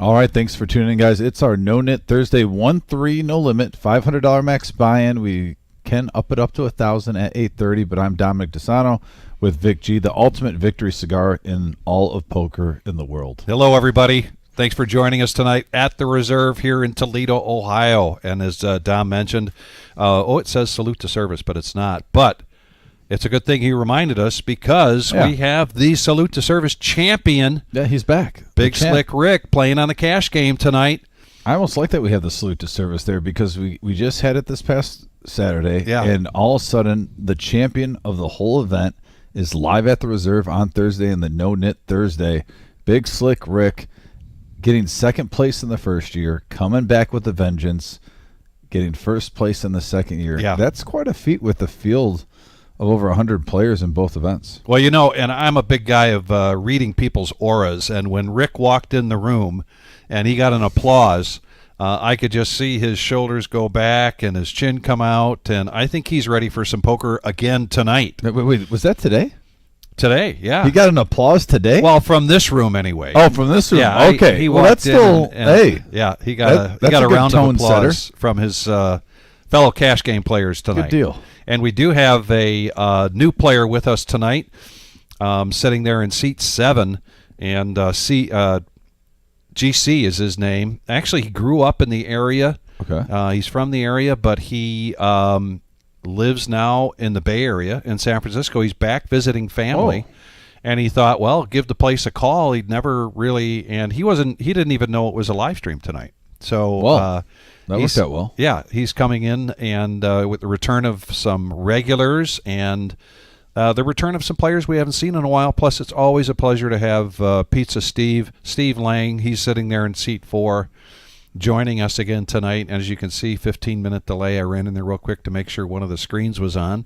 All right, thanks for tuning in, guys. It's our No-Nit Thursday, 1-3, no limit, $500 max buy-in. We can up it to $1,000 at 8:30, but I'm Dominic DeSano with Vic G, the ultimate victory cigar in all of poker in the world. Hello, everybody. Thanks for joining us tonight at the Reserve here in Toledo, Ohio. And as Dom mentioned, it says salute to service, but it's not. But it's a good thing he reminded us because we have the salute to service champion. Yeah, he's back. Big Slick Rick playing on the cash game tonight. I almost like that we have the salute to service there because we just had it this past Saturday. Yeah. And all of a sudden, the champion of the whole event is live at the Reserve on Thursday in the No-Nit Thursday. Big Slick Rick getting second place in the first year, coming back with a vengeance, getting first place in the second year. Yeah. That's quite a feat with the field of over 100 players in both events. Well, you know, and I'm a big guy of reading people's auras, and when Rick walked in the room and he got an applause, I could just see his shoulders go back and his chin come out, and I think he's ready for some poker again tonight. Wait, was that today? Today, yeah. He got an applause today? Well, from this room anyway. Oh, from this room. Yeah, okay. He well, that's still, yeah, he got a round of applause from his fellow cash game players tonight. Good deal. And we do have a new player with us tonight, sitting there in seat 7, and GC is his name. Actually, he grew up in the area. Okay. He's from the area, but he lives now in the Bay Area in San Francisco. He's back visiting family. And he thought, well, give the place a call. He'd never really, and he didn't even know it was a live stream tonight. So that worked out well. Yeah, he's coming in, and with the return of some regulars and the return of some players we haven't seen in a while. Plus, it's always a pleasure to have Pizza Steve Lang. He's sitting there in seat 4, joining us again tonight. And as you can see, 15-minute delay. I ran in there real quick to make sure one of the screens was on.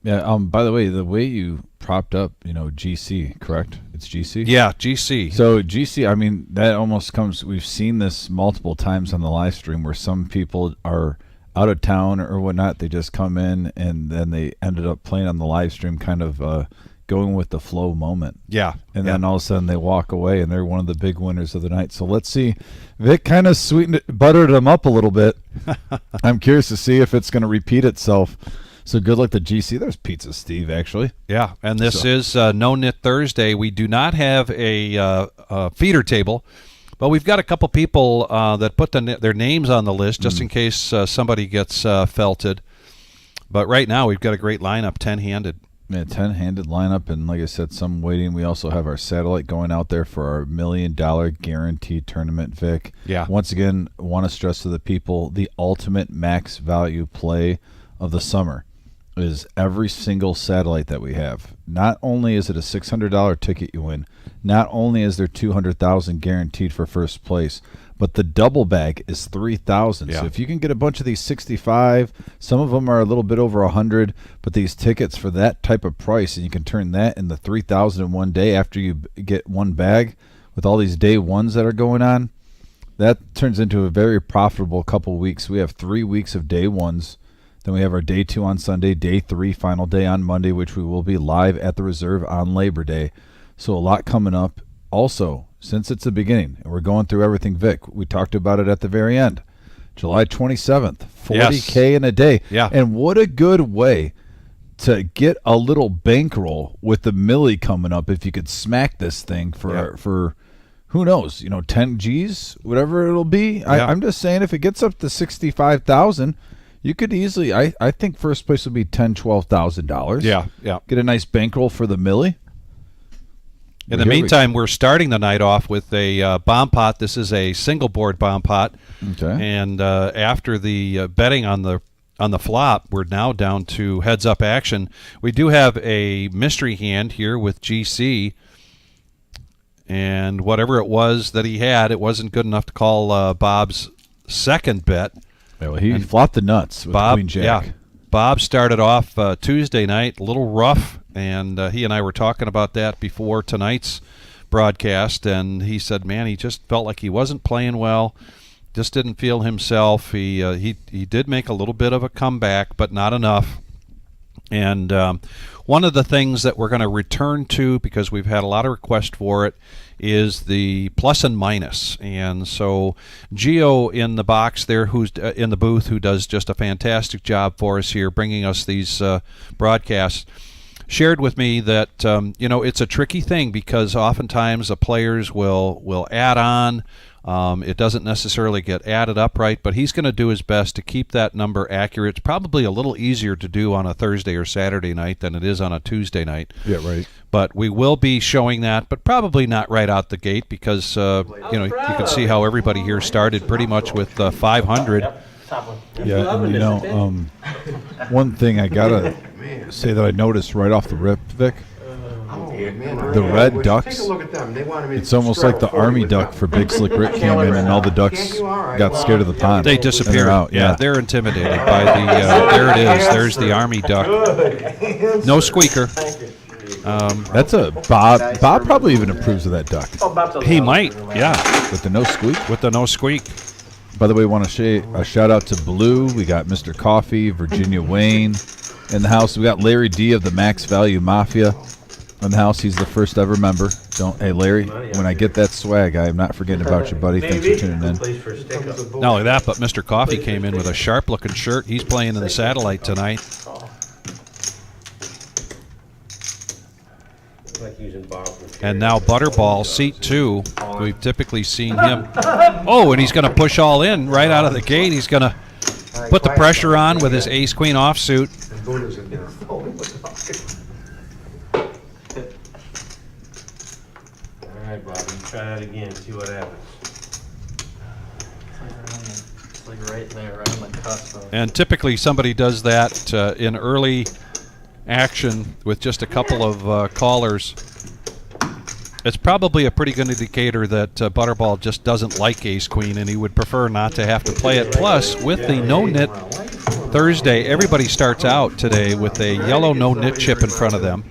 Yeah. By the way you propped up, GC, correct? It's GC? Yeah, GC. So GC, I mean, that almost comes, we've seen this multiple times on the live stream where some people are out of town or whatnot. They just come in and then they ended up playing on the live stream, kind of going with the flow moment. Yeah. And then all of a sudden they walk away and they're one of the big winners of the night. So let's see. Vic kind of buttered them up a little bit. I'm curious to see if it's going to repeat itself. So good luck to GC. There's Pizza Steve, actually. Yeah, and this is No-Nit Thursday. We do not have a feeder table, but we've got a couple people that put their names on the list just in case somebody gets felted. But right now we've got a great lineup, 10-handed. Yeah, 10-handed lineup, and like I said, some waiting. We also have our satellite going out there for our $1 million guaranteed tournament, Vic. Yeah. Once again, want to stress to the people, the ultimate max value play of the summer is every single satellite that we have. Not only is it a $600 ticket you win, not only is there $200,000 guaranteed for first place, but the double bag is $3,000. Yeah. So if you can get a bunch of these 65, some of them are a little bit over 100, but these tickets for that type of price, and you can turn that into $3,000 in one day after you get one bag with all these day ones that are going on, that turns into a very profitable couple weeks. We have 3 weeks of day ones. Then we have our day 2 on Sunday, day 3, final day on Monday, which we will be live at the Reserve on Labor Day. So a lot coming up. Also, since it's the beginning, and we're going through everything, Vic, we talked about it at the very end. July 27th, 40K in a day. Yeah. And what a good way to get a little bankroll with the millie coming up if you could smack this thing for who knows, 10 G's, whatever it'll be. Yeah. I'm just saying if it gets up to 65,000, you could easily, I think first place would be $10,000, $12,000. Yeah. Get a nice bankroll for the millie. In the meantime, we're starting the night off with a bomb pot. This is a single board bomb pot. Okay. And after the betting on the flop, we're now down to heads up action. We do have a mystery hand here with GC. And whatever it was that he had, it wasn't good enough to call Bob's second bet. Well, he flopped the nuts with Queen Jack. Yeah, Bob started off Tuesday night a little rough, and he and I were talking about that before tonight's broadcast, and he said, man, he just felt like he wasn't playing well, just didn't feel himself. He did make a little bit of a comeback, but not enough. And one of the things that we're going to return to, because we've had a lot of requests for it, is the plus and minus. And so Gio in the box there, who's in the booth, who does just a fantastic job for us here, bringing us these broadcasts, shared with me that it's a tricky thing because oftentimes the players will add on. It doesn't necessarily get added up right, but he's going to do his best to keep that number accurate. It's probably a little easier to do on a Thursday or Saturday night than it is on a Tuesday night. Yeah, right. But we will be showing that, but probably not right out the gate because you can see how everybody here started pretty much with 500. Yeah, and one thing I gotta say that I noticed right off the rip, Vic. The red ducks, it's almost like the Army duck for Big Slick Rick came in and all the ducks got scared of the pond. They disappeared. Out. Yeah, they're intimidated by the, there it is, there's the Army duck. No squeaker. That's a Bob. Bob probably even approves of that duck. He might, yeah. With the no squeak? With the no squeak. By the way, want to say a shout out to Blue. We got Mr. Coffee, Virginia Wayne in the house. We got Larry D of the Max Value Mafia in the house. He's the first ever member. Hey, Larry, when I get that swag, I'm not forgetting about you, buddy. Thanks for tuning in. Not only that, but Mr. Coffee came in with a sharp-looking shirt. He's playing in the Satellite tonight. And now Butterball, seat 2. We've typically seen him. Oh, and he's going to push all in right out of the gate. He's going to put the pressure on with his ace-queen offsuit. All right, Bobby, try that again. See what happens. It's like right there, right on the cusp of. And typically somebody does that in early action with just a couple of callers. It's probably a pretty good indicator that Butterball just doesn't like ace-queen and he would prefer not to have to play it. Plus, with the no-nit Thursday, everybody starts out today with a yellow no-nit chip in front of them.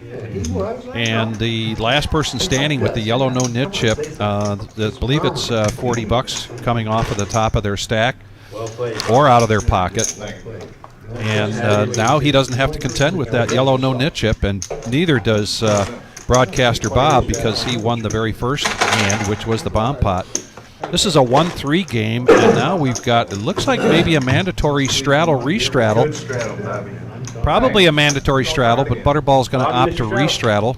And the last person standing with the yellow no-nit chip, I believe it's $40 coming off of the top of their stack or out of their pocket. And now he doesn't have to contend with that yellow no-nit chip, and neither does broadcaster Bob, because he won the very first hand, which was the bomb pot. This is a 1-3 game, and now we've got, it looks like maybe a mandatory straddle, restraddle. Probably a mandatory straddle, but Butterball's going to opt to restraddle.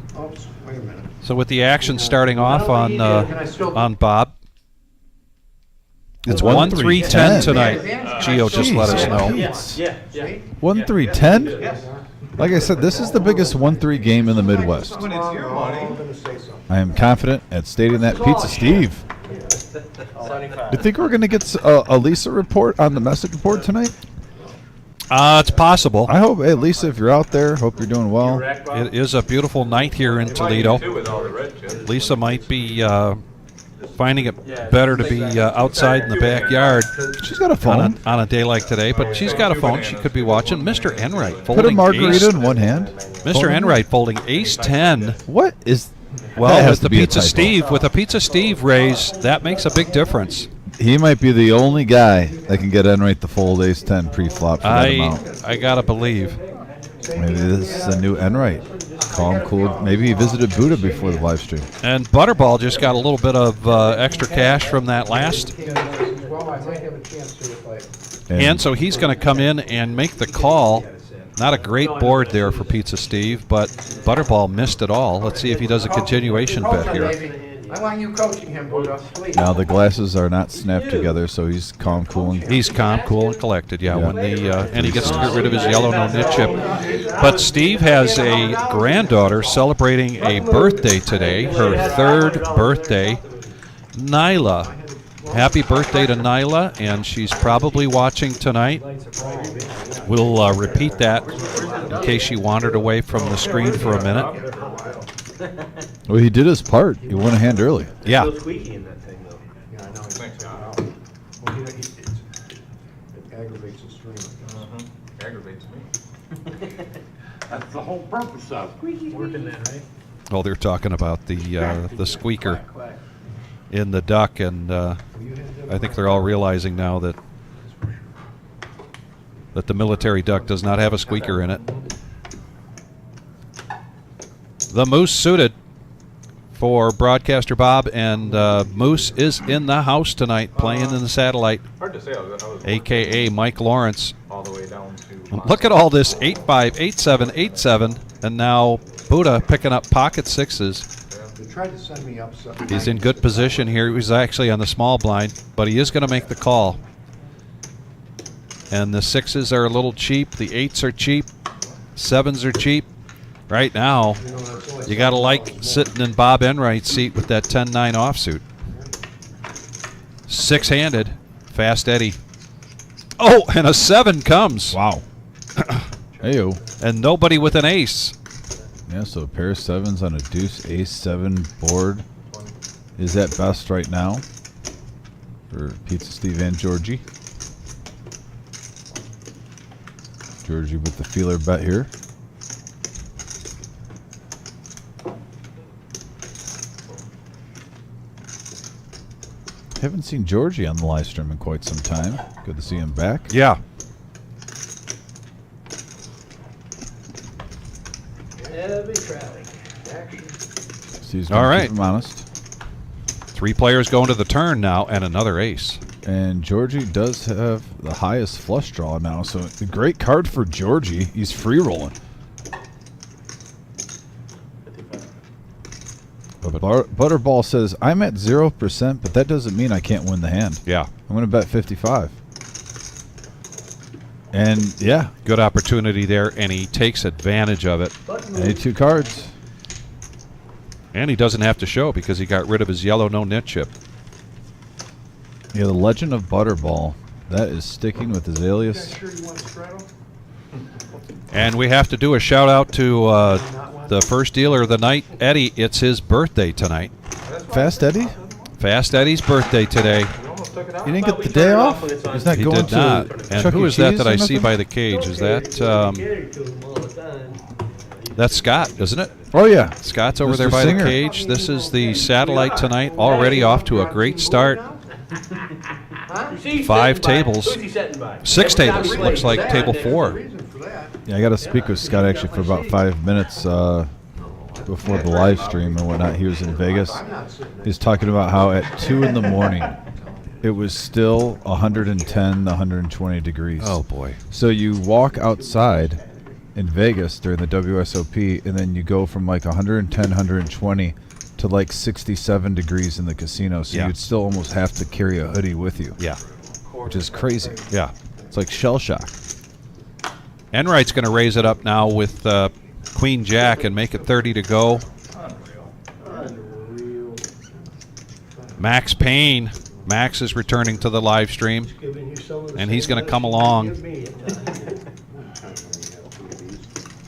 So with the action starting off on Bob. It's 1-3-10 tonight. Gio just let us know. 1-3-10? Like I said, this is the biggest 1-3 game in the Midwest. I am confident at stating that. Pizza Steve. You think we're going to get a Lisa report on the message board tonight? It's possible. I hope, hey, Lisa, if you're out there, hope you're doing well. It is a beautiful night here in Toledo. Lisa might be finding it better to be outside in the backyard. She's got a phone on a day like today, but she's got a phone. She could be watching. Mr. Enright folding put a margarita in one hand. Mr. Enright folding ace-10. What is? Well, with the Pizza Steve, with a Pizza Steve raise, that makes a big difference. He might be the only guy that can get Enright to fold ace-10 pre-flop for that amount. I gotta believe. Maybe this is a new Enright. Calm, cool. Maybe he visited Buddha before the live stream. And Butterball just got a little bit of extra cash from that last. And so he's going to come in and make the call. Not a great board there for Pizza Steve, but Butterball missed it all. Let's see if he does a continuation bet here. I want you coaching him, Buddha. Please. Now the glasses are not snapped together, so he's calm, cool, and he's calm, cool, and collected. Yeah, when and he gets to get rid of his yellow no-nit chip. But Steve has a granddaughter celebrating a birthday today, her 3rd birthday, Nyla. Happy birthday to Nyla, and she's probably watching tonight. We'll repeat that in case she wandered away from the screen for a minute. Well, he did his part. He won a hand early. Yeah. It's squeaky in that thing, though. Yeah, I know. It aggravates the stream. Aggravates me. That's the whole purpose of it. Working that, right? Oh, they're talking about the squeaker in the duck, and I think they're all realizing now that the military duck does not have a squeaker in it. The Moose suited for broadcaster Bob, and Moose is in the house tonight playing in the satellite, Hard to say. I was a.k.a. Mike Lawrence. all the way down to. Look at all this, 8-5, 8-7, 8-7, and now Buddha picking up pocket sixes. They tried to send me up something. He's in good position here. He was actually on the small blind, but he is going to make the call. And the sixes are a little cheap. The eights are cheap. Sevens are cheap. Right now, you got to like sitting in Bob Enright's seat with that 10-9 offsuit. Six-handed. Fast Eddie. Oh, and a 7 comes. Wow. Heyo. And nobody with an ace. Yeah, so a pair of sevens on a deuce ace 7 board is at best right now for Pizza Steve and Georgie. Georgie with the feeler bet here. Haven't seen Georgie on the live stream in quite some time. Good to see him back. Yeah. Heavy traffic. Steve's All gonna right. keep him honest. 3 players going to the turn now, and another ace. And Georgie does have the highest flush draw now, so it's a great card for Georgie. He's free rolling. But Butterball says, I'm at 0%, but that doesn't mean I can't win the hand. Yeah. I'm going to bet 55. And, yeah, Good opportunity there, and he takes advantage of it. any 2 cards. And he doesn't have to show because he got rid of his yellow no-nit chip. Yeah, the legend of Butterball. That is sticking with his alias. Sure you want to straddle? And we have to do a shout-out to the first dealer of the night, Eddie. It's his birthday tonight. Fast Eddie? Fast Eddie's birthday today. You didn't get the day off? He's not He going did to not. And Chuck who E. is that Cheese that or I see nothing? by the cage? Is that that's Scott, isn't it? Oh, yeah. Scott's over Mr. there by Singer. the cage. This is the satellite tonight, already off to a great start. 5 tables. 6 tables. Looks like table 4. Yeah, I got to speak with Scott actually for about 5 minutes before the live stream and whatnot. He was in Vegas. He's talking about how at 2 in the morning it was still 110, 120 degrees. Oh, boy. So you walk outside in Vegas during the WSOP, and then you go from like 110, 120 to like 67 degrees in the casino. So Yeah. you'd still almost have to carry a hoodie with you, Yeah. which is crazy. Yeah. It's like shell shock. Enright's going to raise it up now with Queen Jack and make it 30 to go. Max Payne. Max is returning to the live stream, and he's going to come along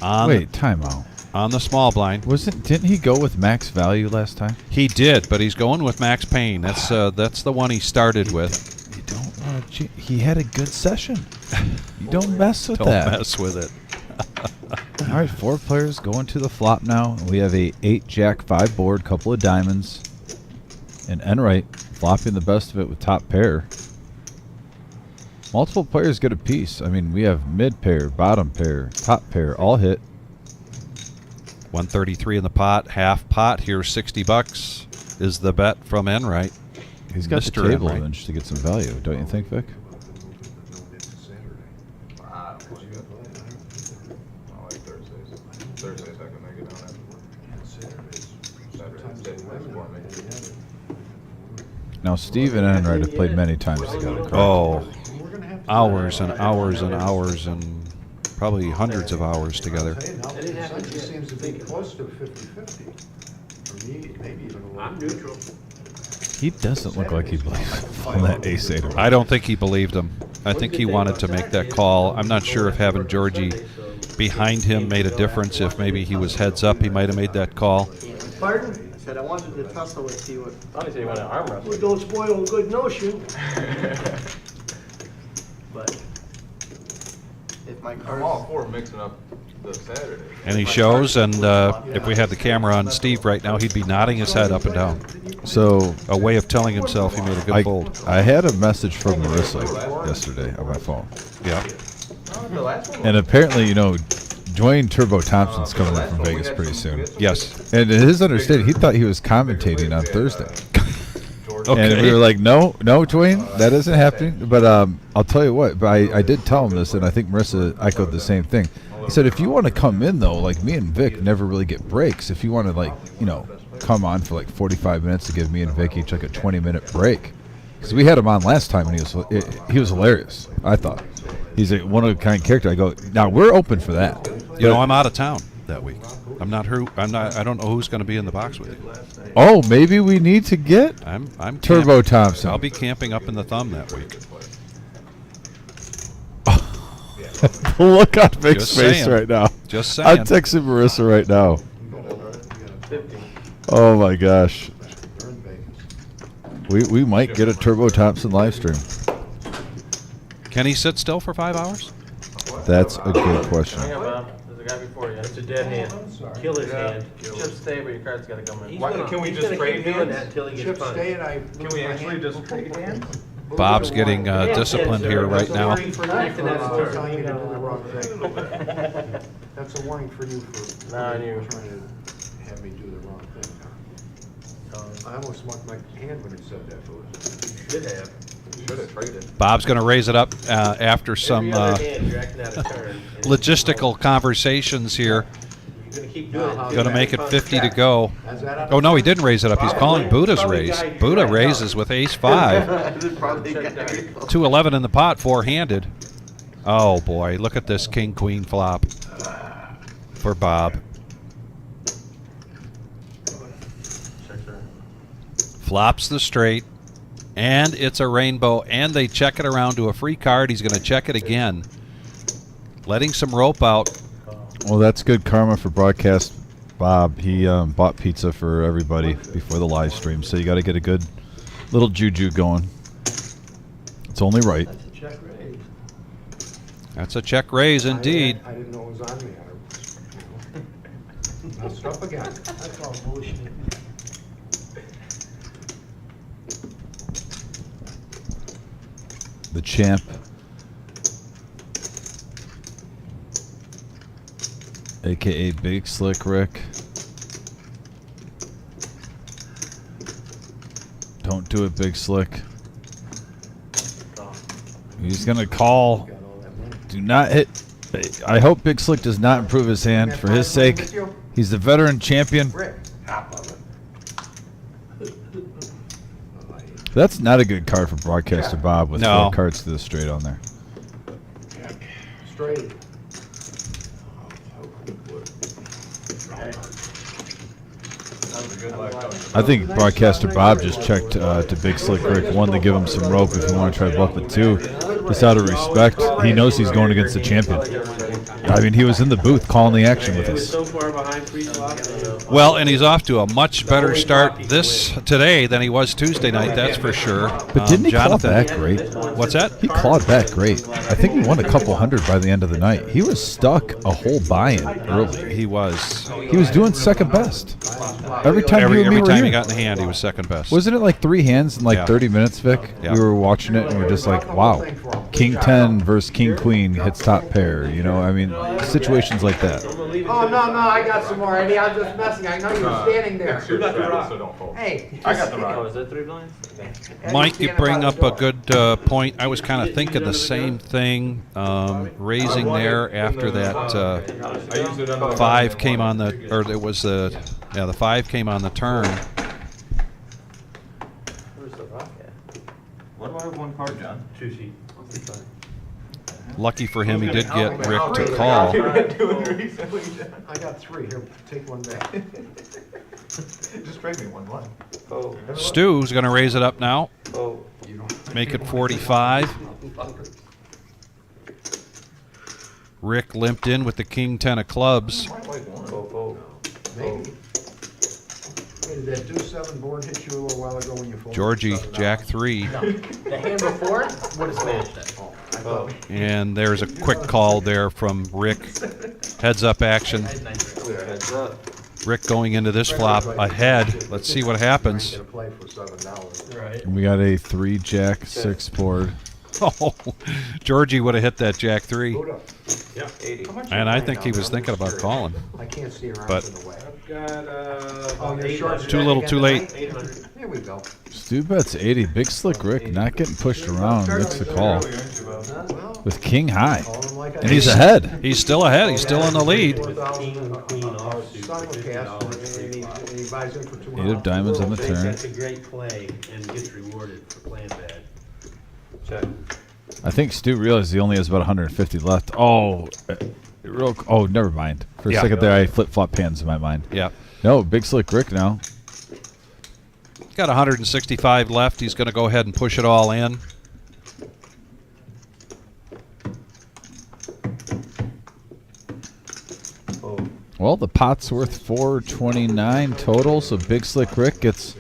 on, Wait, timeout. on the small blind. Didn't he go with max value last time? He did, but he's going with Max Payne. That's the one he started with. You don't want to. He had a good session. You don't mess with Don't that. mess with it. All right, 4 players going to the flop now. We have a 8-jack 5 board, couple of diamonds, and Enright flopping the best of it with top pair. Multiple players get a piece. I mean, we have mid pair, bottom pair, top pair, all hit. 133 in the pot, half pot. Here's $60 is the bet from Enright. He's got Mr. the table Enright. bench to get some value, don't you think, Vic? Thursdays I can make it down Saturdays. Now, Steve and Enright have played many times together. correct? Oh, hours and hours and hours and probably hundreds of hours together. Seems to be close to 50-50. For me, maybe even a little. I'm neutral. He doesn't look like he believes on that ace-8. I don't think he believed him. I think he wanted to make that call. I'm not sure if having Georgie behind him made a difference. If maybe he was heads up, he might have made that call. Pardon? I said I wanted to tussle with you. Obviously, you want to arm wrestle. We don't spoil a good notion. But if my I'm all cards, for mixing up the Saturday. And he shows, and if we had the camera on Steve right now, he'd be nodding his head up and down. So A way of telling himself he made a good fold. I had a message from Marissa yesterday on my phone. Yeah. The last one. And apparently, Dwayne Turbo Thompson's coming in from Vegas pretty soon. Yes. And in his understanding, he thought he was commentating on Thursday. Okay. And we were like, no, Dwayne, that isn't happening. But I'll tell you what, but I did tell him this, and I think Marissa echoed the same thing. He said, if you want to come in, though, like me and Vic never really get breaks. If you want to, like, you know, come on for like 45 minutes to give me and Vic each like a 20-minute break. Because we had him on last time, and he was hilarious, I thought. He's a one-of-a-kind character. I go, now we're open for that. You know, I'm out of town that week. I don't know who's going to be in the box with you. Oh, maybe we need to get I'm Turbo camping. Thompson. I'll be camping up in the Thumb that week. Look on Vic's Just face saying. right now. Just saying. I'm texting Marissa right now. Oh my gosh. We might get a Turbo Thompson live stream. Can he sit still for 5 hours? That's a good question. Hang on, Bob. There's a guy before you. It's a dead hand. Kill his hand. Chip stay, but your card's got to come in. Can we He's just gonna trade keep doing hands? that until he Chip gets stay punished. and I. Can we actually just trade hands? Bob's getting disciplined here right now. That's a warning for you for telling you to do the wrong thing. That's a warning for you for Nah, I knew. trying to have me do the wrong thing. I almost smucked my hand when he said that to us. Should have. Should have traded. Bob's going to raise it up after some Every other hand, you're acting out of turn. logistical conversations here. You're going to keep doing it. Going to make it 50 to go. Is that Oh, no, he didn't raise it up. He's calling Buddha's raise. Buddha raises with ace-5. Probably got 2-11 in the pot, four-handed. Oh, boy. Look at this king-queen flop for Bob. Flops the straight, and it's a rainbow, and they check it around to a free card. He's going to check it again. Letting some rope out. Well, that's good karma for broadcast Bob. He bought pizza for everybody before the live stream, so you got to get a good little juju going. It's only right. That's a check raise. That's a check raise indeed. I didn't know it was on me. Messed up again. That's all bullshit. The champ. AKA Big Slick Rick. Don't do it, Big Slick. He's going to call. Do not hit. I hope Big Slick does not improve his hand for his sake. He's the veteran champion. Rick, top of it. That's not a good card for broadcaster Bob with No. 4 cards to the straight on there. Straight. I think broadcaster Bob just checked to Big Slick Rick 1 to give him some rope if you want to try to bluff it 2. Just out of respect. He knows he's going against the champion. I mean, he was in the booth calling the action with us. So far behind pre-flop. Well, and he's off to a much better start today than he was Tuesday night, that's for sure. But didn't he claw Jonathan, back great? What's that? He clawed back great. I think he won a couple hundred by the end of the night. He was stuck a whole buy-in early. He was. He was doing second best. Every time Every you and me were time here. he got in the hand, he was second best. Wasn't it like 3 hands in like Yeah. 30 minutes, Vic? Yeah. We were watching it and we are just like, wow, King 10 versus King Queen hits top pair. You know, I mean, situations like that. Oh, no, I got some more, Eddie. I'm just messing. I know you were standing there. It's your straddle, so don't fold. Hey. I got the Oh, rock. is that 3 blinds? Mike, you bring up a good point. I was kind of thinking the same thing, raising there after that I used it on the 5 came on the, or it was the 5 came on the turn. Where's the rock at? Why do I have 1 card, John? 2 sheet. Lucky for him, he did get Rick to call. I got 3. Here, take one back. Just trade me 1 line. Oh, Stu's going to raise it up now, oh. make it 45. Rick limped in with the King 10 of clubs. Oh. Maybe. Hey, did that deuce 7 board hit you a little while ago when you folded? Georgie, Jack 3. The hand before it would have smashed it. Oh. And there's a quick call there from Rick. Heads up action. Clear heads up. Rick going into this flop ahead. Let's see what happens. Get a play for $7. Right. And we got a 3 Jack 6 board. Oh, Georgie would have hit that Jack 3. Buddha. Yep. 80. How much And you I laying think out he there? was I'm thinking just about curious. calling. I can't see around But- in the way. I've got Oh, about you're short. 800. Too little, too late. 800. There we go. Stu bets 80. Big Slick Rick not getting pushed around. Makes the call Well, with king high. call him like I And he's did. ahead. He's still ahead. He's still in the lead. With king, queen offsuit for Simulcast, and $50. he buys in for $2. Eight of diamonds on the I think turn. that's a great play and gets rewarded for playing bad. Check. I think Stu realized he only has about 150 left. Oh, oh, never mind. For a Yeah. second there, I flip-flop hands in my mind. Yeah. No, Big Slick Rick now. Got 165 left. He's going to go ahead and push it all in. Oh. Well, the pot's worth 429 total, so Big Slick Rick gets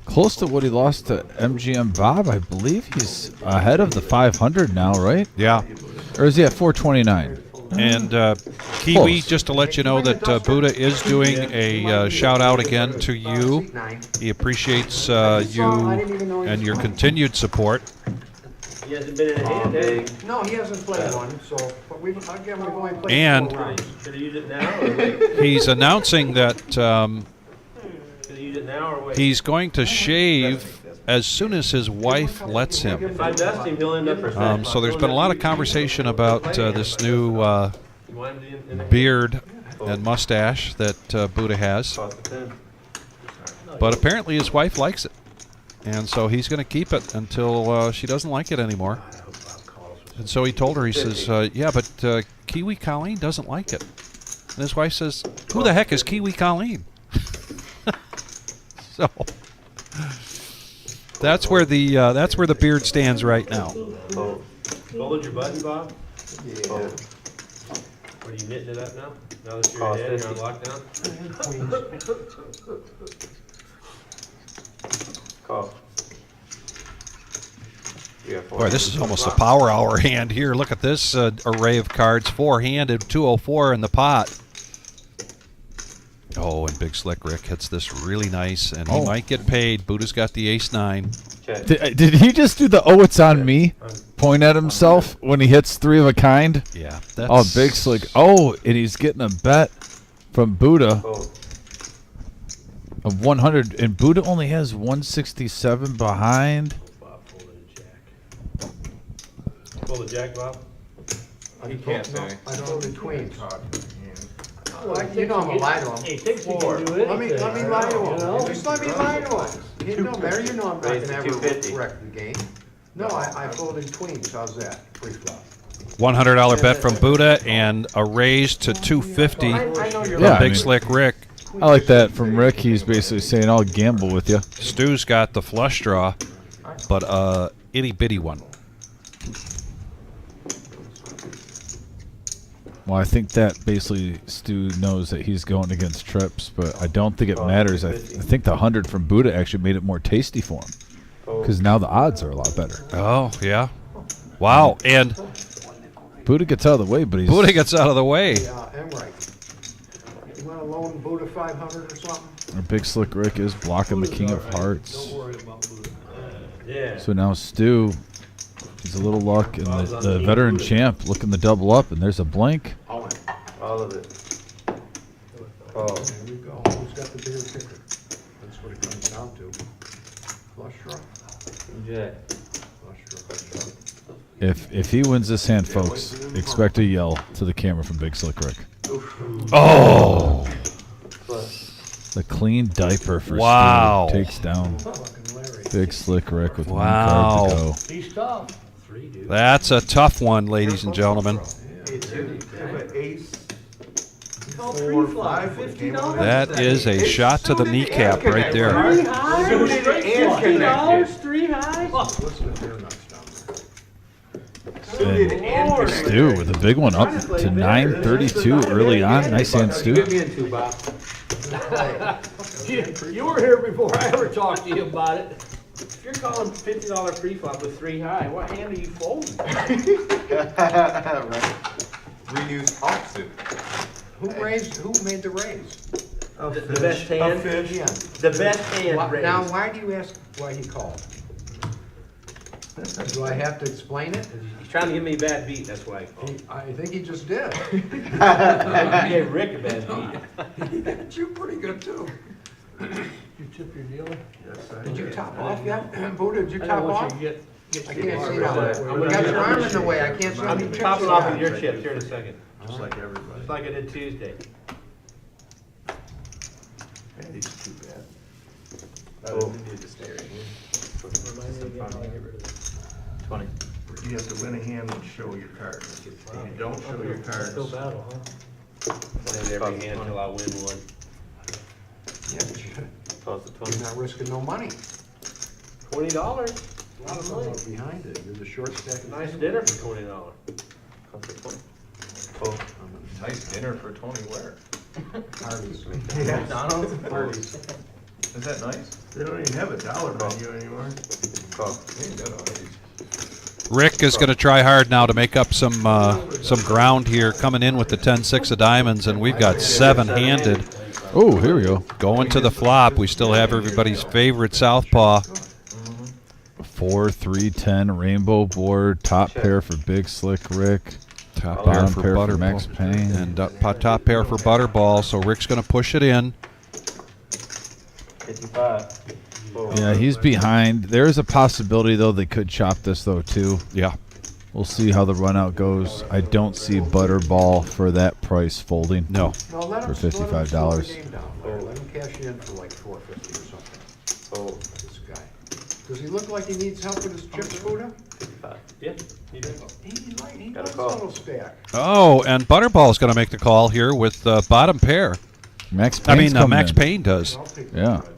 close to what he lost to MGM Bob. I believe he's ahead of the 500 now, right? Yeah. Or is he at 429? And Kiwi, Close. just to let you know that Buddha is doing a shout out again to you. He appreciaes you and your continued support. He hasn't been in a hand, Big. No, he hasn't played one, so, but we've only played And- 4 rounds. Should I use it now or wait? He's announcing that Should I use it now or wait? he's going to shave as soon as his wife lets him. If I dust him, he'll end up for So there's been a lot of conversation about this new You want him to in the beard and mustache that Buddha has. Toss the 10. But apparently his wife likes it. And so he's going to keep it until she doesn't like it anymore. And so he told her, he says, yeah, but Kiwi Colleen doesn't like it. And his wife says, who the heck is Kiwi Colleen? So that's where the beard stands right now. Oh. Fold your button, Bob? Yeah. Oh. Or are you knitting it up now? Now that you're Cost ahead and you're on 50. lockdown? Call. You got 4. Boy, this is almost a power hour hand here. Look at this array of cards. 4-handed, 204 in the pot. Oh, and Big Slick Rick hits this really nice, and he Oh. might get paid. Buddha's got the ace-9. Check. Did he just do the "oh, it's on me" point at himself when he hits 3 of a kind? Yeah. That's, Oh, Big Slick. Oh, and he's getting a bet from Buddha Oh. of 100, and Buddha only has 167 behind. Bob folded a jack. Fold a jack, Bob? He can't say. I folded queens. Well, You know I'm a lie to him. Hey, thinks he Four. can do anything. Let me lie to You know? him. Just let me lie to him. You know, Mary, you know I'm not Raise gonna to ever 250. wreck the game. No, I folded queens. How's that? Free flop. $100 bet from Buddha and a raise to 250 I know you're Yeah, from I Big mean- Slick Rick. I like that from Rick. He's basically saying, "I'll gamble with you." Stu's got the flush draw, but a itty bitty one. Well, I think that basically Stu knows that he's going against trips, but I don't think it matters. I think the 100 from Buddha actually made it more tasty for him because now the odds are a lot better. Oh, yeah. Wow. And Buddha gets out of the way, but he's Buddha gets out of the way. Yeah, I'm right. You want to loan Buddha 500 or something? Our Big Slick Rick is blocking the King of Hearts. Don't worry about Buddha. Yeah. So now Stu, he's a little luck, and the veteran champ looking to double up, and there's a blank. All in. All of it. Oh. There we go. Who's got the bigger kicker? That's what it comes down to. Flush draw. Jack. Flush draw. Flush draw. If he wins this hand, folks, expect a yell to the camera from Big Slick Rick. Oh! The clean diaper for Wow. Stu takes down Fucking Larry. Big Slick Rick with Wow. 1 card to go. He's tough. 3, dude. That's a tough one, ladies and gentlemen. Ace. Oh, free flop, $50. That is a shot to the kneecap right there. 3 highs, Suited straight and $50, connected. 3 highs. Listen to their nuts down Suited And and connected. Stu with a big one up to 932 early on. Nice hand, Stu. into, Bob. You were here before I ever talked to you about it. If you're calling $50 pre-flop with 3 high, what hand are you folding? Right. Reuse offsuit. Who raised? Who made the raise? The best hand? Yeah. The best hand Now, raised. why do you ask why he called? Do I have to explain it? He's trying to give me a bad beat, that's why. I think he just did. You gave Rick a bad beat. You're pretty good too. You tip your dealer? Yes, I Did you top off yet? Buddha, did you I top don't want off? you to get I your can't see dealer. now. You got your arm in the way, I can't see how many I'm chips topping you off got. with your chips here in a second. Just like everybody. Just like I did Tuesday. Yeah, he's too bad. Oh. You need to stay right here. 20. You have to win a hand and show your card. If you don't show your cards. Still battle, huh? Play every hand till I win one. Yeah, but Toss the you're 20. not risking no money. $20. A lot of money behind it. You're the short stack. of Nice things. dinner for $20. Toss the 20. Oh, nice dinner for 20 where? Harvey's. McDonald's? Is that nice? They don't even have a dollar menu anymore. Call. They ain't got all these. Rick is going to try hard now to make up some ground here, coming in with the 10-6 of diamonds, and we've got 7-handed. Oh, here we go. Going to the flop, we still have everybody's favorite southpaw. 4-3-10 rainbow board, top pair for Big Slick Rick, Top pair bottom for pair for Butterball. Max Payne. And top pair for Butterball, so Rick's going to push it in. 55. Yeah, he's behind. There is a possibility, though, they could chop this, though, too. Yeah. We'll see how the run out goes. I don't see Butterball for that price folding. No. No, let him, For $55. Let him slow the game down, Larry. Let him cash you in for like $4.50 or something. Oh, This guy. Does he look like he needs help with his chips, Buddha? 55. Yeah, you do. He's like, he Got a wants a call. little stack. Oh, and Butterball's going to make the call here with bottom pair. Max Payne's coming Max in. Payne does. I'll take Yeah. those.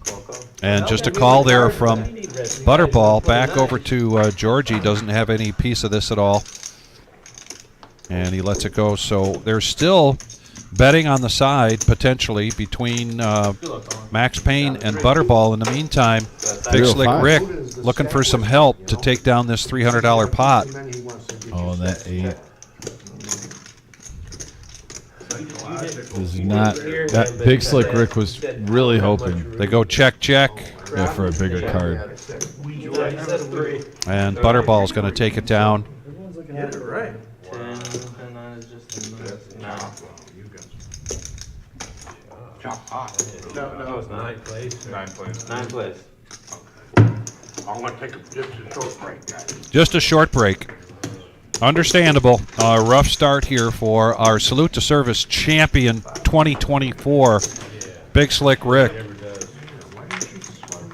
Call. And just a call there from Butterball back over to Georgie. Doesn't have any piece of this at all. And he lets it go. So there's still betting on the side, potentially, between Max Payne and Butterball. In the meantime, Big Slick 305. Rick looking for some help to take down this $300 pot. Too many he wants to get Oh, you that set. 8 is not. That Big Slick Rick was really hoping They go check, check. for a bigger card. And Butterball's going to take it down. Get it right. 10, 9 is just a no. Chop hot. No, it's not. 9th place. 9 points. 9 place. I'm gonna take just a short break, guys. Just a short break. Understandable. A rough start here for our Salute to Service champion 2024, Big Slick Rick.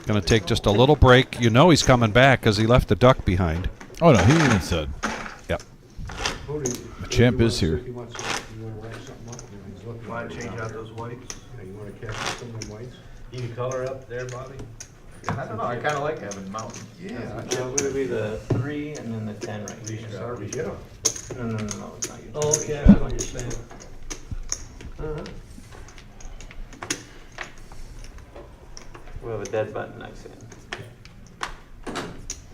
Going to take just a little break. You know he's coming back because he left the duck behind. Oh, no, he even said. Yep. The champ is here. You wanna wrap something up? He's looking. Want to change out those whites? Yeah, you wanna cash some of the whites? You can color up there, Bobby? I don't know. I kind of like having mountains. Yeah. It would be the 3 and then the 10 right here. Sorry, yeah. No, it's not your Oh, choice. okay, I know what you're saying. We have a dead button next in.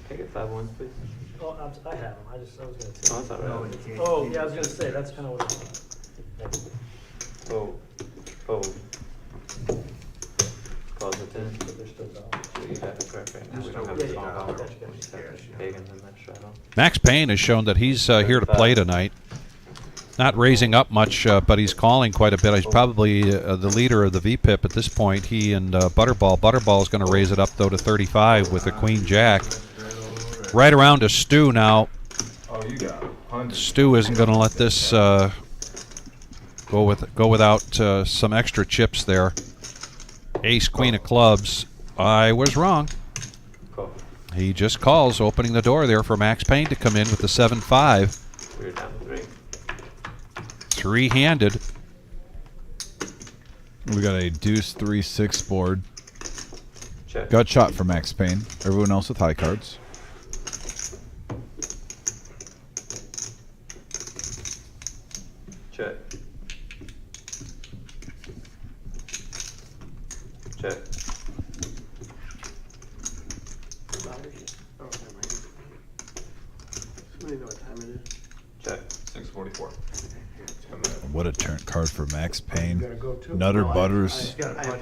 Take it 5 ones, please. Oh, I have them, I was gonna Oh, take. that's all No, right. you can't. Oh, yeah, I was gonna say, that's kinda what I thought. Fold. Fold. Calls it 10. But they're still down. So you have it correct right now. We don't have Yeah, the yeah, small yeah, dollar. gotcha, We just have gotcha. the pagans and that straddle. Max Payne has shown that he's here to play tonight. Not raising up much, but he's calling quite a bit. He's probably the leader of the VPIP at this point. He and Butterball. Butterball is going to raise it up, though, to 35 with the Queen Jack. Right around to Stu now. Oh, you got 100. Stu isn't going to let this go without some extra chips there. Ace, Queen of Clubs. I was wrong. Call. He just calls, opening the door there for Max Payne to come in with the 7-5. We're down to 3. Three-handed. We got a deuce 3-6 board. Check. Gut shot for Max Payne. Everyone else with high cards. Check. Check. Somebody know what time it is? Check. 644. What a turn card for Max You Payne. gotta go too. Nutter No, Butters. I have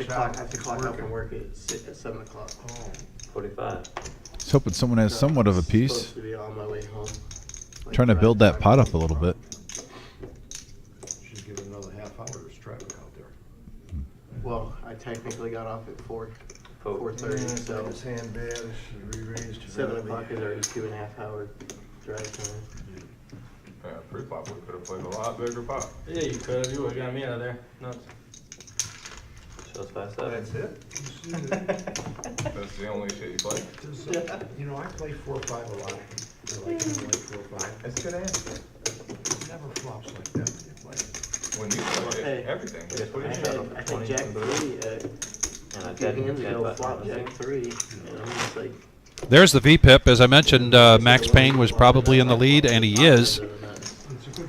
to clock out from work at 7 o'clock. Oh, 45. Just hoping someone has somewhat of a piece. Supposed to be on my way home. Like Trying to around build that 5 pot up a o'clock. little bit. she's giving another half hour to traffic out there. Well, I technically got off at 4:30, so His hand bad, she re-raised. 7 o'clock is already 2.5 hour drive time. Yeah, pre-flop, we could have played a lot bigger pot. Yeah, you could have. You would have got me out of there. Nuts. Shows 5-7. That's it? That's the only shit you play? You know, I play 4-5 a lot. I like 4-5. That's a good answer. It never flops like that when you play. When you play Hey, everything, I that's what you had Jack 3 a few hands ago, flop Jack 3, and I'm just like... There's the VPIP. As I mentioned, Max Payne was probably in the lead, and he is.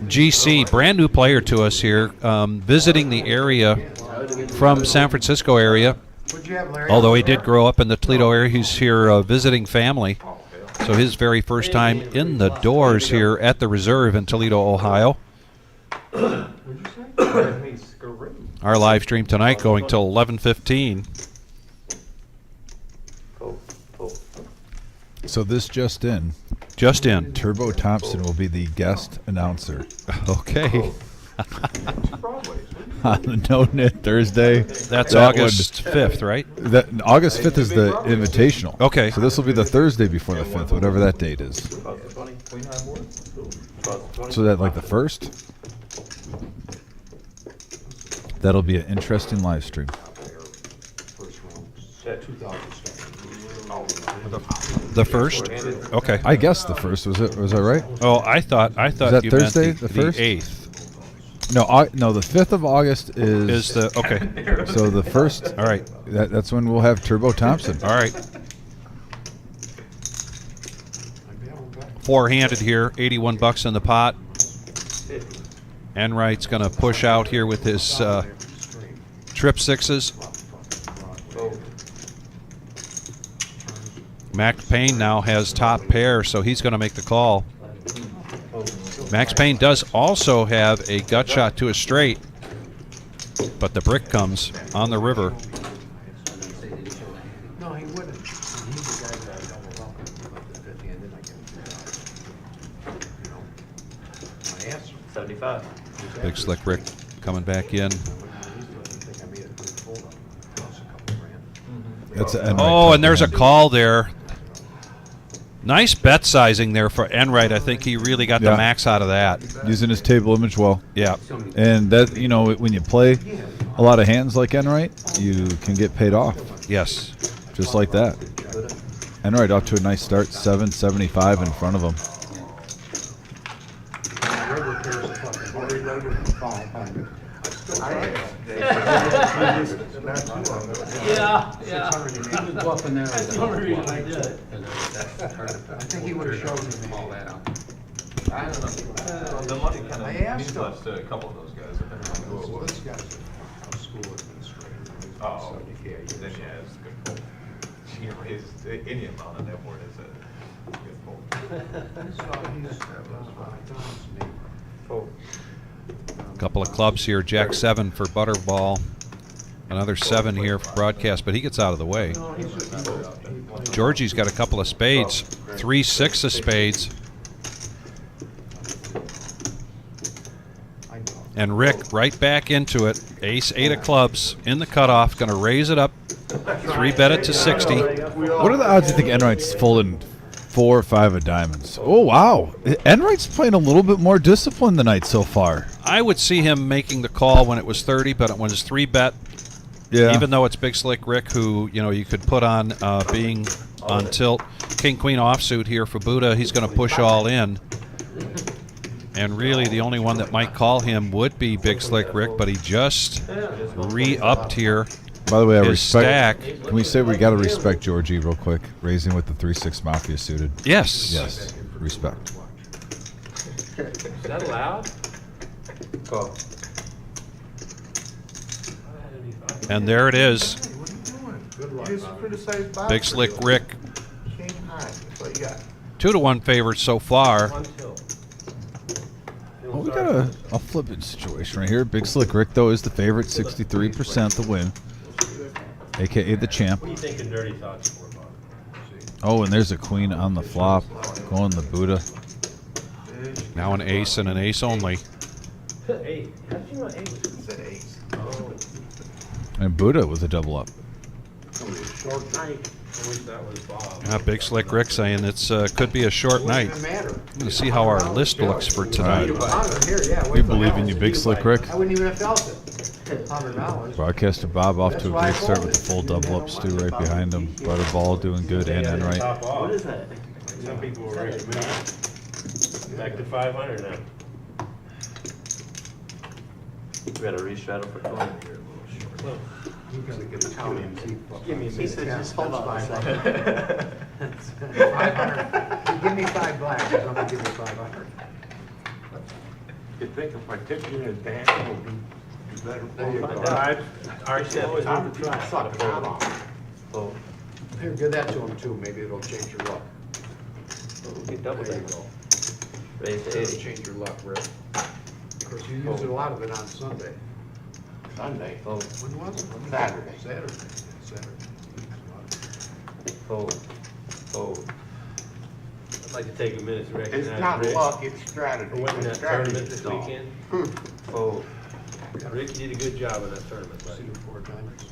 GC, brand new player to us here, visiting the area from San Francisco area. What'd you have, Larry? Although he did grow up in the Toledo area, he's here visiting family. So his very first time in the doors here at the Reserve in Toledo, Ohio. Our live stream tonight going till 11:15. So this just in. Just in. Turbo Thompson will be the guest announcer Okay. on the No-Nit Thursday. That's That August 5th, right? That August 5th is the invitational. Okay. So this will be the Thursday before the 5th, whatever that date is. So that like the 1st? That'll be an interesting live stream. The 1st? Okay. I guess the 1st, was that right? Oh, I thought Is that you Thursday, meant the the 1st? 8th. No, the 5th of August is Is the okay. so the 1st. All right. That's when we'll have Turbo Thompson. All right. Four-handed here, 81 bucks in the pot. Enright's going to push out here with his trip sixes. Max Payne now has top pair, so he's going to make the call. Max Payne does also have a gut shot to a straight, but the brick comes on the river. No, he wouldn't. He's the guy that I double up about the 50 and then I get him. You know, my answer. 75. Big Slick Rick coming back in. That's Oh, and there's a call there. Nice bet sizing there for Enright. I think he really got the Yeah. max out of that. using his table image well. Yeah. And that, when you play a lot of hands like Enright, you can get paid off Yes. just like that. Enright off to a nice start, 775 in front of him. Yeah. He was bluffing there. That's the only reason I did it. I think he would have showed me all that out. The money kind I of asked means him. less to a couple of those guys, depending on who it was. This guy's a school administrator. Oh, 70K. then yeah, it's a good pull. Any amount on that board is a good pull. Couple of clubs here. Jack 7 for Butterball. Another 7 here for broadcast, but he gets out of the way. Georgie's got a couple of spades. 3-6 of spades. And Rick right back into it. Ace 8 of clubs in the cutoff. Going to raise it up. 3-bet it to 60. What are the odds you think Enright's folding 4 or 5 of diamonds? Oh, wow. Enright's playing a little bit more disciplined tonight so far. I would see him making the call when it was 30, but when it's 3-bet, Yeah. even though it's Big Slick Rick, who you could put on being on tilt, King Queen offsuit here for Buddha, he's going to push all in. And really, the only one that might call him would be Big Slick Rick, but he just re-upped here. By the way, I his respect. stack. Can we say we got to respect Georgie real quick? Raising with the 3-6 Mafia suited. Yes. Yes. Respect. Is that allowed? And there it is. Big Slick Rick. 2-1 favorite so far. Oh, we got a flipping situation right here. Big Slick Rick, though, is the favorite, 63% the win, a.k.a. the champ. What do you think of Dirty Thoughts for about it? Oh, and there's a queen on the flop, going the Buddha. Now an ace and an ace only. Hey, how did you know eight was? Said ace. Oh, And Buddha was a double up. Short night. I wish that was Bob. Big Slick Rick saying it's could be a short night. Wouldn't even matter. I'm going to see how our list looks for tonight. Here, yeah, We what the believe hell? in you, Big Slick Rick. I wouldn't even have felt it. $100. Broadcaster Bob off to a great start with the full double up. Stu right behind him. Butterball doing good and then right. Top off. What is that? Some people were ready to move. Back to 500 now. We got a restraddle for 20 here. You gotta get a count in. Give me a He minute. said, Just hold on a that's second. 500. Give me 5 blacks, I'm gonna give you 500. You think if I tip you in advance, it'll be better There you for go. you? Our step is Time to try. Suck it out. Oh, Here, give that to him too, maybe it'll change your luck. we get double There you that. go. Raise to It'll 80. change your luck, Rick. Of course, you used a lot of it on Sunday. Sunday. Oh, When was it? Saturday. Saturday. fold. Fold. I'd like to take a minute to It's recognize not Rick luck, it's strategy. for winning that tournament this all. weekend. Fold. Rick, you did a good job in that tournament, See buddy. the 4 diamonds?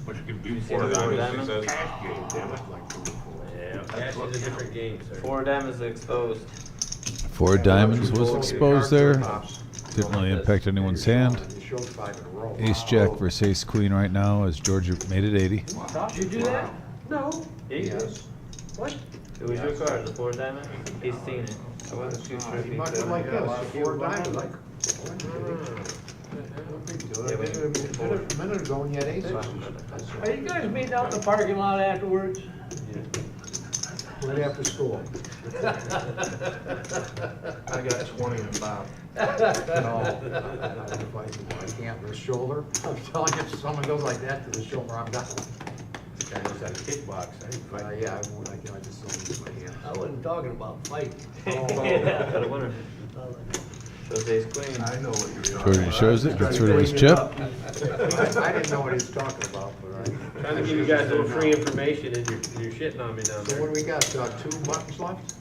What you can do You see for the four diamonds, he diamonds? says. Cash game, damn it. Like 2 or 4. Yeah, cash is a different game, sir. 4 diamonds exposed. 4 diamonds was exposed there. Pops. Didn't really impact anyone's hand. You showed 5 in a row. Ace Jack versus Ace Queen right now as Georgia made it 80. Did you do that? No. Yes. What? It was your card, the 4 diamond. He's seen it. I wasn't too sure if He he must could. have liked this, 4 diamonds, like. A minute ago, when you had aces. Are you guys meeting out in the parking lot afterwards? Right after school. I got 20 and Bob. No, I can't, the shoulder, I'm telling you, if someone goes like that to the shoulder, I'm done. Guy knows how to kickbox. I didn't fight. Yeah, I won't, I just don't use my hand. I wasn't talking about fighting. Yeah, got a winner. Shows ace queen. I know what you're talking Georgia about. shows it, gets rid of his chip. I didn't know what he was talking about, but Trying to give you guys a little free information and you're shitting on me down So there. what do we got, 2 buttons left?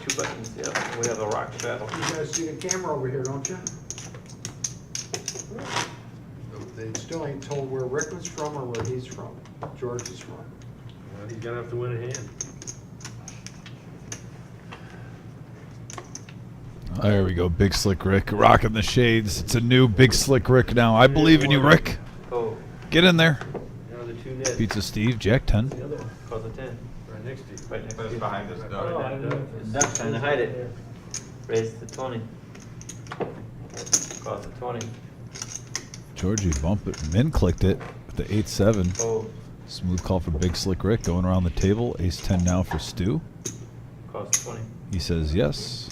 2 buttons, yep. We have a rock straddle. You guys see the camera over here, don't you? They still ain't told where Rick was from or where he's from, George is from. Well, he's gonna have to win a hand. There we go, Big Slick Rick rocking the shades. It's a new Big Slick Rick now. I believe in you, Rick. Fold. Get in there. Now the 2 nets. Pizza Steve, Jack 10. The other one, Calls a 10. right next to you. Right next to That's you. behind this Oh, dog. I know. Duck trying to hide it. Raise to 20. Calls a 20. Georgie bumped it. Min clicked it with the 8-7. Fold. Smooth call for Big Slick Rick going around the table. Ace 10 now for Stu. Calls 20. He says yes.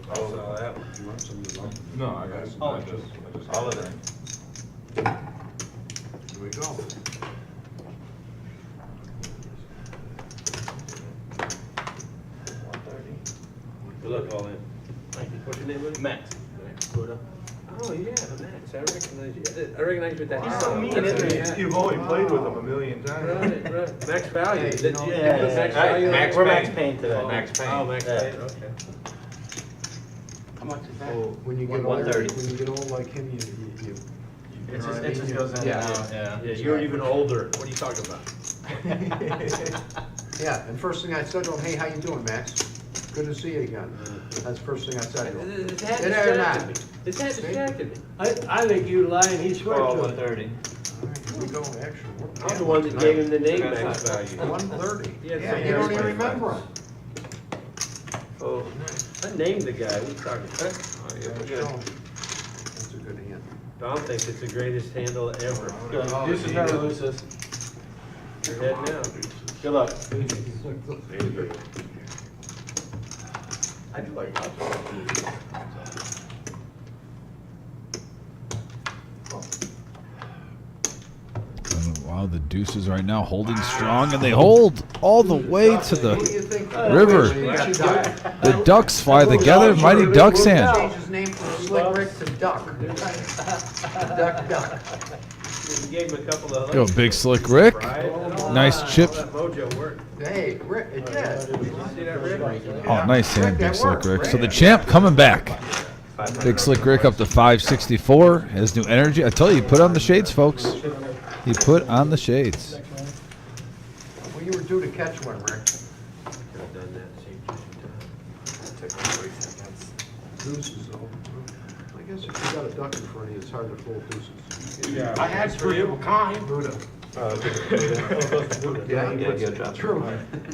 Oh, so that one. No, I got, I just. All of it. Here we go. Good luck, all in. What's your name, buddy? Max. Buddha. Oh, yeah, Max. I recognize you. I recognize you with that. He's so mean, isn't he? You've only played with him a million times. Right, right. Max Value. Hey, Did you know- you Yeah, put Max yeah, Value? yeah. Max We're Payne. Max Payne today. Oh, Max Payne. Oh, Max Yeah. Payne, okay. How much is that? Fold. When you get older, 130. when you get old like him, you It know just, what I it just mean? goes in and Yeah. out, yeah. Yeah, you're even older. What are you talking about? Yeah, and first thing I said to him, hey, how you doing, Max? Good to see you again. That's the first thing I said to him. His hat Did I or not? distracted me. His hat distracted me. I think you lying, he swear Call to it. 130. All right, here we go, actually. I'm the one that gave him the name Max Value. 130. Yeah, Yeah, so you don't even here's my remember him. Fold. I named the guy. What are you talking about? Oh, yeah, we're good. That's a good hand. Don thinks it's the greatest handle ever. Deuces, never loses. You're head now. Good luck. I do like lots of Wow, Oh, the deuces right now holding strong, and they hold all the way to the What do you think? river. The ducks fly together. Mighty Ducks hand. Change his name from Slick Rick to Duck. Duck. You gave him a couple of. Yo, big slick Rick. Nice chip. That mojo worked. Hey, Rick, it did. See that, Rick? Oh, nice hand, big slick Rick. So the champ coming back. Big slick Rick up to 564. Has new energy. I tell you, he put on the shades, folks. He put on the shades. Well, you were due to catch one, Rick. Could have done that. Deuces, though. I guess if you got a duck in front of you, it's hard to fold deuces. I had three of a kind. Buddha. Yeah, Yeah, good job. True.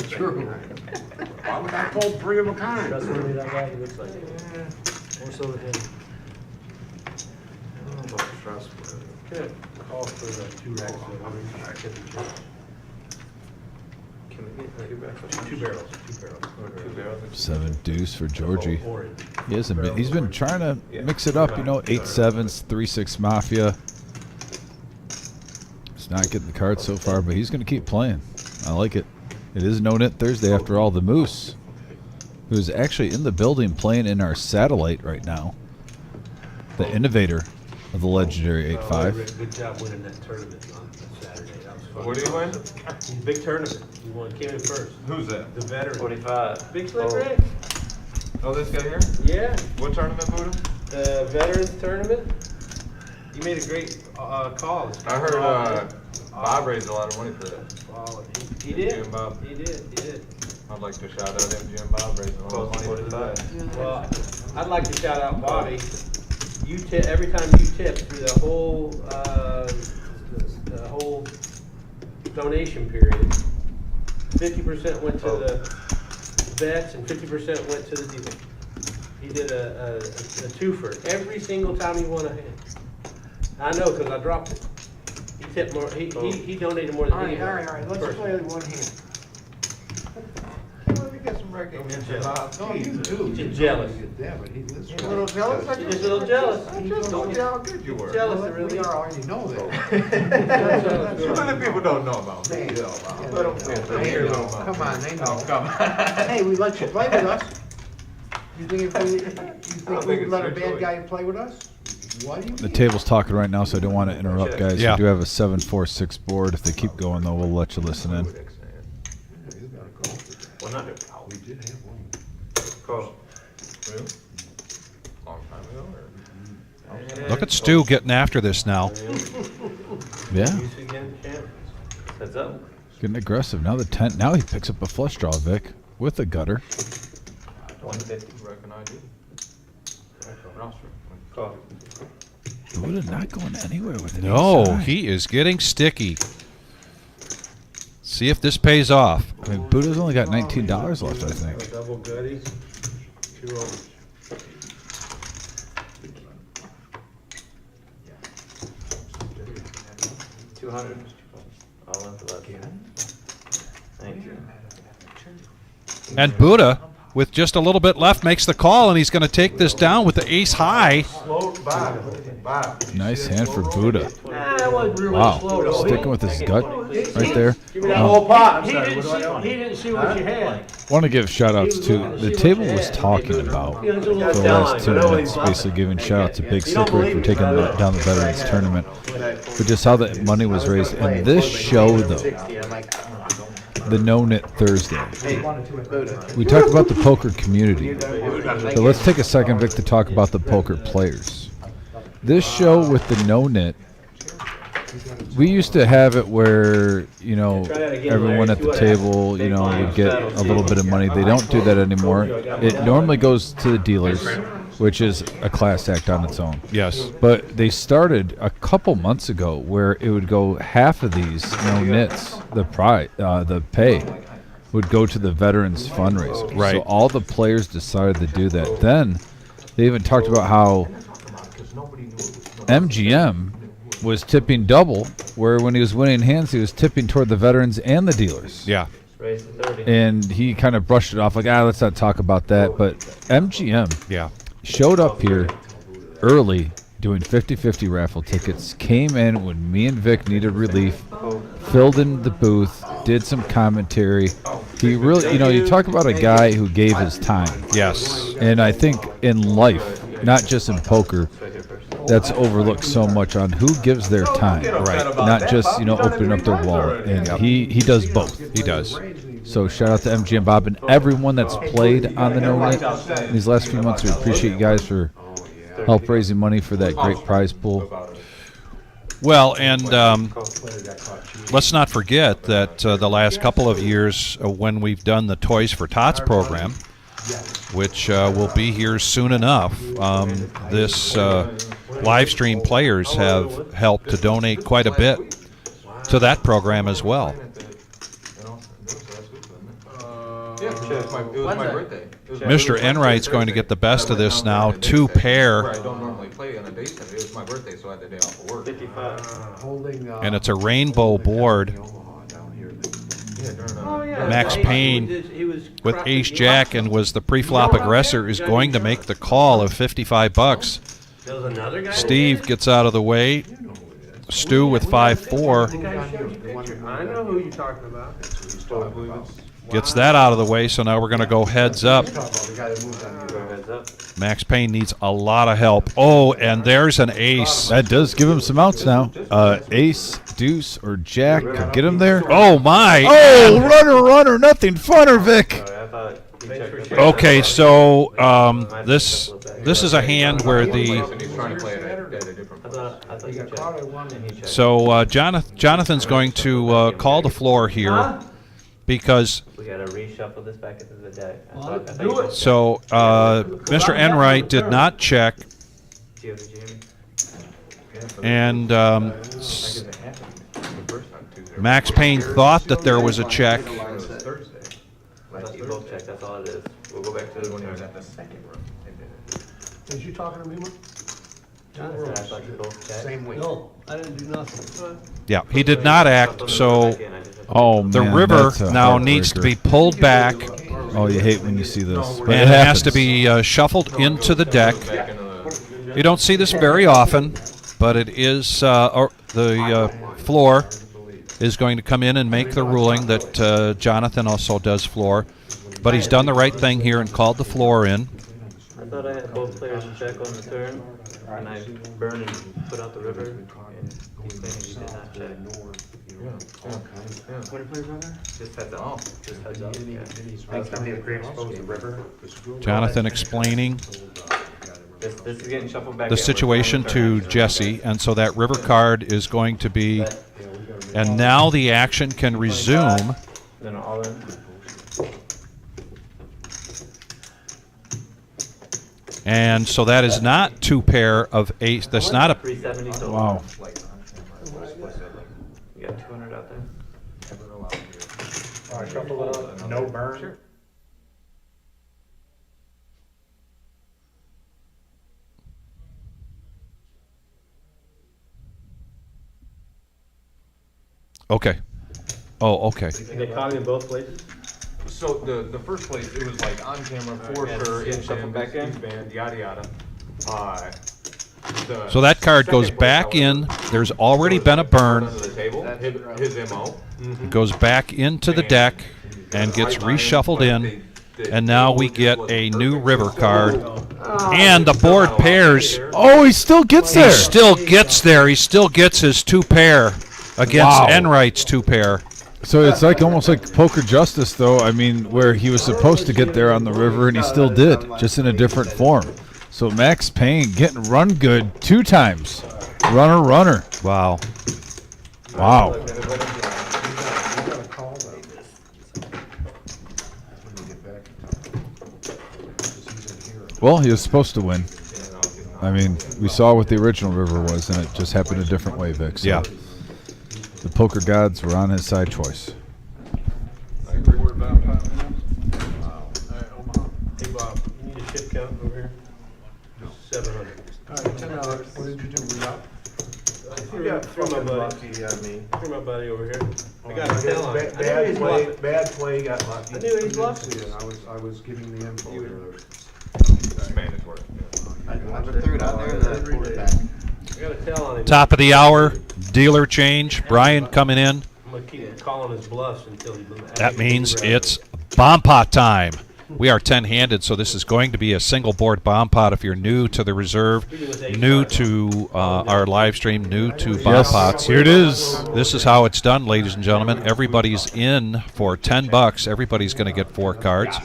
True. Why would I fold three of a kind? Trustworthy, that guy, he looks like. More so than him. I don't know about trustworthy. Good. Call for the 2 racks of Can we get 2 barrels? 2 barrels. 2 barrels. 2 barrels? 7 deuce for Georgie. Orange. He hasn't been. He's been trying to mix it up, you know. 8-7s, 3-6 mafia. He's not getting the cards so far, but he's going to keep playing. I like it. It is No-Nit Thursday after all. The Moose, who's actually in the building playing in our satellite right now. The innovator of the legendary 8-5. Good job winning that tournament on Saturday. That was fun. What did he win? Big tournament. He won. Came in first. Who's that? The veteran. 45. Big Slick Rick. Oh, this guy here? Yeah. What tournament, Buddha? The veterans tournament. You made a great call. I heard Bob raised a lot of money for that. Wow, he did. Jim Bob. He did. He did. I'd like to shout out MG and Bob raising a lot of money for that. Well, I'd like to shout out Bobby. You tip every time you tip through the whole donation period. 50% went to the vets and 50% went to the dealer. He did a twofer every single time he won a hand. I know because I dropped it. He tipped more. He donated more than All anyone. right. Let's play with one hand. Let me get some recognition, Bob. No, you do. He's just jealous. Yeah, but he's this A little jealous? He's just a little jealous. I just told you how good you were. Jealous, Well, really. we already know that. Too many people don't know about me. They- Let them They hear know. about Come on, they know. Oh, come on. Hey, we let you play with us. You think if we, you think think we would it's let a your bad choice. guy play with us? Why do you? The table's talking right now, so I don't want to interrupt, guys. Yeah. We do have a 7-4-6 board. If they keep going, though, we'll let you listen in. He's got a call. Well, not We did have one. Call. Really? Long time ago, or? Look at Stu getting after this now. Yeah, Use again, champ. Heads up. getting aggressive. Now the 10. Now he picks up a flush draw, Vic, with a gutter. 150. Reckon I do. Call. Buddha not going anywhere with it. No, he is getting sticky. See if this pays off. I mean, Buddha's only got $19 left, I think. Double goodies. 2 overs. $200. All in for that. Thank you. And Buddha, with just a little bit left, makes the call, and he's going to take this down with the ace high. Slow, Bob. Nice hand for Buddha. That wasn't really Wow, slow, though. sticking with his gut right there. Give me that whole pot. He didn't see what you had. Want to give shout outs to the table was talking about for the last 2 minutes, basically giving shout out to Big Slick Rick for taking down the Veterans Tournament, but just how that money was raised. And this show, though, the No-Nit Thursday, we talked about the poker community, but let's take a second, Vic, to talk about the poker players. This show with the No-Nit, we used to have it where, you know, everyone at the table, you know, would get a little bit of money. They don't do that anymore. It normally goes to the dealers, which is a class act on its own. Yes. But they started a couple months ago where it would go half of these No-Nits, the pay, would go to the veterans fundraiser. Right. So all the players decided to do that. Then they even talked about how MGM was tipping double, where when he was winning hands, he was tipping toward the veterans and the dealers. Yeah. Raise to 30. And he kind of brushed it off like, let's not talk about that. But MGM Yeah. showed up here early doing 50-50 raffle tickets, came in when me and Vic needed relief filled in the booth, did some commentary. He really, you talk about a guy who gave his time. Yes. And I think in life, not just in poker, that's overlooked so much on who gives their time. Right. Not just, opening up their wallet. And he does both. He does. So shout out to MG and Bob and everyone that's played on the No-Nit in these last few months. We appreciate you guys for help raising money for that great prize pool. Well, and let's not forget that the last couple of years when we've done the Toys for Tots program, which will be here soon enough, this live stream players have helped to donate quite a bit to that program as well. Yeah, it was my birthday. Mr. Enright's going to get the best of this now. 2 pair, I don't normally play on a day Saturday. It was my birthday, so I had the day off of work. 55. and it's a rainbow board. Max Payne with Ace Jack and was the pre-flop aggressor is going to make the call of $55. There was another guy. Steve gets out of the way. Stu with 5-4 I know who you're talking about. gets that out of the way. So now we're going to go heads up. Go heads up. Max Payne needs a lot of help. Oh, and there's an ace. That does give him some outs now. Ace, deuce, or jack could get him there. Oh my! Oh, runner, nothing funner, Vic. Sorry, I thought you checked the Okay, so this is a hand where the He's trying to play it at a different place. I thought you checked. And he checked. so Jonathan's going to call the floor here because We gotta reshuffle this back into the deck. do it. so Mr. Enright did not check, Did you hear me? and The first time, Tuesday. Max Payne thought that there was a check. It was Thursday. I thought you both checked. That's all it is. We'll go back to When he was the at the second room. They did it. Is you talking to me, Mark? Jonathan, I thought you both checked. Same week. No, I didn't do nothing. Yeah, he did not act. So Oh, the man, river that's a now needs to be heartbreaker. pulled back, Oh, you hate when you see this. But and it has to be shuffled into the deck. Back in the, You don't see this very often, but it is the floor is going to come in and make the ruling that Jonathan also does floor. But he's done the right thing here and called the floor in. I thought I had both players check on the turn, and I burned and put out the river, and he's saying he did not check. What are players on there? Just heads up. Just heads up, yeah. Jonathan explaining This is getting shuffled back the in. We're situation calling the to turn. Jesse, and so that river card is going to be, and now the action can resume. Then all in. And so that is not 2 pair of ace. That's not a 370 total. Wow. You got 200 out there. Shuffle it up, no burn. okay. Oh, okay. They caught him in both places? so the first place, it was like on camera, for Yeah, sure, it's in shuffled back in. he's banned, yada yada. So that card goes second place, back in. however, There's already been a burn. under the table, his MO. Goes back into the deck and gets reshuffled in. And now we get a new river card. And the board pairs. Oh, he still gets there. He still gets there. He still gets his 2 pair against Wow. Enright's 2 pair. So it's like almost like poker justice, though. I mean, where he was supposed to get there on the river, and he still did, just in a different form. So Max Payne getting run good 2 times. Runner. Wow. Wow. Well, he was supposed to win. I mean, we saw what the original river was, and it just happened a different way, Vic. So Yeah. the poker gods were on his side twice. Hey Bob, you need a chip count over here? 700. What did you do? We up? Through my buddy. Through my buddy over here. I got a tail on it. I knew he Bad was play, bluffing. bad play, got lucky. I knew he was bluffing. See it. I was giving the info here. It's mandatory. I threw it out there, then I pulled it back. I got a tail on him. Top of the hour, dealer change. Brian coming in. gonna keep calling his bluffs until he. That means it's bomb pot time. We are 10-handed, so this is going to be a single board bomb pot. If you're new to the reserve, new to our live stream, new to bomb Yes, pots, here it is. This is how it's done, ladies and gentlemen. Everybody's in for $10. Everybody's going to get 4 cards.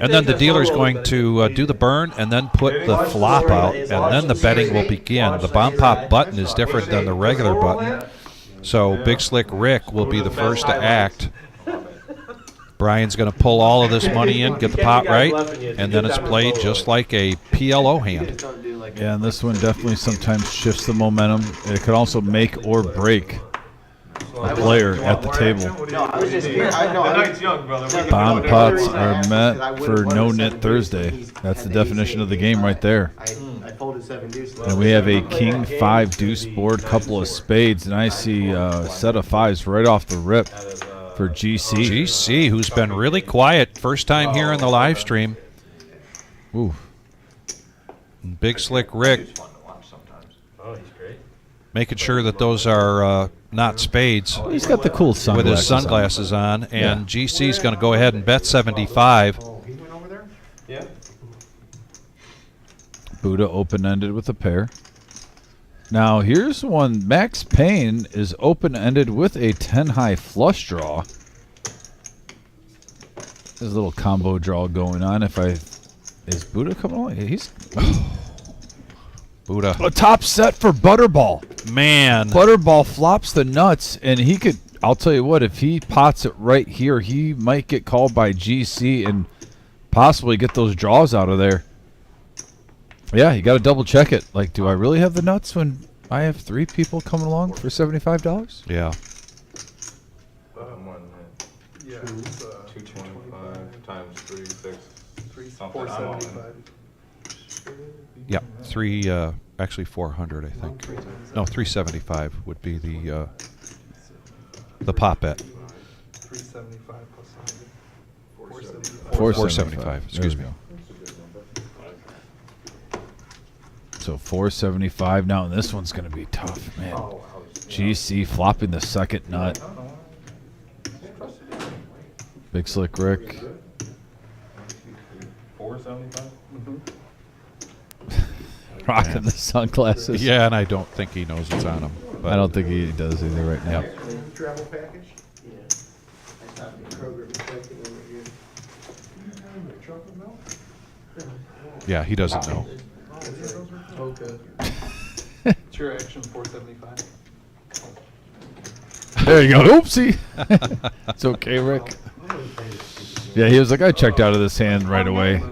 And then the dealer's going to do the burn and then put the flop out, and then the betting will begin. The bomb pot button is different than the regular button. So Big Slick Rick will be the first to act. Brian's going to pull all of this money in, get the pot right, and then it's played just like a PLO hand. Yeah, and this one definitely sometimes shifts the momentum. It could also make or break a player at the table. No, I was just here. The night's young, brother. Bomb pots are meant for No-Nit Thursday. That's the definition of the game right there. I folded 7 deuce. And we have a king 5 deuce board, couple of spades, and I see a set of 5s right off the rip for GC. GC, who's been really quiet, first time here in the live stream. Ooh. Big Slick Rick It's fun to watch sometimes. Oh, he's great. making sure that those are not spades He's got the cool with sunglasses his sunglasses on. And GC's going to go ahead and bet 75. Oh, he went over there? Yeah. Buddha open-ended with a pair. Now, here's one. Max Payne is open-ended with a 10-high flush draw. There's a little combo draw going on. Is Buddha coming along? He's Buddha. a top set for Butterball. Man. Butterball flops the nuts, and he could. I'll tell you what. If he pots it right here, he might get called by GC and possibly get those draws out of there. Yeah, you got to double check it. Like, do I really have the nuts when I have 3 people coming along for $75? Yeah. More than that. Yeah. 225 times 3, 6. 475. Yeah. Actually 400, I think. No, 375 would be the pop bet. 375 plus 100. 475. Excuse me. So 475. Now, and this one's going to be tough, man. GC flopping the second nut. Big Slick Rick. 475? Rocking the sunglasses. Yeah, and I don't think he knows it's on him. I don't think he does either right now. Travel package? Yeah. I stopped at Kroger reflecting over here. Chocolate milk? Yeah, he doesn't know. Okay. It's your action, 475. There you go. Oopsie. It's okay, Rick. Yeah, he was like, I checked out of this hand right away. Okay,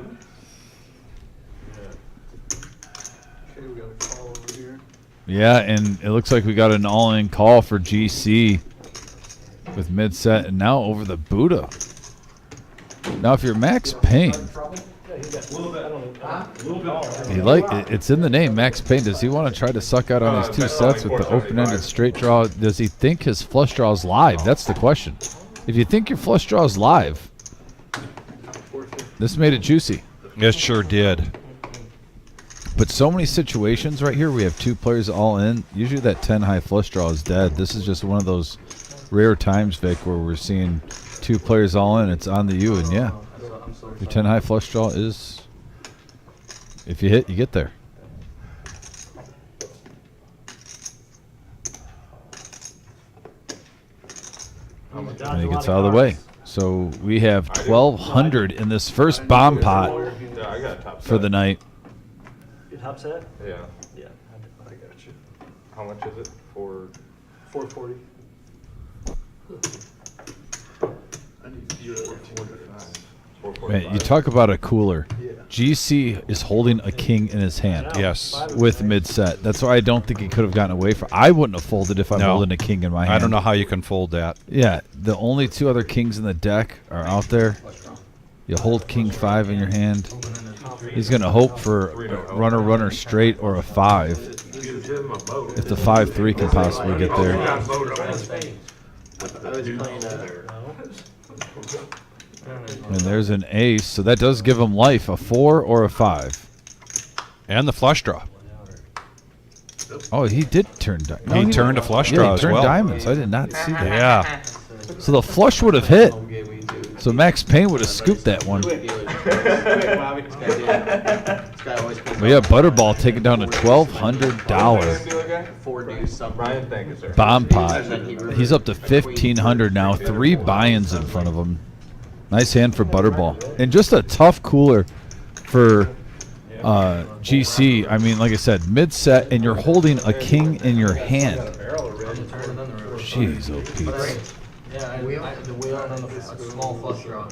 we got a call over here. Yeah, and it looks like we got an all-in call for GC with mid-set, and now over the Buddha. Now, if you're Max Payne, it's in the name, Max Payne. Does he want to try to suck out on these 2 sets with the open-ended straight draw? Does he think his flush draw is live? That's the question. If you think your flush draw is live, this made it juicy. It sure did. But so many situations right here, we have 2 players all in. Usually that 10 high flush draw is dead. This is just one of those rare times, Vic, where we're seeing 2 players all in. It's on the U, and yeah, your 10 high flush draw is, if you hit, you get there. And he gets out of the way. So we have 1,200 in this first bomb pot Yeah, I got a top for the set. night. You top set? Yeah. Yeah. I got you. How much is it for? 440. Man, you talk about a cooler. Yeah. GC is holding a king in his hand. Yes. With mid-set. That's why I don't think he could have gotten away from. I wouldn't have folded if I'm No. holding a king in my hand. I don't know how you can fold that. Yeah, the only 2 other kings in the deck are out there. You hold king 5 in your hand. He's going to hope for a runner straight or a 5. If the 5-3 can possibly get there. I was playing And there's an ace, so that does give him life, a 4 or a 5. And the flush draw. Oh, he did turn. He turned a flush Yeah, draw he as turned well. diamonds. I did not see that. Yeah. So the flush would have hit. So Max Payne would have scooped that one. But yeah, Butterball taking down a $1,200 Brian, thank you, sir. bomb pot. He's up to 1,500 now. 3 buy-ins in front of him. Nice hand for Butterball. And just a tough cooler for GC. I mean, like I said, mid-set, and you're holding a king in your hand. Jeez, oh Pete. Yeah, the wheel and then a small flush draw.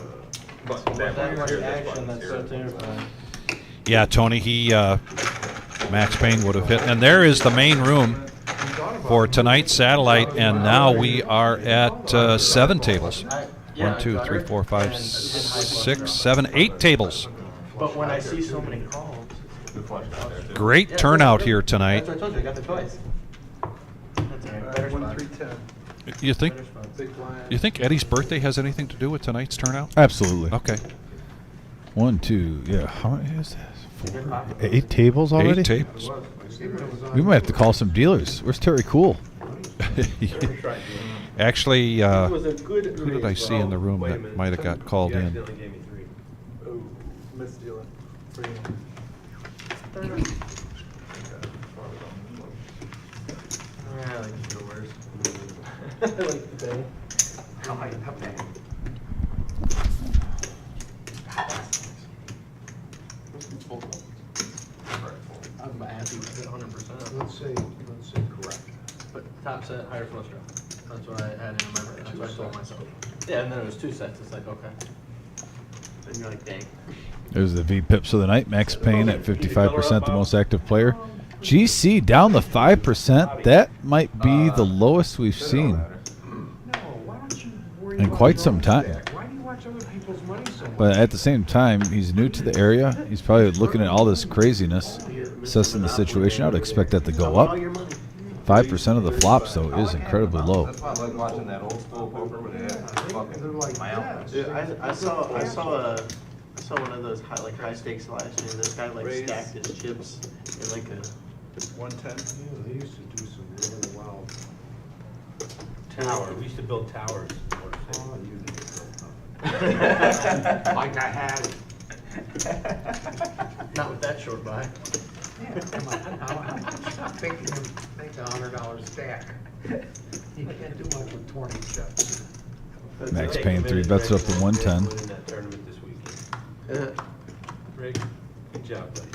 But that one much here, this action, one that's here. so terrifying. Yeah, Tony, Max Payne would have hit. And there is the main room for tonight's satellite, and now we are at 7 tables. 1, 2, 3, 4, 5, 6, 7, 8 tables. But when I see so many calls. The flush out there, too. Great turnout here tonight. That's what I told you, I got the choice. That's all right, better spot. 1-3-10. You think? Better spot. Big blind. You think Eddie's birthday has anything to do with tonight's turnout? Absolutely. Okay. 1, 2, yeah. How many is this? 4, 8 tables already? 8 tables. We might have to call some dealers. Where's Terry Cool? Actually, It was a good who did I raise. see in the room Wait a that minute. might have got called You in? accidentally gave me 3. Oh, misdeal it. Yeah, I like the doors. I like the bang. I like the bang. I'm happy with it 100%. Let's say correct. But top set, higher flush draw. That's what I had in my brain. That's what I told myself. Yeah, and then it was 2 sets. It's like, okay. Then you're like, dang. There's the V pips of the night. Max Payne at 55%, the most active player. GC down to 5%. That might be the lowest we've seen No, why don't you worry in about quite your some own time. stack? Why do you watch other people's money so much? But at the same time, he's new to the area. He's probably looking at all this craziness, assessing the situation. I would expect that to go up. 5% of the flops, though, is incredibly low. That's why I like watching that old school poker where they had fucking my outfits. Dude, I saw one of those high stakes last year. This guy like stacked his chips in like a 110. Yeah, they used to do some really wild. Tower. We used to build towers. Oh, you did it. Like I had. not with that short buy. Yeah, come on, how much you thinking of make $100 stack? You can't do much with 20 chips. Max Payne 3 bets up to 110. Winning that tournament this weekend. Rick, good job, buddy.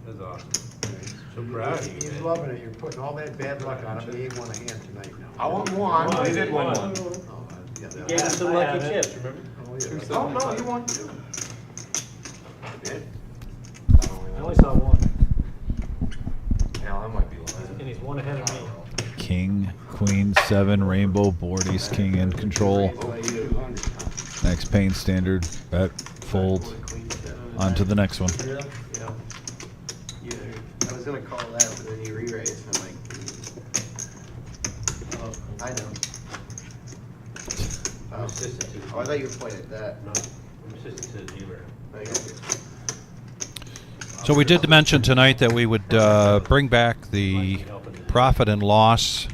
That's awesome. So proud of you, He's man. loving it. You're putting all that bad luck on him. He ain't won a hand tonight now. I won one. Oh, he did win one. Oh, yeah, You gave him some lucky chips, remember? Oh, yeah. Oh, no, you won two. I only saw one, Hell, I might be lying. and he's one ahead of me. King, Queen, 7, Rainbow, board, Ace, King in control. Max Payne standard, bet, fold, on to the next one. Yeah. I was gonna call that, but then you re-raised. I'm like, oh, I know. I'm assistant to the Oh, I thought you were pointing at that. No, I'm assistant to the dealer. I got you. So we did mention tonight that we would bring back the profit and loss.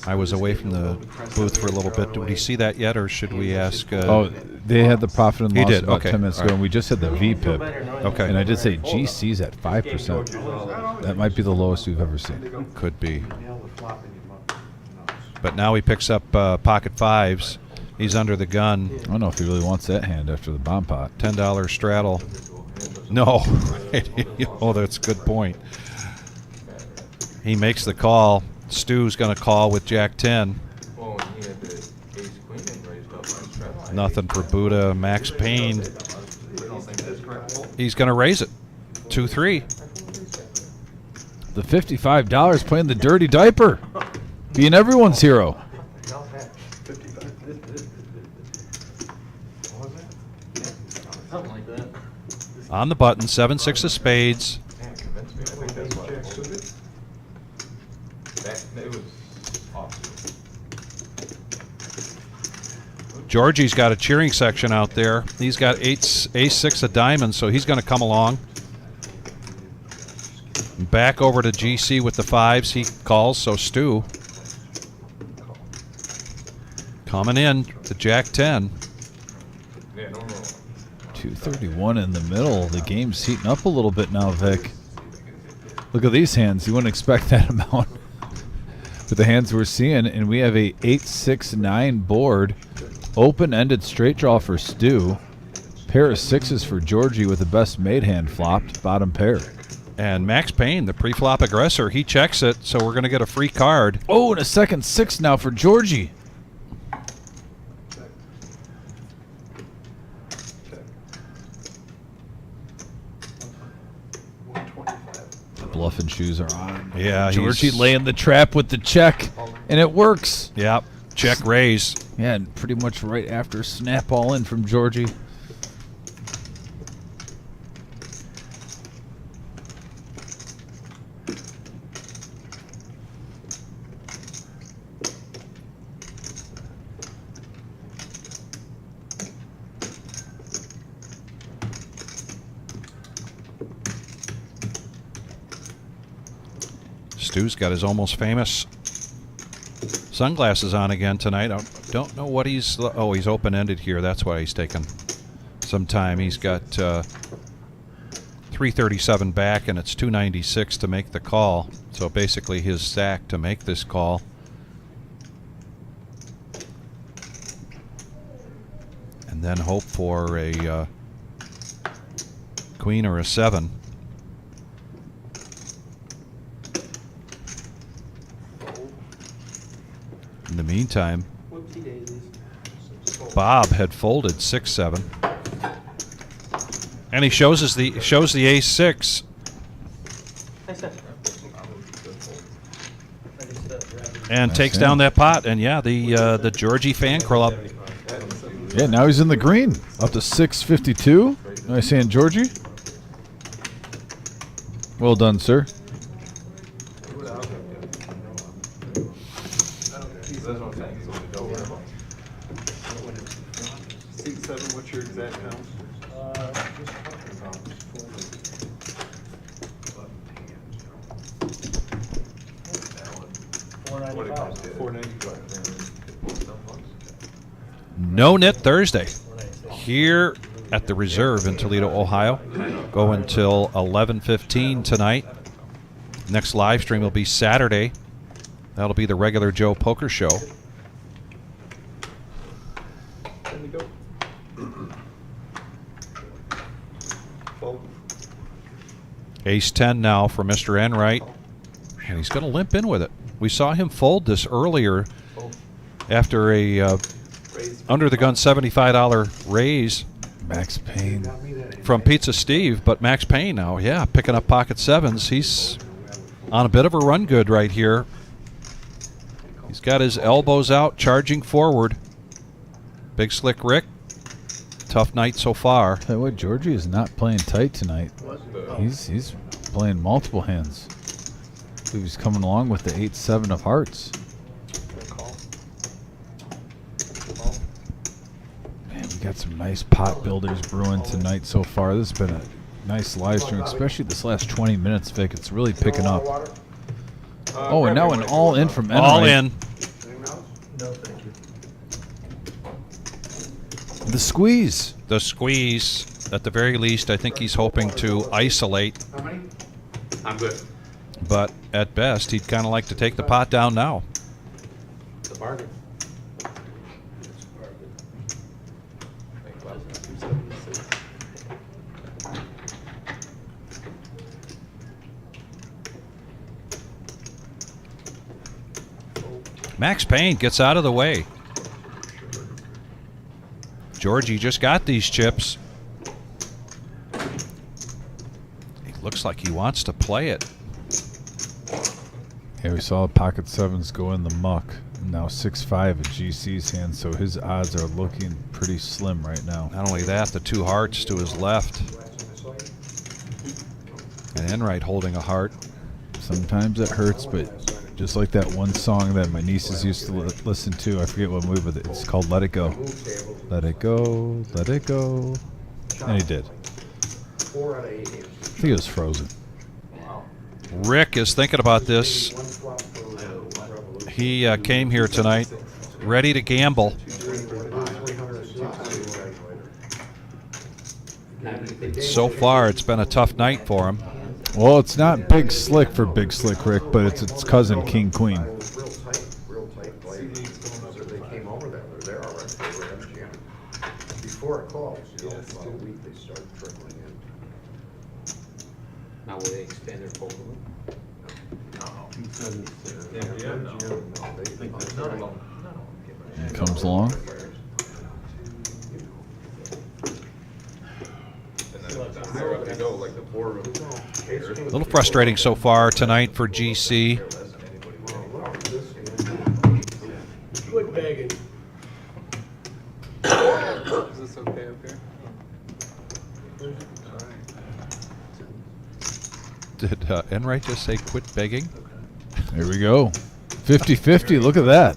I was away from the booth for a little bit. Did we see that yet, or should we ask? Oh, they had the profit and He loss did, about okay. 10 minutes All ago, right. and we just had the V pip. Okay. And I did say GC's at 5%. That might be the lowest we've ever seen. Could be. You nail the flop and you must. But now he picks up pocket fives. He's under the gun. I don't know if he really wants that hand after the bomb pot. $10 straddle. No. Oh, that's a good point. He makes the call. Stu's going to call with Jack 10. Well, he had the ace queen and raised up on strap. Nothing for Buddha. Max Payne. You don't think that's correct? He's going to raise it. 2-3. The $55 playing the dirty diaper. Being everyone's hero. Something like that. On the button. 7-6 of spades. Man, convinced me. I think that's what it was. It was awesome. Georgie's got a cheering section out there. He's got ace-6 of diamonds, so he's going to come along. back over to GC with the 5s. He calls, so Stu coming in, the Jack 10. Yeah, no, no. 231 in the middle. The game's heating up a little bit now, Vic. Look at these hands. You wouldn't expect that amount with the hands we're seeing. And we have a 8-6-9 board. Open-ended straight draw for Stu. Pair of 6s for Georgie with the best made hand flopped. Bottom pair. And Max Payne, the pre-flop aggressor, he checks it, so we're going to get a free card. Oh, and a second 6 now for Georgie. The bluffing shoes are on. Yeah, Georgie he's- laying the trap with the check, and it works. Yep, check raise. Yeah, and pretty much right after snap all in from Georgie. Stu's got his almost famous sunglasses on again tonight. I don't know what he's... Oh, he's open-ended here. That's why he's taking some time. He's got 337 back, and it's 296 to make the call. So basically his stack to make this call. And then hope for a queen or a 7. In the meantime, Whoopsie daisies. Bob had folded 6-7, and he shows us the ace-6, I said. and Nice takes hand. down that pot. And yeah, the Georgie fan club. Yeah, now he's in the green. Up to 652. Nice hand, Georgie. Well done, sir. That's what I'm saying. So don't worry about it. Seat 7, what's your exact count? What it costs, 495. No-Nit Thursday here at the Reserve in Toledo, Ohio. Go until 11:15 tonight. Next live stream will be Saturday. That'll be the regular Joe Poker Show. Ace-10 now for Mr. Enright, and he's going to limp in with it. We saw him fold this earlier after a under-the-gun $75 raise Max Payne. from Pizza Steve, but Max Payne now, yeah, picking up pocket 7s. He's on a bit of a run good right here. He's got his elbows out, charging forward. Big Slick Rick, tough night so far. Tell you what, Georgie is not playing tight tonight. He's playing multiple hands. He's coming along with the 8-7 of hearts. Man, we got some nice pot builders brewing tonight so far. This has been a nice live stream, especially this last 20 minutes, Vic. It's really picking up. Oh, and now an all-in from Enright. All in. No, thank you. The squeeze. The squeeze. At the very least, I think he's hoping to isolate, How many? I'm good. but at best, he'd kind of like to take the pot down now. It's a bargain. Max Payne gets out of the way. Georgie just got these chips. He looks like he wants to play it. Yeah, we saw pocket 7s go in the muck. Now 6-5 at GC's hand, so his odds are looking pretty slim right now. Not only that, the 2 hearts to his left. And Enright holding a heart. Sometimes it hurts, but just like that one song that my nieces used to listen to, I forget what movie, but it's called Let It Go. Let it go, let it go. And he did. 4 out of 8 hands. I think it was Frozen. Wow. Rick is thinking about this. He came here tonight ready to gamble. So far, it's been a tough night for him. Well, it's not Big Slick for Big Slick Rick, but it's its cousin King Queen. Real tight play. They came over there. They're there already. They were MGM. Before it calls, about a week they start trickling in. Now will they expand their fold a little? Comes along. A little frustrating so far tonight for GC. Quit begging. Is this okay up here? Did Enright just say quit begging? There we go. 50-50. Look at that.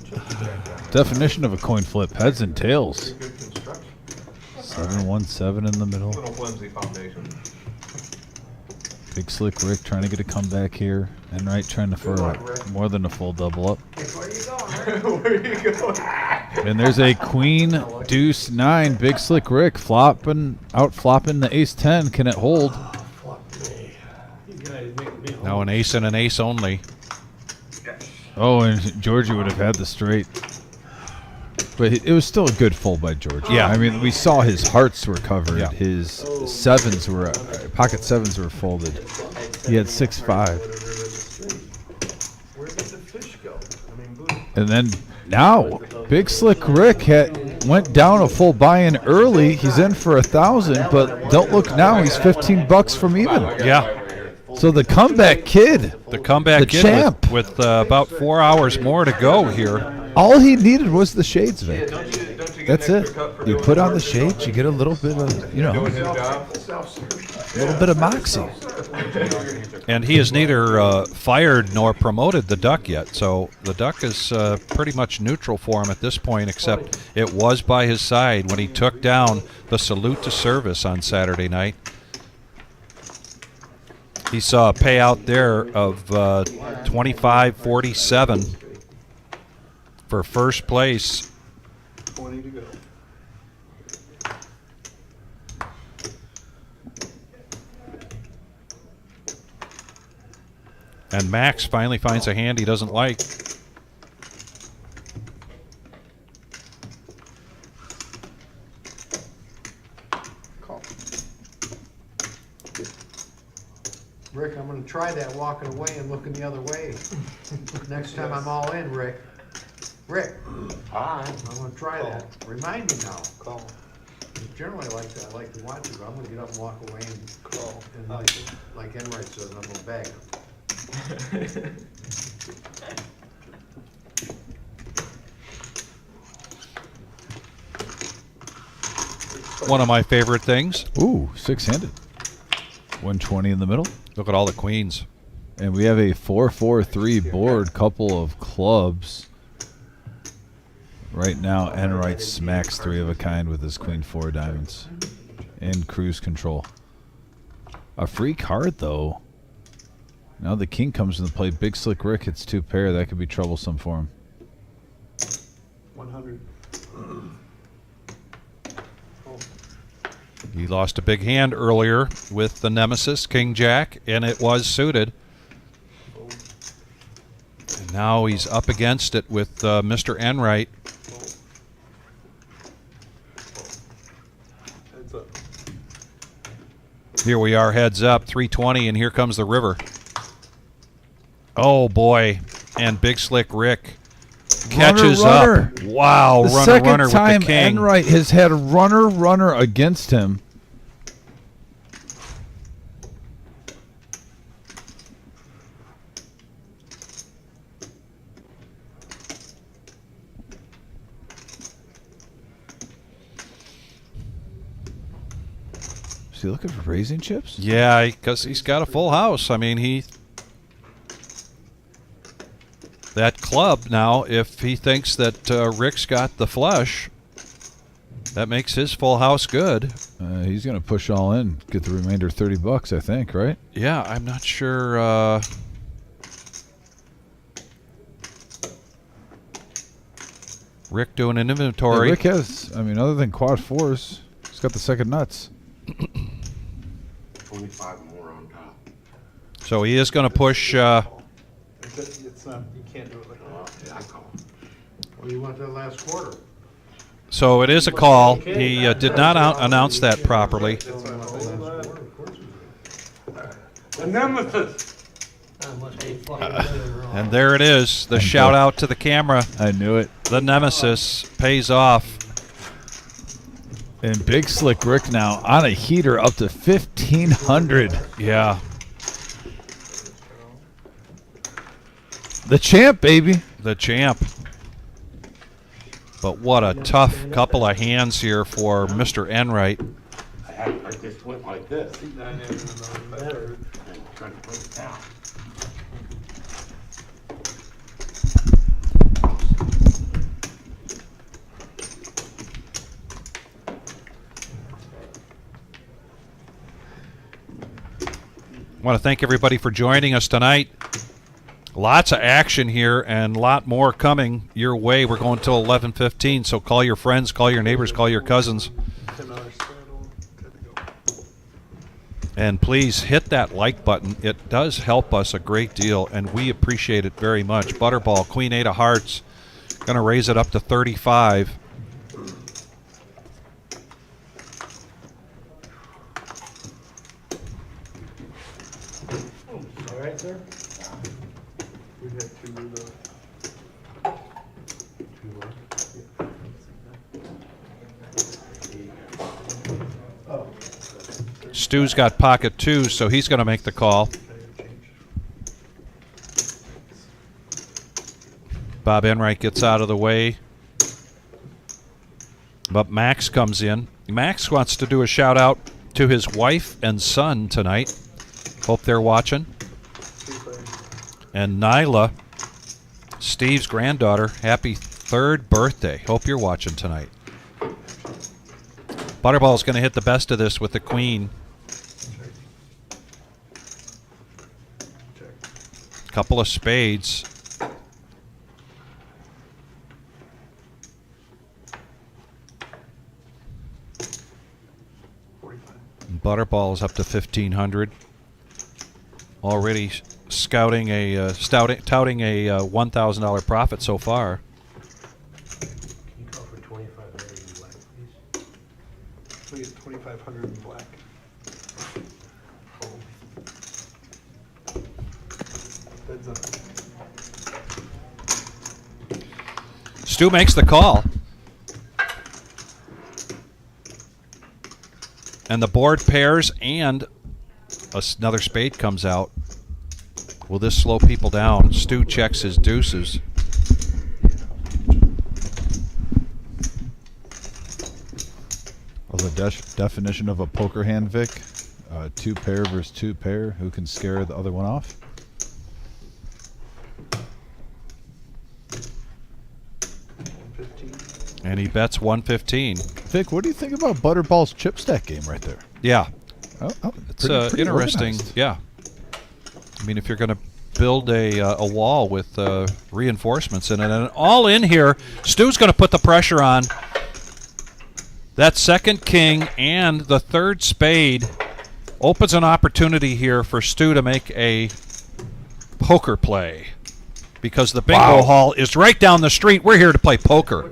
Definition of a coin flip. Heads and tails. 7-1-7 in the middle. Little flimsy foundation. Big Slick Rick trying to get a comeback here. Enright trying to for more than a full double up. Where are you going? And there's a Queen Deuce 9. Big Slick Rick flopping the Ace 10. Can it hold? You guys make me Now an ace and an ace only. Oh, and Georgie would have had the straight. But it was still a good fold by Georgie. Yeah. I mean, we saw his hearts were covered. Yeah. His sevens were, pocket sevens were folded. He had 6-5. Where did the fish go? I mean, And then now, Big Slick Rick went down a full buy-in early. He's in for 1,000, but don't look now. He's $15 from even. Yeah. So the comeback kid, The comeback The kid champ. with about 4 hours more to go here. all he needed was the shades, Vic. Don't you get That's an it. extra cut for You doing put on work? the shades, you get a little bit of, Doing his job? a little bit of moxie. And he has neither fired nor promoted the duck yet. So the duck is pretty much neutral for him at this point, except it was by his side when he took down the salute to service on Saturday night. He saw a payout there of 25.47 for first place. 20 to go. And Max finally finds a hand he doesn't like. Rick, I'm gonna try that walking away and looking the other way. Next time I'm all in, Rick. Rick, Hi. I'm gonna try that. Remind me now. Call. Generally, I like to watch it, but I'm gonna get up and walk away and Call. And like Enright says, I'm gonna bag him. One of my favorite things. Ooh, six-handed. 120 in the middle. Look at all the queens. And we have a 4-4-3 board, couple of clubs. Right now, Enright smacks 3 of a kind with his Queen 4 diamonds. In cruise control. A free card, though. Now the king comes into play. Big Slick Rick hits 2 pair. That could be troublesome for him. 100. He lost a big hand earlier with the Nemesis, King Jack, and it was suited. And now he's up against it with Mr. Enright. Heads up. Here we are, heads up, 320, and here comes the river. Oh, boy. And Big Slick Rick catches Runner. up. Wow, The runner, second runner with time the king. Enright has had a runner against him. Is he looking for raising chips? Yeah, because he's got a full house. I mean, that club now, if he thinks that Rick's got the flush, that makes his full house good. He's going to push all in, get the remainder $30, I think, right? Yeah, I'm not sure. Rick doing an Hey, inventory. Rick has, I mean, other than quad fours, he's got the second nuts. Only 5 more on top. So he is going to push. It's not, you can't do it like that. Yeah, I call. Well, you went to the last quarter. So it is a call. He did not announce that properly. The nemesis. And there it is. The shout out to the camera. I knew it. The nemesis pays off. And Big Slick Rick now on a heater up to 1,500. Yeah. The champ, baby. The champ. But what a tough couple of hands here for Mr. Enright. I just went like this. And trying to put it down. I want to thank everybody for joining us tonight. Lots of action here and a lot more coming your way. We're going till 11:15, so call your friends, call your neighbors, call your cousins. And please hit that like button. It does help us a great deal, and we appreciate it very much. Butterball, Queen 8 of Hearts, going to raise it up to 35. All right, sir? We had Stu's got pocket 2, so he's going to make the call. Bob Enright gets out of the way. But Max comes in. Max wants to do a shout out to his wife and son tonight. Hope they're watching. And Nyla, Steve's granddaughter, happy 3rd birthday. Hope you're watching tonight. Butterball's going to hit the best of this with the queen. Couple of spades. Butterball is up to 1,500. Already touting a $1,000 profit so far. Can you call for 2,500 in black, please? We get 2,500 in black. That's up. Stu makes the call. And the board pairs and another spade comes out. Will this slow people down? Stu checks his deuces. Well, the definition of a poker hand, Vic. 2 pair versus 2 pair. Who can scare the other one off? And he bets 115. Vic, what do you think about Butterball's chip stack game right there? Yeah. It's It's interesting. organized. Yeah. I mean, if you're going to build a wall with reinforcements in it, and all in here, Stu's going to put the pressure on. That second king and the 3rd spade opens an opportunity here for Stu to make a poker play, because the bingo hall is right down the street. We're here to play poker.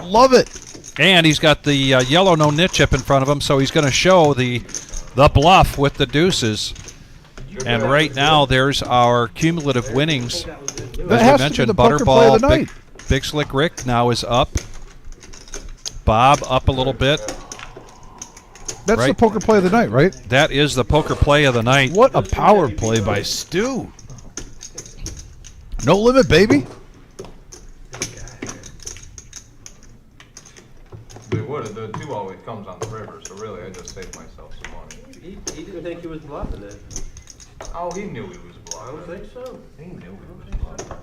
Love it. And he's got the yellow no-nit chip in front of him, so he's going to show the bluff with the deuces. And right now, there's our cumulative winnings. As we has to be mentioned, the poker play of the Butterball, night. Big Slick Rick now is up. Bob up a little bit. That's the Right. poker play of the night, right? That is the poker play of the night. What a power play by Stu. No limit, baby. The wood, the 2 always comes on the river, so really I just saved myself some money. He didn't think he was bluffing it. Oh, he knew he was I don't bluffing. think so. He knew he was bluffing.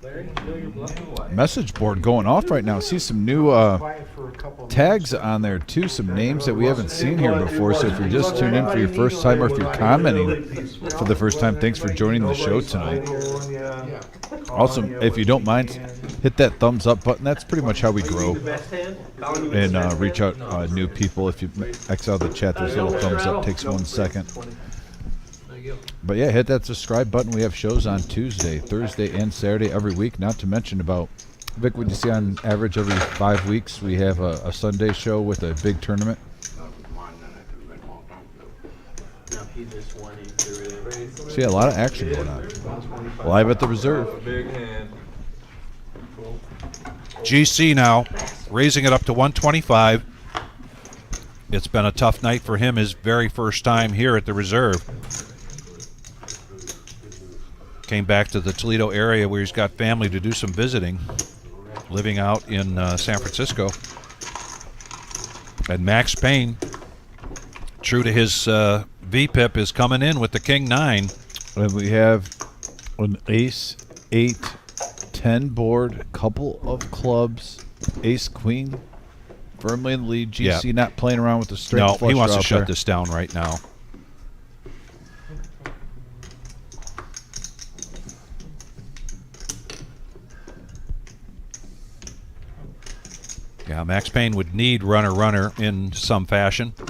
Larry, you know you're bluffing. Message board going off right now. See some new Quiet for a couple of tags on there too. Some names that we haven't seen here before. So if you're just tuned in for your first time, or if you're commenting for the first time, thanks for joining the show tonight. Yeah. Awesome. If you don't mind, hit that thumbs up button. That's pretty much how we grow The best hand? Colin, you and the best reach hand? out new people. If you X out the chat, there's a little thumbs up. Takes 1 second. There you go. But yeah, hit that subscribe button. We have shows on Tuesday, Thursday, and Saturday every week. Not to mention about, Vic, would you see on average every 5 weeks we have a Sunday show with a big tournament? No, he just won. He threw it. So yeah, a lot of action going on. Live at the Reserve. Big hand. GC now, raising it up to 125. It's been a tough night for him, his very first time here at the Reserve. Came back to the Toledo area where he's got family to do some visiting, living out in San Francisco. And Max Payne, true to his VPIP, is coming in with the King 9. And we have an ace, 8, 10 board, couple of clubs, ace, queen, firmly in the lead. GC Yeah. not playing around with the straight No, flush he wants to draw shut there. this down right now. Yeah, Max Payne would need runner in some fashion. Do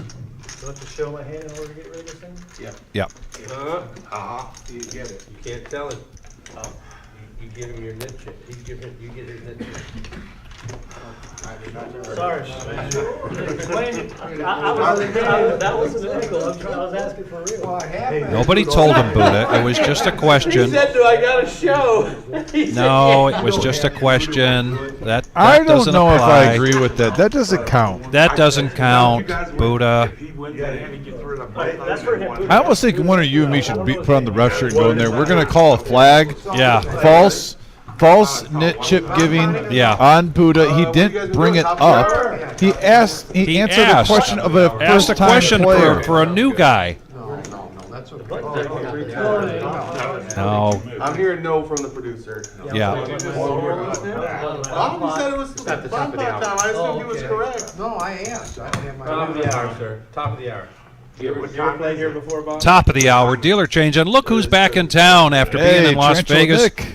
I have to show my hand in order to get rid of this thing? Yeah. You get it. You can't tell him. You give him your nit chip. You get his nit chip. Sorry, man. Explain it. That was an angle. I was asking for real. Well, it happened. Nobody told him, Buddha. It was just a He question. said, "Do I got a show?" He said, No, "Yeah." it was just a question. That I don't doesn't know if I apply. agree with that. That doesn't count. That doesn't count, Buddha. That's for him. I almost think one of you and me should put on the ref shirt and go in there. We're going to call a flag. Yeah. False nit chip giving Yeah. on Buddha. He didn't bring it up. He asked. He answered asked. the question of a Asked a first-time question player. for a new guy. No, that's okay. No. I'm hearing no from the producer. Yeah. Bob, you said it was at the top of the time. hour. I assumed he was correct. No, I asked. I don't have my. Top of the hour, sir. Top of the hour. You ever played here before, Bob? Top of the hour, dealer change. And look who's back in town after being Hey, in Las Tarantula Vegas. Nick.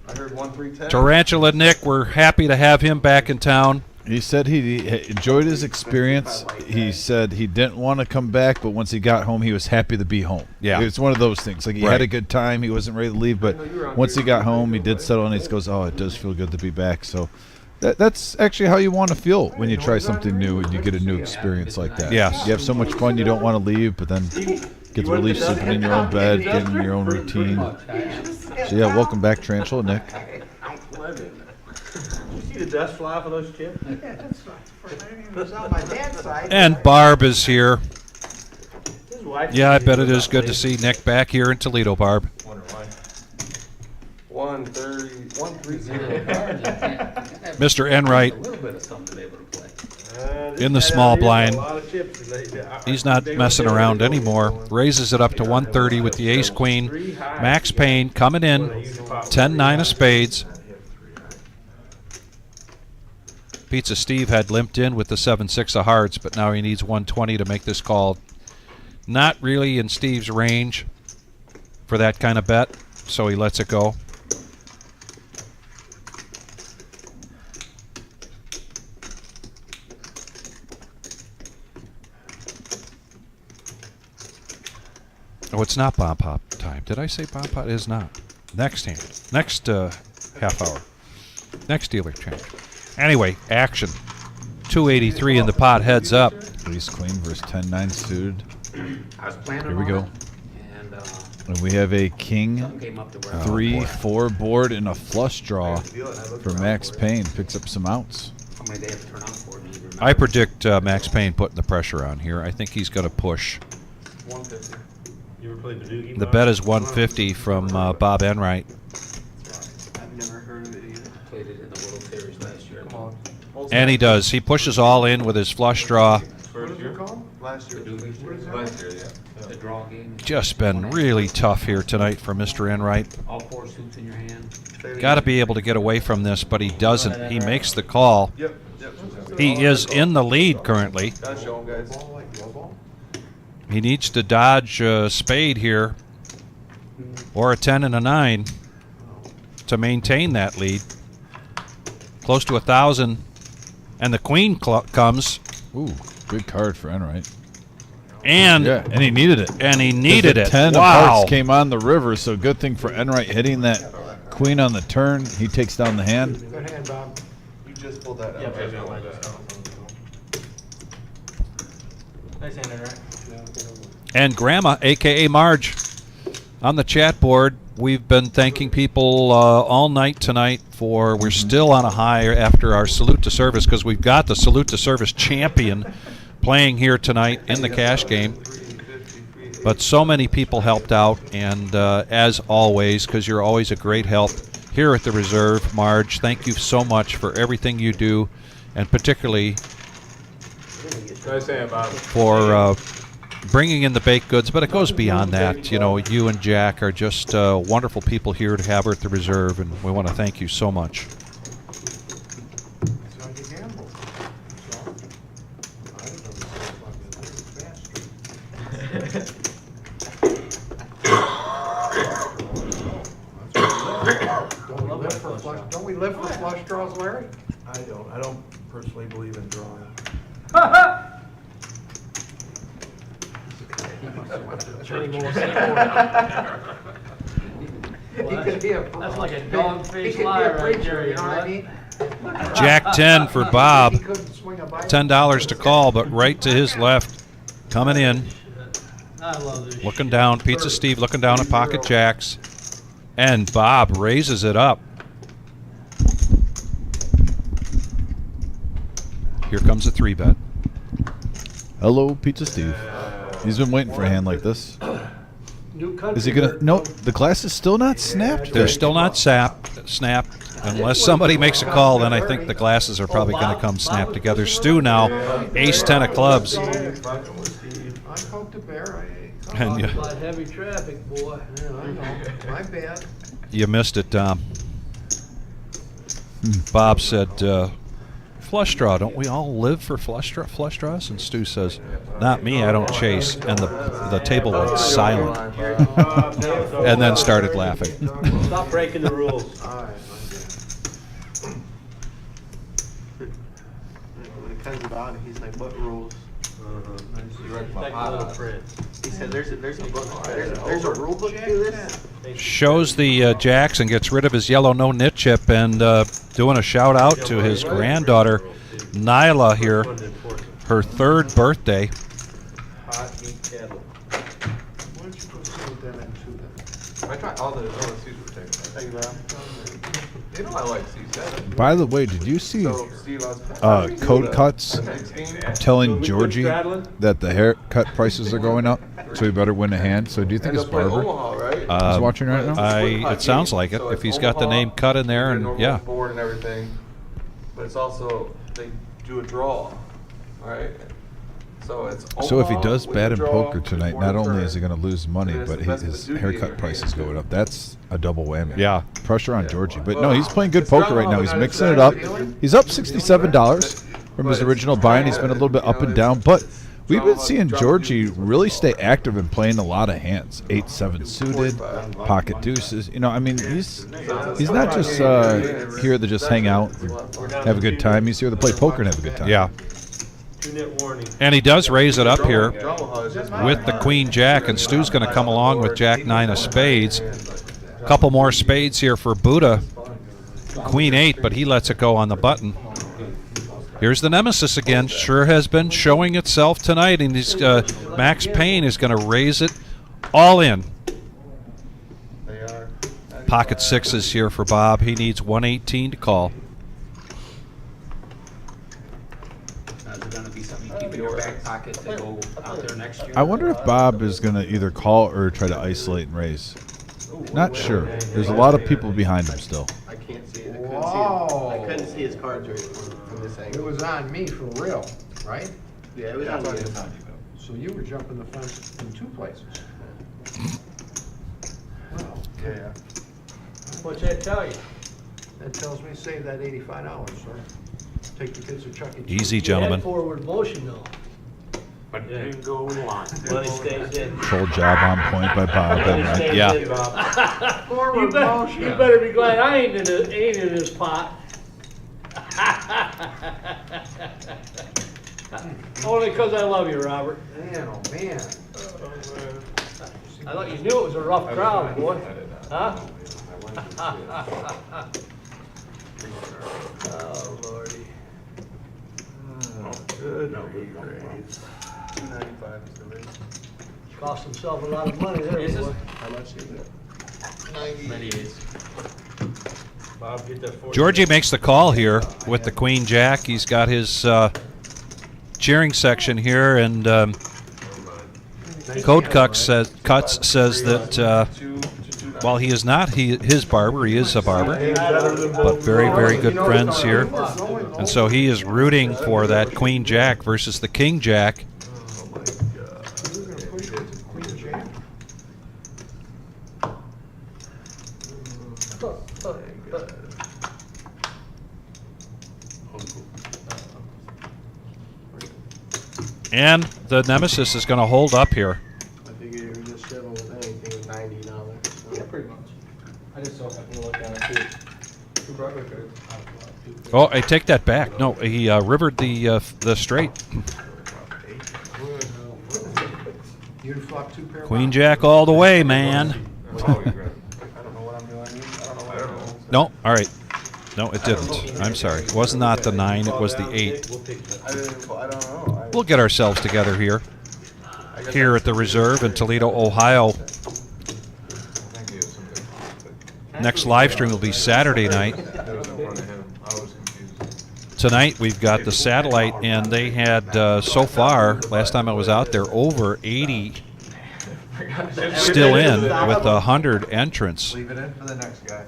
I heard 1-3-10. Tarantula Nick, we're happy to have him back in town. He said he enjoyed his experience. He said he didn't want to come back, but once he got home, he was happy to be home. Yeah. It's one of those things. Like, he Right. had a good time. He wasn't ready to leave, but once he got home, he did settle, and he goes, "Oh, it does feel good to be back." So that's actually how you want to feel when you try something new and you get a new experience like that. Yes. You have so much fun, you don't want to leave, but then get the relief sleeping in your own bed, getting your own routine. So yeah, welcome back, Tarantula Nick. Did you see the dust fly off of those chips? It was on my dad's side. And Barb is here. His wife. Yeah, I bet it is good to see Nick back here in Toledo, Barb. Wonder why. 1-3-0. Mr. Enright A little bit of something to be able to play. in the small blind. A lot of chips. He's not messing around anymore. Raises it up to 130 with the ace queen. Max Payne coming in. 10-9 of spades. Pizza Steve had limped in with the 7-6 of hearts, but now he needs 120 to make this call. Not really in Steve's range for that kind of bet, so he lets it go. Oh, it's not bomb pop time. Did I say bomb pop? It is not. Next hand. Next half hour. Next dealer change. Anyway, action. 283 in the pot, heads up. Ace queen versus 10-9 suited. I was planning Here we on go. it, and And we have a king something came up to where. 3-4 board and a flush draw for Max Payne. Picks up some outs. How many they have to turn on for? Do you remember? I predict Max Payne putting the pressure on here. I think he's going to push. 150. You ever played the Doogie? The bet is 150 from Bob Enright. I've never heard of it either. Played it in the World Series last year. Come on. And he does. He pushes all in with his flush draw. First year? Last year. Last year, yeah. The draw game. Just been really tough here tonight for Mr. Enright. All four suits in your hand. Got to be able to get away from this, but he doesn't. He makes the call. Yep. He is in the lead currently. Gotta show him, guys. He needs to dodge a spade here, or a 10 and a 9. to maintain that lead. Close to 1,000, and the queen comes. Ooh, good card for Enright. And and he needed it. And he needed it. 10 of wow. hearts came on the river, so good thing for Enright hitting that queen on the turn. He takes down the hand. Good hand, Bob. You just pulled that out. Yeah, right but now. I just Nice hand, right? And Grandma, a.k.a. Marge, on the chat board. We've been thanking people all night tonight for, we're still on a high after our salute to service because we've got the salute to service champion playing here tonight in the cash game. But so many people helped out, and as always, because you're always a great help here at the Reserve, Marge, thank you so much for everything you do, and particularly Nice hand, Bob. for bringing in the baked goods, but it goes beyond that. You know, you and Jack are just wonderful people here to have her at the Reserve, and we want to thank you so much. It's like a gamble. So, I don't know faster. Don't we live for flush draws, Larry? I don't personally believe in drawing. That's like a dog-faced lie right there, You know what I mean? Jack 10 for Bob. He couldn't swing a bite. $10 to call, but right to his left, coming in, I love this. looking down. Pizza Steve looking down at pocket jacks, and Bob raises it up. Here comes a 3-bet. Hello, Pizza Steve. He's been waiting for a hand like this. New country. Is he gonna? No, the glass is still not snapped. They're still not snapped. Unless somebody makes a call, then I think the glasses are probably going to come snap together. Stu now, ace 10 of clubs. I poked a bear. And A lot of heavy traffic, boy. Yeah, I know. My bad. you missed it, Tom. Bob said, flush draw, don't we all live for flush draws? And Stu says, not me, I don't chase. And the table went silent and then started laughing. Stop breaking the rules. All right, When it comes about it, he's like, what rules? Little print. He said, there's a book, there's a rule book to this? Shows the jacks and gets rid of his yellow no-nit chip, and doing a shout out to his granddaughter, Nyla here, her 3rd birthday. Hot heat kettle. Why don't you go see what that M2 then? I tried all the C's were taken. Thank you, bro. You know I like C7. By the way, did you see So, Steve, I was Code Cuts 16. telling Georgie that the haircut prices are going up, so he better win a hand? So do you think End it's up playing Barber? Omaha, right? He's watching right now? It sounds like it. So If it's he's got the Omaha, name cut in there, your and normal yeah. board and everything, but it's also they do a draw, right? So it's So if he Omaha does with bad the in draw, poker tonight, before not the only turn. is he going to lose money, And it's but the best his of the haircut duty price is here. going up. That's a double whammy. Yeah. Pressure on Yeah. Georgie. But Well, no, he's playing good it's poker not right now. all He's about mixing it his up. strategy. He's up $67 from his But original it's buy, and he's been a little bit up and down. But we've been Drama- seeing drama Georgie duties. really stay active and playing a lot of hands. 8-7 suited, pocket deuces. You know, I mean, he's not just here to just hang out, and have a good time. He's here to play poker and have a good time. Yeah. 2-net warning. And he does raise it up here Omaha is just with the Queen Jack, and Stu's going to come along with Jack 9 of spades. Couple more spades here for Buddha. Queen 8, but he lets it go on the button. Here's the nemesis again. Sure has been showing itself tonight, and he's, Max Payne is going to raise it all in. They are. Pocket 6s here for Bob. He needs 118 to call. Is it gonna be something you keep in your back pocket to go out there next year? I wonder if Bob is going to either call or try to isolate and raise. Not sure. There's a lot of people behind him still. I can't see it. Whoa. I couldn't see his cards right from this It angle. was on me for real, right? Yeah, it was on you. So you were jumping the fence in 2 places. Well, Yeah. What's that tell you? that tells me save that $85, sir. Take the kids to Chuck E. Cheese. Easy, You had gentlemen. forward motion though. But it Yeah. didn't go on. Money stays in. Full job on point by Bob. Money That night. stays Yeah. in, Bob. You better be glad I ain't in this pot. Only 'cause I love you, Robert. Man, oh man. I thought you knew it was a rough crowd, boy. Huh? Oh, Lordy. Good. No, we don't want- 295 is the rate. Cost himself a lot of money there, Is this- boy. How much is it? 98. Bob, get that 40. Georgie makes the call here with the Queen Jack. He's got his cheering section here, and Code Cuts says that while he is not his barber, he is a barber, but very, very good friends here. And so he is rooting for that Queen Jack versus the King Jack. Oh my God. Who's gonna push it to Queen Jack? And the Nemesis is going to hold up here. I figured you were just shovel with anything with $90. Yeah, pretty much. I just saw something to look at it too. Two Broadway cards. Oh, I take that back. No, he rivered the straight. You'd flop 2 pair of Queen boxes. Jack all the way, man. I don't know what I'm doing. I don't know. No, all right. No, it didn't. I'm sorry. It was not the 9. It was the 8. We'll pick it up. I don't know. We'll get ourselves together here. Here at the Reserve in Toledo, Ohio. Thank you. Something. Next live stream will be Saturday night. That was in front of him. I was confused. Tonight we've got the Satellite, and they had so far, last time I was out there, over 80 still in with 100 entrants. Leave it in for the next guy.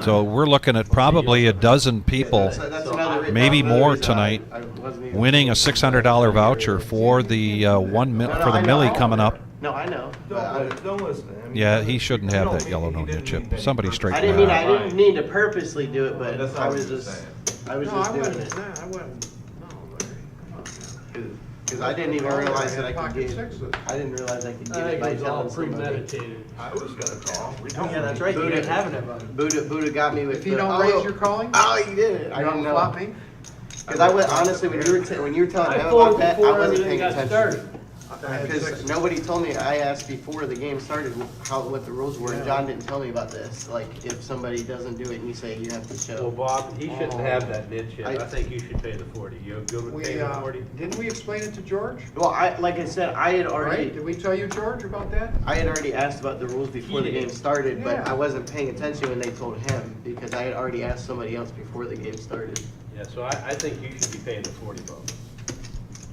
So we're looking at probably a dozen people, That's another maybe another more reason tonight, I wasn't even- winning a $600 voucher for the for the Millie coming up. No, I know. but I- Don't listen to him. Yeah, he shouldn't have that yellow No-Nit chip. Somebody I straighten didn't mean that out. I didn't mean to purposely do it, but That's I not was what just you're I was No, just I doing wouldn't, it nah, I wouldn't, no, Larry. because I didn't even realize that I could Pocket get. sixes. I didn't realize I could I get it think by it was all telling somebody. premeditated. I was gonna call. Yeah, that's right. You Buddha didn't have having it. it, buddy. Buddha got me with. If you the- don't raise your calling, Oh, you did it. I you didn't don't know. flop me? Because I was honestly when you were telling I him folded about that, I before wasn't everything paying got attention. started. I had Because sixes. nobody told me. I asked before the game started what the rules were, and John didn't tell me about this. Like if somebody doesn't do it, and you say you have to show. Well, Bob, he shouldn't have that nit chip. I- I think you should pay the 40. You good with paying We, the 40? didn't we explain it to George? Well, like I said, I had Right? already. Did we tell you, George, about that? I had already asked about the rules before the He did. game started, but Yeah. I wasn't paying attention when they told him because I had already asked somebody else before the game started. Yeah, so I think you should be paying the 40, Bob.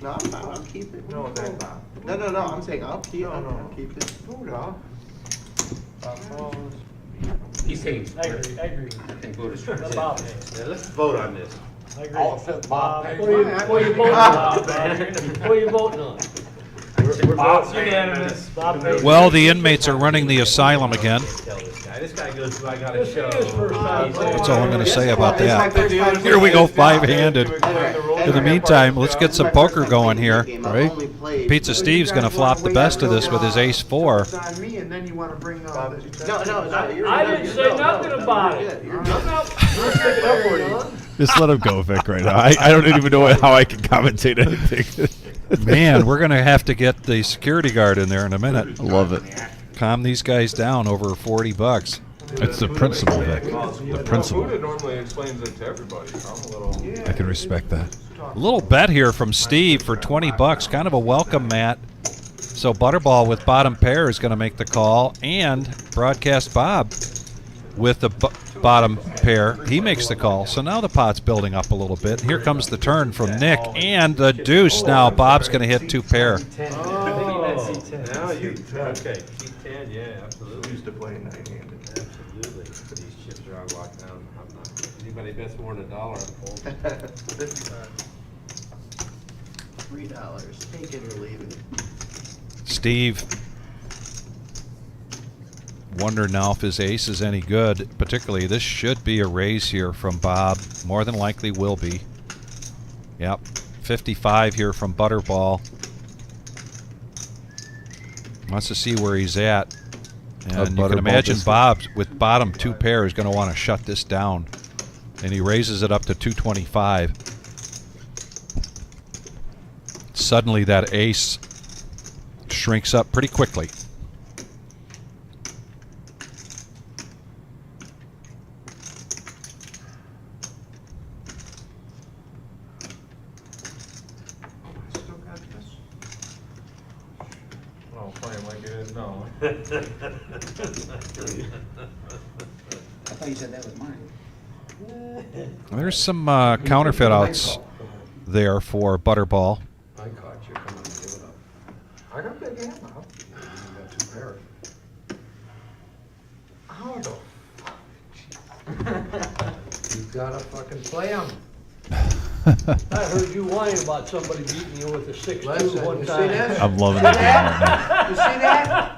No, I'm fine. I'll keep it. No, that's not. No. I'm saying I'll keep. No, no. I'll keep it. Buddha. He's saying, I agree, I agree. I think voters. Let Bob pay. Yeah, let's vote on this. I agree. All set, Bob. What are you voting on, Bob? What are you voting on? We're Bob's voting unanimous. Bob pays. Well, the inmates are running the asylum again. Tell this guy. This guy goes, I got a This is show. his first time. That's all I'm going to say about It's my that. first time Here we go, five-handed. Okay. In the meantime, let's get some poker going here, Game. I've right? only played- Pizza Steve's going to flop the best of this with his ace 4. It's on me, and then you wanna bring, this. No, you're I good. didn't You're say good. nothing No, about you're it. good. You're I'm good. not, I'm sticking up for you. Just let him go, Vic, right now. I don't even know how I can commentate anything. Man, we're going to have to get the security guard in there in a minute. I love it. Calm these guys down over $40. It's the principle, Vic. The principle. Buddha normally explains it to everybody. I'm a little. I can respect that. A little bet here from Steve for $20. Kind of a welcome, Matt. So Butterball with bottom pair is going to make the call, and Broadcast Bob with the bottom pair. He makes the call. So now the pot's building up a little bit. Here comes the turn from Nick, and the deuce. Now Bob's going to hit 2 pair. Oh, now you, okay, C10, yeah, absolutely. Used to play nine-handed. Absolutely. These chips are on lockdown. I'm not, anybody bets more than $1, I'm folding. $3. Take it or leave it. Steve wondering now if his ace is any good. Particularly, this should be a raise here from Bob. More than likely will be. Yep. 55 here from Butterball. Wants to see where he's at. And you Butterball can imagine biscuit. Bob, with bottom 2 pair, is going to want to shut this down. And he raises it up to 225. Suddenly that ace shrinks up pretty quickly. Still got this? Oh, playing like it is, no. I thought you said that was mine. There's some counterfeit outs there for Butterball. I caught you, come on, give it up. I got big hand now. You got 2 pairs. How the fuck? You gotta fucking play them. I heard you whine about somebody beating you with a 6-2 Listen, one you see time. this? I'm loving the game right now. You see that?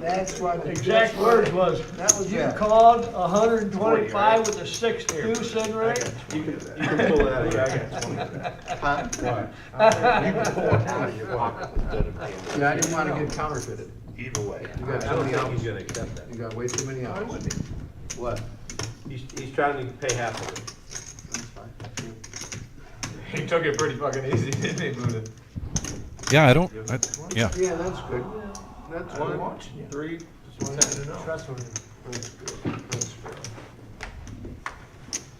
That's what. Exact words was, That was you it. called 125 with a 6-2, Sunray? You can pull that out. Yeah, I got 20. You can pull it out of your pocket instead of paying. Yeah, I didn't wanna get counterfeited. Either way. You got I too don't many think he's outs. gonna accept that. You got way too many outs. What? He's trying to pay half of it. He took it pretty fucking easy, didn't he, Buddha? Yeah, I don't. Yeah. Yeah, that's good. That's what I'm 1, watching you. 3, Just 10. Trust me. That's good. That's fair.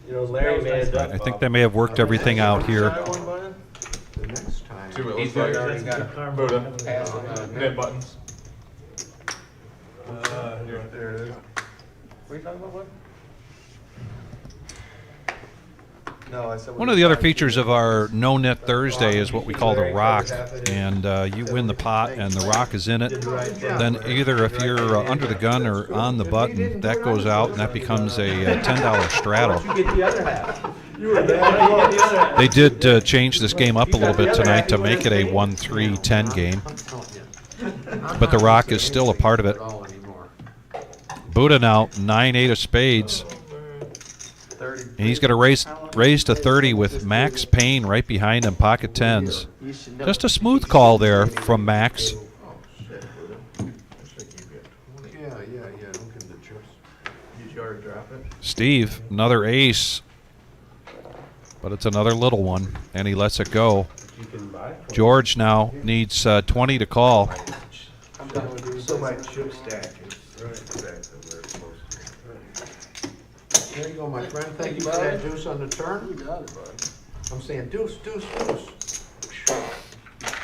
You know, Larry may end up. I think they may have worked everything out here. The next time. 2, it He's looks already like. got a Buddha. Net buttons. There it is. What are you talking about, what? No, I said. One of the other features of our No-Nit Thursday is what we call the rock, and you win the pot and the rock is in it. Then either if you're under the gun or on the button, that goes out and that becomes a $10 straddle. You get the other half. You were there. You get the other half. They did change this game up a little bit tonight to make it a 1-3-10 game, but the rock is still a part of it. Buddha now 9-8 of spades, and he's going to raise to 30 with Max Payne right behind him, pocket tens. Just a smooth call there from Max. Yeah, don't give him the chips. You already drop it? Steve, another ace, but it's another little one, and he lets it go. You can buy. George now needs 20 to call. So my chip stack is exactly where it's supposed to be. There you go, my friend. Thank you for that deuce on the turn. You got it, bud. I'm saying deuce, deuce, deuce.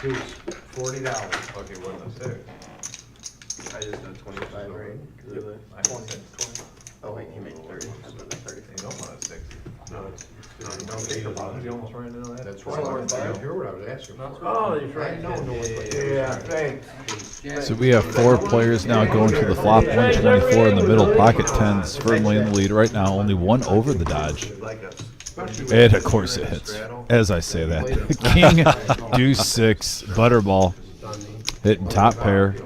Deuce, $40. Okay, it wasn't a 6. I just done 25, right? I got 6. Oh, wait, you made 30. I done 30. You don't want a 6. No, don't think about it. You almost ran into that. That's right. You hear what I was asking. Oh, you're right. I know what. Yeah, thanks. So we have 4 players now going to the flop. 124 in the middle. Pocket tens firmly in the lead right now. Only 1 over the dodge. And of course it hits. As I say that. King, deuce 6, butterball. Hitting top pair.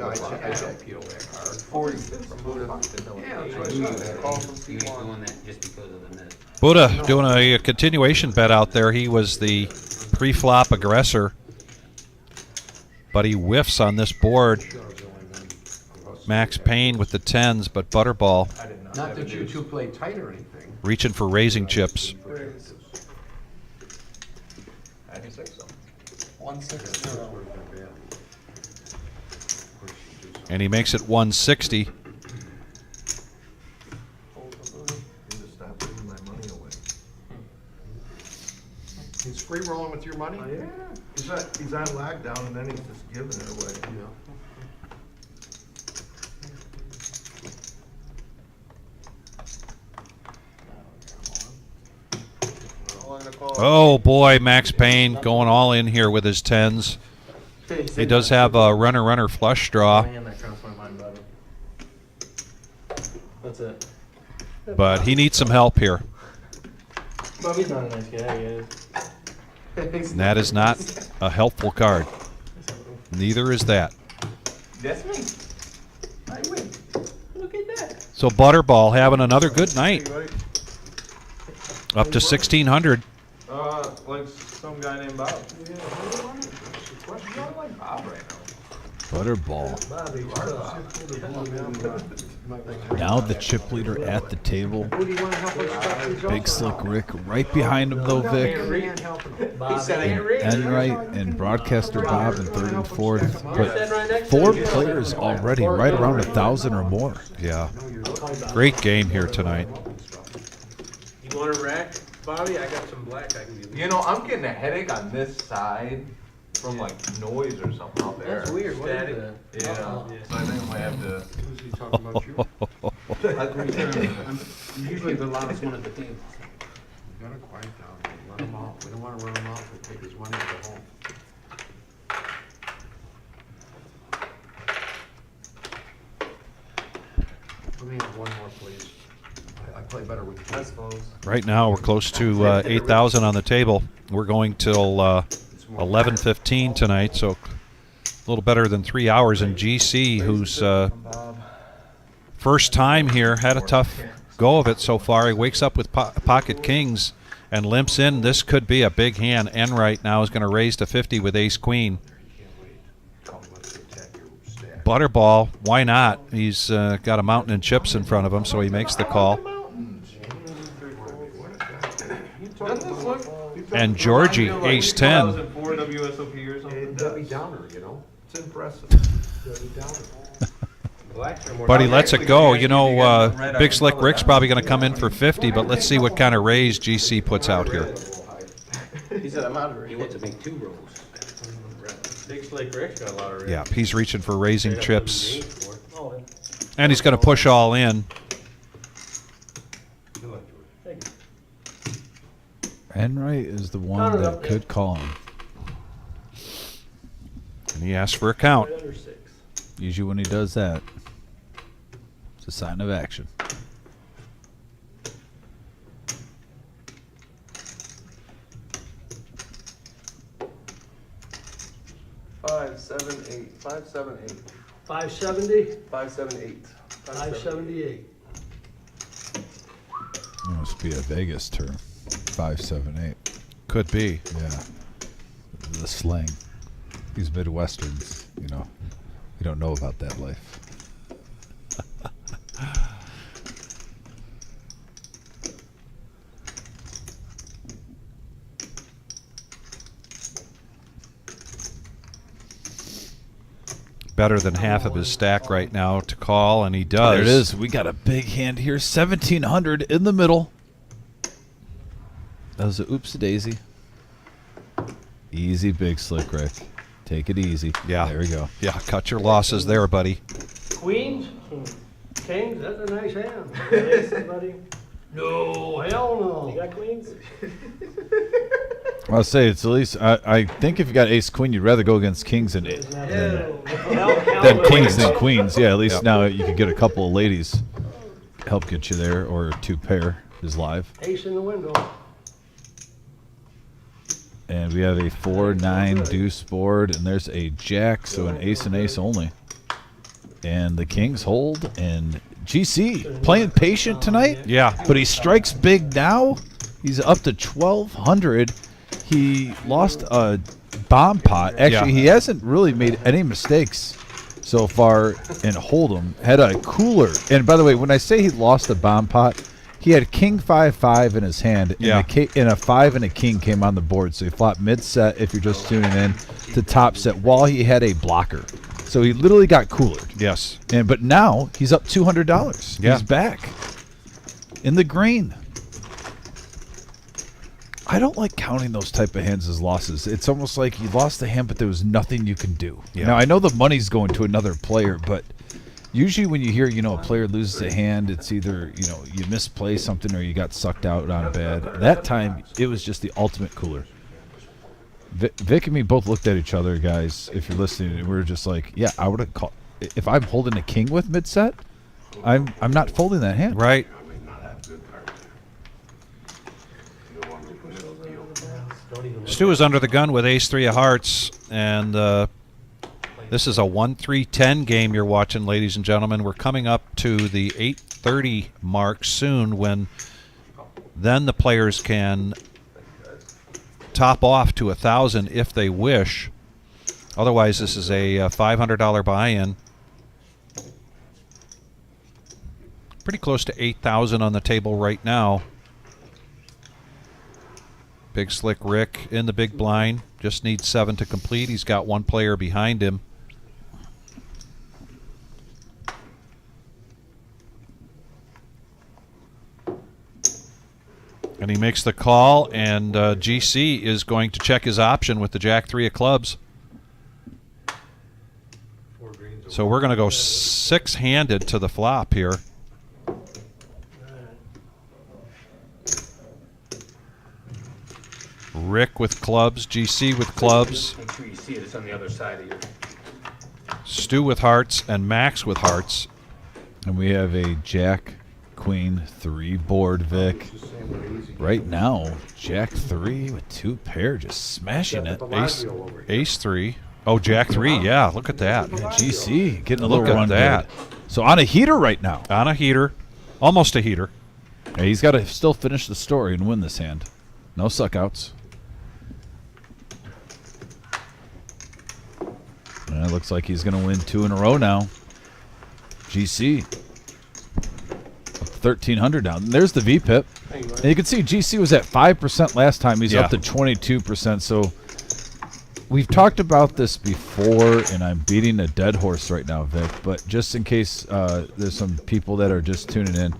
Buddha doing a continuation bet out there. He was the pre-flop aggressor, but he whiffs on this board. Max Payne with the tens, but Butterball Not that you two play tight or anything. reaching for raising chips. I can say so. 160. And he makes it 160. You just stop giving my money away. He's free rolling with your money? Yeah. He's on lockdown and then he's just giving it away. Yeah. Oh boy, Max Payne going all in here with his tens. He does have a runner flush draw, Man, that crossed my mind, buddy. That's it. but he needs some help here. Well, he's not a nice guy, he is. And that is not a helpful card. Neither is that. That's me. I win. Look at that. So Butterball having another good night. Hey, buddy. Up to 1,600. Like some guy named Bob. Yeah, who do you want? You don't like Bob right now. Butterball. Bobby, Now the chip leader at the table. Who do you want to help us stuff these Big off? Slick Rick right behind him, though, Vic. Can't help him. Bobby. Enright and Broadcaster Bob in third and fourth. Sitting But right next to 4 you. players already, right around 1,000 or more. Yeah. Great game here tonight. You want a rack, Bobby? I got some black I can give you. You know, I'm getting a headache on this side from like noise or something out there. That's weird. What is Static. that? Yeah, so I think I might have to. Who's he talking about you? Usually the loudest one at the table. You gotta quiet down, let him out. We don't wanna run him off and take his money and go home. Let me have one more, please. I play better with you. I suppose. Right now, we're close to 8,000 on the table. We're going till 11:15 tonight, so a little better than 3 hours. And GC, who's first time here, had a tough go of it so far. He wakes up with pocket kings and limps in. This could be a big hand. Enright now is going to raise to 50 with ace queen. Butterball, why not? He's got a mountain and chips in front of him, so he makes the call. And Georgie, ace 10. 2004 WSOP or something. Debbie Downer, you know? It's impressive. Debbie Downer. Blacks are more. But he lets it go. You know, Big Slick Rick's probably going to come in for 50, but let's see what kind of raise GC puts out here. He said I'm out of He it. wants to make 2 rows. Big Slick Rick's got a lot of red. Yeah, he's reaching for raising chips. Oh, And he's going to push all in. thank you. Enright is the one that could call him. And he asks for a count. Right under 6. Usually when he does that, it's a sign of action. Five, seven, eight. 578. 570, 578. 578. It must be a Vegas term. 578. Could be. Yeah. The slang. These Midwesterns, you know, we don't know about that life. Better than half of his stack right now to call, and he does. There it is. We got a big hand here. 1,700 in the middle. That was a oops-a-daisy. Easy, Big Slick Rick. Take it easy. Yeah. There we go. Yeah, cut your losses there, buddy. Queens, kings, that's a nice hand. Aces, buddy? No, hell no. You got queens? I'll say it's at least. I think if you got ace queen, you'd rather go against kings than kings than queens. Yeah, at least Yep. now you could get a couple of ladies help get you there, or 2 pair is live. Ace in the window. And we have a 4-9 deuce board, and there's a jack, so an ace and ace only. And the kings hold, and GC playing patient tonight. Yeah. But he strikes big now. He's up to 1,200. He lost a bomb pot. Actually, Yeah. he hasn't really made any mistakes so far in Hold'em. Had a cooler. And by the way, when I say he lost a bomb pot, he had king 5-5 in his hand, Yeah. and a 5 and a king came on the board. So he flopped mid-set, if you're just tuning in, to top set while he had a blocker. So he literally got coolered. Yes. But now he's up $200. Yeah. He's back in the green. I don't like counting those type of hands as losses. It's almost like you lost the hand, but there was nothing you can do. Yeah. Now I know the money's going to another player, but usually when you hear, a player loses a hand, it's either, you misplay something or you got sucked out on bad. That time, it was just the ultimate cooler. Vic and me both looked at each other, guys, if you're listening, and we were just like, yeah, I would have called. If I'm holding a king with mid-set, I'm not folding that hand. Right. Stu is under the gun with ace-3 of hearts, and this is a 1-3-10 game you're watching, ladies and gentlemen. We're coming up to the 8:30 mark soon, when then the players can top off to 1,000 if they wish. Otherwise, this is a $500 buy-in. Pretty close to $8,000 on the table right now. Big Slick Rick in the big blind. Just needs 7 to complete. He's got 1 player behind him. And he makes the call, and GC is going to check his option with the Jack 3 of clubs. So we're going to go 6-handed to the flop here. Rick with clubs, GC with clubs. Make sure you see it. It's on the other side of your. Stu with hearts and Max with hearts. And we have a Jack, Queen 3 board, Vic. Right now, Jack 3 with 2 pair, just smashing it. Ace 3. Oh, Jack 3, yeah, look at that. Yeah, GC getting a Look little at run that. good. So on a heater right now. On a heater. Almost a heater. Yeah, he's got to still finish the story and win this hand. No suckouts. And it looks like he's going to win 2 in a row now. GC. 1,300 down. And there's the VPIP. And you can see GC was at 5% last time. He's up to 22%. So we've talked about this before, and I'm beating a dead horse right now, Vic. But just in case there's some people that are just tuning in,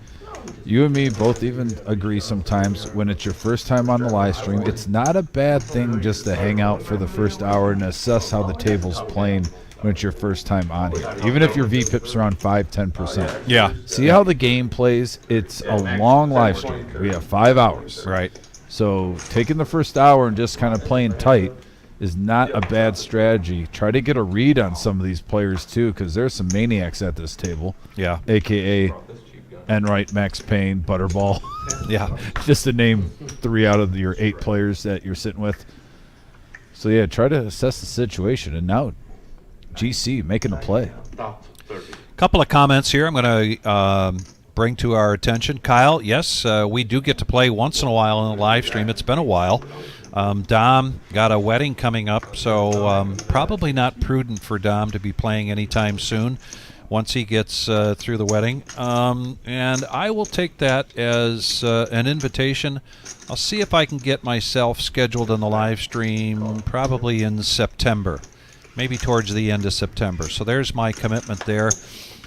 you and me both even agree sometimes when it's your first time on the live stream, it's not a bad thing just to hang out for the first hour and assess how the table's playing when it's your first time on here. Even if your VPIP's around 5-10%. Yeah. See how the game plays? It's a long live stream. We have 5 hours. Right. So taking the first hour and just kind of playing tight is not a bad strategy. Try to get a read on some of these players too, because there's some maniacs at this table. Yeah. AKA Enright, Max Payne, Butterball. Yeah. Just to name 3 out of your 8 players that you're sitting with. So yeah, try to assess the situation. And now GC making a play. Couple of comments here I'm going to bring to our attention. Kyle, yes, we do get to play once in a while on the live stream. It's been a while. Dom got a wedding coming up, so probably not prudent for Dom to be playing anytime soon once he gets through the wedding. And I will take that as an invitation. I'll see if I can get myself scheduled on the live stream probably in September, maybe towards the end of September. So there's my commitment there.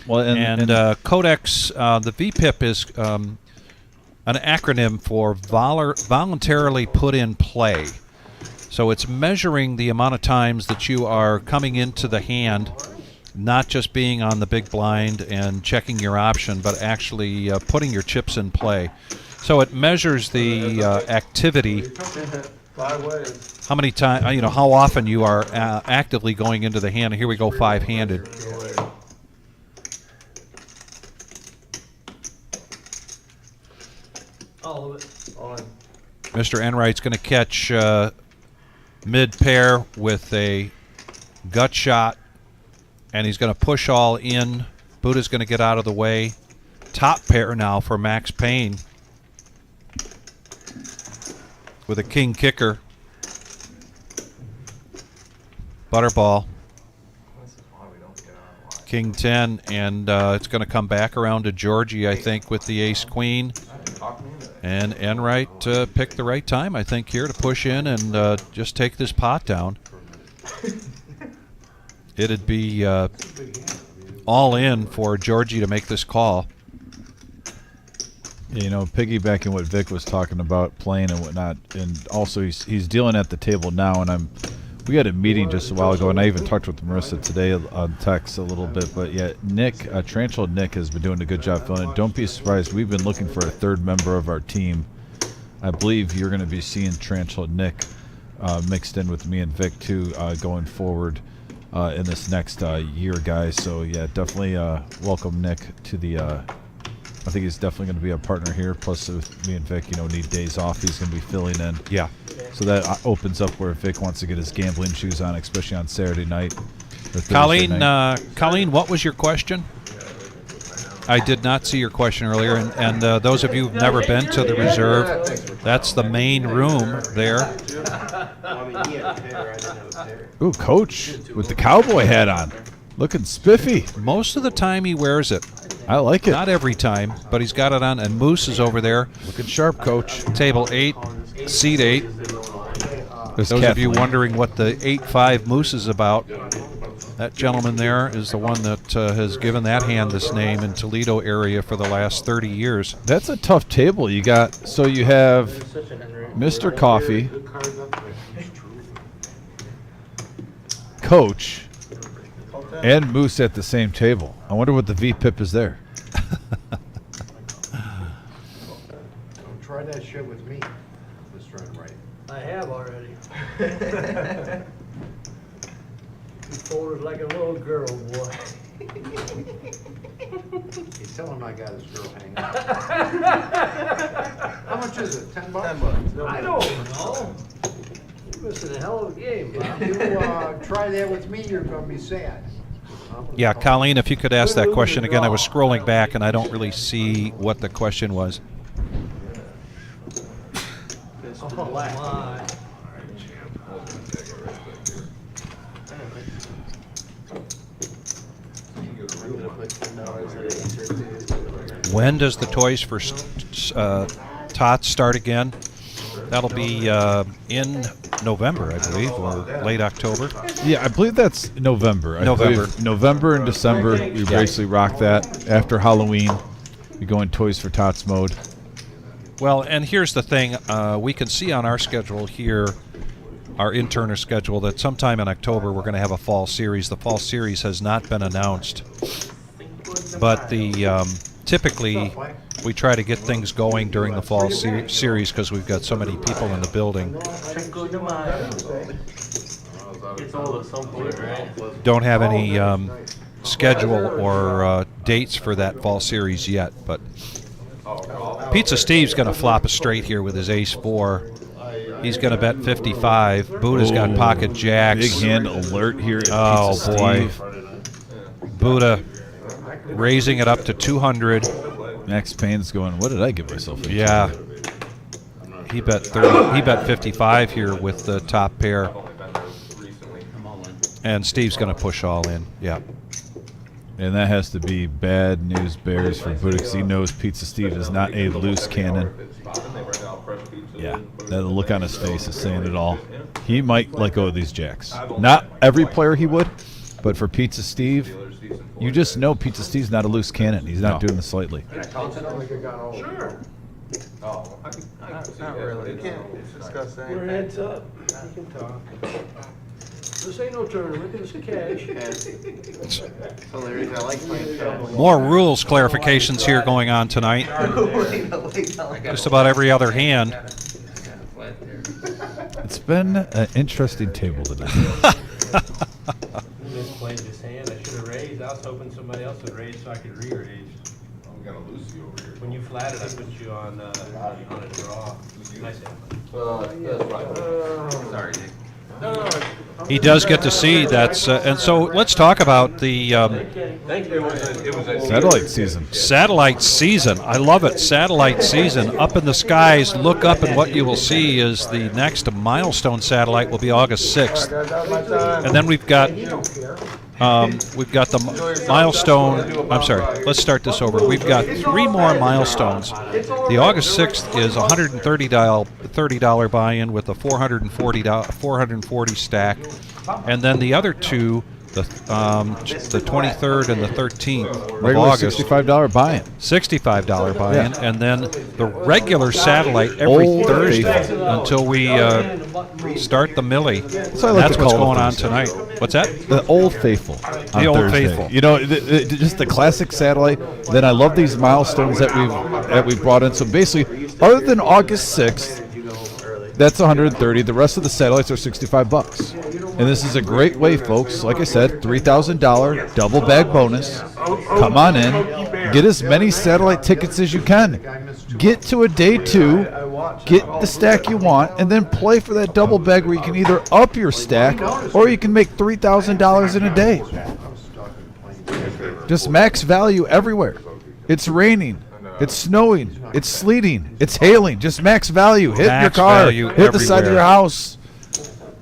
Well, and Codex, the VPIP is an acronym for voluntarily put in play. So it's measuring the amount of times that you are coming into the hand, not just being on the big blind and checking your option, but actually putting your chips in play. So it measures the activity, how many times, how often you are actively going into the hand. And here we go, 5-handed. All of it. Mr. Enright's going to catch mid-pair with a gut shot, and he's going to push all in. Buddha's going to get out of the way. Top pair now for Max Payne with a king kicker. Butterball. King 10, and it's going to come back around to Georgie, I think, with the ace-queen. And Enright picked the right time, I think, here to push in and just take this pot down. It'd be all in for Georgie to make this call. Piggybacking what Vic was talking about, playing and whatnot, and also he's dealing at the table now, and we had a meeting just a while ago, and I even talked with Marissa today on text a little bit. But yeah, Nick, Tarantula Nick has been doing a good job filling it. Don't be surprised. We've been looking for a 3rd member of our team. I believe you're going to be seeing Tarantula Nick mixed in with me and Vic too going forward in this next year, guys. So yeah, definitely welcome Nick to the. I think he's definitely going to be a partner here. Plus, with me and Vic, need days off. He's going to be filling in. Yeah. So that opens up where Vic wants to get his gambling shoes on, especially on Saturday night. Colleen, what was your question? I did not see your question earlier, and those of you who've never been to the reserve, that's the main room there. I mean, he had a pair, I didn't have a pair. Ooh, Coach with the cowboy hat on. Looking spiffy. Most of the time he wears it. I like it. Not every time, but he's got it on. And Moose is over there. Looking sharp, Coach. Table 8, seat 8. There's Those of you Kathleen. wondering what the 8-5 Moose is about, that gentleman there is the one that has given that hand this name in Toledo area for the last 30 years. That's a tough table. You got, so you have Mr. Coffee, Coach, and Moose at the same table. I wonder what the V-Pip is there. Don't try that shit with me, Mr. Enright. I have already. You folded like a little girl, boy. You tell him I got his girl hanging out. How much is it? $10? I don't know. You're missing a hell of a game, Bob. You try that with me, you're gonna be sad. Yeah, Colleen, if you could ask that question again. I was scrolling back and I don't really see what the question was. Oh, my. When does the Toys for Tots start again? That'll be in November, I believe, or late October. Yeah, I believe that's November. November. November and December, we basically rock that. After Halloween, we go in Toys for Tots mode. Well, and here's the thing. We can see on our schedule here, our interner schedule, that sometime in October we're going to have a fall series. The fall series has not been announced. But the typically we try to get things going during the fall series because we've got so many people in the building. It's all at some point, right? Don't have any schedule or dates for that fall series yet, but Pizza Steve's going to flop a straight here with his ace-4. He's going to bet 55. Buddha's got pocket jacks. Big hand alert here at Oh, Pizza boy. Steve. Buddha raising it up to 200. Max Payne's going, what did I give myself into? Yeah. He bet 30. He bet 55 here with the top pair. And Steve's going to push all in. Yeah. And that has to be bad news bears for Buddha because he knows Pizza Steve is not a loose cannon. Yeah, that look on his face is saying it all. He might let go of these jacks. Not every player he would, but for Pizza Steve, you just know Pizza Steve's not a loose cannon. He's not doing this lightly. Sure. Not really. You can't discuss Your anything. head's up. You can talk. This ain't no tournament. It's cash. Hilarious. I like playing travel. More rules clarifications here going on tonight. Just about every other hand. It's been an interesting table tonight. Misplayed this hand. I should have raised. I was hoping somebody else would raise so I could re-raise. We got a Lucy over here. When you flatted, I put you on a draw. Nice hand. That's right. Sorry, Nick. He does get to see that's and so let's talk about the Thank you. It was a Satellite season. satellite season. I love it. Satellite season. Up in the skies, look up, and what you will see is the next milestone satellite will be August 6th. And then we've got the milestone. I'm sorry. Let's start this over. We've got 3 more milestones. The August 6th is $130 buy-in with a $440 stack, and then the other 2, the 23rd and the 13th of Regular August. $65 buy-in. $65 buy-in, Yeah. and then the regular satellite every Old Thursday faithful. until we start the Millie. what I like That's to what's call going it on Thursday. tonight. What's that? The Old Faithful. On The Old Thursday. Faithful. You know, just the classic satellite. Then I love these milestones that we've brought in. So basically, other than August 6th, that's 130. The rest of the satellites are $65. And this is a great way, folks. Like I said, $3,000 double bag bonus. Come on in. Get as many satellite tickets as you can. Get to a day 2. Get the stack you want, and then play for that double bag where you can either up your stack or you can make $3,000 in a day. Just max value everywhere. It's raining. It's snowing. It's sleeting. It's hailing. Just max value. Hit your Max car. value Hit the side of everywhere. your house.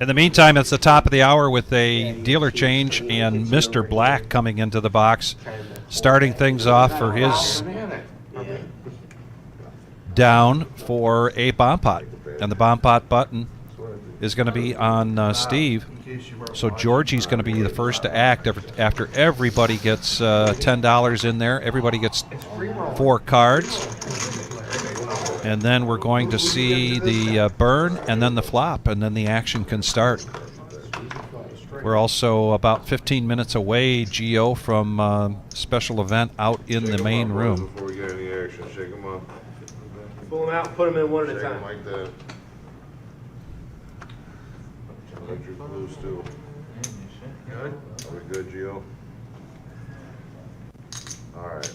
In the meantime, it's the top of the hour with a dealer change and Mr. Black coming into the box, starting things off for his down for a bomb pot. And the bomb pot button is going to be on Steve. So Georgie's going to be the first to act after everybody gets $10 in there. Everybody gets 4 cards. And then we're going to see the burn and then the flop, and then the action can start. We're also about 15 minutes away, Gio, from special event out in the main room. Before we get any action, shake them up. Pull them out, put them in one at a Shake them time. like that. Electric blues too. Good. Are we good, Gio? All right.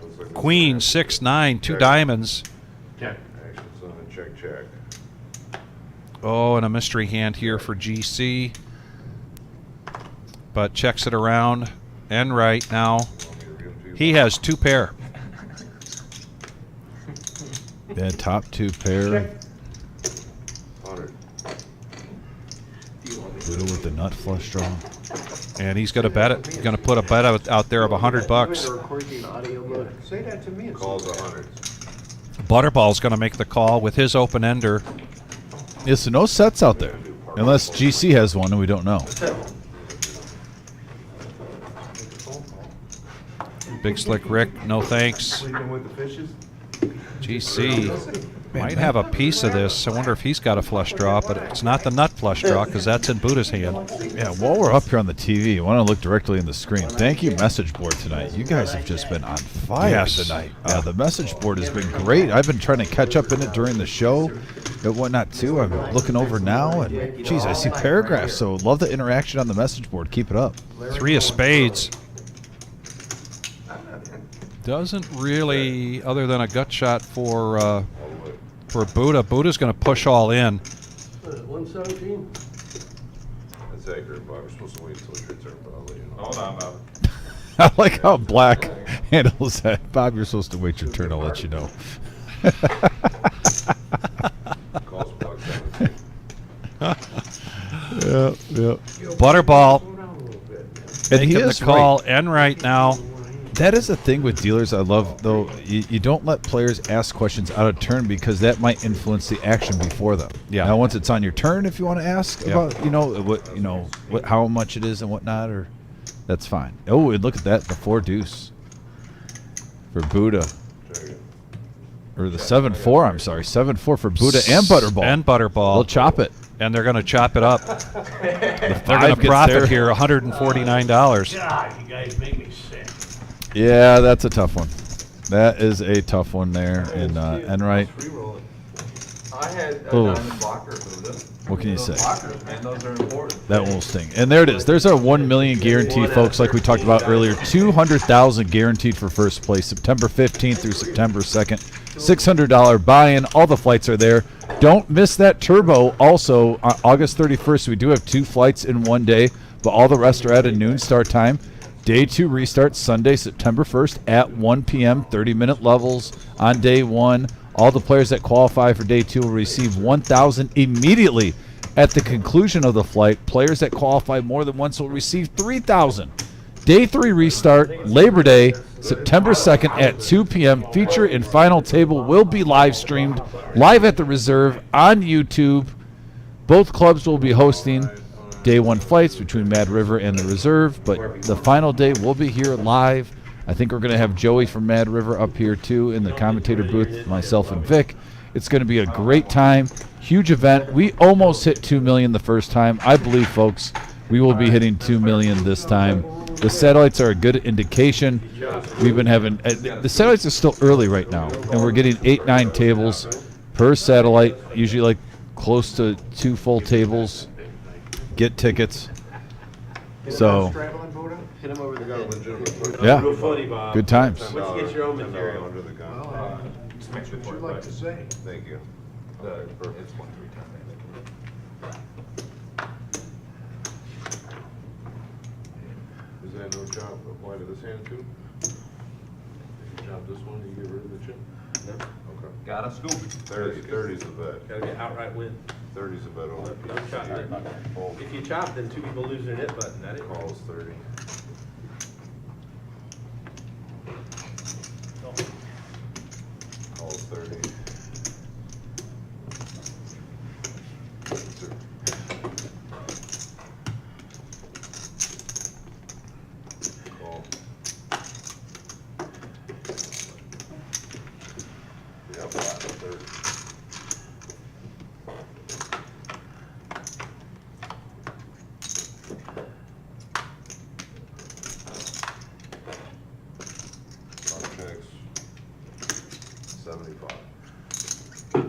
Looks like Queen, this 6-9, 2 Check. diamonds. Action's on a check. Oh, and a mystery hand here for GC. But checks it around and right now. He has 2 pair. Yeah, top 2 pair. 100. Buddha with the nut flush draw. And he's going to bet it. He's going to put a bet out there of $100. Say that to me. Calls 100. Butterball's going to make the call with his open ender. Yeah, so no sets out there. Unless GC has one and we don't know. Big Slick Rick, no thanks. Sleeping with the fishes? GC might have a piece of this. I wonder if he's got a flush draw, but it's not the nut flush draw because that's in Buddha's hand. Yeah, while we're up here on the TV, I want to look directly in the screen. Thank you, message board tonight. You guys have just been on fire Yes. tonight. The message board has been great. I've been trying to catch up in it during the show and whatnot too. I'm looking over now, and geez, I see paragraphs. So love the interaction on the message board. Keep it up. 3 of spades. Doesn't really, other than a gut shot for Buddha. Buddha's going to push all in. 117? That's accurate, Bob. We're supposed to wait until your turn, but I'll let you know. Hold on, Bob. I like how Black handles that. Bob, you're supposed to wait your turn. I'll let you know. Calls block 17. Yeah. Butterball And he making is the call right. and right now. That is the thing with dealers I love, though. You don't let players ask questions out of turn because that might influence the action before them. Yeah. Now, once it's on your turn, if you want to ask Yeah. about how much it is and whatnot, or that's fine. Oh, and look at that, the 4 deuce for Buddha, Check it. or the 7-4. I'm sorry, 7-4 for Buddha and Butterball. And Butterball. They'll chop it. And they're going to chop it up. They're going five to gets profit there. here $149. God, you guys make me sick. Yeah, that's a tough one. That is a tough one there in Enright. I had a Oh. diamond blocker for this. What can you Those say? blockers, man, those are important. That will sting. And there it is. There's our 1 million guarantee, folks, like we talked about earlier. 200,000 guaranteed for first place, September 15th through September 2nd. $600 buy-in. All the flights are there. Don't miss that turbo. Also, on August 31st, we do have 2 flights in one day, but all the rest are at a noon start time. Day 2 restarts Sunday, September 1st at 1 p.m., 30-minute levels on day 1. All the players that qualify for day 2 will receive $1,000 immediately at the conclusion of the flight. Players that qualify more than once will receive $3,000. Day 3 restart, Labor Day, September 2nd at 2 p.m. Feature and final table will be live streamed, live at the reserve on YouTube. Both clubs will be hosting Day 1 flights between Mad River and the reserve, but the final day will be here live. I think we're going to have Joey from Mad River up here too in the commentator booth, myself and Vic. It's going to be a great time, huge event. We almost hit 2 million the first time. I believe, folks, we will be hitting 2 million this time. The satellites are a good indication. We've been having the satellites are still early right now, and we're getting 8-9 tables per satellite, usually like close to 2 full tables. Get tickets. So, Hit him over the head. yeah, Real funny, Bob. good times. Once you get your own material. Under the gun. Well, that's what you like to say. Thank you. Okay, perfect. Is that no job apply to this hand too? chop this one, you get rid of the chip? No, Okay. Got a scoop. 30's the bet. gotta get outright win. 30's the bet on that Don't piece. chop it. Fold. If you chop, then two people lose their knit button. That is. Calls 30. Calls 30. Call. Yeah, flat 30. Checks 75. Fold.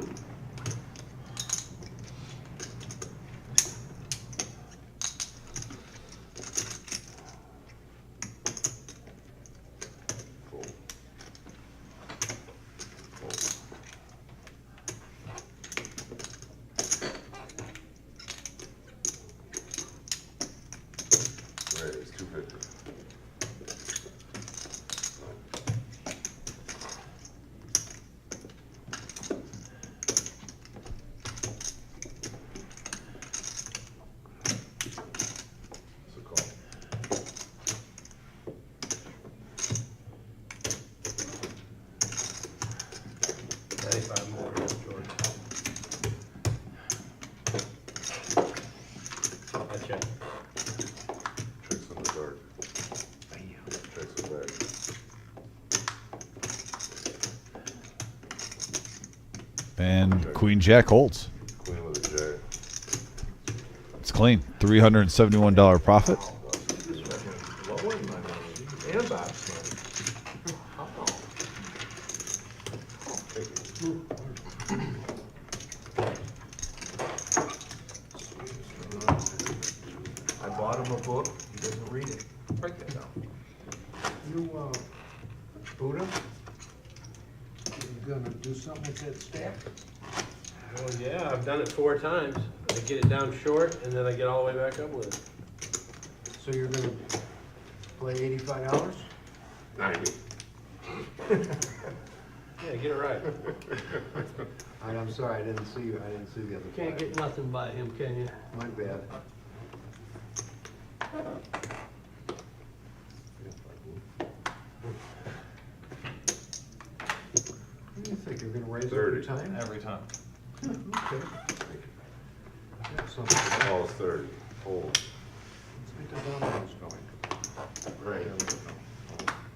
Fold. Raise 250. It's a call. $95 more, George. I check. Checks in the dark. Checks it back. And Queen Jack holds. Queen with a J. It's clean. $371 profit. Lowering my money and Bob's money. Oh. I bought him a book, he doesn't read it. Write that down. You, Buddha, you gonna do something with that stack? Well, yeah, I've done it 4 times. I get it down short, and then I get all the way back up with it. So you're gonna play $85? 90. Yeah, get it right. I'm sorry, I didn't see you, I didn't see the other. Can't get nothing by him, can you? My bad. What do you think, you're gonna raise it every 30. time? Every time. Okay. Got something. Calls 30. Fold. Let's get the dominoes going. Right.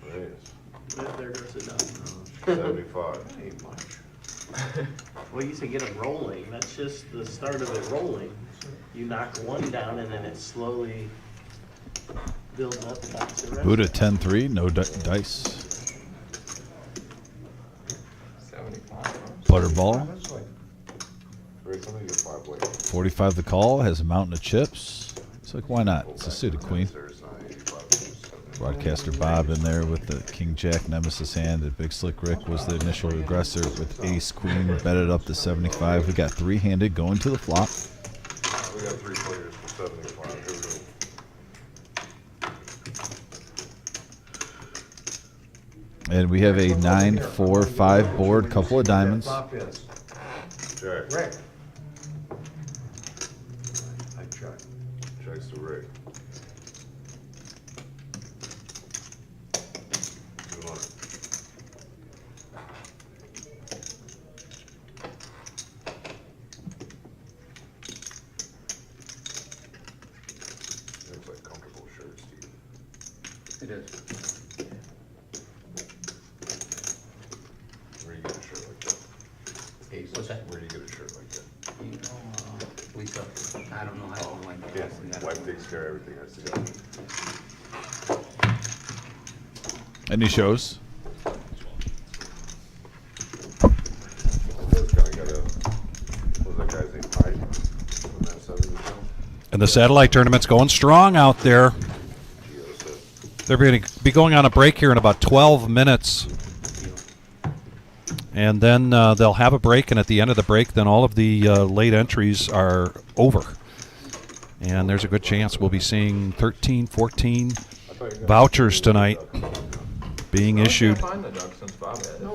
Raise. There goes it down. 75. That ain't much. Well, you say get it rolling, that's just the start of it rolling. You knock one down and then it slowly builds up and knocks the rest. Buddha 10-3, no dice. 75. Butterball. That's like, Raise something, you get 5 weight. 45 the call, has a mountain of chips. It's like, why not? It's a suited queen. There's 85. Broadcaster Bob in there with the King Jack Nemesis hand. And Big Slick Rick was the initial aggressor with Ace Queen. Betted up to 75. We got 3-handed going to the flop. We got 3 players for 75. Here we go. And we have a 9-4-5 board, couple of diamonds. flop is. Jack. Rick. I check. Checks to Rick. 200. Looks like comfortable shirt, Steve. It is. Where do you get a shirt like that? Ace. What's that? Where do you get a shirt like that? You know, Lisa, I don't know how to wind up. Yeah, wife takes care of everything. Has to go. Any shows? That's kinda got a, what was that guy's name? Hyde? From that 70 show? And the satellite tournament's going strong out there. Geo said. They're going to be going on a break here in about 12 minutes. And then they'll have a break, and at the end of the break, then all of the late entries are over. And there's a good chance we'll be seeing 13, 14 vouchers tonight being issued. I can't find the duck since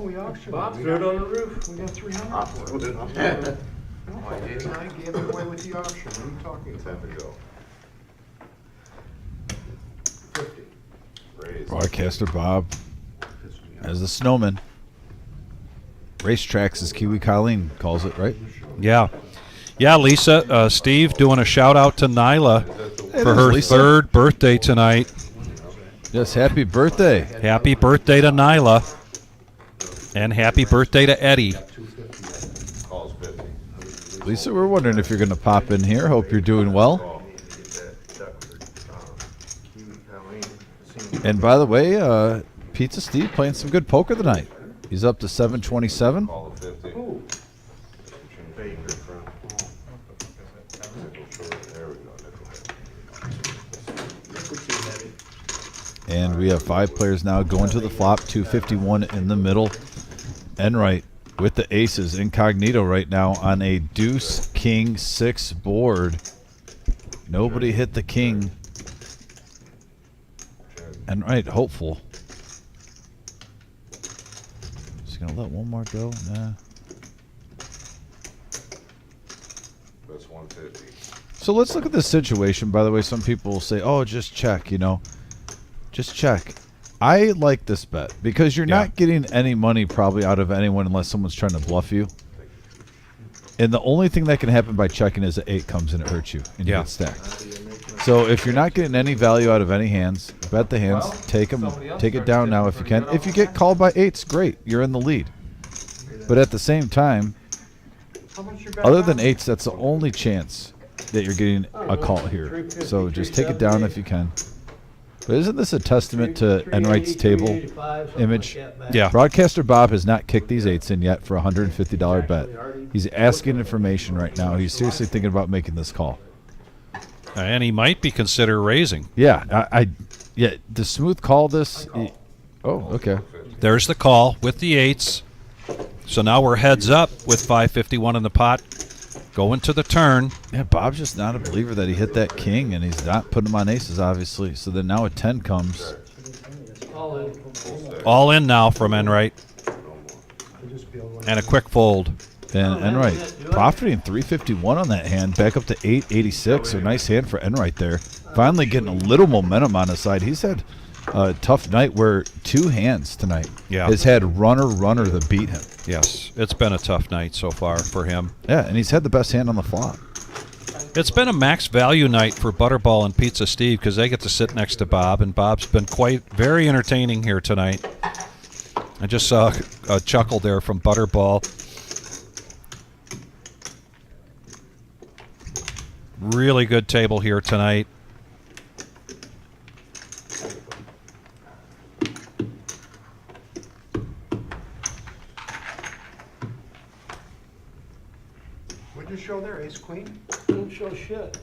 we auctioned. Bob We threw it got- on the roof. We got 300 Ah, for it. No, I didn't. I gave it away with the auction. What are you talking Time about? to go. 50. Raise. Broadcaster Bob Pissed me off. as the snowman. Racetracks, as Kiwi Colleen calls it, right? Yeah. Yeah, Lisa, Steve doing a shout out to Nyla It for is, her Lisa. 3rd birthday tonight. Yes, happy birthday. Happy birthday to Nyla. And happy birthday to Eddie. Calls 50. Lisa, we're wondering if you're going to pop in here. Hope you're doing well. And by the way, Pizza Steve playing some good poker tonight. He's up to 727. Call of 50. There we go. And we have 5 players now going to the flop. 251 in the middle. Enright with the aces. Incognito right now on a deuce king 6 board. Nobody hit the king. Enright hopeful. Just gonna let one more go. Nah. That's 150. So let's look at this situation. By the way, some people will say, "Oh, just check," you know. Just check. I like this bet because you're not getting any money probably out of anyone unless someone's trying to bluff you. And the only thing that can happen by checking is an 8 comes and it hurts you and you get stacked. So if you're not getting any value out of any hands, bet the hands, take them, take it down now if you can. If you get called by 8s, great, you're in the lead. But at the same time, other than 8s, that's the only chance that you're getting a call here. So just take it down if you can. But isn't this a testament to Enright's table image? Yeah. Broadcaster Bob has not kicked these 8s in yet for a $150 bet. He's asking information right now. He's seriously thinking about making this call. And he might be consider raising. Yeah, yeah, the smooth call this. Oh, okay. There's the call with the 8s. So now we're heads up with 551 in the pot. Going to the turn. Yeah, Bob's just not a believer that he hit that king, and he's not putting him on aces, obviously. So then now a 10 comes. All in. All in now from Enright. And a quick fold. And Enright profiting 351 on that hand, back up to 886. So nice hand for Enright there. Finally getting a little momentum on his side. He's had a tough night where 2 hands tonight has had runner that beat him. Yes, it's been a tough night so far for him. Yeah, and he's had the best hand on the flop. It's been a max value night for Butterball and Pizza Steve because they get to sit next to Bob, and Bob's been very entertaining here tonight. I just saw a chuckle there from Butterball. Really good table here tonight. What'd you show there, ace queen? Didn't show shit.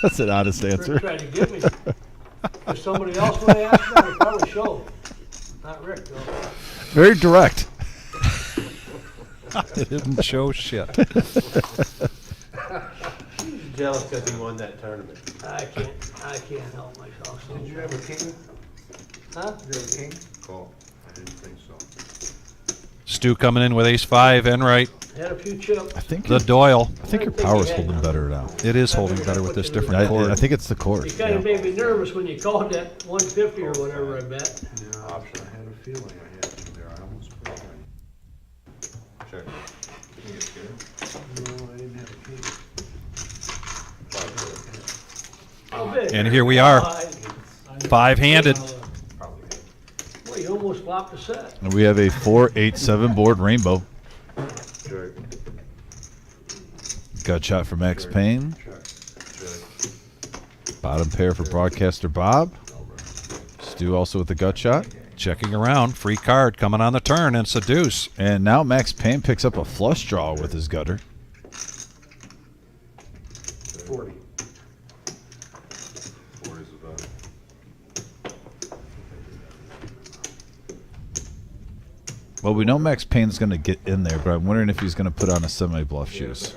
That's an honest answer. Rick tried to give me. If somebody else would have asked me, I would probably show. Not Rick, though. Very direct. It didn't show shit. He's jealous because he won that tournament. I can't help myself. So. Did you have a king? Huh? Did you have a king? Call. I didn't think so. Stu coming in with ace-5, Enright. Had a few chips. I think The Doyle. I think your power's holding better now. It is holding better with this different chord. I think it's the chord. You kind of made me nervous when you called that 150 or whatever I bet. Yeah, option. I had a feeling I had to there. I almost put it Check. King is good. in. No, I didn't have a king. How big? And here we are. 5-handed. Well, you almost flopped a set. And we have a 4-8-7 board rainbow. Check. Gut shot for Max Payne. Check. Bottom pair for broadcaster Bob. Stu also with the gut shot. Checking around. Free card coming on the turn, and it's a deuce. And now Max Payne picks up a flush draw with his gutter. 40. 40 is about. Well, we know Max Payne's going to get in there, but I'm wondering if he's going to put on a semi-bluff shoes.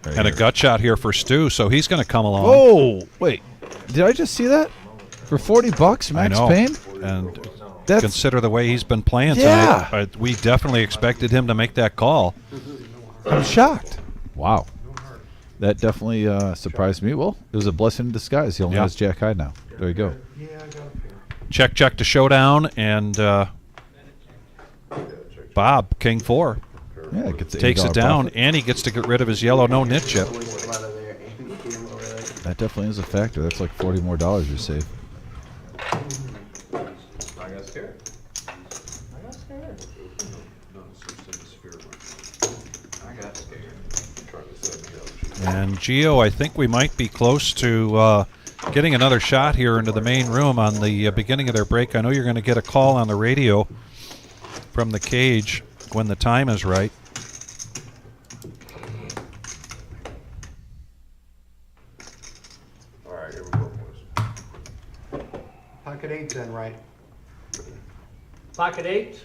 Right And a here. gut shot here for Stu, so he's going to come along. Oh, wait. Did I just see that? For $40, Max I know. Payne? And That's consider the way he's been playing Yeah. tonight. We definitely expected him to make that call. I'm shocked. Wow. That definitely surprised me. Well, it was a blessing in disguise. He only Yeah. has Jack High now. There you go. Yeah, I got a pair. Check to showdown, and Bob, King 4, Yeah, it gets takes $8 it down, profit. and he gets to get rid of his yellow no-nit chip. Always come out of there and get him over there. That definitely is a factor. That's like $40 more you save. I got scared. No, it's in the sphere one. I got scared. Trying to set me up. And Gio, I think we might be close to getting another shot here into the main room on the beginning of their break. I know you're going to get a call on the radio from the cage when the time is right. All right, here we go, boys. Pocket eight's in, right? Pocket 8.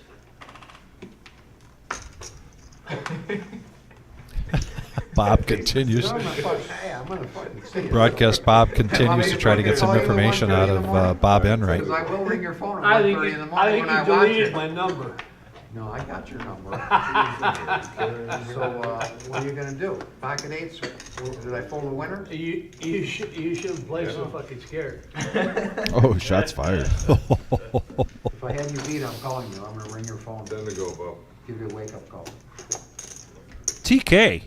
Bob continues. Hey, I'm gonna fucking see it. Broadcast Bob continues to try to get some information out of Bob Enright. Because I will ring your phone I at think 1:30 in the I morning think when I you watch deleted it. my number. No, I got your number. So, what are you gonna do? Pocket eights, did I fold a winner? You shouldn't play so fucking scared. Oh, shots fired. If I had you beat, I'm calling you. I'm gonna ring your phone, Then to go, Bob. give you a wake-up call. TK.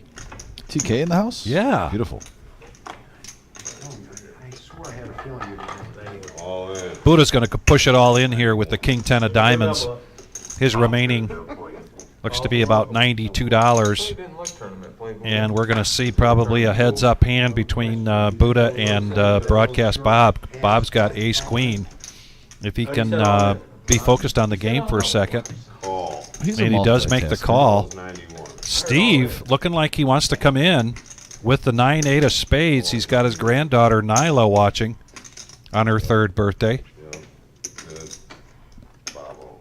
TK in the house? Yeah. Beautiful. Oh, I swore I had a feeling you did. All in. Buddha's going to push it all in here with the King 10 of diamonds. His remaining looks to be about $92. Didn't look tournament. Played And we're going to see probably a heads-up hand between Buddha and Broadcast Bob. Bob's got ace-queen. If he can be focused on the game for a second. Call. He's a And he does make the multitasker. call. 91. Steve looking like he wants to come in with the 9-8 of spades. He's got his granddaughter Nyla watching on her 3rd birthday. Yeah. Good. Bravo.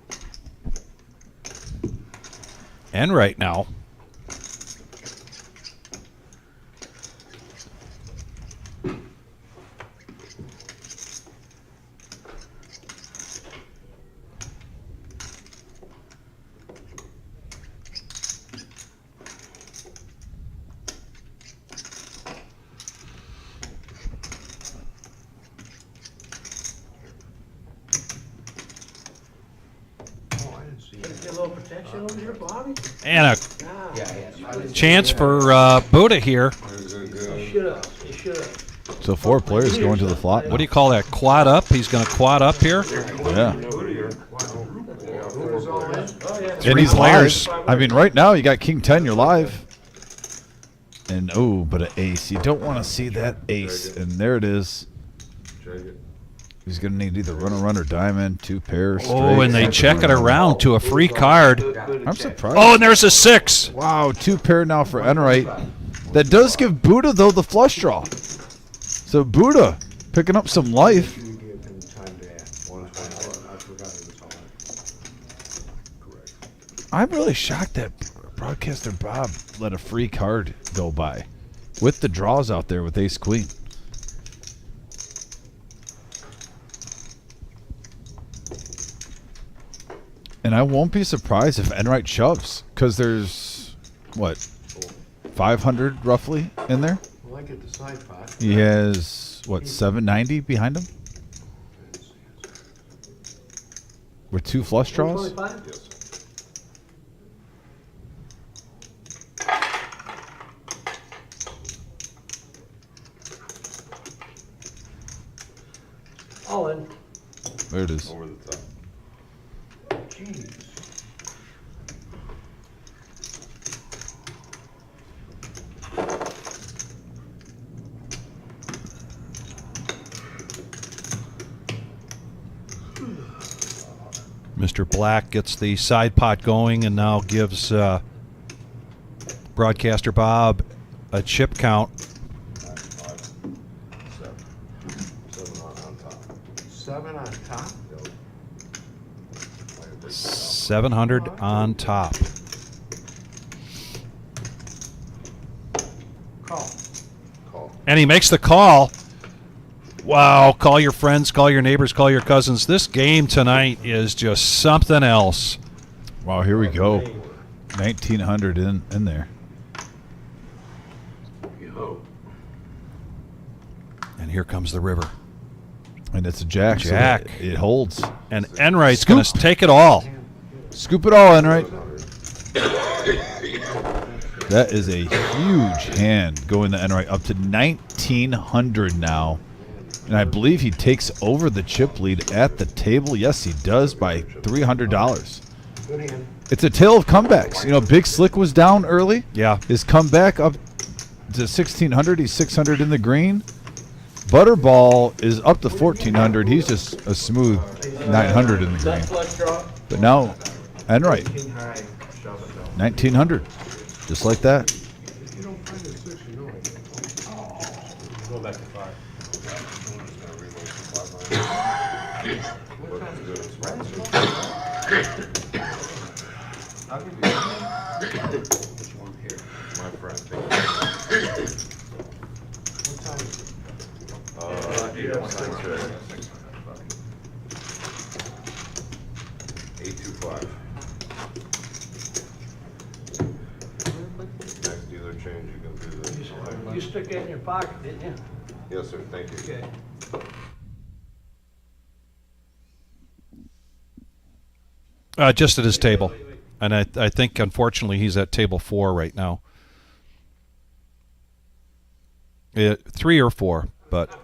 And right now, Oh, I didn't see you. Get a little protection over here, Bobby. and a Ah, chance for Buddha here. you should have. So 4 players going to the flop. What do you call that? Quad up? He's going to quad up here. Yeah. Who's all in? And Three he's players. live. I mean, right now you got King 10, you're live. And oh, but an ace. You don't want to see that ace. And there it is. Check it. He's going to need either run or diamond, 2 pairs. Oh, and they straight. check it around to a free card. I'm surprised. Oh, and there's a 6. Wow, 2 pair now for Enright. That does give Buddha, though, the flush draw. So Buddha picking up some life. You gave him time to ask. I forgot he was all in. Correct. I'm really shocked that Broadcaster Bob let a free card go by with the draws out there with ace queen. And I won't be surprised if Enright shoves, because there's, what, 500 roughly in there? Well, I get the side pot. He has, what, 790 behind him? With 2 flush draws? 25? Yes. All in. There it is. Over the top. Jeez. Mr. Black gets the side pot going and now gives Broadcaster Bob a chip count. 7 on top. 7 on top? 700 on top. Call. Call. And he makes the call. Wow, call your friends, call your neighbors, call your cousins. This game tonight is just something else. Wow, here we go. 1900 in there. And here comes the river. And it's a jack. Jack. So it holds. And Enright's going to take it all. Scoop it all, Enright. That is a huge hand going to Enright, up to 1900 now. And I believe he takes over the chip lead at the table. Yes, he does, by $300. It's a tale of comebacks. You know, Big Slick was down early. Yeah. His comeback up to 1600. He's 600 in the green. Butterball is up to 1400. He's just a smooth 900 in the green. But now, Enright, 1900, just like that. Go back to 5. I'll give you which one here? My friend. What time is it? 825. Next dealer change, you can do the. You stuck that in your pocket, didn't you? Yes, sir, thank you. Okay. Just at his table. And I think, unfortunately, he's at table 4 right now. 3 or 4, but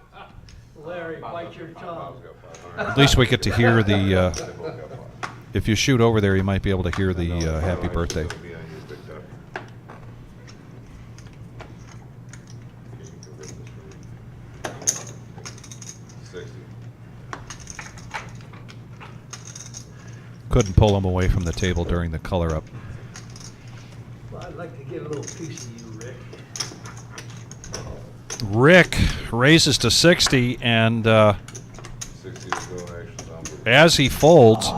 Larry, bite your tongue. at least we get to hear the, if you shoot over there, you might be able to hear the happy birthday. Be on your big duck. 60. Couldn't pull him away from the table during the color up. Well, I'd like to get a little piece of you, Rick. Rick raises to 60, and 60 to go, action number. as he folds,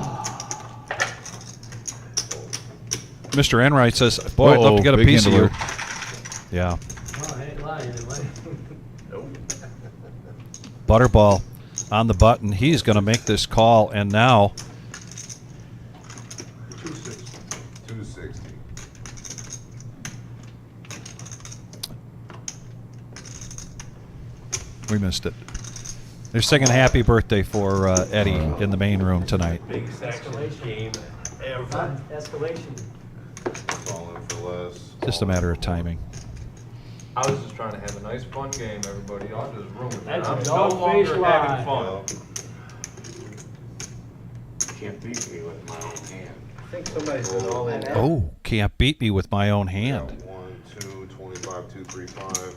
Mr. Enright says, boy, I'd love to get a big piece of handler. you. Yeah. Oh, I ain't lying, am I? Butterball on the button. He's going to make this call, and now 260. we missed it. They're singing happy birthday for Eddie in the main room tonight. Biggest action game ever. Escalation. Calling for less. Just a matter of timing. I was just trying to have a nice, fun game, everybody. Y'all just ruined it. That's a I'm no dog-faced longer lie. having fun. Can't beat me with my own hand. I think somebody's been all in. Oh, can't beat me with my own hand. 1, 2, 25, 2, 3, 5.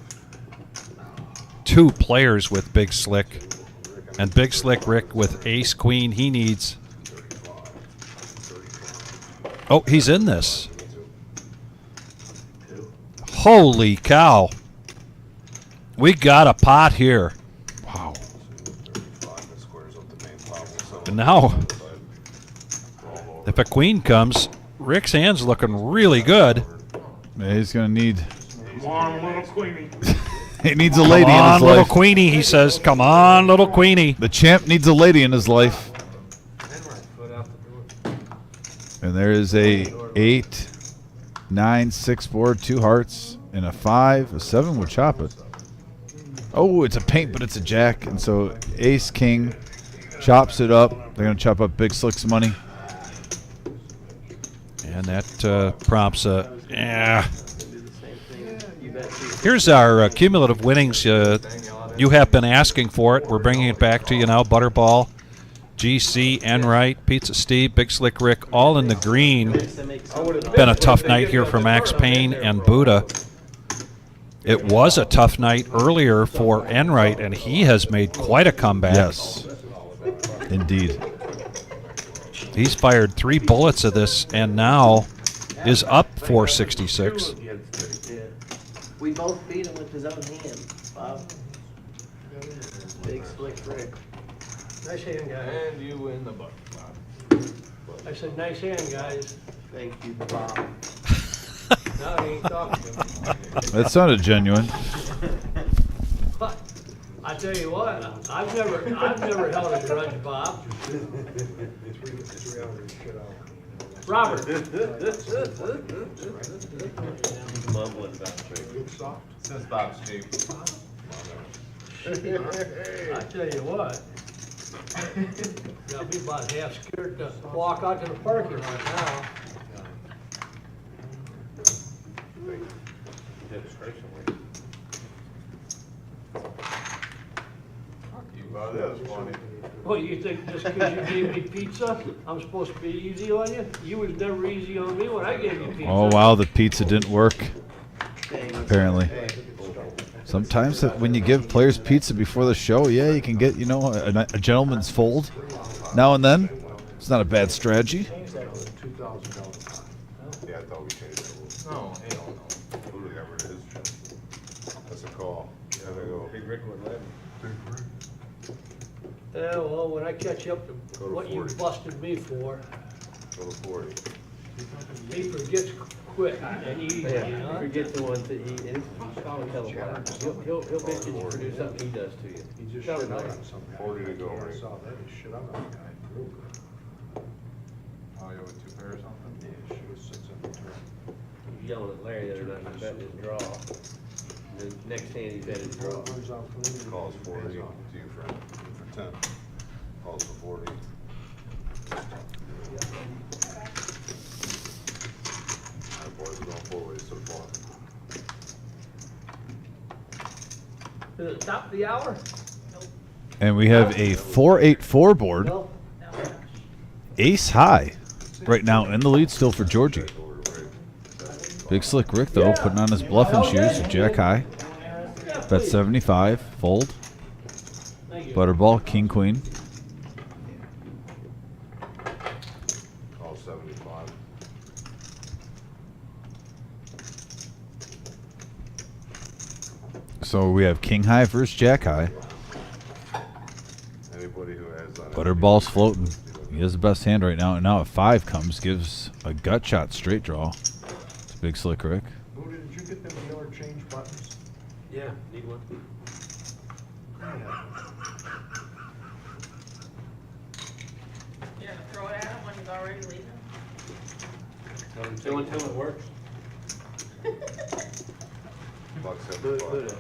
2 players with Big Slick. And Big Slick Rick with ace queen. He needs. Oh, he's in this. Holy cow. We got a pot here. Wow. And now, if a queen comes, Rick's hand's looking really good. Yeah, he's going to need. Come on, little Queenie. He needs a Come lady in on, his little life. queenie, he says. Come on, little queenie. The champ needs a lady in his life. Foot out the door. And there is a 8, 9, 6 board, 2 hearts, and a 5. A 7 would chop it. Oh, it's a paint, but it's a jack. And so ace, king chops it up. They're going to chop up Big Slick's money. And that prompts a, yeah. Here's our cumulative winnings. You have been asking for it. We're bringing it back to you now. Butterball, GC, Enright, Pizza Steve, Big Slick Rick, all in the green. Been a tough night here for Max Payne and Buddha. It was a tough night earlier for Enright, and he has made quite a comeback. Yes, indeed. He's fired 3 bullets of this, and now is up 466. We both beat him with his own hand, Bob. Big Slick Rick. Nice hand, guys. And you win the buck. I said, nice hand, guys. Thank you, Bob. Now he ain't talking to me. That sounded genuine. But I tell you what, I've never held a grudge, Bob. 3 hours shit out. Robert. Mumbling about it. Good soft. Since Bob's cheap. I tell you what. Got me about half scared to walk out to the parking lot now. Well, that was funny. What, you think just because you gave me pizza, I'm supposed to be easy on you? You was never easy on me when I gave you pizza. Oh wow, the pizza didn't work. Apparently. Sometimes when you give players pizza before the show, yeah, you can get, you know, a gentleman's fold now and then. It's not a bad strategy. $2,000. Yeah, I thought we changed that rule. No, hell no. Whoever it is. That's a call. Yeah, there you go. Big Rick would let him. Yeah, well, when I catch up to Go to what you 40. busted me for, Go to 40. he forgets quick and easy, you Yeah, know? forget the ones that he, and it's probably tell him what. He'll bet you produce something he does to you. He just Tell shit him out that. on some guy. 40 to go, Yeah, I right? saw that, he shit out on a guy. Real good. Oh, yeah, with 2 pair or something? Yeah, shit was 6 on the turn. He yelling at Larry the other night, I bet his draw. The next hand he bet his draw. Runs out clean. Calls 40 to Hands you off. for 10. Calls for 40. Our boys are going 4 ways to the ball. To the top of the hour? And we have a 4-8-4 board. No? Ace high right now in the lead still for Georgie. Big Slick Rick, though, putting on his bluffing shoes with Jack high. Bet 75, fold. Thank you. Butterball, King Queen. Call 75. So we have King high versus Jack high. Anybody who has that. Butterball's floating. He has the best hand right now. And now if 5 comes, gives a gut shot straight draw to Big Slick Rick. Buddha, did you get them dealer change buttons? Yeah, need one. Yeah. You're gonna throw it at him when he's already leaving? Tell him it works. Buck 75.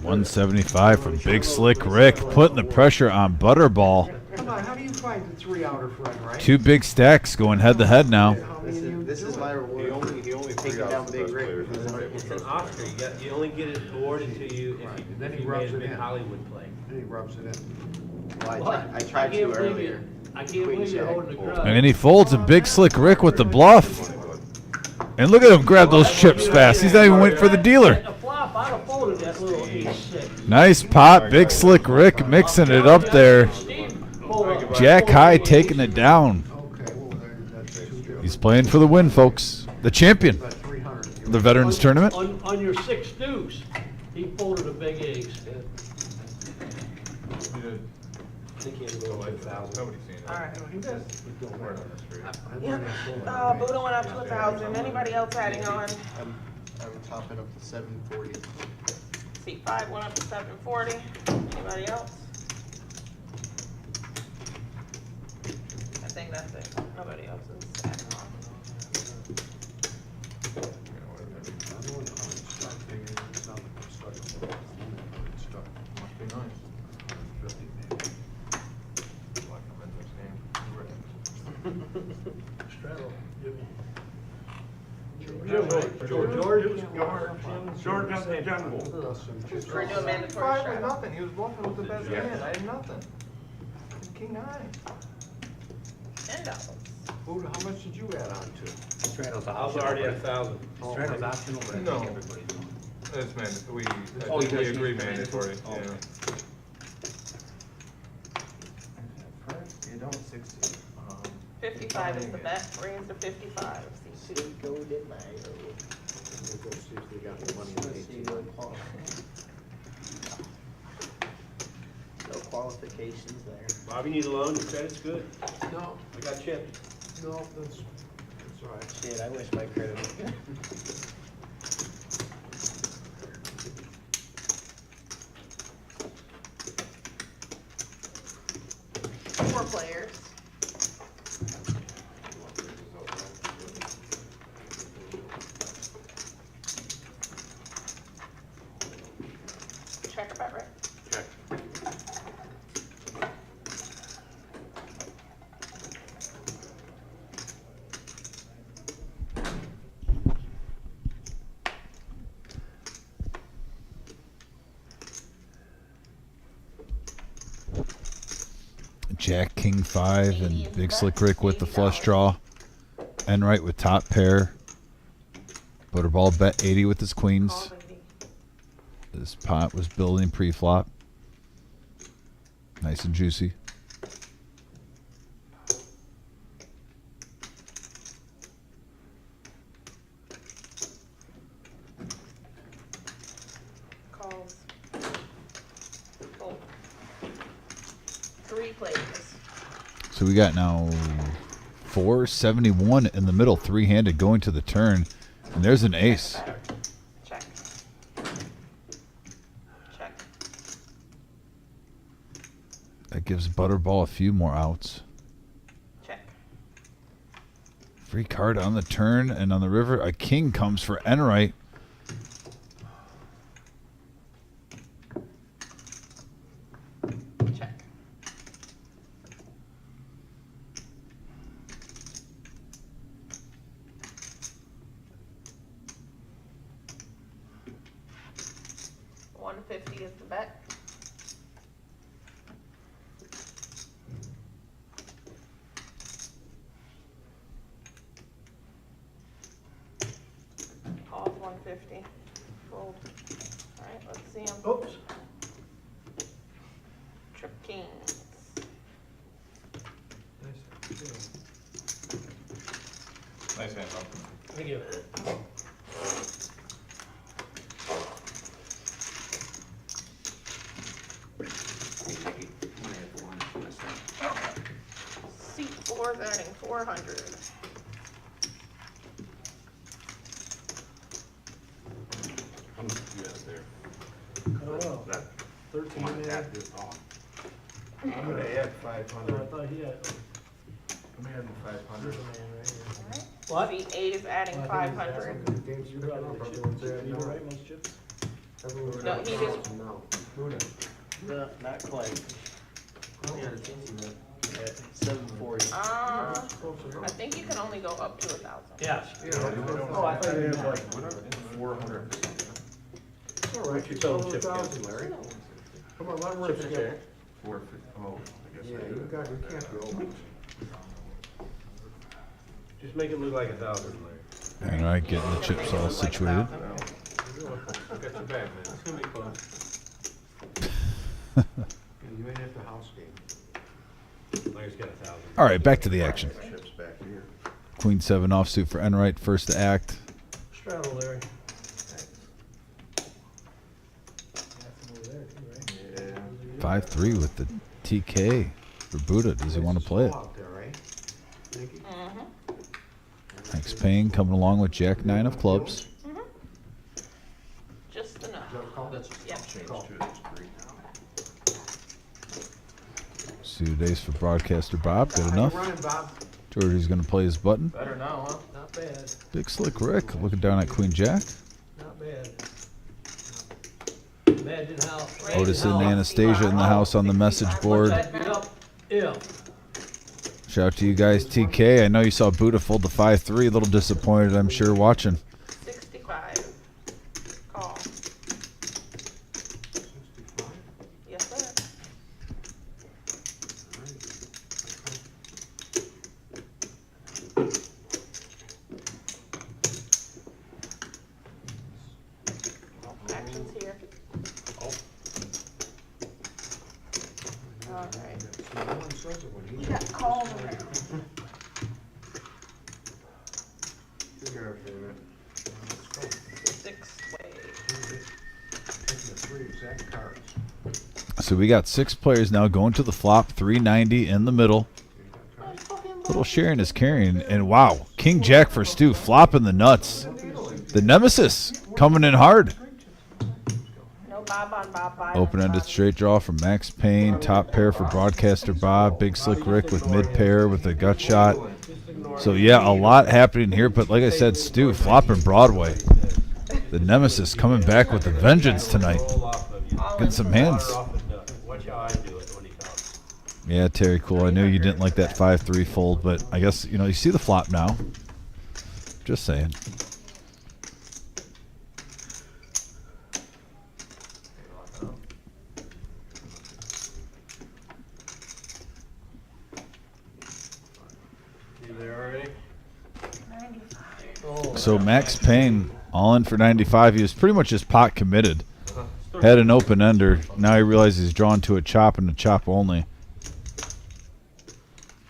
175 from Big Slick Rick, putting the pressure on Butterball. Come on, how do you find the 3-outer friend, right? 2 big stacks going head to head now. How many you This do is it? my reward. He only Taking three down outs the Big best Rick. players in the table. It's an Oscar. You only get it awarded to you Right, and if then you, he if you rubs made a it big in. Hollywood play. Then he rubs it in. Well, What? I tried can't to believe earlier. you- I can't Queen believe you're jack. holding the grudge. And then he folds and Big Slick Rick with the bluff. And look at him grab those chips fast. He's not even waiting for the dealer. The flop, I'd have folded that little ace-6. Nice pot. Big Slick Rick mixing it up there. Steve, hold up. Jack high taking it down. Okay, well, that's 2 different. He's playing for the win, folks. The champion About 300. of the Veterans Tournament. On your 6 deuce, he folded a big ace. Nobody's seen it. Alright. Word on the street. Yeah, Buddha went up to 1,000. Anybody else adding on? I'm topping up to 740. Seat 5 went up to 740. Anybody else? I think that's it. Nobody else is adding on. Must be nice. Like I'm in this game. Straddle, Jimmy. George got the jungle. We're doing mandatory Five with straddle. nothing. He was bluffing with the best hand. I had nothing. King 9. $10. Buddha, how much did you add on to? Straddle's I was already at 1,000. Straddle's optional, but I No. think everybody knows. That's mandatory. Oh, you We guys agree need to mandatory. mandatory? Yeah. You don't 60. 55 is the bet. Brings to 55. Seat 2. Go did my. We'll go see if they got the money in Let's see, the no ATM. no qualifications there. Bob, you need a loan? Your credit's good. No, I got chipped. no, that's all right. Shit, I wish my credit was good. Jack King 5 and Big Slick Rick with the flush draw. Enright with top pair. Butterball bet 80 with his queens. Call 80. This pot was building pre-flop. Nice and juicy. Calls. Fold. 3 plays. So we got now 471 in the middle, three-handed going to the turn. And there's an ace. Check. Check. That gives Butterball a few more outs. Check. Free card on the turn, and on the river, a king comes for Enright. Check. $150 is the bet. Calls 150. Fold. All right, let's see him. Oops. Trip kings. Nice hand, Tom. Thank you. Seat 4 is adding 400. How much do you have there? I don't know. That 13 one there. hat is on. I'm gonna add Oh, I 500. thought he had. I'm adding 500. There's a man right here. All right. What? Seat 8 is adding Well, I think 500. The game's picking up, everyone's adding You now. right, most chips? Everyone's No, adding he just- 1,000 now. Not quite. Yeah, it's easy, man. 740. Close enough. I think you can only go up to 1,000. Yeah. Oh, I thought you had like, 400. it's all right, you total told chip count? 1,000, Larry. Come on, let Rick Chips get. share. 450. Oh, I guess Yeah, I you do. got, you can't go. Just make it look like 1,000, Larry. Enright getting the chips all situated. Got your back, man. It's gonna be close. You ain't at the house game. Larry's got 1,000. All right, back to the action. Chips back here. Queen 7 offsuit for Enright, first to act. Straddle, Larry. Over there too, right? 5-3 with the TK for Buddha. Does he want to play it? Out there, right? Nikki? Max Payne coming along with Jack 9 of clubs. Just enough. That's Yep. Change to this three. Suited ace for broadcaster Bob. Good How you enough. running, Bob? Georgie's going to play his button. better now, huh? Not bad, Big Slick Rick looking down at Queen Jack. not bad. Imagine how. Otis and Anastasia in the house on the message board. That'd be up if. Shout out to you guys, TK. I know you saw Buddha fold the 5-3. A little disappointed, I'm sure, watching. 65. Call. Yes, sir. Action's here. All right. No one says it when You he. got calls in there. Figure out for a minute. Let's go. 6 ways. Taking the three exact cards. So we got 6 players now going to the flop. 390 in the middle. Little sharing is carrying. And wow, King Jack for Stu flopping the nuts. The Nemesis coming in hard. No Bob on Bob violence. Open-ended straight draw from Max Payne. Top pair for broadcaster Bob. Big Slick Rick with mid pair with a gut shot. So yeah, a lot happening here. But like I said, Stu flopping Broadway. The Nemesis coming back with a vengeance tonight. Getting some hands. Watch how I do it when he comes. Yeah, Terry, cool. I knew you didn't like that 5-3 fold, but I guess, you see the flop now. Just saying. So Max Payne, all in for 95. He was pretty much just pot committed. Had an open ender. Now he realizes he's drawn to a chop and a chop only.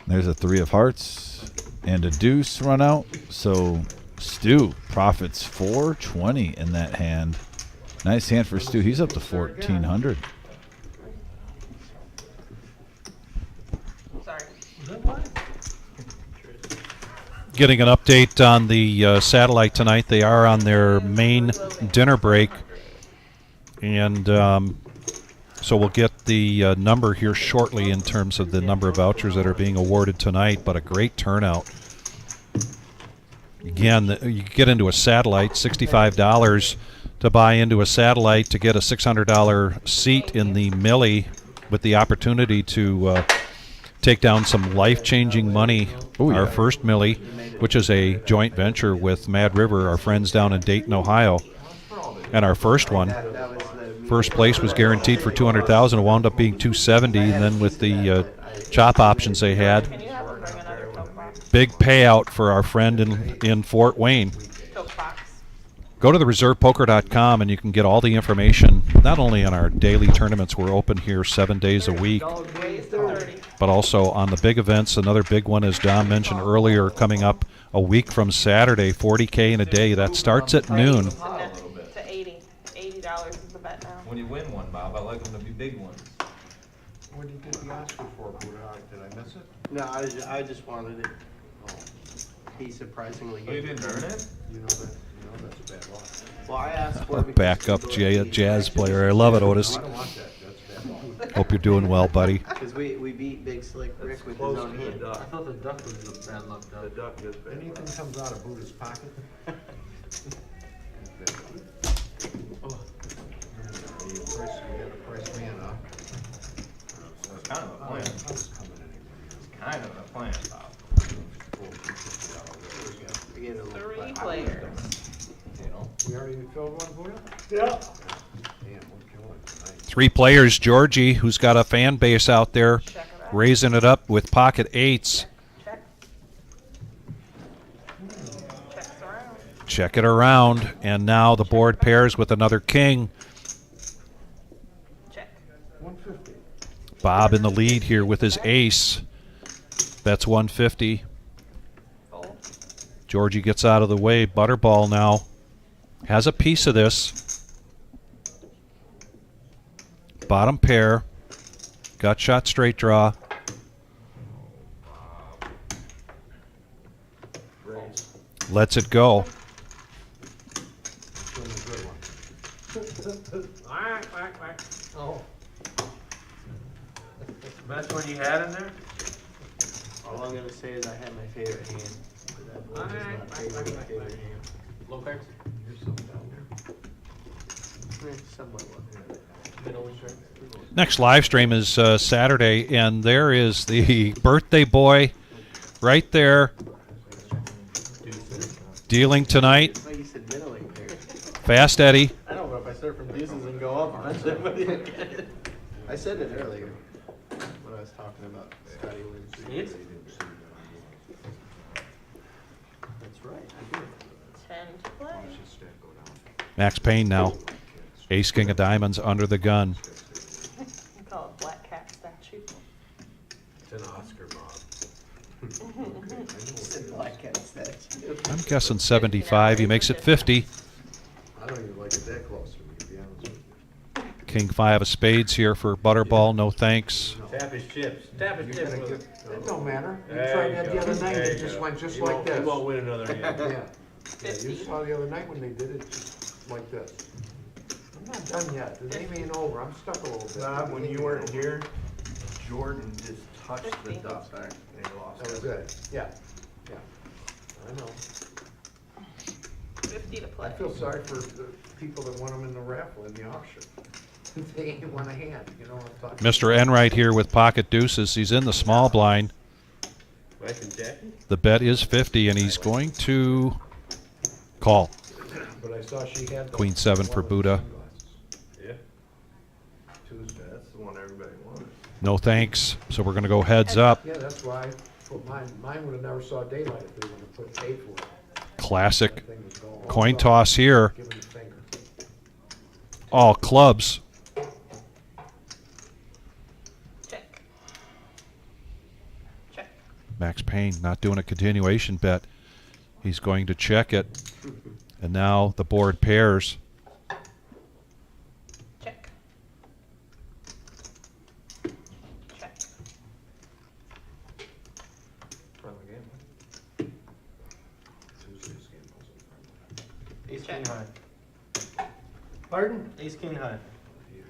There's a 3 of hearts and a deuce run out. So Stu profits 420 in that hand. Nice hand for Stu. He's up to 1,400. Sorry. Getting an update on the satellite tonight. They are on their main dinner break. And so we'll get the number here shortly in terms of the number of vouchers that are being awarded tonight, but a great turnout. Again, you get into a satellite, $65 to buy into a satellite to get a $600 seat in the Millie with the opportunity to take down some life-changing money. Our first Millie, which is a joint venture with Mad River, our friends down in Dayton, Ohio. And our first one, first place was guaranteed for $200,000. It wound up being $270,000, and then with the chop options they had, big payout for our friend in Fort Wayne. Go to thereservepoker.com and you can get all the information, not only on our daily tournaments, we're open here 7 days a week, but also on the big events. Another big one, as Dom mentioned earlier, coming up a week from Saturday, $40K in a day. That starts at noon. To $80. $80 is the bet now. When you win one, Bob, I like them to be big ones. What did you get the Oscar for, Buddha? Did I miss it? No, I just wanted it. He surprisingly Oh, you gave didn't earn it? You know that's a bad luck. Well, I asked for A it because backup jazz player. I love it, Otis. I don't want that. That's bad luck. Hope you're doing well, buddy. because we beat Big Slick Rick with his Close own to the hand. duck. I thought the duck was the bad luck duck. The duck is bad. Anything comes out of Buddha's pocket. You got to price man up. It's kind of a plan. It's kind of a plan, Bob. We get a little 3 flat. players. You know? We already filled one, Buddha? Yeah. Damn, we're killing tonight. 3 players, Georgie, who's got a fan base out there, Check it out. raising it up with pocket 8s. Check. Checks around. Check it around, and now the board pairs with another king. Check. 150. Bob in the lead here with his ace. That's 150. Fold. Georgie gets out of the way. Butterball now has a piece of this. Bottom pair. Gut shot straight draw. Lets it go. Whack, whack, whack. Oh. Best one you had in there? All I'm gonna say is I had my favorite hand. That was my favorite hand. Low cards? Somewhat low. Middle strength. Next live stream is Saturday, and there is the birthday boy right there dealing tonight. Like you said, middling there. Fast Eddie. I know, but if I start from deuces and go up, eventually everybody will get it. I said it earlier when I was talking about Scotty Williams. See it? That's right, I did. 10 to play. Max Payne now. Ace King of Diamonds under the gun. We call it Black Cat statue. It's an Oscar, Bob. Said Black Cat statue. I'm guessing 75. He makes it 50. I don't even like it that close to me, to be honest with you. King 5 of spades here for Butterball. No thanks. Tap his chips. Tap his You're chips. gonna with get, it. it don't matter. You There tried you that go. the other night, There it you just go. went just You like won't- this. You won't win another hand. Yeah. Yeah, 50. you saw the other night when they did it, just like this. I'm not done yet. The game ain't over. I'm stuck a little bit. Bob, when you weren't here, Jordan just touched the 50. duck back and he lost. That was it. Yeah. Yeah. I know. 50 to play. I feel sorry for the people that won them in the raffle in the auction. They ain't won a hand, you know what I'm talking Mr. Enright here with pocket deuces. He's in the small blind. Mike and Jackie? The bet is 50, and he's going to call. But I saw she had the Queen 7 for one with Buddha. sunglasses. Yeah. Tuesday, that's the one everybody wanted. No thanks. So we're going to go heads up. Yeah, that's why I put mine. Mine would have never saw daylight if they would have paid for it. Classic coin toss here. All clubs. Check. Check. Max Payne not doing a continuation bet. He's going to check it. And now the board pairs. Check. Check. Ace king high. Pardon? Ace king high. Ace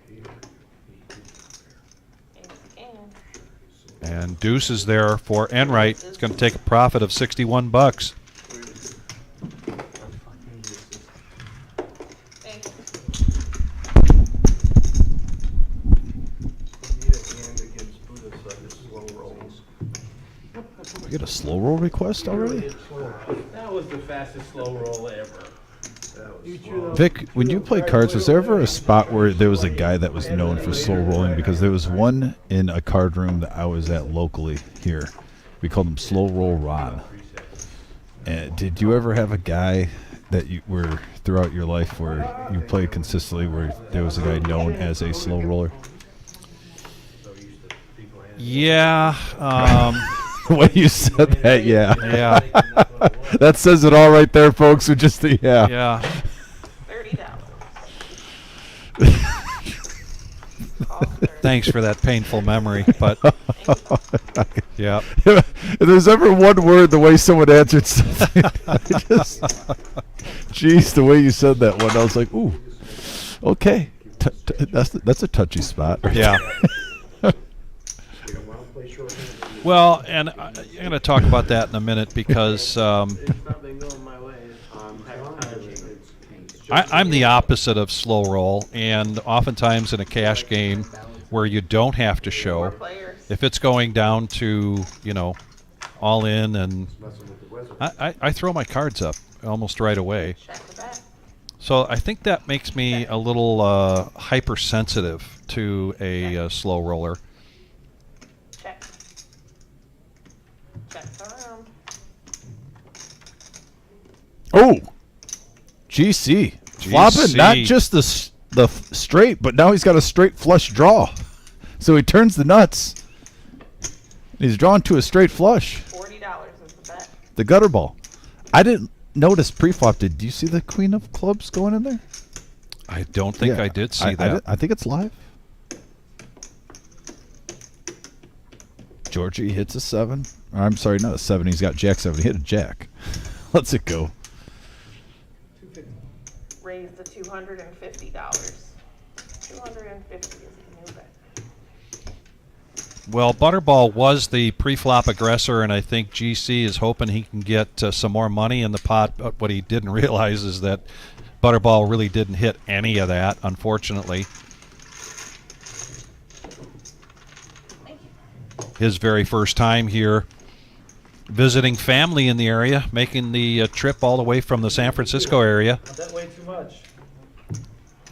king. And deuce is there for Enright. It's going to take a profit of $61. Thanks. We get a slow roll request already? That was the fastest slow roll ever. Vic, when you played cards, was there ever a spot where there was a guy that was known for slow rolling? Because there was one in a card room that I was at locally here. We called him Slow Roll Ron. And did you ever have a guy that you were throughout your life where you played consistently where there was a guy known as a slow roller? Yeah. The way you said that, yeah. Yeah. That says it all right there, folks. We just, yeah. Yeah. Thanks for that painful memory, but yeah. If there's ever one word, the way someone answered something, jeez, the way you said that one, I was like, ooh, okay, that's a touchy spot. Right yeah. Well, and I'm going to talk about that in a minute because I'm the opposite of slow roll, and oftentimes in a cash game where you don't have to show, if it's going down to, all in, and I throw my cards up almost right away. So I think that makes me a little hypersensitive to a slow roller. Check. Check around. Oh, GC. Flopping not just the straight, but now he's got a straight flush draw. So he turns the nuts. He's drawn to a straight flush. $40 is the bet. The gutter ball. I didn't notice pre-flop. Did you see the queen of clubs going in there? I don't think I did see that. I think it's live. Georgie hits a 7. Or, I'm sorry, not a 7. He's got jack 7. He hit a jack. Let's it go. Raise the $250. $250 is the new bet. Well, Butterball was the pre-flop aggressor, and I think GC is hoping he can get some more money in the pot. But what he didn't realize is that Butterball really didn't hit any of that, unfortunately. His very first time here, visiting family in the area, making the trip all the way from the San Francisco area. That way too much.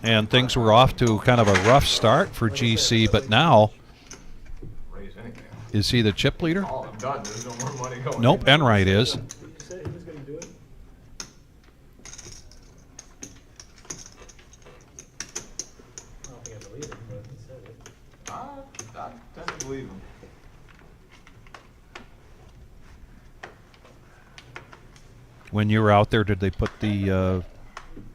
And things were off to kind of a rough start for GC, but now, is he the chip leader? Oh, I'm done. There's no more money going. Nope, Enright is. You said he was going to do it? I don't think I believe it, but he said it. I tend to believe him. When you were out there, did they put the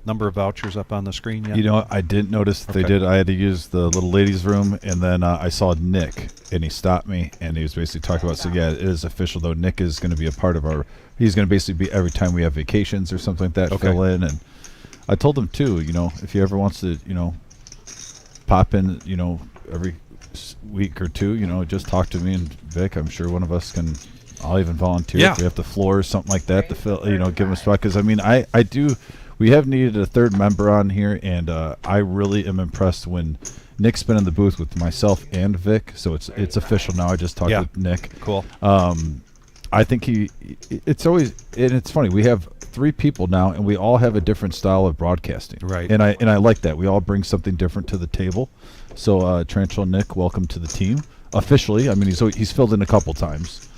number of vouchers up on the screen yet? You know, I didn't notice they did. I had to use the little ladies' room, and then I saw Nick, and he stopped me, and he was basically talking about, so yeah, it is official, though. Nick is going to be a part of our, he's going to basically be every time we have vacations or something like that, fill in. And I told him, too, if he ever wants to, pop in, every week or two, just talk to me and Vic. I'm sure one of us can, I'll even volunteer if we have the floor or something like that to fill, give him a spot. Because, I do, we have needed a third member on here, and I really am impressed when Nick's been in the booth with myself and Vic, so it's official now. I just talked with Nick. Cool. I think it's always, and it's funny, we have 3 people now, and we all have a different style of broadcasting. Right. And I like that. We all bring something different to the table. So, Trancho Nick, welcome to the team. Officially, he's filled in a couple times.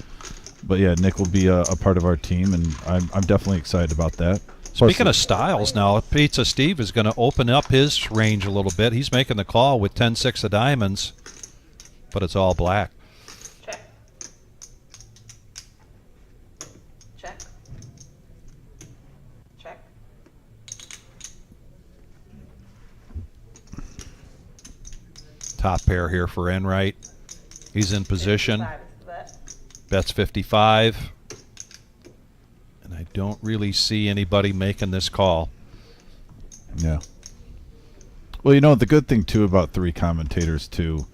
But yeah, Nick will be a part of our team, and I'm definitely excited about that. Speaking of styles now, Pizza Steve is going to open up his range a little bit. He's making the call with 10-6 of diamonds, but it's all black. Check. Check. Check. Top pair here for Enright. He's in position. 55 is the bet. Bets 55. And I don't really see anybody making this call. Yeah. Well, you know, the good thing, too, about three commentators, too,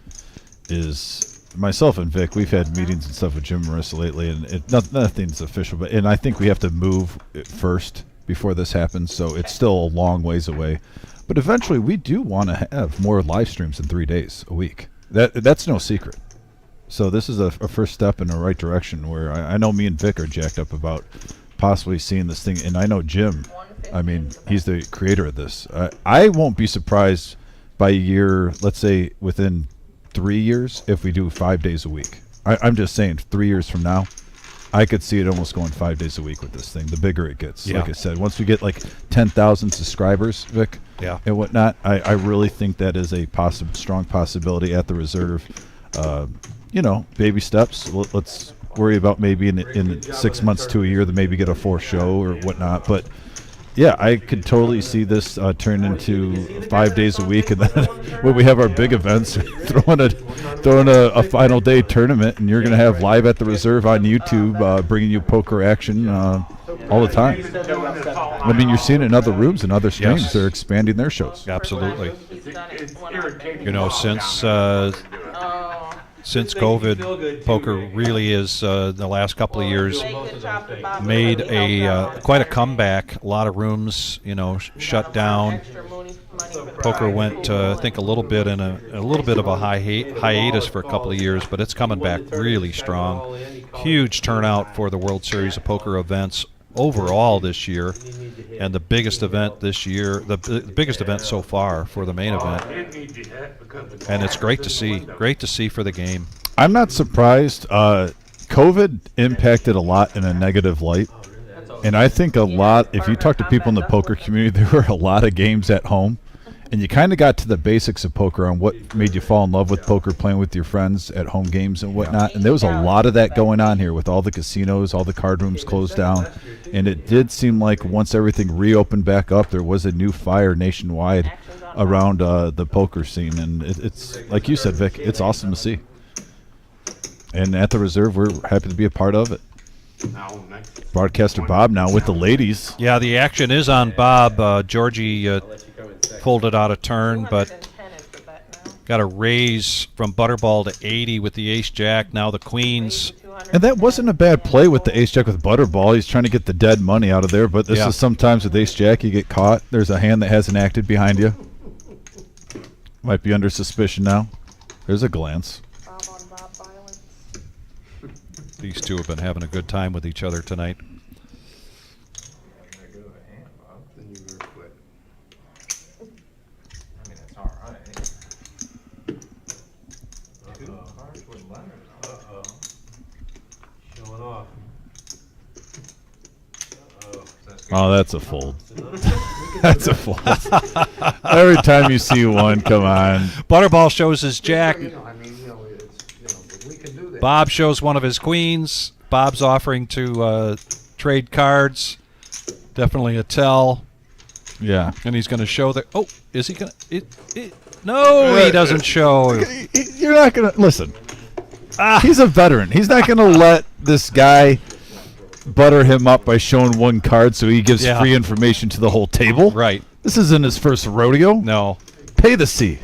is myself and Vic, we've had meetings and stuff with Jim and Marissa lately, and nothing's official, and I think we have to move it first before this happens, so it's still a long ways away. But eventually, we do want to have more live streams in 3 days a week. That's no secret. So this is a first step in the right direction, where I know me and Vic are jacked up about possibly seeing this thing, and I know Jim, I mean, he's the creator of this. I won't be surprised by a year, let's say within 3 years, if we do 5 days a week. I'm just saying, 3 years from now, I could see it almost going 5 days a week with this thing, the bigger it gets. Yeah. Like I said, once we get like 10,000 subscribers, Vic, Yeah. and whatnot, I really think that is a strong possibility at the reserve. You know, baby steps. Let's worry about maybe in 6 months to a year, to maybe get a fourth show or whatnot. But yeah, I could totally see this turn into 5 days a week, and then when we have our big events, throwing a final day tournament, and you're going to have live at the reserve on YouTube, bringing you poker action all the time. I mean, you're seeing it in other rooms and other streams. Yes. They're expanding their shows. Absolutely. He's done it one-on-one. You know, since COVID, poker really is the last couple of years made quite a comeback. A lot of rooms, you know, shut down. Poker went, I think, a little bit of a hiatus for a couple of years, but it's coming back really strong. Huge turnout for the World Series of Poker events overall this year, and the biggest event this year, the biggest event so far for the main event. And it's great to see for the game. I'm not surprised. COVID impacted a lot in a negative light. And I think a lot, if you talk to people in the poker community, there were a lot of games at home. And you kind of got to the basics of poker on what made you fall in love with poker, playing with your friends at home games and whatnot. And there was a lot of that going on here with all the casinos, all the card rooms closed down. And it did seem like once everything reopened back up, there was a new fire nationwide around the poker scene. And it's, like you said, Vic, it's awesome to see. And at the reserve, we're happy to be a part of it. Broadcaster Bob now with the ladies. Yeah, the action is on Bob. Georgie pulled it out of turn, but got a raise from Butterball to 80 with the ace-jack. Now the queens. And that wasn't a bad play with the ace-jack with Butterball. He's trying to get the dead money out of there, but this is sometimes with ace-jack you get caught. There's a hand that hasn't acted behind you. Might be under suspicion now. There's a glance. Bob on Bob violence. These two have been having a good time with each other tonight. Showing off. Oh, that's a fold. That's a fold. Every time you see one, come on. Butterball shows his jack. You know, I mean, you know, we can do that. Bob shows one of his queens. Bob's offering to trade cards. Definitely a tell. Yeah. And he's going to show that. Oh, is he going to? No, he doesn't show. You're not going to. Listen. He's a veteran. He's not going to let this guy butter him up by showing one card so he gives free information to the whole table. Right. This isn't his first rodeo. No. Pay the C.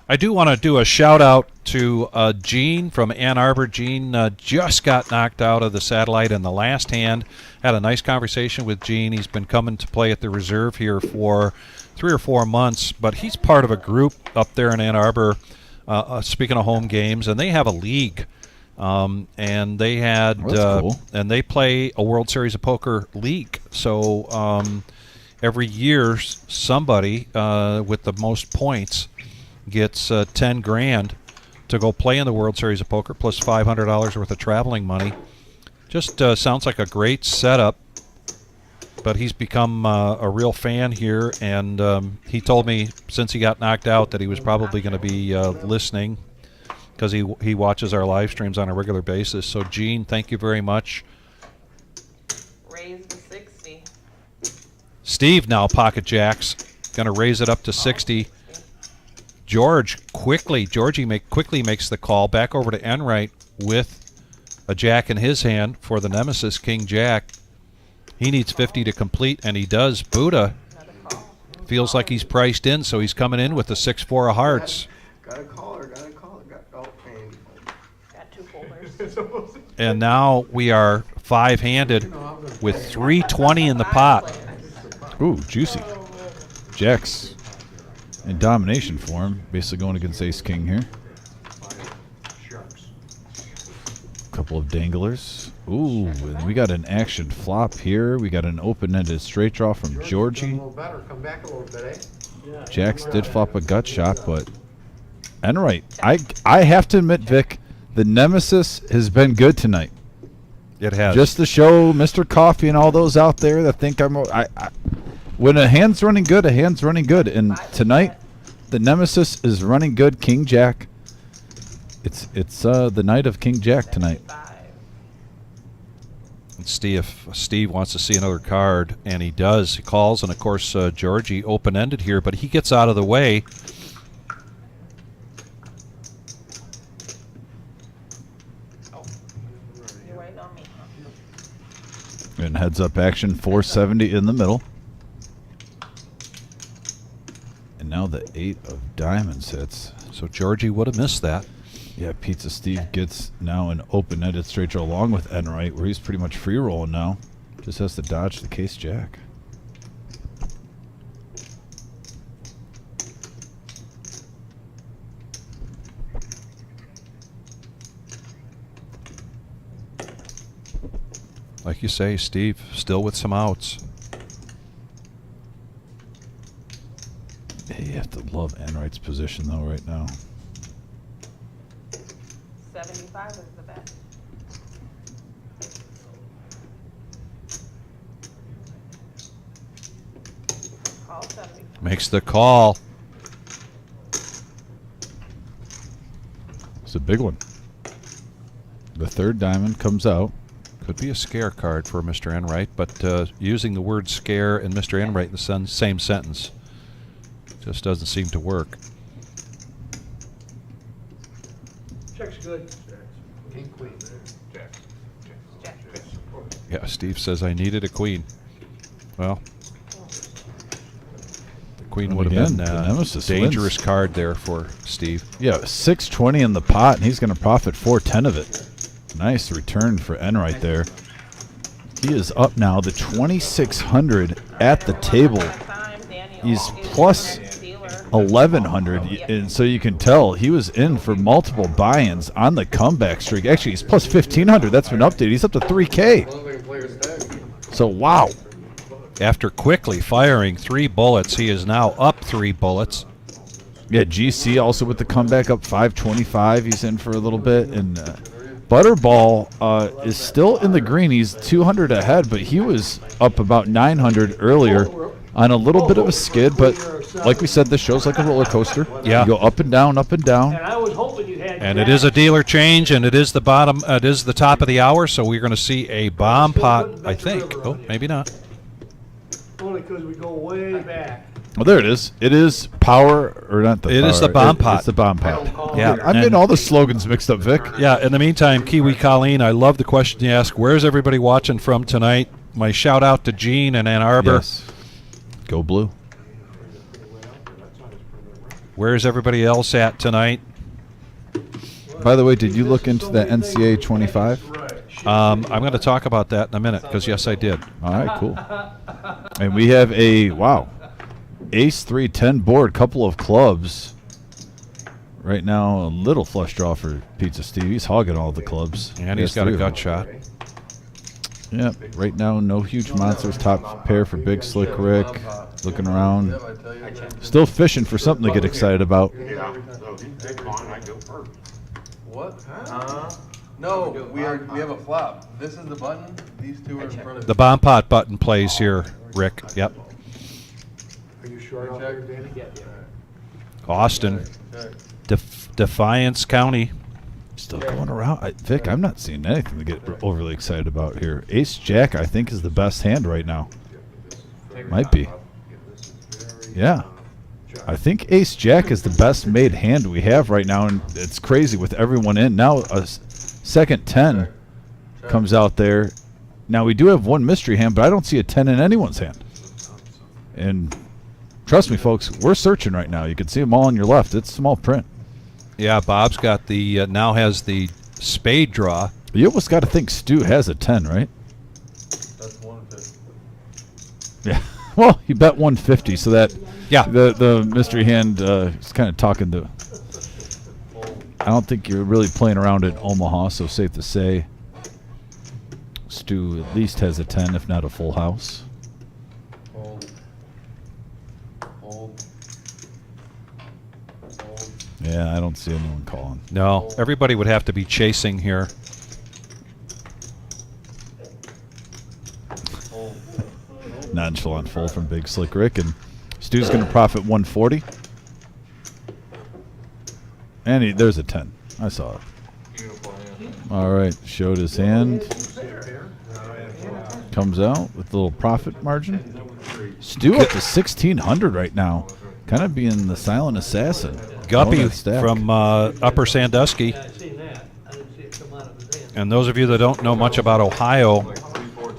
I do want to do a shout-out to Gene from Ann Arbor. Gene just got knocked out of the satellite in the last hand. Had a nice conversation with Gene. He's been coming to play at the reserve here for 3 or 4 months, but he's part of a group up there in Ann Arbor, speaking of home games, and they have a league. And they had cool. And they play a World Series of Poker league. So every year somebody with the most points gets 10 grand to go play in the World Series of Poker, plus $500 worth of traveling money. Just sounds like a great setup. But he's become a real fan here, and he told me since he got knocked out that he was probably going to be listening because he watches our live streams on a regular basis. So, Gene, thank you very much. Raise the 60. Steve now pocket jacks, going to raise it up to 60. Georgie quickly makes the call back over to Enright with a jack in his hand for the nemesis, King Jack. He needs 50 to complete, and he does. Buddha feels like he's priced in, so he's coming in with the 6-4 of hearts. Got a caller, and Got 2 folders. And now we are 5-handed with 320 in the pot. Ooh, juicy. Jacks in domination form, basically going against Ace King here. Couple of danglers. Ooh, and we got an action flop here. We got an open-ended straight draw from Georgie. Come back a little bit, eh? Jacks did flop a gut shot, but Enright, I have to admit, Vic, the nemesis has been good tonight. It has. Just to show Mr. Coffee and all those out there that think when a hand's running good, a hand's running good. And tonight, the nemesis is running good. King Jack. It's the night of King Jack tonight. And Steve wants to see another card, and he does. He calls, and of course Georgie open-ended here, but he gets out of the way. You're waiting on me, huh? And heads up action, 470 in the middle. And now the 8 of diamonds hits. So Georgie would have missed that. Yeah, Pizza Steve gets now an open-ended straight draw along with Enright, where he's pretty much free rolling now. Just has to dodge the case jack. Like you say, Steve, still with some outs. Yeah, you have to love Enright's position, though, right now. 75 is the bet. Call 75. Makes the call. It's a big one. The 3rd diamond comes out. Could be a scare card for Mr. Enright, but using the word scare and Mr. Enright in the same sentence just doesn't seem to work. Check's good. King, queen. Jack. Yeah, Steve says I needed a queen. Well, the queen And would have again, been the a nemesis dangerous wins. card there for Steve. Yeah, 620 in the pot, and he's going to profit 410 of it. Nice return for Enright there. He is up now to 2,600 at the table. He's plus 1,100, and so you can tell he was in for multiple buy-ins on the comeback streak. Actually, he's plus 1,500. That's been updated. He's up to 3K. So, wow. After quickly firing 3 bullets, he is now up 3 bullets. Yeah, GC also with the comeback up 525. He's in for a little bit, and Butterball is still in the green. He's 200 ahead, but he was up about 900 earlier on a little bit of a skid. But like we said, this show's like a roller coaster. Yeah. You go up and down, up and down. And I was hoping you had. And it is a dealer change, and it is the bottom. It is the top of the hour, so we're going to see a bomb pot, I think. Oh, maybe not. Only because we go way back. Well, there it is. It is power, or not the It power. is the bomb pot. It's the bomb pot. Yeah, I'm getting all the slogans mixed up, Vic. Yeah, in the meantime, Kiwi Colleen, I love the question you ask. Where's everybody watching from tonight? My shout out to Gene in Ann Arbor. Yes. Go blue. Where's everybody else at tonight? By the way, did you look into the NCAA 25? I'm going to talk about that in a minute, because yes, I did. All right, cool. And we have a, wow, ace 310 board, couple of clubs. Right now, a little flush draw for Pizza Steve. He's hogging all the clubs. And he's got a gut shot. Yep. Right now, no huge monsters. Top pair for Big Slick Rick. Looking around. Yep, I tell you that. Still fishing for something to get excited about. Yeah, so he's big on, I go first. What? No, we have a flop. This is the button. These two are in front of The bomb pot button plays here, Rick. Yep. Are you short out there, Danny? Austin. Check. Defiance County. Still going around. Vic, I'm not seeing anything to get overly excited about here. Ace Jack, I think, is the best hand right now. Might be. Yeah. I think Ace Jack is the best made hand we have right now, and it's crazy with everyone in. Now a second 10 comes out there. Now we do have one mystery hand, but I don't see a 10 in anyone's hand. And trust me, folks, we're searching right now. You can see them all on your left. It's small print. Yeah, Bob's got the now has the spade draw. You almost got to think Stu has a 10, right? That's 150. Yeah. Well, he bet 150, so that Yeah. the mystery hand is kind of talking to. I don't think you're really playing around in Omaha, so safe to say Stu at least has a 10, if not a full house. Hold. Hold. Hold. Yeah, I don't see anyone calling. No, everybody would have to be chasing here. Hold. Nonchalant full from Big Slick Rick, and Stu's going to profit 140. And there's a 10. I saw it. Beautiful hand. All right, showed his hand. Comes out with a little profit margin. Stu up to 1,600 right now. Kind of being the silent assassin. Guppy Oh, that stack. from Upper Sandusky. Yeah, I seen that. I didn't see it come out of his hand. And those of you that don't know much about Ohio,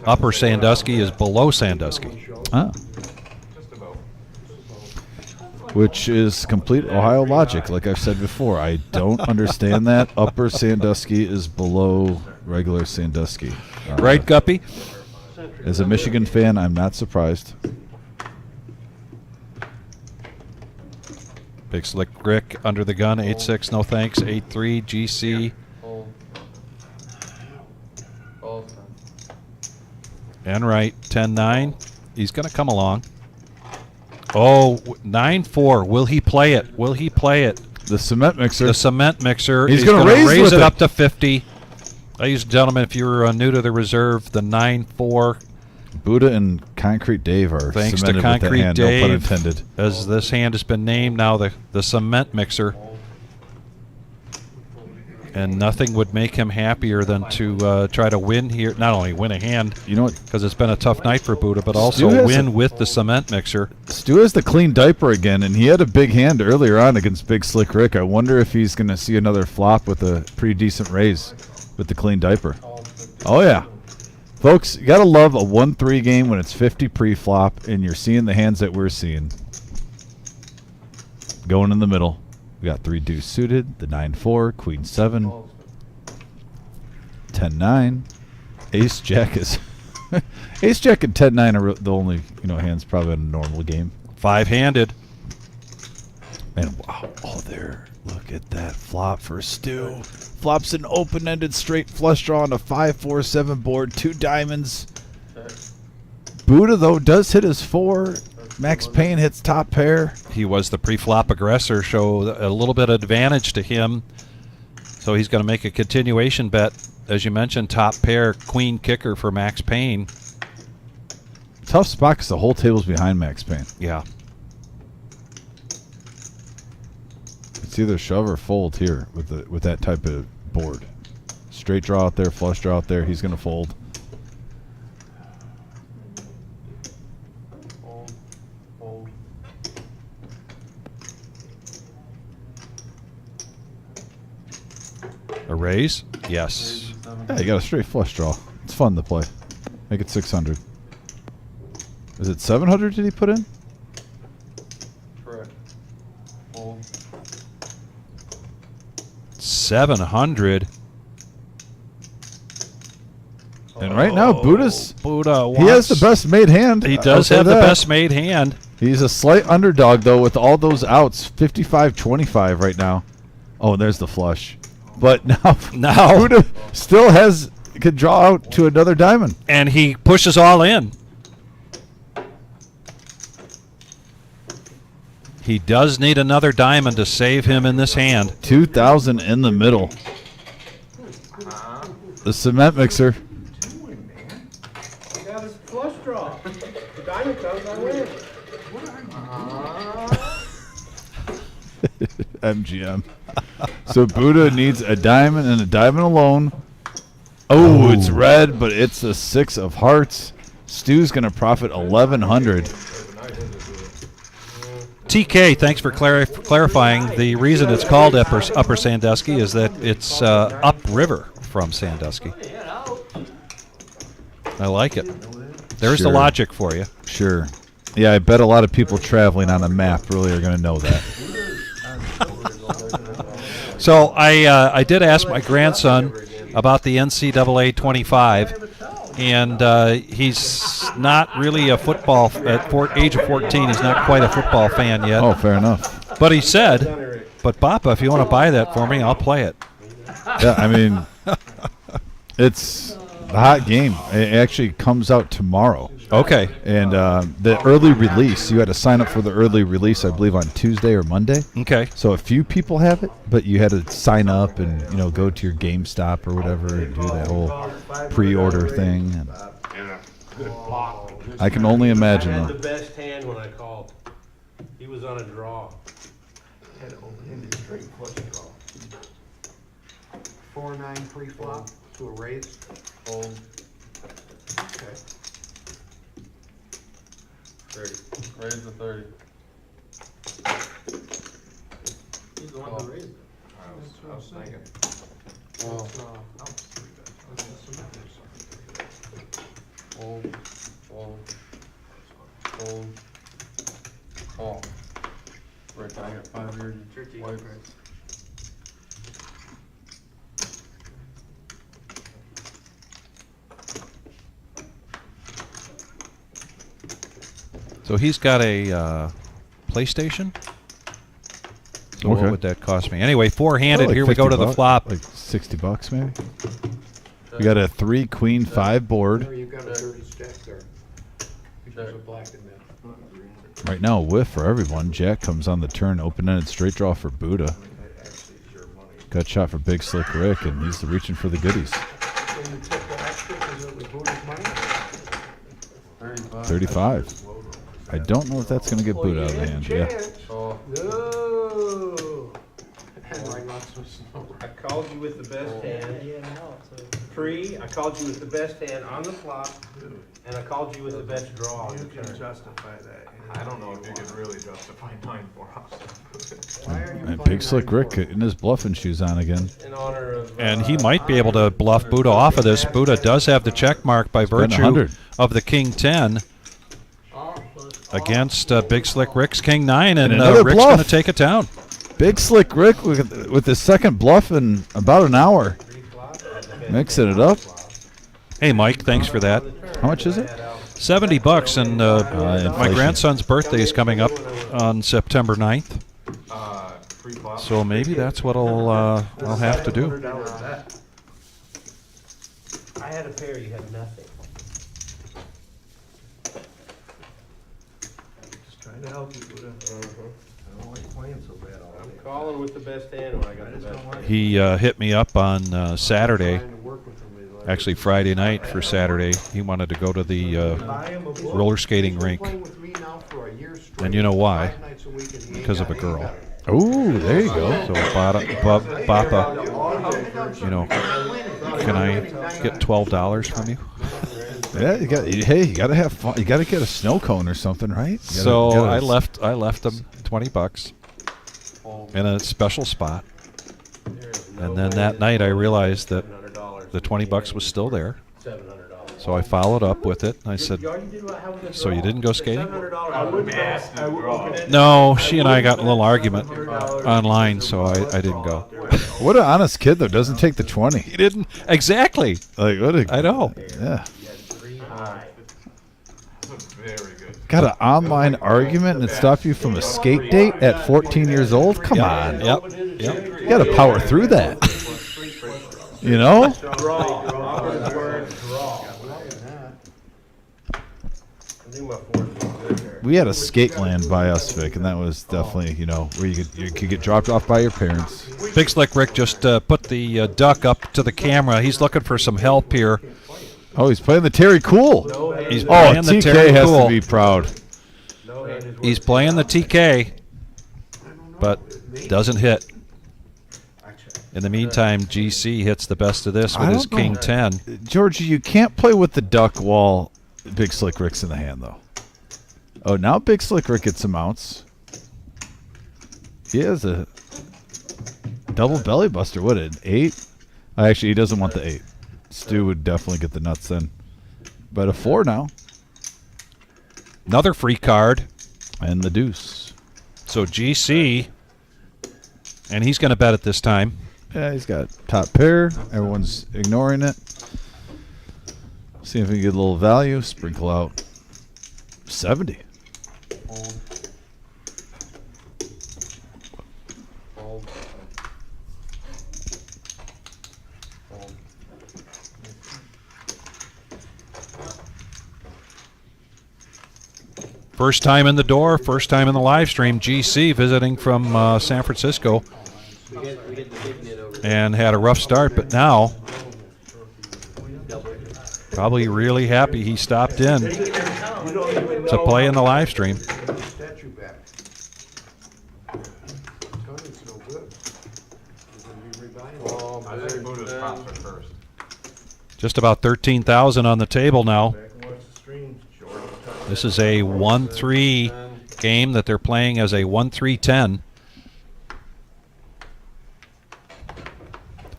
Upper Sandusky is below Sandusky. Ah. Which is complete Ohio logic, like I've said before. I don't understand that. Upper Sandusky is below regular Sandusky. Right, Guppy? As a Michigan fan, I'm not surprised. Big Slick Rick under the gun, 8-6, no thanks, 8-3, GC. Hold. Balls time. And right, 10-9. He's going to come along. Oh, 9-4. Will he play it? Will he play it? The cement mixer. The cement mixer. He's is gonna gonna raise with it it. up to 50. Ladies and gentlemen, if you're new to the reserve, the 9-4, Buddha and Concrete Dave are thanks to cemented with that Concrete hand, no pun Dave, intended. as this hand has been named now the cement mixer. And nothing would make him happier than to try to win here. Not only win a hand, You know what? because it's been a tough night for Buddha, but also Stu has win with the cement mixer. Stu has the clean diaper again, and he had a big hand earlier on against Big Slick Rick. I wonder if he's going to see another flop with a pretty decent raise with the clean diaper. Oh, yeah. Folks, you got to love a 1-3 game when it's 50 pre-flop, and you're seeing the hands that we're seeing. Going in the middle. We got 3 deuce suited, the 9-4, Queen 7, 10-9. Ace Jack is Ace Jack and 10-9 are the only hands probably in a normal game. 5-handed. And wow, oh there, look at that flop for Stu. Flops an open-ended straight flush draw on a 5-4-7 board, 2 diamonds. Buddha though does hit his 4. Max Payne hits top pair. He was the pre-flop aggressor, so a little bit of advantage to him. So he's going to make a continuation bet. As you mentioned, top pair, queen kicker for Max Payne. Tough spot because the whole table's behind Max Payne. Yeah. It's either shove or fold here with that type of board. Straight draw out there, flush draw out there. He's going to fold. A raise? Yes. Yeah, you got a straight flush draw. It's fun to play. Make it 600. Is it 700 did he put in? Correct. Hold. 700. And right now, Buddha wants, he has the best made hand. He I'll does say have the that. best made hand. He's a slight underdog, though, with all those outs. 55-25 right now. Oh, and there's the flush. But now Now Buddha still has could draw out to another diamond. And he pushes all in. He does need another diamond to save him in this hand. 2,000 in the middle. The cement mixer. I got a flush draw. The diamond comes, I win. MGM. So Buddha needs a diamond and a diamond alone. Oh, it's red, but it's a 6 of hearts. Stu's going to profit 1,100. TK, thanks for clarifying. The reason it's called Upper Sandusky is that it's upriver from Sandusky. I like it. There's the logic for you. Sure. Yeah, I bet a lot of people traveling on a map really are going to know that. So I did ask my grandson about the NCAA 25, and he's not really a football at age of 14. He's not quite a football fan yet. Oh, fair enough. But he said, "But Papa, if you want to buy that for me, I'll play it." Yeah, I mean, it's a hot game. It actually comes out tomorrow. Okay. And the early release, you had to sign up for the early release, I believe, on Tuesday or Monday. Okay. So a few people have it, but you had to sign up and go to your GameStop or whatever and do that whole pre-order thing. And I can only imagine. I had the best hand when I called. He was on a draw. Had to open into straight flush draw. 4-9 pre-flop to a raise. Fold. Okay. 30. Raise the 30. He's the one who raised it. I was thinking. Well, Fold. fold. Fold. Call. Rick, I got 5 years. White. So he's got a PlayStation. So Okay. what would that cost me? Anyway, four-handed. Like Here we go to the $50, flop. like $60 maybe. We got a 3 queen 5 board. There you got a dirty stack there. Because of black in there. Right now, whiff for everyone. Jack comes on the turn, open-ended straight draw for Buddha. Gut shot for Big Slick Rick, and he's reaching for the goodies. When you took the extra, because it was Buddha's money? 35. I don't know if that's going to get Buddha out of the hand. Yeah. Oh. No. And like lots of snow. I called you with the best hand. Pre, I called you with the best hand on the flop, and I called you with the best draw on the You can turn. justify that. I don't know if you can really justify 9 for us. And Big Slick Rick in his bluffing shoes on again. In honor of. And he might be able to bluff Buddha off of this. Buddha does have the check mark by virtue 100. of the King 10 against Big Slick Rick's King 9, and another Rick's bluff. going to take it down. Big Slick Rick with his second bluff in about an hour. Mixing it up. Hey, Mike, thanks for that. How much is it? $70, and my inflation. grandson's birthday is coming up on September 9th. Pre-flop. So maybe that's what I'll have to do. $100 bet. I had a pair, you had nothing. Just trying to help you, Buddha. I don't like playing so bad all I'm day. calling with the best hand when I got the best hand. He hit me up on Saturday, Trying to work with them, like- actually Friday night for Saturday. He wanted to go to the roller skating He's been rink. playing with me now for a year straight, And you know why? 5 nights a week, and he ain't Because of a got- girl. Ooh, there you go. So Bapa, can I get $12 from you? Yeah, you got. Hey, you got to have fun. You got to get a snow cone or something, right? You gotta- So gotta- I left him $20 in a special spot, and then that night I realized that the $20 was still there. $700. So I followed up with it. I said, "So you didn't go skating?" No, she and I got in a little argument online, so I didn't go. What an honest kid though. Doesn't take the 20. He didn't exactly. Like what? I know. Yeah. Very good. Got an online argument and it stopped you from a skate date at 14 years old? Come on. Yep. You got to power through that. You know? draw. Well, that. I think my fourth is good there. We had a skate land by us, Vic, and that was definitely, you know, where you could get dropped off by your parents. Big Slick Rick just put the duck up to the camera. He's looking for some help here. Oh, he's playing the Terry Cool. He's Oh, playing the TK Terry has Cool. to be proud. He's playing the TK, but doesn't hit. In the meantime, GC hits the best of this with his King 10. Georgie, you can't play with the duck while Big Slick Rick's in the hand, though. Oh, now Big Slick Rick gets some outs. He has a double belly buster. What, an 8? Actually, he doesn't want the 8. Stu would definitely get the nuts then. But a 4 now. Another free card. And the deuce. So GC, and he's going to bet it this time. Yeah, he's got top pair. Everyone's ignoring it. See if we can get a little value. Sprinkle out 70. First time in the door, first time in the live stream. GC visiting from San Francisco. And had a rough start, but now probably really happy he stopped in to play in the live stream. Statue back. Tony's no good. He's gonna be rebuying. I think Buddha's concert first. Just about 13,000 on the table now. This is a 1-3 game that they're playing as a 1-3-10.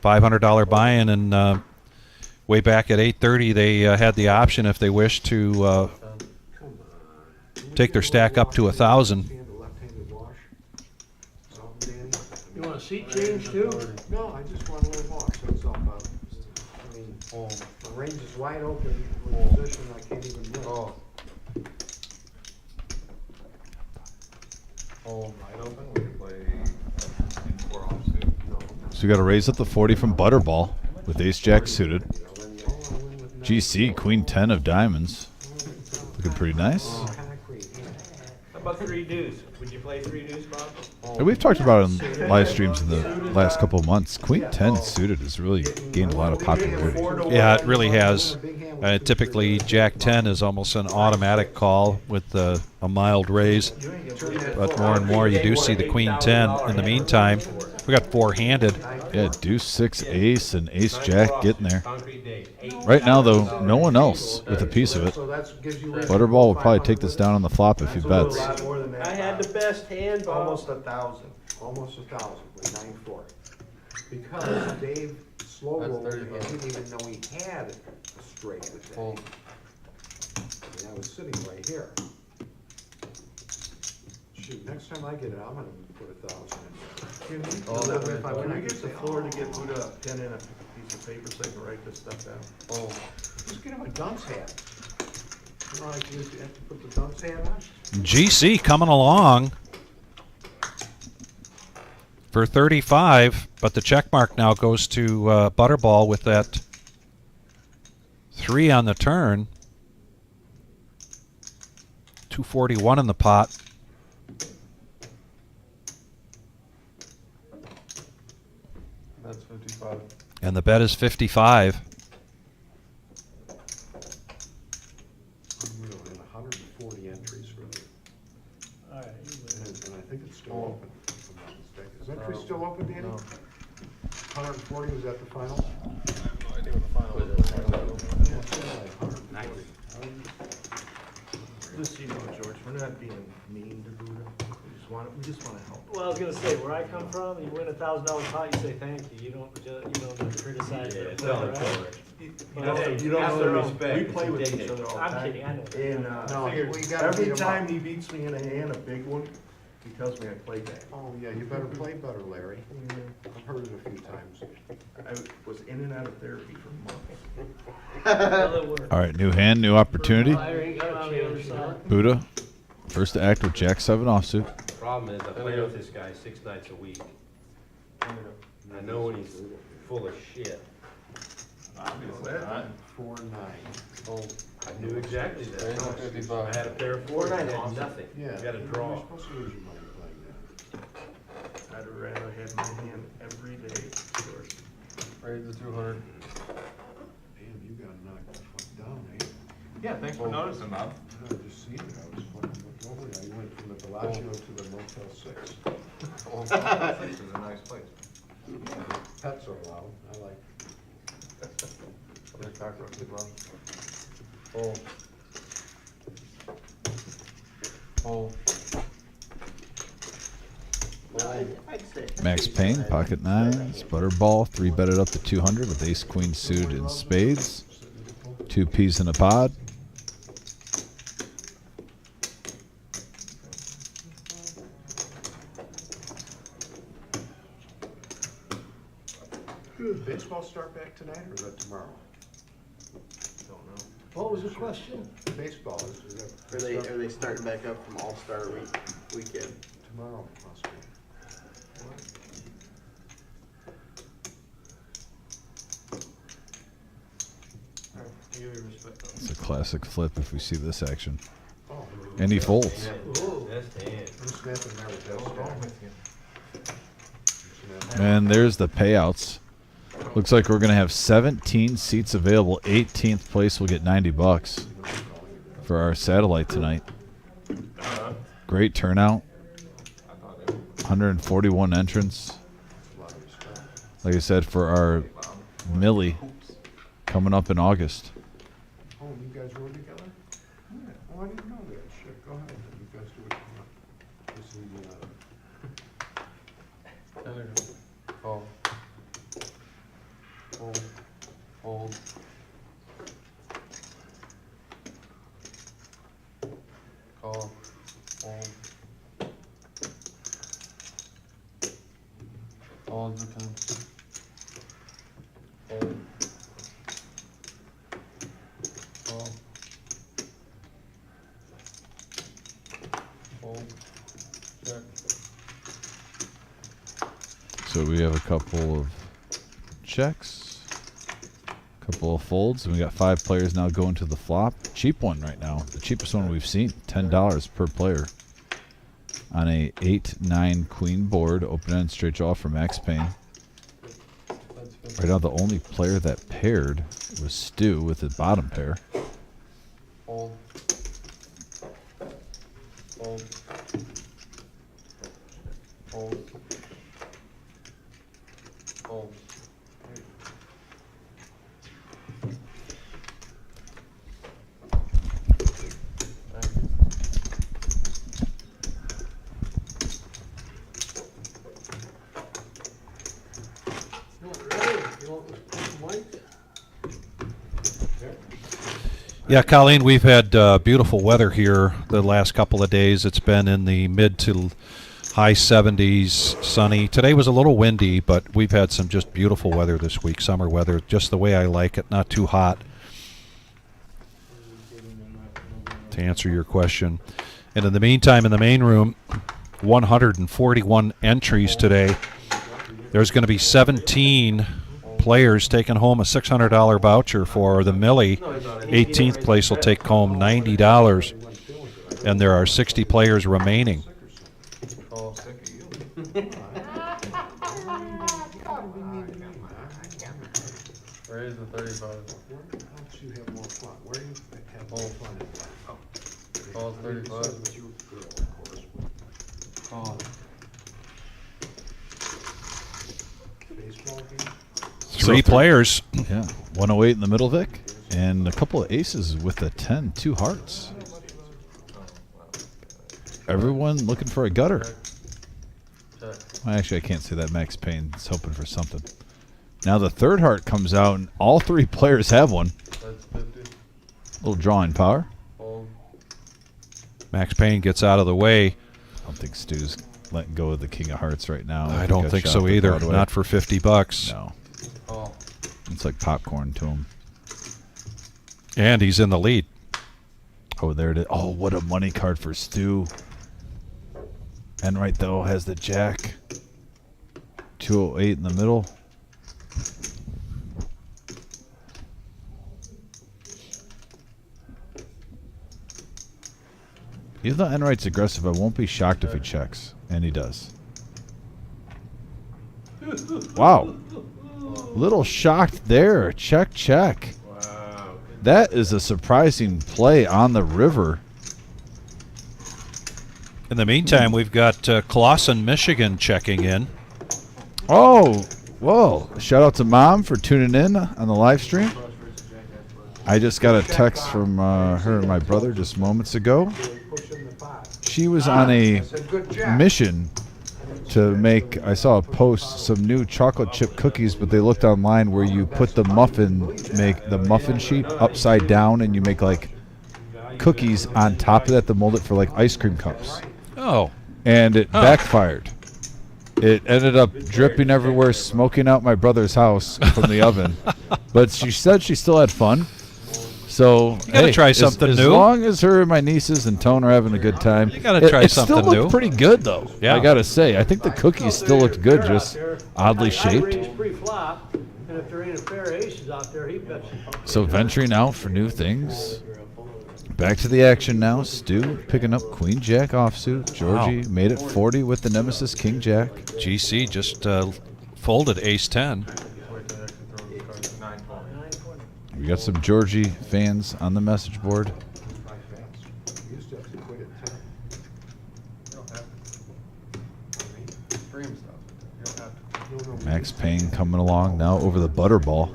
$500 buy-in, and way back at 8:30 they had the option, if they wish, to take their stack up to 1,000. You want a seat change too? No, I just want a little wash, that's all. I mean, the range is wide open with a position I can't even win. Wide open, we can play in 4 offsuit. So we got a raise at the 40 from Butterball with Ace Jack suited. GC, Queen 10 of diamonds. Looking pretty nice. How about 3 deuce? Would you play 3 deuce, Bob? And we've talked about it in live streams in the last couple of months. Queen 10 suited has really gained a lot of popularity. Yeah, it really has. Typically, Jack 10 is almost an automatic call with a mild raise. But more and more, you do see the Queen 10. In the meantime, we got 4-handed. Yeah, deuce 6 ace and ace jack getting there. Right now, though, no one else with a piece of it. Butterball will probably take this down on the flop if he bets. I had the best hand, Bob. Almost 1,000. Almost 1,000 with 9-4. Because Dave slow rolled and didn't even know he had a straight with that. And I was sitting right here. Shoot, next time I get it, I'm gonna put 1,000 in there. Can we get the floor to get Buddha a pen and a piece of paper so I can write this stuff down? Just get him a dunce hat. You know, like you have to put the dunce hat on? GC coming along for 35, but the check mark now goes to Butterball with that 3 on the turn. 241 in the pot. That's 55. And the bet is 55. We don't have 140 entries for it. All right. And I think it's still open. if I'm not mistaken. Is that tree still open, Danny? 140, was that the final? No idea what the final is. Yeah, it's still like 140. Just so you know, George, we're not being mean to Buddha. We just want to help. Well, I was gonna say, where I come from, you win $1,000 pot, you say thank you. You don't criticize it. Right? You don't know the respect. We play with each other all the time. I'm kidding, I know. And No, we gotta every beat 'em time up. he beats me in a hand, a big one, he tells me I played that. Oh, yeah, you better play better, Larry. I've heard it a few times. I was in and out of therapy for months. All right, new hand, new opportunity. Larry, come on the other side. Buddha, first to act with Jack 7 offsuit. Problem is, I play with this guy 6 nights a week. I know when he's full of shit. Obviously. 4-9. Oh, I knew exactly that. Raise the 55. I had a pair of 4-9 and nothing. Yeah. You got a You're draw. supposed to lose your money playing that. I'd rather have my hand every day. Sure. Raise the 200. Damn, you got knocked the fuck down, eh? Yeah, thanks for noticing, Bob. I just seen it, I was fucking looking over it. I went from the Bellagio to the Motel 6. Oh, Six is a nice place. Pets are allowed, I like. There's cockroaches, Bob. Oh. Oh. I'd say. Max Payne, pocket nines, butterball, 3-betted up to 200 with ace, queen, suited, and spades. 2 peas in a pod. Good. Baseball start back tonight or is that tomorrow? Don't know. What was the question? Baseball, is that? Are they starting back up from All-Star weekend? Tomorrow, must be. It's a classic flip if we see this action. Oh, And he folds. Ooh, that's the hand. I'm snapping that with that stack. And there's the payouts. Looks like we're going to have 17 seats available. 18th place will get $90 for our satellite tonight. Great turnout. 141 entrants. Like I said, for our Millie coming up in August. Oh, you guys rode together? Oh, I didn't know that. Shit, go ahead. You guys do it. This is Oh. Hold. Hold. Call. Hold. All the time. Hold. Call. Hold. Check. So we have a couple of checks, a couple of folds, and we got 5 players now going to the flop. Cheap one right now, the cheapest one we've seen, $10 per player on a 8-9 queen board, open end straight draw for Max Payne. Right now, the only player that paired was Stu with his bottom pair. Hold. Hold. Hold. Hold. Yeah, Colleen, we've had beautiful weather here the last couple of days. It's been in the mid to high 70s, sunny. Today was a little windy, but we've had some just beautiful weather this week, summer weather, just the way I like it, not too hot. To answer your question. And in the meantime, in the main room, 141 entries today. There's going to be 17 players taking home a $600 voucher for the Millie. 18th place will take home $90, and there are 60 players remaining. Call. Sick of you. Raise the 35. Where helps you have more fun? Where do you have more fun in life? Call 35. With your girl, of course. Call. Baseball game? 3 players. Yeah, 108 in the middle, Vic, and a couple of aces with a 10, 2 hearts. Everyone looking for a gutter. Check. Well, actually, I can't say that. Max Payne's hoping for something. Now the third heart comes out, and all 3 players have one. That's 50. Little drawing power. Hold. Max Payne gets out of the way. I don't think Stu's letting go of the king of hearts right now. I He don't got think shot so the either. Broadway. Not for $50. No, Call. it's like popcorn to him. And he's in the lead. Oh, there it is. Oh, what a money card for Stu. And right though has the jack. 208 in the middle. Even though Enright's aggressive, I won't be shocked if he checks. And he does. Wow. Little shocked there. Check, check. Wow. That is a surprising play on the river. In the meantime, we've got Clausen, Michigan checking in. Oh, whoa. Shout out to Mom for tuning in on the live stream. I just got a text from her and my brother just moments ago. She was on a mission to make, I saw a post, some new chocolate chip cookies, but they looked online where you put the muffin sheet upside down and you make like cookies on top of that to mold it for like ice cream cups. Oh. And it backfired. It ended up dripping everywhere, smoking out my brother's house from the oven. But she said she still had fun. So you gotta try something as new. As long as her and my nieces and Tone are having a good time. You gotta try something new. It still looked pretty good, though. Yeah. I gotta say. I think the cookies still looked good, just oddly shaped. He's pre-flop, and if there ain't a pair of aces out there, he bets. So venturing out for new things. Back to the action now. Stu picking up Queen Jack offsuit. Georgie made it 40 with the Nemesis King Jack. GC just folded Ace 10. We got some Georgie fans on the message board. Max Payne coming along now over the butterball.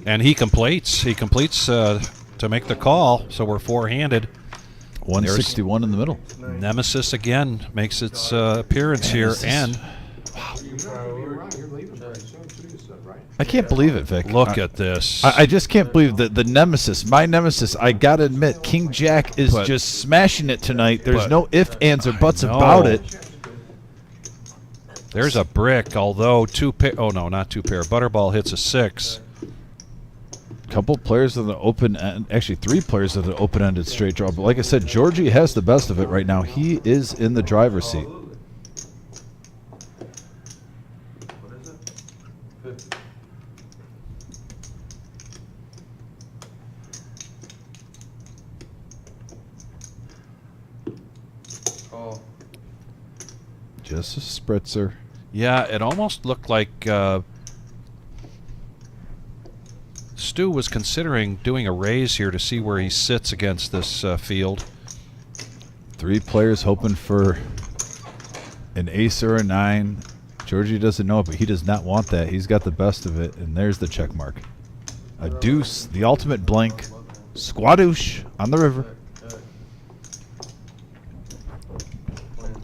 And he completes. He completes to make the call, so we're four-handed. 161 in the middle. Nemesis again makes its appearance here, and I can't believe it, Vic. look at this. I just can't believe that the Nemesis, my Nemesis, I gotta admit, King Jack is just smashing it tonight. There's no ifs, ands, or buts about it. There's a brick, although not two pair. Butterball hits a 6. Couple players of the open end, actually 3 players of the open-ended straight draw. But like I said, Georgie has the best of it right now. He is in the driver's seat. What is it? 50. Oh. Just a spritzer. Yeah, it almost looked like Stu was considering doing a raise here to see where he sits against this field. 3 players hoping for an ace or a 9. Georgie doesn't know it, but he does not want that. He's got the best of it, and there's the check mark. A deuce, the ultimate blank. Squadoosh on the river.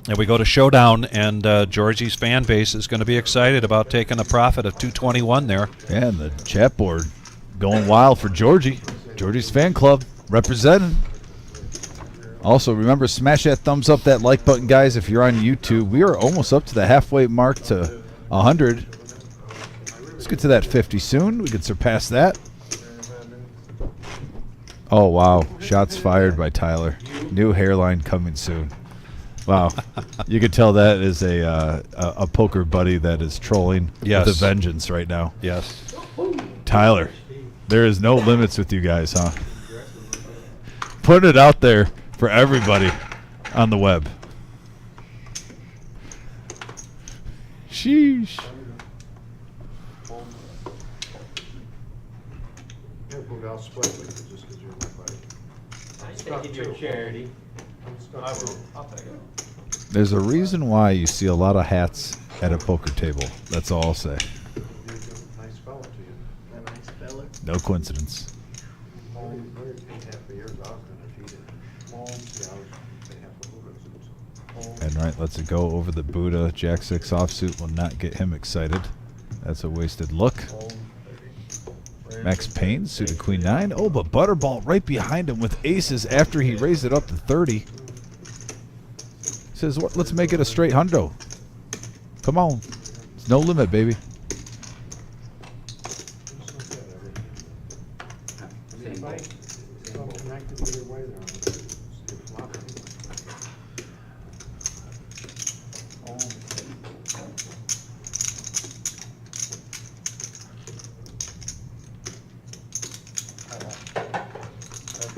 And we go to Showdown, and Georgie's fan base is going to be excited about taking a profit of 221 there. Yeah, and the chat board going wild for Georgie. Georgie's fan club representing. Also, remember, smash that thumbs up, that like button, guys, if you're on YouTube. We are almost up to the halfway mark to 100. Let's get to that 50 soon. We can surpass that. Oh, wow. Shots fired by Tyler. New hairline coming soon. Wow. You can tell that is a poker buddy that is trolling with a vengeance right now. Yes. Tyler, there is no limits with you guys, huh? Put it out there for everybody on the web. Sheesh. Take it to charity. I'll take it. There's a reason why you see a lot of hats at a poker table. That's all I'll say. Nice fella to you. A nice fella. No coincidence. And right, lets it go over the Buddha. Jack 6 offsuit will not get him excited. That's a wasted look. Max Payne, suited Queen 9. Oh, but Butterball right behind him with aces after he raised it up to 30. Says, "What? Let's make it a straight hundo. Come on. It's no limit, baby."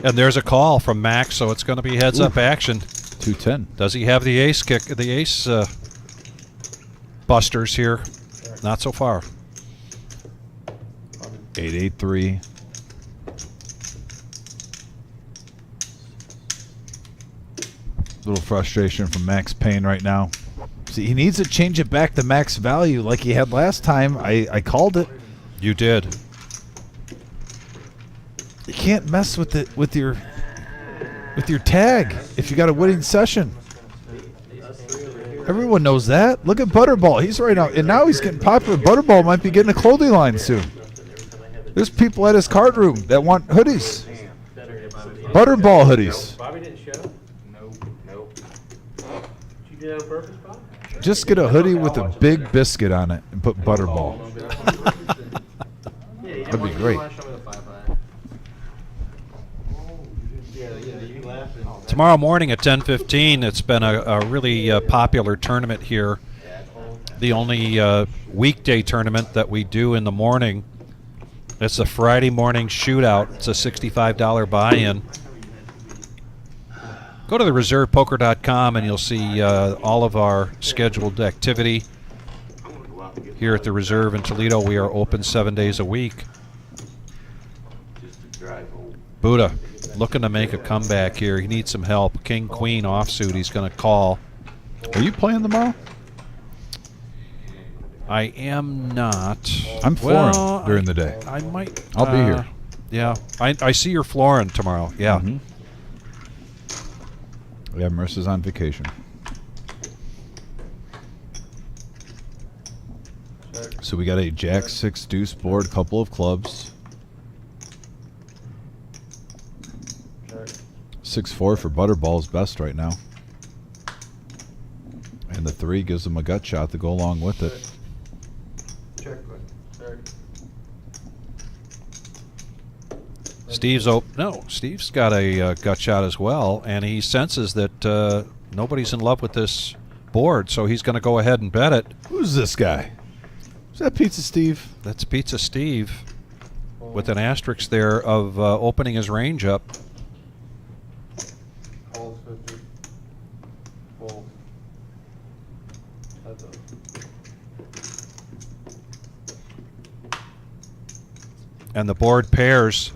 And there's a call from Max, so it's going to be heads-up action. 210. Does he have the ace kick? The ace busters here? Not so far. 883. Little frustration from Max Payne right now. See, he needs to change it back to max value like he had last time. I called it. You did. You can't mess with it with your tag if you got a winning session. Everyone knows that. Look at Butterball. He's right out, and now he's getting popular. Butterball might be getting a clothing line soon. There's people at his card room that want hoodies. Butterball hoodies. Bobby didn't show? Nope. Did you do that on purpose, Bob? Just get a hoodie with a big biscuit on it and put Butterball. That'd be great. Tomorrow morning at 10:15, it's been a really popular tournament here. The only weekday tournament that we do in the morning. It's a Friday morning shootout. It's a $65 buy-in. Go to the reservepoker.com and you'll see all of our scheduled activity. Here at the Reserve in Toledo, we are open 7 days a week. Buddha looking to make a comeback here. He needs some help. King, Queen offsuit. He's going to call. Are you playing tomorrow? I am not. I'm flooring during the day. I might. I'll be here. Yeah. I see you're flooring tomorrow. Yeah. Mm-hmm. Yeah, Marissa's on vacation. So we got a Jack 6 deuce board, couple of clubs. 6-4 for Butterball's best right now. And the 3 gives him a gut shot to go along with it. Steve's got a gut shot as well, and he senses that nobody's in love with this board, so he's going to go ahead and bet it. Who's this guy? Is that Pizza Steve? That's Pizza Steve with an asterisk there of opening his range up. And the board pairs.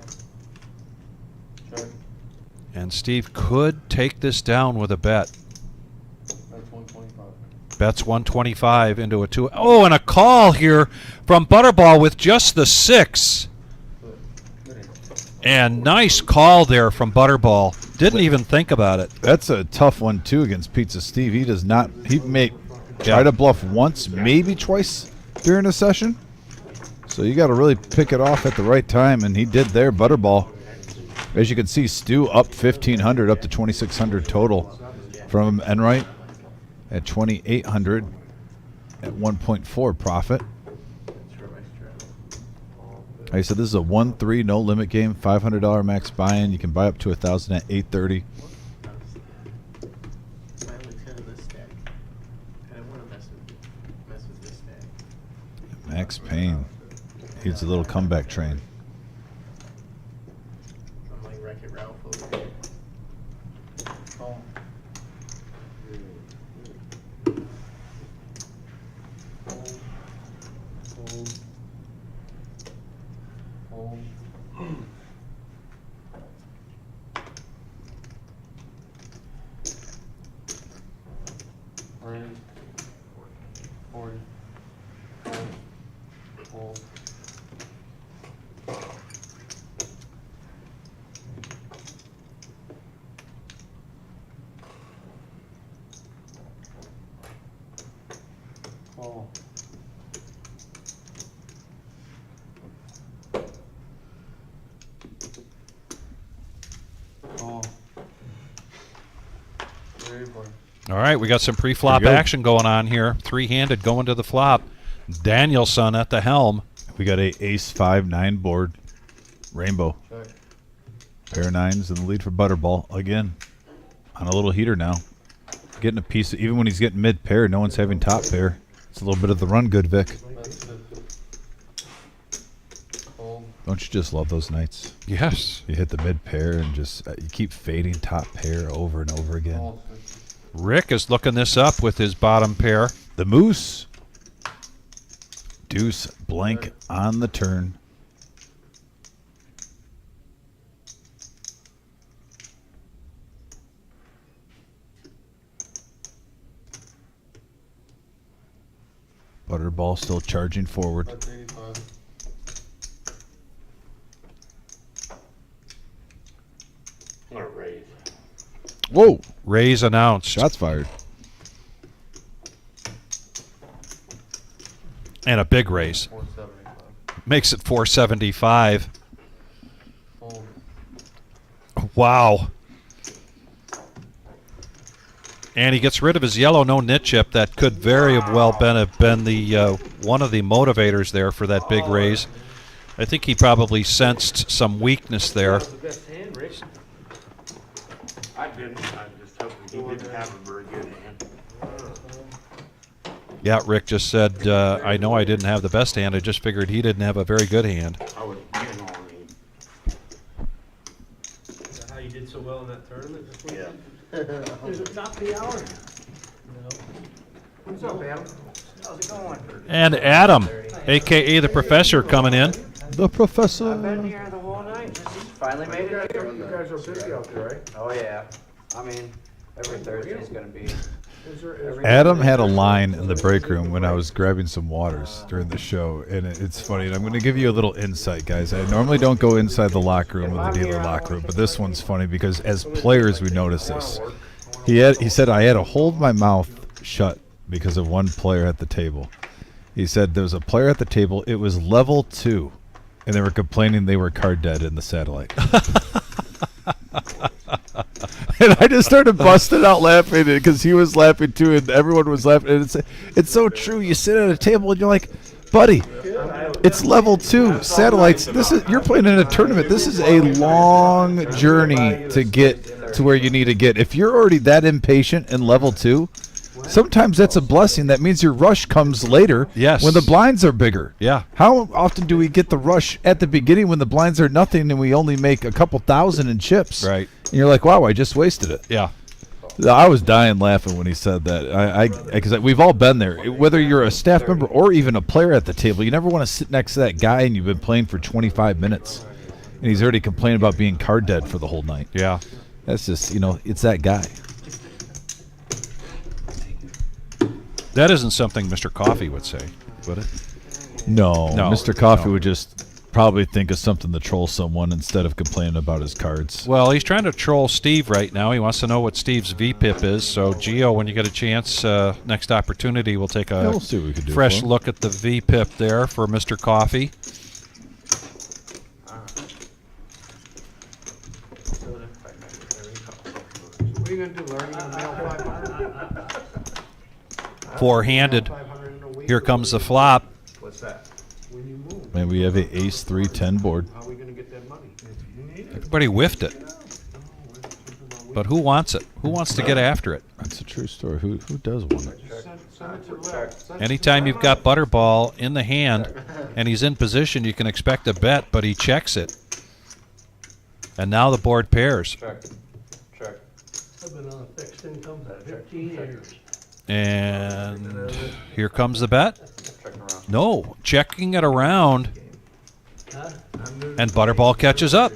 And Steve could take this down with a bet. Bets 125 into a 2. Oh, and a call here from Butterball with just the 6. And nice call there from Butterball. Didn't even think about it. That's a tough one, too, against Pizza Steve. He does not. He may try to bluff once, maybe twice during a session. So you got to really pick it off at the right time, and he did there, Butterball. As you can see, Stu up 1,500, up to 2,600 total from Enright at 2,800 at 1.4 profit. Like I said, this is a 1-3 no limit game, $500 max buy-in. You can buy up to 1,000 at 830. Max Payne. He's a little comeback train. All right, we got some pre-flop action going on here. Three-handed going to the flop. Danielson at the helm. We got a ace 5-9 board. Rainbow. Pair of 9s in the lead for Butterball. Again, on a little heater now. Getting a piece of, even when he's getting mid-pair, no one's having top pair. It's a little bit of the run good, Vic. Don't you just love those nights? Yes. You hit the mid pair and just you keep fading top pair over and over again. Rick is looking this up with his bottom pair. The moose. Deuce blank on the turn. Butterball still charging forward. That's 85. I'm gonna raise. Whoa! Raise announced. Shots fired. And a big raise. 475. Makes it 475. Fold. Wow. And he gets rid of his yellow no-nit chip. That could very well have been the one of the motivators there for that big raise. I think he probably sensed some weakness there. That was the best hand, Rick. I didn't. I just hoping he didn't have a very good hand. Yeah, Rick just said, I know I didn't have the best hand. I just figured he didn't have a very good hand. I was, you know, I mean, Is that how you did so well in that tournament this yeah. weekend? Is it not the hour? What's up, Adam? How's it going? And Adam, a.k.a. the professor, coming in. The professor. I've been here the whole night. Finally made it here. You guys are busy out there, right? Oh yeah. I mean, every Thursday's gonna be. Adam had a line in the break room when I was grabbing some waters during the show, and it's funny. And I'm going to give you a little insight, guys. I normally don't go inside the locker room or the dealer locker room, but this one's funny because as players we notice this. He said I had to hold my mouth shut because of one player at the table. He said there was a player at the table. It was level 2, and they were complaining they were card dead in the satellite. And I just started busting out laughing because he was laughing too, and everyone was laughing. And it's so true. You sit at a table and you're like, buddy, it's level 2 satellites. You're playing in a tournament. This is a long journey to get to where you need to get. If you're already that impatient in level 2, sometimes that's a blessing. That means your rush comes later. Yes. When the blinds are bigger. Yeah. How often do we get the rush at the beginning when the blinds are nothing and we only make a couple thousand in chips? Right. And you're like, wow, I just wasted it. Yeah. I was dying laughing when he said that. Because we've all been there. Whether you're a staff member or even a player at the table, you never want to sit next to that guy and you've been playing for 25 minutes. And he's already complaining about being card dead for the whole night. Yeah. That's just, it's that guy. That isn't something Mr. Coffee would say, would it? No. No, Mr. Coffee no. would just probably think of something to troll someone instead of complaining about his cards. Well, he's trying to troll Steve right now. He wants to know what Steve's VPIP is. So, Gio, when you get a chance, next opportunity, we'll take a Yeah, we'll see what we can do fresh for him. look at the VPIP there for Mr. Coffee. What are you gonna do, Larry? You gonna mail 500? Four-handed. 500 in a week? Here comes the flop. What's that? When you move, Man, we have a ace 3-10 board. how are we gonna get that money? Everybody whiffed it. But who wants it? Who wants to get after it? That's a true story. Who does want it? Send it to Larry. Anytime you've got Butterball in the hand and he's in position, you can expect a bet, but he checks it. And now the board pairs. Check. Check. I've been on a fixed income for 15 years. And here comes the bet. Checking around. No, checking it around. Huh? And Butterball catches up.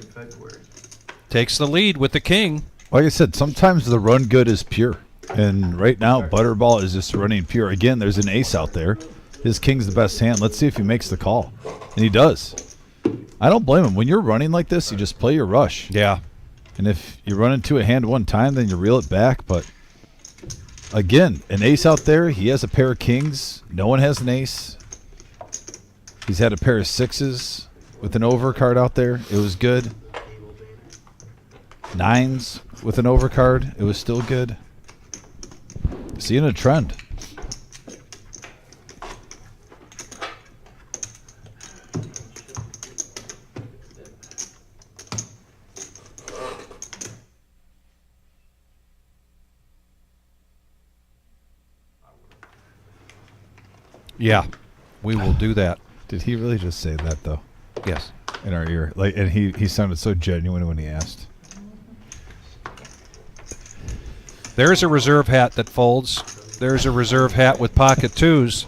Takes the lead with the king. Like I said, sometimes the run good is pure. And right now, Butterball is just running pure. Again, there's an ace out there. His king's the best hand. Let's see if he makes the call. And he does. I don't blame him. When you're running like this, you just play your rush. Yeah. And if you run into a hand one time, then you reel it back. But again, an ace out there. He has a pair of kings. No one has an ace. He's had a pair of sixes with an overcard out there. It was good. Nines with an overcard. It was still good. Seeing a trend. Yeah, we will do that. Did he really just say that, though? Yes. in our ear. Like, and he sounded so genuine when he asked. There's a reserve hat that folds. There's a reserve hat with pocket twos.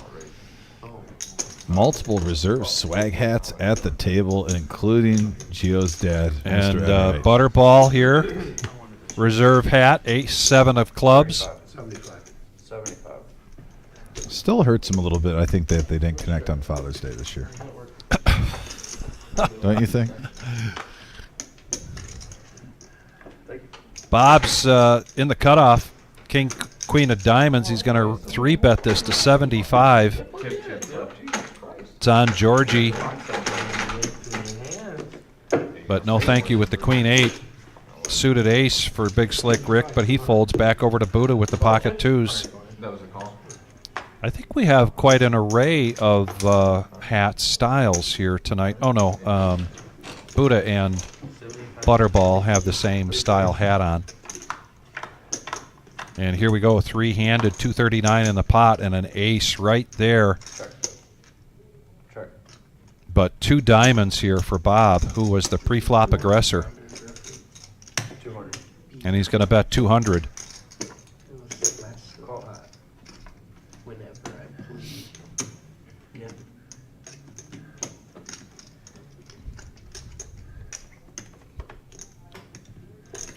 Multiple reserve swag hats at the table, including Gio's dad, And Mr. Enright. Butterball here. Reserve hat, ace 7 of clubs. 75. Still hurts him a little bit, I think, that they didn't connect on Father's Day this year. Don't you think? Bob's in the cutoff. King, queen of diamonds. He's going to 3-bet this to 75. It's on Georgie. But no thank you with the queen 8. Suited ace for Big Slick Rick, but he folds back over to Buddha with the pocket twos. That was a call. I think we have quite an array of hat styles here tonight. Oh, no. Buddha and Butterball have the same style hat on. And here we go, 3-handed, 239 in the pot, and an ace right there. Check. But 2 diamonds here for Bob, who was the pre-flop aggressor. 200. And he's going to bet 200. Whenever I please. Yep.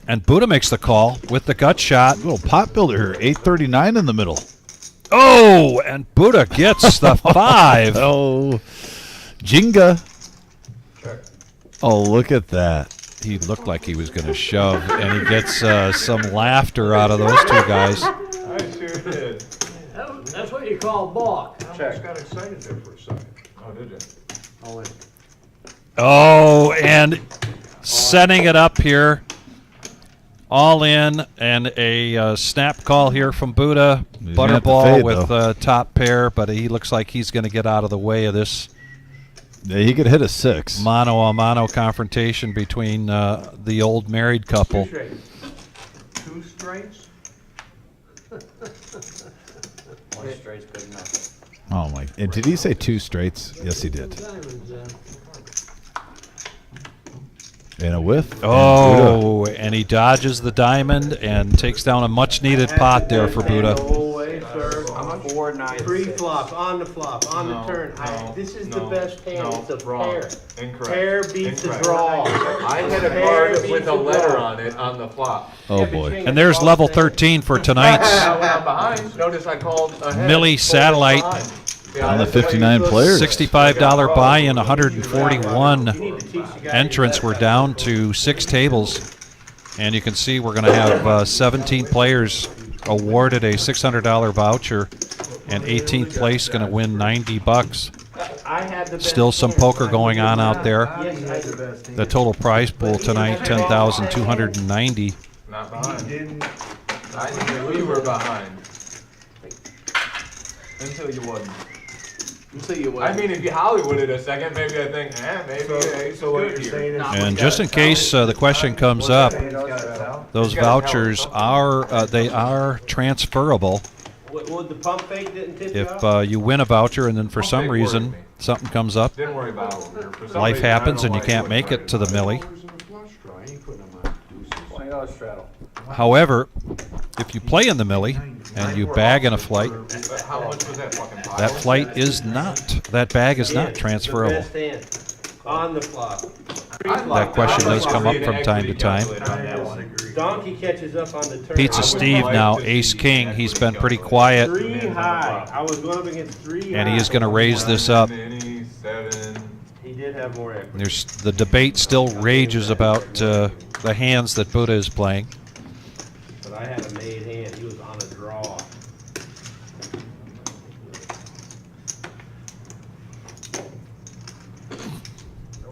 And Buddha makes the call with the gut shot. Little pot builder here, 839 in the middle. Oh, and Buddha gets the 5. Oh, Jenga. Check. Oh, look at that. He looked like he was going to shove, and he gets some laughter out of those 2 guys. I sure did. That's what you call balk. I almost got excited there for a second. Oh, did you? All in. Oh, and setting it up here. All in, and a snap call here from Buddha. He's gonna have to Butterball fade, with top pair, but he looks like he's going to get out of the way of this Yeah, he could hit a 6. mano-a-mano confrontation between the old married couple. 2 straights? One straight's good enough. Oh my! And did he say 2 straights? Yes, he did. And a whiff. Oh, and he dodges the diamond and takes down a much-needed pot there for Buddha. No way, sir. I'm a 4-9. Pre-flop, on the flop, on the turn. This is the best hand. It's a wrong. pair. Incorrect. Pair beats the Incorrect. draw. I had a Pair card beats with a the letter draw. on it on the flop. Oh boy! And there's level 13 for tonight's I went out behind. Notice I called ahead. Millie Satellite. Behind. On the 59 players. $65 buy-in, 141 You need to teach the guy entrants. We're down to 6 tables. And you can see we're going to have 17 players awarded a $600 voucher. And 18th place going to win $90. I had the best Still some hand. poker going on out there. Yes, I did. The total prize pool tonight, $10,290. Not behind. I knew you were behind. Until you wasn't. Until you I mean, if you Hollywooded a second, maybe I think, maybe So what good you're saying here. is. And just in case the question comes up, those vouchers are they are transferable. Would the pump fake didn't tip you off? If you win a voucher and then for Pump some fake reason worried me. something comes up, Didn't worry about it. For some life reason, I don't happens know and you why can't make wouldn't it to the Millie. $20 straddle. However, if you play in the Millie and you bag in a flight, But how much was that fucking pile? that flight is not, that bag is not The transferable. best hand. On the flop. That question does come up from time to time. Donkey catches up on the turn. Pizza Steve now, ace king. He's been pretty quiet, 3 high. I was going up against 3 high. and he is going to raise this up. Mini, 7. He did have more equity. There's the debate still rages about the hands that Buddha is playing. But I had a made hand. He was on a draw.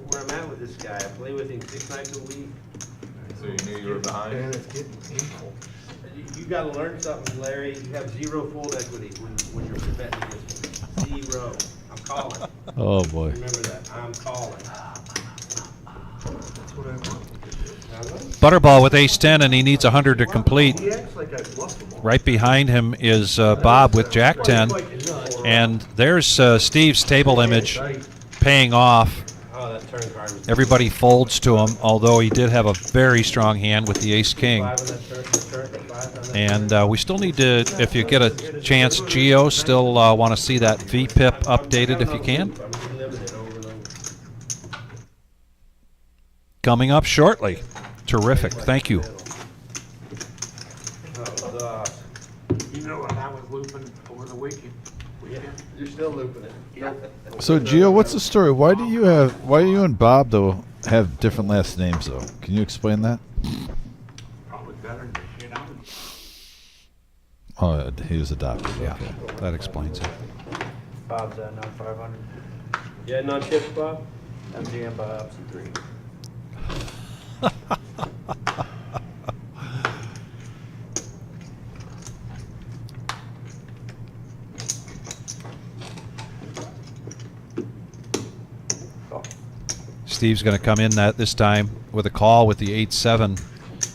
Where I'm at with this guy, I play with him 6 nights a week. So you knew you were behind? it's getting painful. You gotta learn something, Larry. You have 0 fold equity when you're betting against me. 0. I'm calling. Oh boy! Remember that. I'm calling. That's what I want. Butterball with ace 10, and he needs 100 to complete. He acts like I bluffed him all. Right behind him is Bob with jack 10, and there's Steve's table image paying off. Oh, that turn card was. Everybody folds to him, although he did have a very strong hand with the ace-king. 5 on that turn, the turn, 5 on that And we still need to, if you get a chance, Geo, still want to see that VPIP updated if you can. I'm reliving it over and over. Coming up shortly. Terrific. Thank you. Oh, You know what I was looping over the weekend? you're still looping it. Yeah. So Gio, what's the story? Why do you and Bob though have different last names though? Can you explain that? Probably better than the shit I'm. Oh, he was adopted. Yeah, Okay. that explains it. Bob's at non 500. Yeah, non-chips, Bob? MGM Bob's 3. Steve's going to come in this time with a call with the 8-7.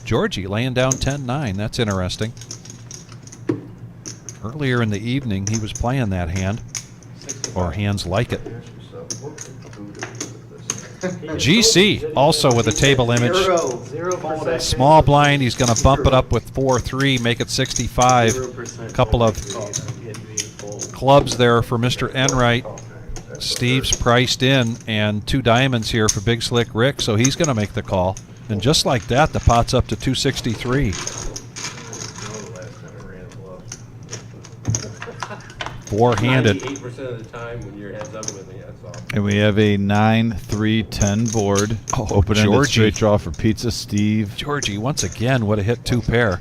Georgie laying down 10-9. That's interesting. Earlier in the evening, he was playing that hand, or hands like it. GC also with a table image. 0%. Small blind. He's going to bump it up with 4-3, make it 65. 0% Couple of clubs there for Mr. Enright. Steve's priced in, and 2 diamonds here for Big Slick Rick, so he's going to make the call. And just like that, the pot's up to 263. 4-handed. 98% of the time when your head's up with me, that's all. And we have a 9-3-10 board. Oh, Open-ended Georgie. straight draw for Pizza Steve. Georgie once again would have hit 2 pair.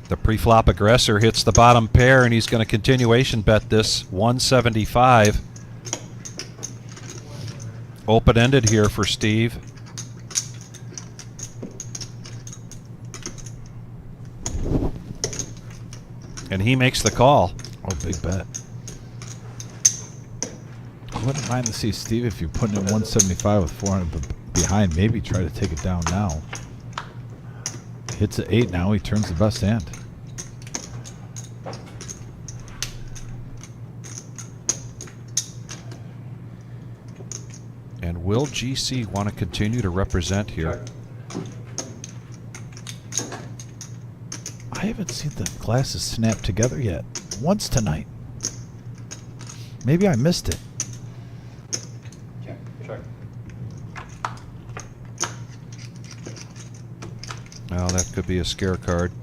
The pre-flop aggressor hits the bottom pair, and he's going to continuation bet this 175. Open-ended here for Steve. And he makes the call. Oh, big bet. I wouldn't mind to see Steve if you're putting in 175 with 400 behind. Maybe try to take it down now. Hits an 8 now. He turns the best hand. And will GC want to continue to represent here? I haven't seen the glasses snap together yet. Once tonight. Maybe I missed it. Check. Check. Well, that could be a scare card.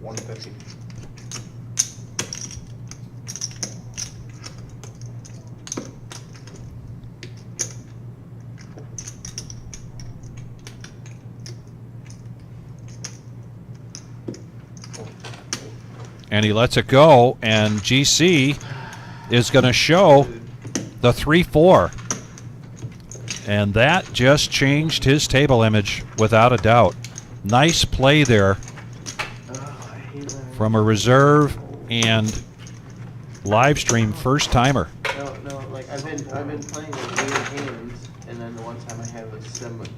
150. And he lets it go, and GC is going to show the 3-4. And that just changed his table image without a doubt. Nice play there from a reserve and live stream first timer. No, like I've been playing with weird hands, and then the one time I have a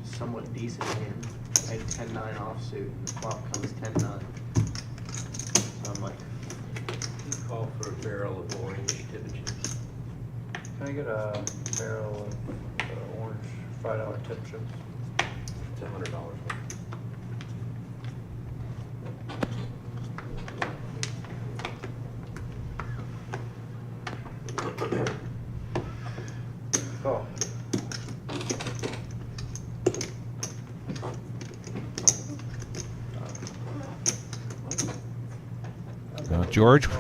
somewhat decent hand, I had 10-9 offsuit, and the flop comes 10-9. So I'm like, Call for a barrel of orange chips. Can I get a barrel of orange $5 tip chips? It's $100. Oh.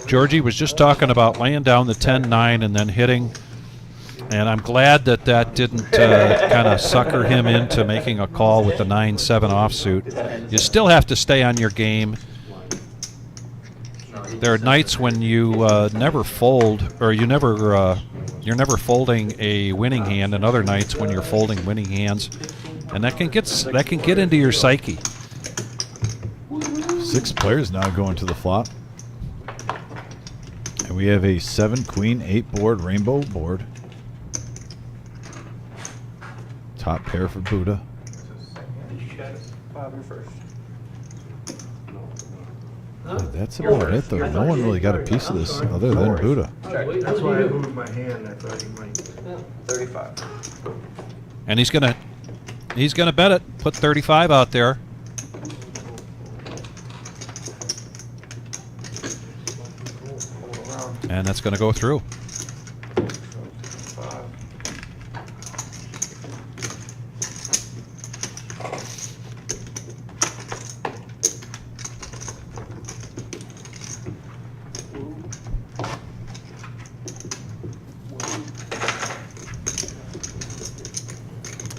Georgie was just talking about laying down the 10-9 and then hitting. And I'm glad that didn't kind of sucker him into making a call with the 9-7 offsuit. You still have to stay on your game. There are nights when you never fold, or you're never folding a winning hand, and other nights when you're folding winning hands, and that can get into your psyche. 6 players now going to the flop. And we have a 7-queen 8 board rainbow board. Top pair for Buddha. Did you check? Bob, you're first. That's about it, though. No one really got a piece of this other than Buddha. That's why I moved my hand, I thought he might. 35. And he's gonna bet it. Put 35 out there. And that's gonna go through.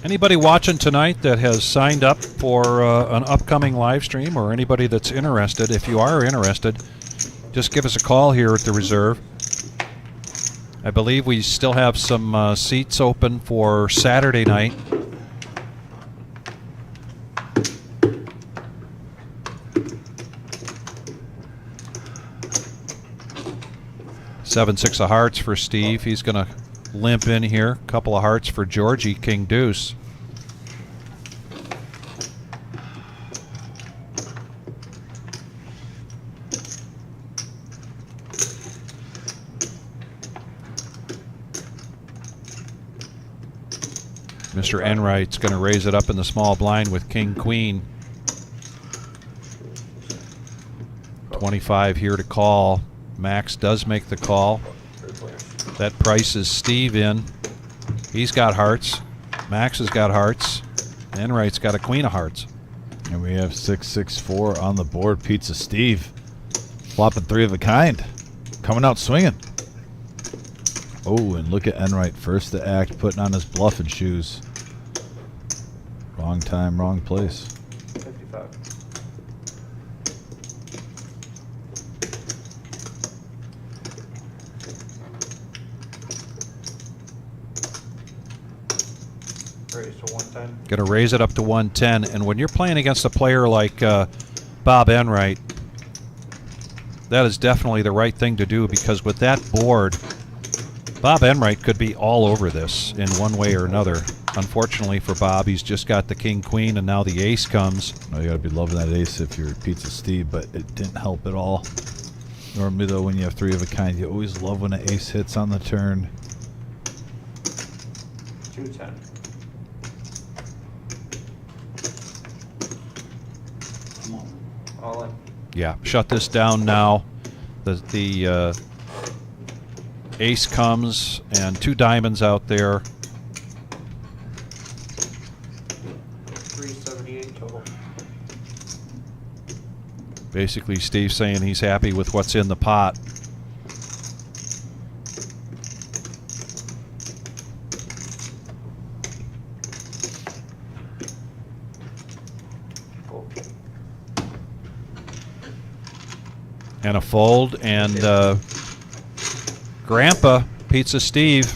Anybody watching tonight that has signed up for an upcoming live stream, or anybody that's interested, if you are interested, just give us a call here at the Reserve. I believe we still have some seats open for Saturday night. Seven, 6 of hearts for Steve. He's going to limp in here. Couple of hearts for Georgie, King Deuce. Mr. Enright's going to raise it up in the small blind with King Queen. 25 here to call. Max does make the call. That prices Steve in. He's got hearts. Max has got hearts. Enright's got a queen of hearts. And we have 664 on the board. Pizza Steve flopping 3 of a kind. Coming out swinging. Oh, and look at Enright. First to act, putting on his bluffing shoes. Wrong time, wrong place. 55. Raise to 110. Going to raise it up to 110. And when you're playing against a player like Bob Enright, that is definitely the right thing to do, because with that board, Bob Enright could be all over this in one way or another. Unfortunately for Bob, he's just got the king, queen, and now the ace comes. Oh, you got to be loving that ace if you're Pizza Steve, but it didn't help at all. Normally, though, when you have 3 of a kind, you always love when an ace hits on the turn. 210. All in. Yeah, shut this down now. The ace comes and 2 diamonds out there. 378 total. Basically, Steve's saying he's happy with what's in the pot. And a fold, and Grandpa, Pizza Steve,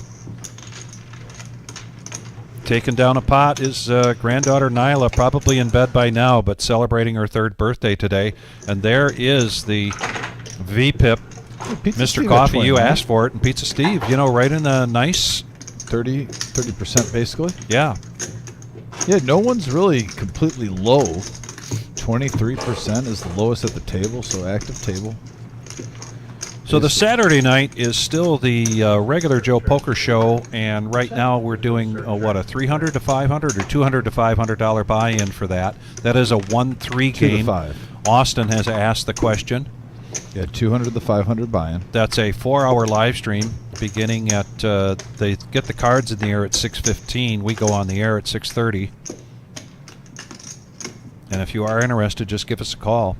taking down a pot. His granddaughter Nyla, probably in bed by now, but celebrating her 3rd birthday today. And there is the VPIP. Pizza Mr. Steve Coffee, at you 29. asked for it, and Pizza Steve, you know, right in a nice 30% basically. Yeah. Yeah, no one's really completely low. 23% is the lowest at the table, so active table. So the Saturday night is still the regular Joe Poker Show, and right now we're doing what, a $300 to $500 or $200 to $500 buy-in for that. That is a 1-3 2 to game. 5. Austin has asked the question. Yeah, 200 to 500 buy-in. That's a 4-hour live stream beginning at they get the cards in the air at 6:15. We go on the air at 6:30. And if you are interested, just give us a call.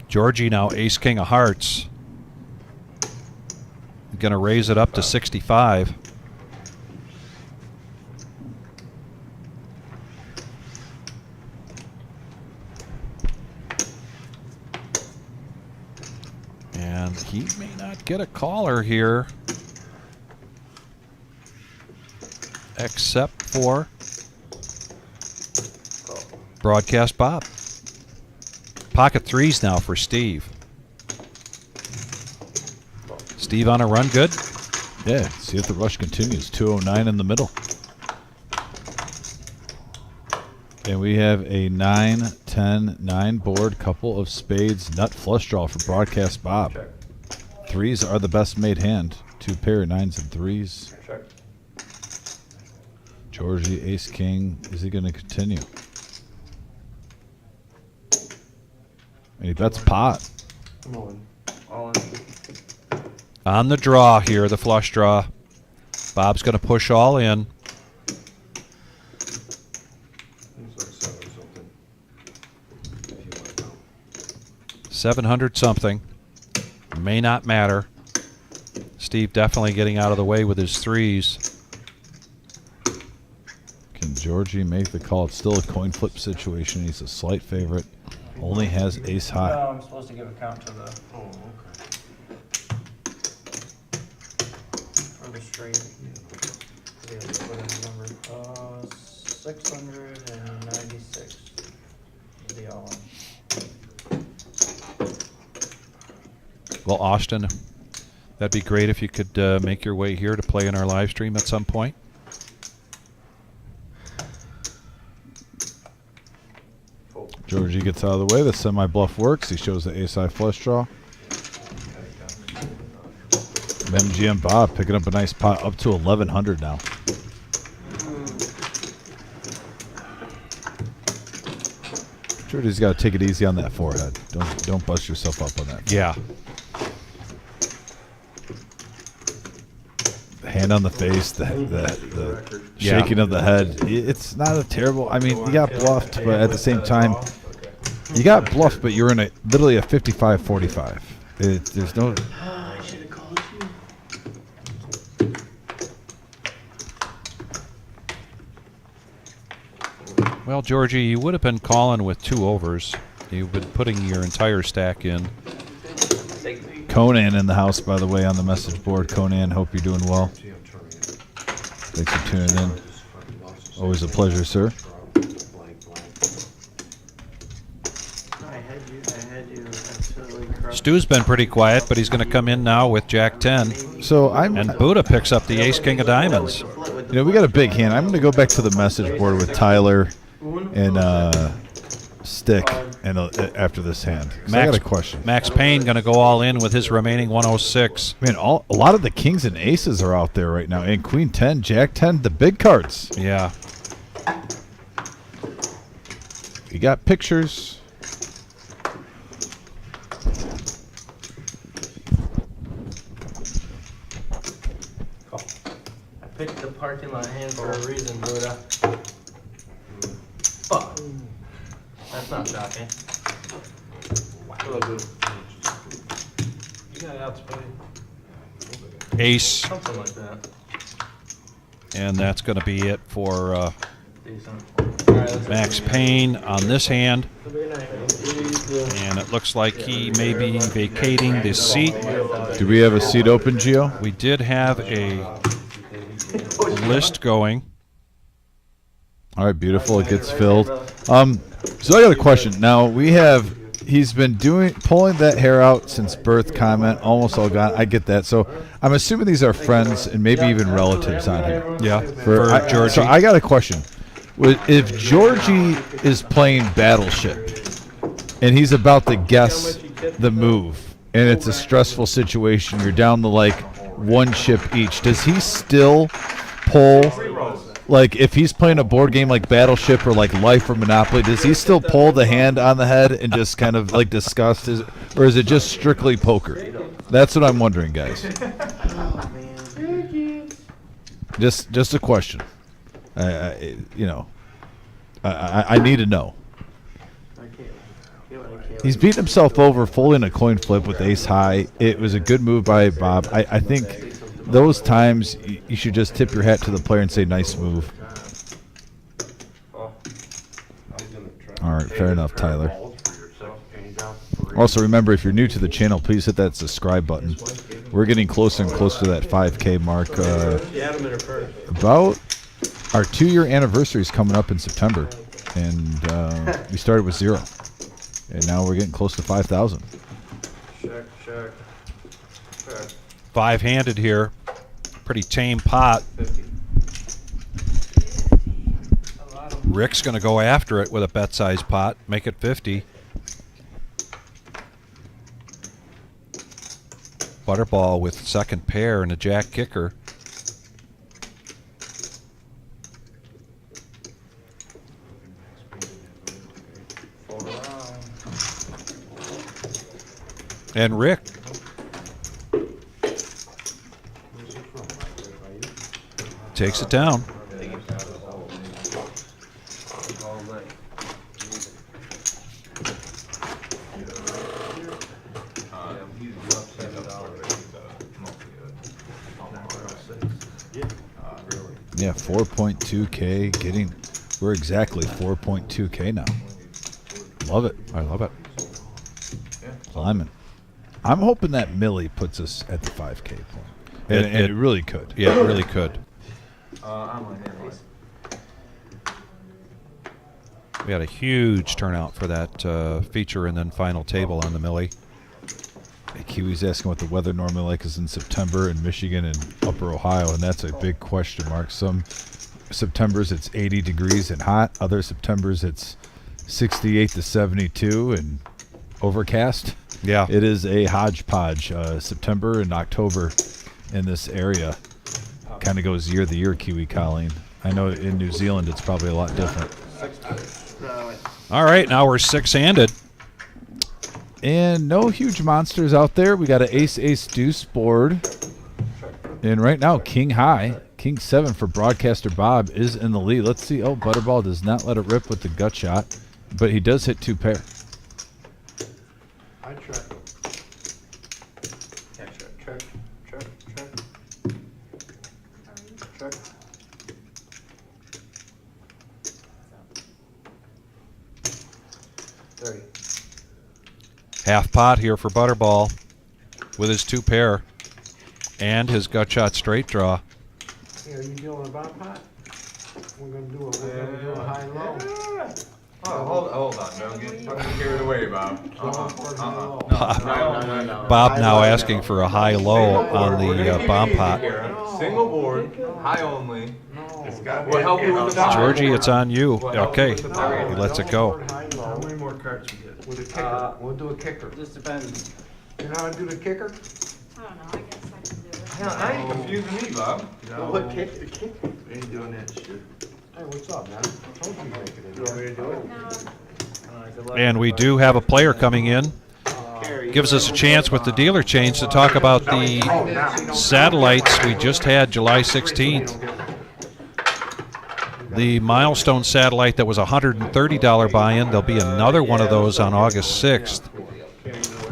Georgie now ace king of hearts. Going to raise it up to 65. And he may not get a caller here, except for Broadcast Bob. Pocket 3s now for Steve. Steve on a run, good? Yeah, see if the rush continues. 209 in the middle. And we have a 9, 10, 9 board, couple of spades, nut flush draw for broadcast Bob. Check. Threes are the best made hand. 2 pair of 9s and 3s. Check. Georgie, ace, king. Is he going to continue? And he bets pot. Come on. All in. On the draw here, the flush draw. Bob's going to push all in. It's like 7 something. If you want to know. 700 something. May not matter. Steve definitely getting out of the way with his threes. Can Georgie make the call? It's still a coin flip situation. He's a slight favorite. Only has ace high. No, I'm supposed to give a count to the. Oh, okay. For the straight. Yeah, what is the number? 696. The all in. Well, Austin, that'd be great if you could make your way here to play in our live stream at some point. Georgie gets out of the way. The semi-bluff works. He shows the ace-high flush draw. MGM Bob picking up a nice pot up to 1,100 now. Georgie's got to take it easy on that forehead. Don't bust yourself up on that. Yeah. The hand on the face, the shaking of the head. It's not a terrible. I mean, you got bluffed, but at the same time, you got bluffed, but you're in a literally a 55-45. There's no. I should have called you. Well, Georgie, you would have been calling with 2 overs. You've been putting your entire stack in. Conan in the house, by the way, on the message board. Conan, hope you're doing well. Thanks for tuning in. Always a pleasure, sir. I had you absolutely crushed. Stu's been pretty quiet, but he's going to come in now with Jack 10. So And Buddha picks up the ace king of diamonds. You know, we got a big hand. I'm going to go back to the message board with Tyler and Stick and after this hand. So I got a question. Max Payne going to go all in with his remaining 106. Man, a lot of the kings and aces are out there right now. And Queen 10, Jack 10, the big cards. Yeah. You got pictures. I picked the parking lot hand for a reason, Buddha. Fuck. That's not shocking. You got outside. Ace. Something like that. And that's going to be it for Decent. All right, let's Max Payne on this hand. Very nice. And it looks like he may be vacating the seat. Do we have a seat open, Gio? We did have a list going. All right, beautiful. It gets filled. So I got a question. Now he's been pulling that hair out since birth. Comment almost all gone. I get that. So I'm assuming these are friends and maybe even relatives on here. Yeah, for Georgie. So I got a question. If Georgie is playing Battleship and he's about to guess the move and it's a stressful situation, you're down to like 1 chip each, does he still pull? Like, if he's playing a board game like Battleship or like Life or Monopoly, does he still pull the hand on the head and just kind of like disgust his, or is it just strictly poker? That's what I'm wondering, guys. Oh, man. Just a question. I need to know. He's beating himself over folding a coin flip with ace high. It was a good move by Bob. I think those times you should just tip your hat to the player and say nice move. All right, fair enough, Tyler. Also, remember, if you're new to the channel, please hit that subscribe button. We're getting closer and closer to that 5K mark. About our 2-year anniversary is coming up in September, and we started with 0, and now we're getting close to 5,000. Check. 5-handed here. Pretty tame pot. Rick's going to go after it with a bet size pot, make it 50. Butterball with second pair and a jack kicker. And Rick takes it down. Yeah, 4.2K. We're exactly 4.2K now. Love it. I love it. Climbing. I'm hoping that Millie puts us at the 5K point. And it really could. Yeah, it really could. We had a huge turnout for that feature and then final table on the Millie. Hey, Kiwi's asking what the weather normally like is in September in Michigan and Upper Ohio, and that's a big question mark. Some Septembers it's 80 degrees and hot. Other Septembers it's 68 to 72 and overcast. Yeah. It is a hodgepodge. September and October in this area kind of goes year to year, Kiwi Colleen. I know in New Zealand it's probably a lot different. All right, now we're six-handed. And no huge monsters out there. We got an ace-ace-deuce board. And right now, king high, king 7 for broadcaster Bob is in the lead. Let's see. Oh, Butterball does not let it rip with the gut shot, but he does hit 2 pair. I check. Check. Half pot here for Butterball with his 2 pair and his gut shot straight draw. Hey, are you doing a bomb pot? We're gonna do a high low. Oh, hold on, don't get carried away, Bob. Bob now asking for a high-low on the bomb pot. Single board, high only. We'll help you with the pot. Georgie, it's on you. Okay, he lets it go. How many more cards we get? With a kicker. We'll do a kicker. Just depends. You know how to do the kicker? I don't know, I guess I can do it. Yeah, I ain't confusing me, Bob. No, What kick? The kick? we ain't doing that shit. Hey, what's up, man? I told you to make it in. You want me to do it? No, And we do have a player coming in. Gives us a chance with the dealer change to talk about the satellites we just had July 16th. The milestone satellite that was a $130 buy-in, there'll be another one of those on August 6th.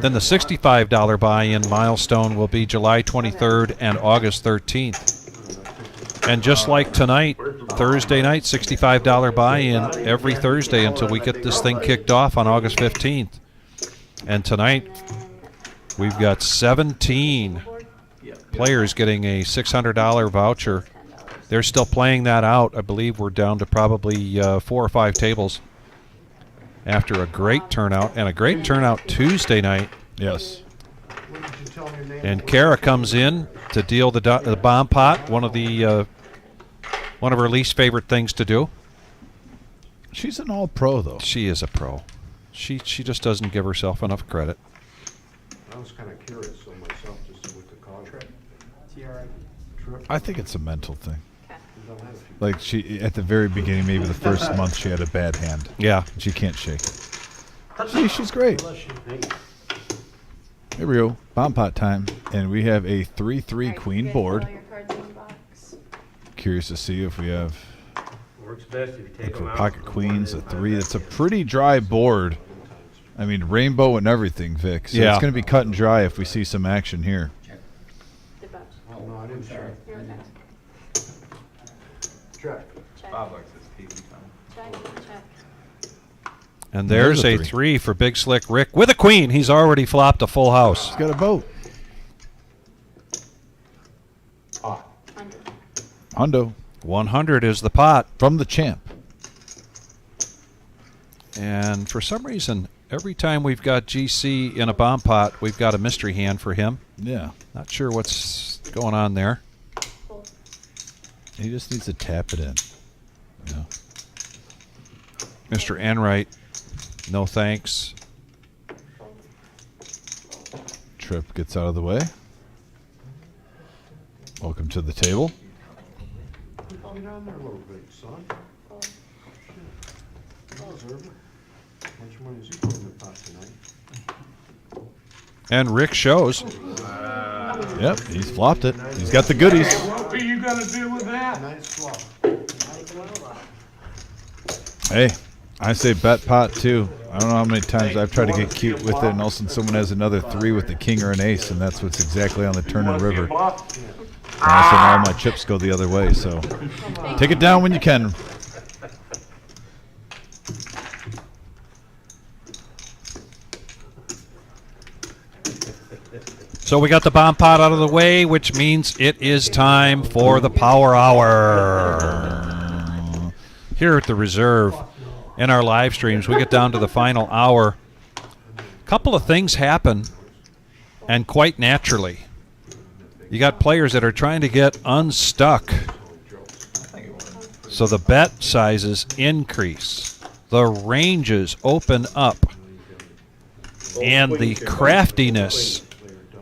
Then the $65 buy-in milestone will be July 23rd and August 13th. And just like tonight, Thursday night, $65 buy-in every Thursday until we get this thing kicked off on August 15th. And tonight, we've got 17 players getting a $600 voucher. They're still playing that out. I believe we're down to probably 4 or 5 tables after a great turnout, and a great turnout Tuesday night. Yes. What did you tell me your name? And Kara comes in to deal the bomb pot, one of her least favorite things to do. She's an all-pro, though. She is a pro. She just doesn't give herself enough credit. I was kind of curious so myself to see what the call. Trip. I think it's a mental thing. You don't have to. Like she, at the very beginning, maybe the first month, she had a bad hand. Yeah. She can't shake it. See, she's great. Here we go. Bomb pot time. And we have a 3-3 queen board. All your cards in the box. Curious to see if we have Works best if you take like them for out. pocket queens, a 3. That's a pretty dry board. I mean, rainbow and everything, Vic. So Yeah. it's going to be cut and dry if we see some action here. The bunch. No, I didn't check. You're okay. Check. Check. Bob likes his TV time. Check. And there's a 3 for Big Slick Rick with a queen. He's already flopped a full house. He's got a boat. Hundo. 100 is the pot. From the champ. And for some reason, every time we've got GC in a bomb pot, we've got a mystery hand for him. Yeah. Not sure what's going on there. He just needs to tap it in. Yeah. Mr. Enright, no thanks. Trip gets out of the way. Welcome to the table. Get on there a little bit, son. You deserve it. How much money is he putting in the pot tonight? And Rick shows. Yep, he's flopped it. He's got the goodies. What are you gonna do with that? Nice flop. Hey, I say bet pot too. I don't know how many times I've tried to get cute with it, and all of a sudden someone has another 3 with the king or an ace, and that's what's exactly on the turn and river. And all of a sudden all my chips go the other way, so take it down when you can. So we got the bomb pot out of the way, which means it is time for the power hour. Here at the Reserve, in our live streams, we get down to the final hour. A couple of things happen, and quite naturally. You got players that are trying to get unstuck. So the bet sizes increase. The ranges open up. And the craftiness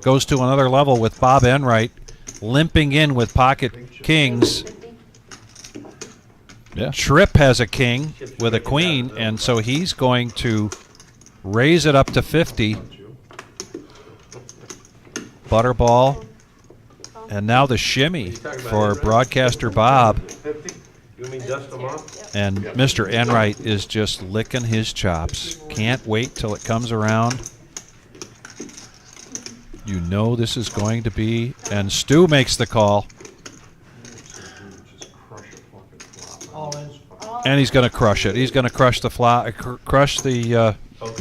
goes to another level with Bob Enright limping in with pocket kings. Yeah. Tripp has a king with a queen, and so he's going to raise it up to 50. Butterball. And now the shimmy for broadcaster Bob. You mean dust them off? And Mr. Enright is just licking his chops. Can't wait till it comes around. You know this is going to be, and Stu makes the call. And he's going to crush it. He's going to crush the crush the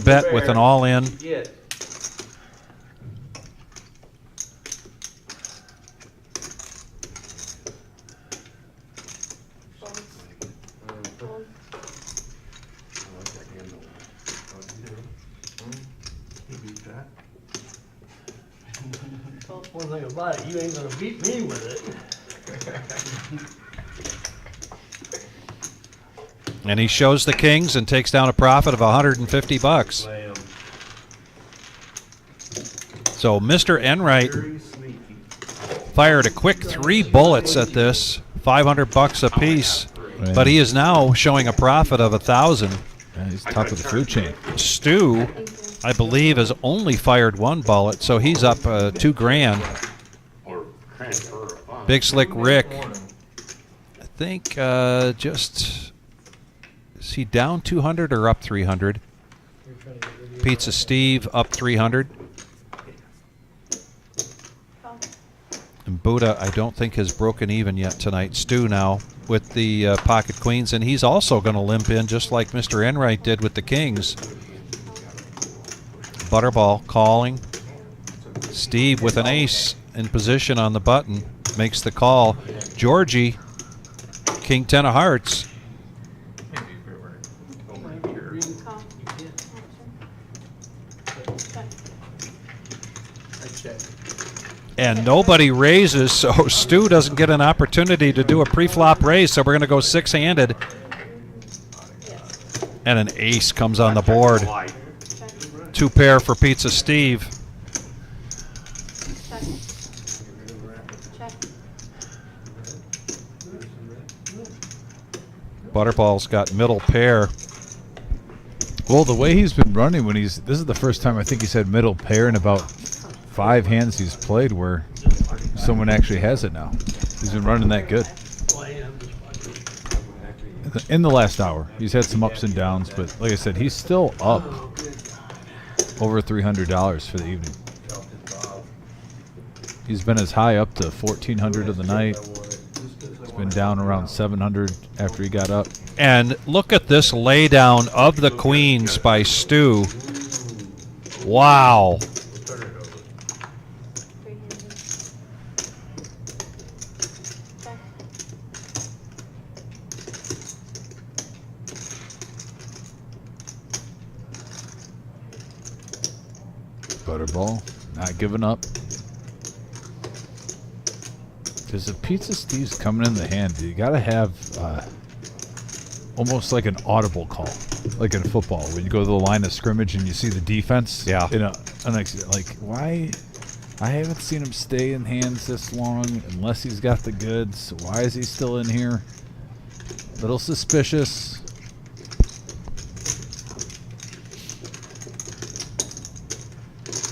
bet with an all-in. Yeah. One thing about it, you ain't gonna beat me with it. And he shows the kings and takes down a profit of $150. So Mr. Enright fired a quick 3 bullets at this, $500 a piece, but he is now showing a profit of $1,000. Yeah, he's top of the food chain. Stu, I believe, has only fired 1 bullet, so he's up $2,000. Big Slick Rick, I think just, is he down 200 or up 300? Pizza Steve up 300. And Buddha, I don't think has broken even yet tonight. Stu now with the pocket queens, and he's also going to limp in just like Mr. Enright did with the kings. Butterball calling. Steve with an ace in position on the button makes the call. Georgie, king 10 of hearts. And nobody raises, so Stu doesn't get an opportunity to do a pre-flop raise, so we're going to go 6-handed. And an ace comes on the board. 2 pair for Pizza Steve. Butterball's got middle pair. Well, the way he's been running this is the first time I think he's had middle pair in about 5 hands he's played where someone actually has it now. He's been running that good. In the last hour, he's had some ups and downs, but like I said, he's still up over $300 for the evening. He's been as high up to $1,400 of the night. He's been down around $700 after he got up. And look at this laydown of the queens by Stu. Wow. Butterball, not giving up. Because if Pizza Steve's coming in the hand, you got to have almost like an audible call, like in football when you go to the line of scrimmage and you see the defense. Yeah. Like why? I haven't seen him stay in hands this long unless he's got the goods. Why is he still in here? Little suspicious.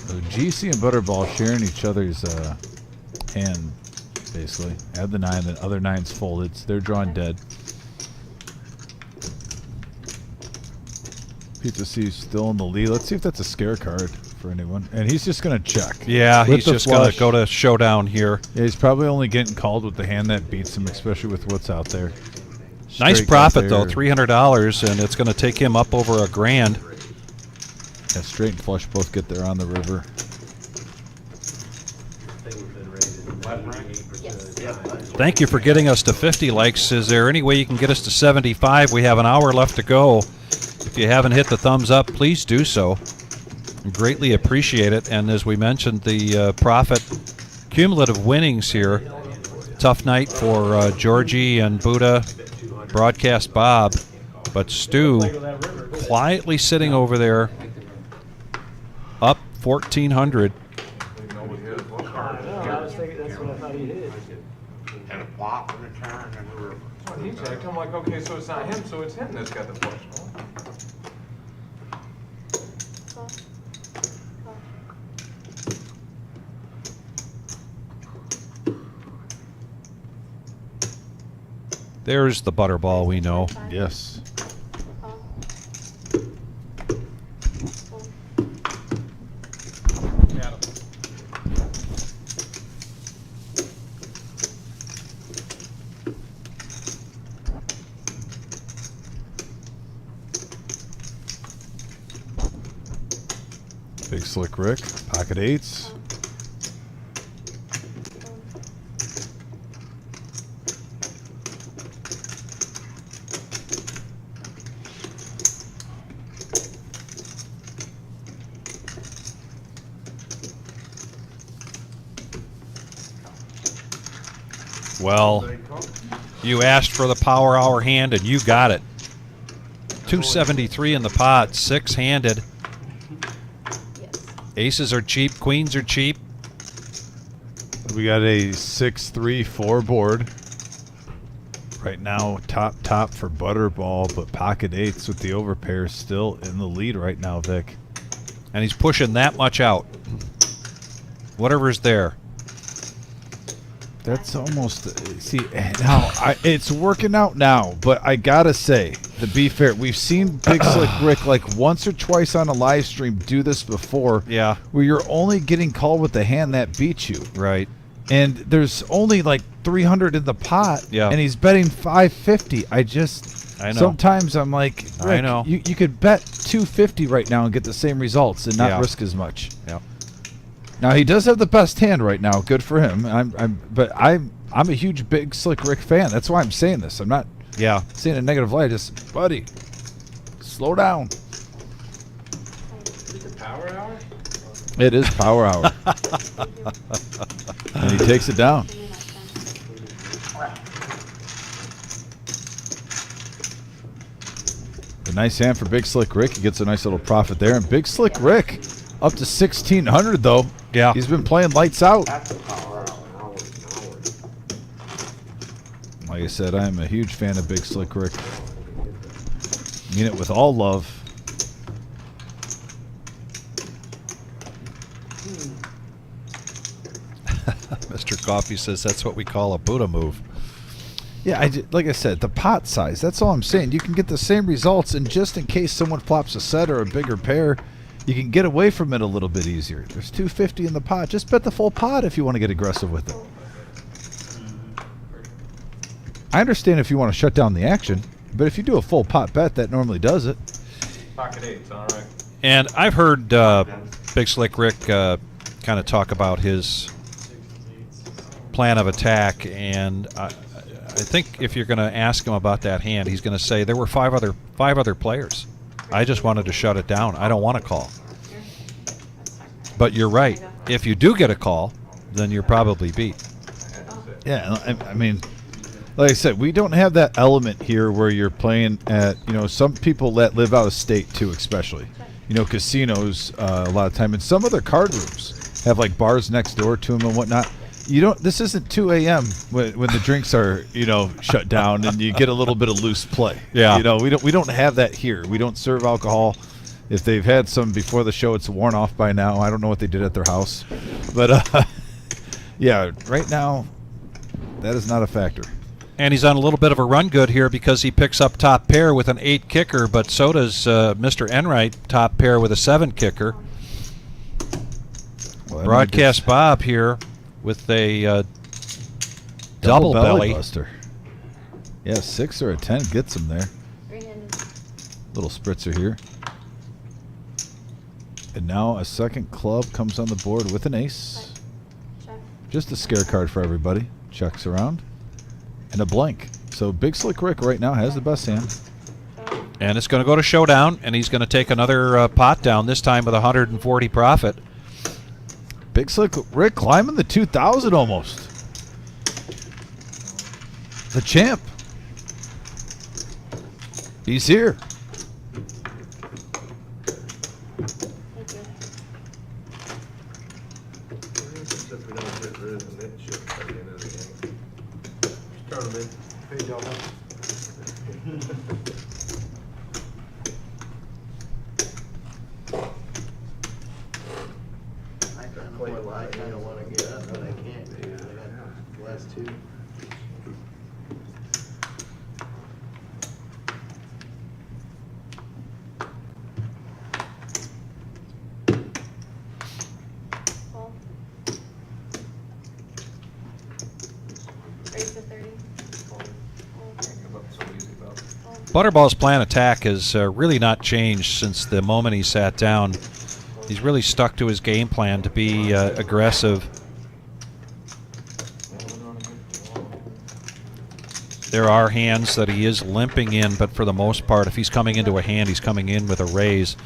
So GC and Butterball sharing each other's hand, basically. Add the 9, the other 9's folded. So they're drawing dead. Pizza C's still in the lead. Let's see if that's a scare card for anyone. And he's just going to check. Yeah, With he's the just going flush. to go to showdown here. Yeah, he's probably only getting called with the hand that beats him, especially with what's out there. Nice Straight profit, out though, there. $300, and it's going to take him up over $1,000. Yeah, straight and flush both get there on the river. Thank you for getting us to 50 likes. Is there any way you can get us to 75? We have an hour left to go. If you haven't hit the thumbs up, please do so. Greatly appreciate it. And as we mentioned, the profit cumulative winnings here. Tough night for Georgie and Buddha, Broadcast Bob, but Stu quietly sitting over there, up 1,400. I was thinking that's what I thought he did. And a flop and a turn and a river. That's what he checked. I'm like, okay, so it's not him, so it's him that's got the flush. There's the butterball we know. Yes. Big Slick Rick, pocket 8s. Well, you asked for the power hour hand, and you got it. 273 in the pot, 6-handed. Aces are cheap, queens are cheap. We got a 6-3-4 board. Right now, top for Butterball, but pocket 8s with the overpair still in the lead right now, Vic. And he's pushing that much out. Whatever's there. That's almost, see, now, it's working out now, but I gotta say, to be fair, we've seen Big Slick Rick like once or twice on a live stream do this before. Yeah. Where you're only getting called with the hand that beats you. Right. And there's only like 300 in the pot. Yeah. And he's betting 550. I know. Sometimes I'm like, Rick, I know. You could bet 250 right now and get the same results and not Yeah. risk as much. Yeah. Now he does have the best hand right now. Good for him. But I'm a huge Big Slick Rick fan. That's why I'm saying this. I'm not saying a negative light. Just, buddy, slow down. Is it power hour? It is power hour. And he takes it down. A nice hand for Big Slick Rick. He gets a nice little profit there. And Big Slick Rick up to 1,600 though. Yeah. He's been playing lights out. That's a power hour, Like I said, I am a huge fan of Big Slick Rick. Mean it with all love. Mr. Coffee says that's what we call a Buddha move. Yeah, like I said, the pot size. That's all I'm saying. You can get the same results, and just in case someone flops a set or a bigger pair, you can get away from it a little bit easier. There's 250 in the pot. Just bet the full pot if you want to get aggressive with it. I understand if you want to shut down the action, but if you do a full pot bet, that normally does it. Pocket 8s, all right. And I've heard Big Slick Rick kind of talk about his plan of attack, and I think if you're going to ask him about that hand, he's going to say there were five other players. I just wanted to shut it down. I don't want to call. But you're right. If you do get a call, then you're probably beat. Yeah, I mean, like I said, we don't have that element here where you're playing at, some people that live out of state too, especially. Casinos a lot of time, and some other card rooms have like bars next door to them and whatnot. This isn't 2 a.m. when the drinks are, shut down and you get a little bit of loose play. Yeah. We don't have that here. We don't serve alcohol. If they've had some before the show, it's worn off by now. I don't know what they did at their house. But, yeah, right now, that is not a factor. And he's on a little bit of a run good here because he picks up top pair with an 8 kicker, but so does Mr. Enright, top pair with a 7 kicker. Well, Broadcast Bob here with a double belly buster. Yeah, 6 or a 10 gets him there. Little spritzer here. And now a second club comes on the board with an ace. Just a scare card for everybody. Checks around. And a blank. So Big Slick Rick right now has the best hand. And it's going to go to showdown, and he's going to take another pot down, this time with 140 profit. Big Slick Rick climbing the 2,000 almost. The champ. He's here. Except we don't get rid of the net chip at the end of the game. Tournament. Hey, Delta. I kinda wanna get up, but I can't, because I got the last 2. Butterball's plan attack has really not changed since the moment he sat down. He's really stuck to his game plan to be aggressive. There are hands that he is limping in, but for the most part, if he's coming into a hand, he's coming in with a raise.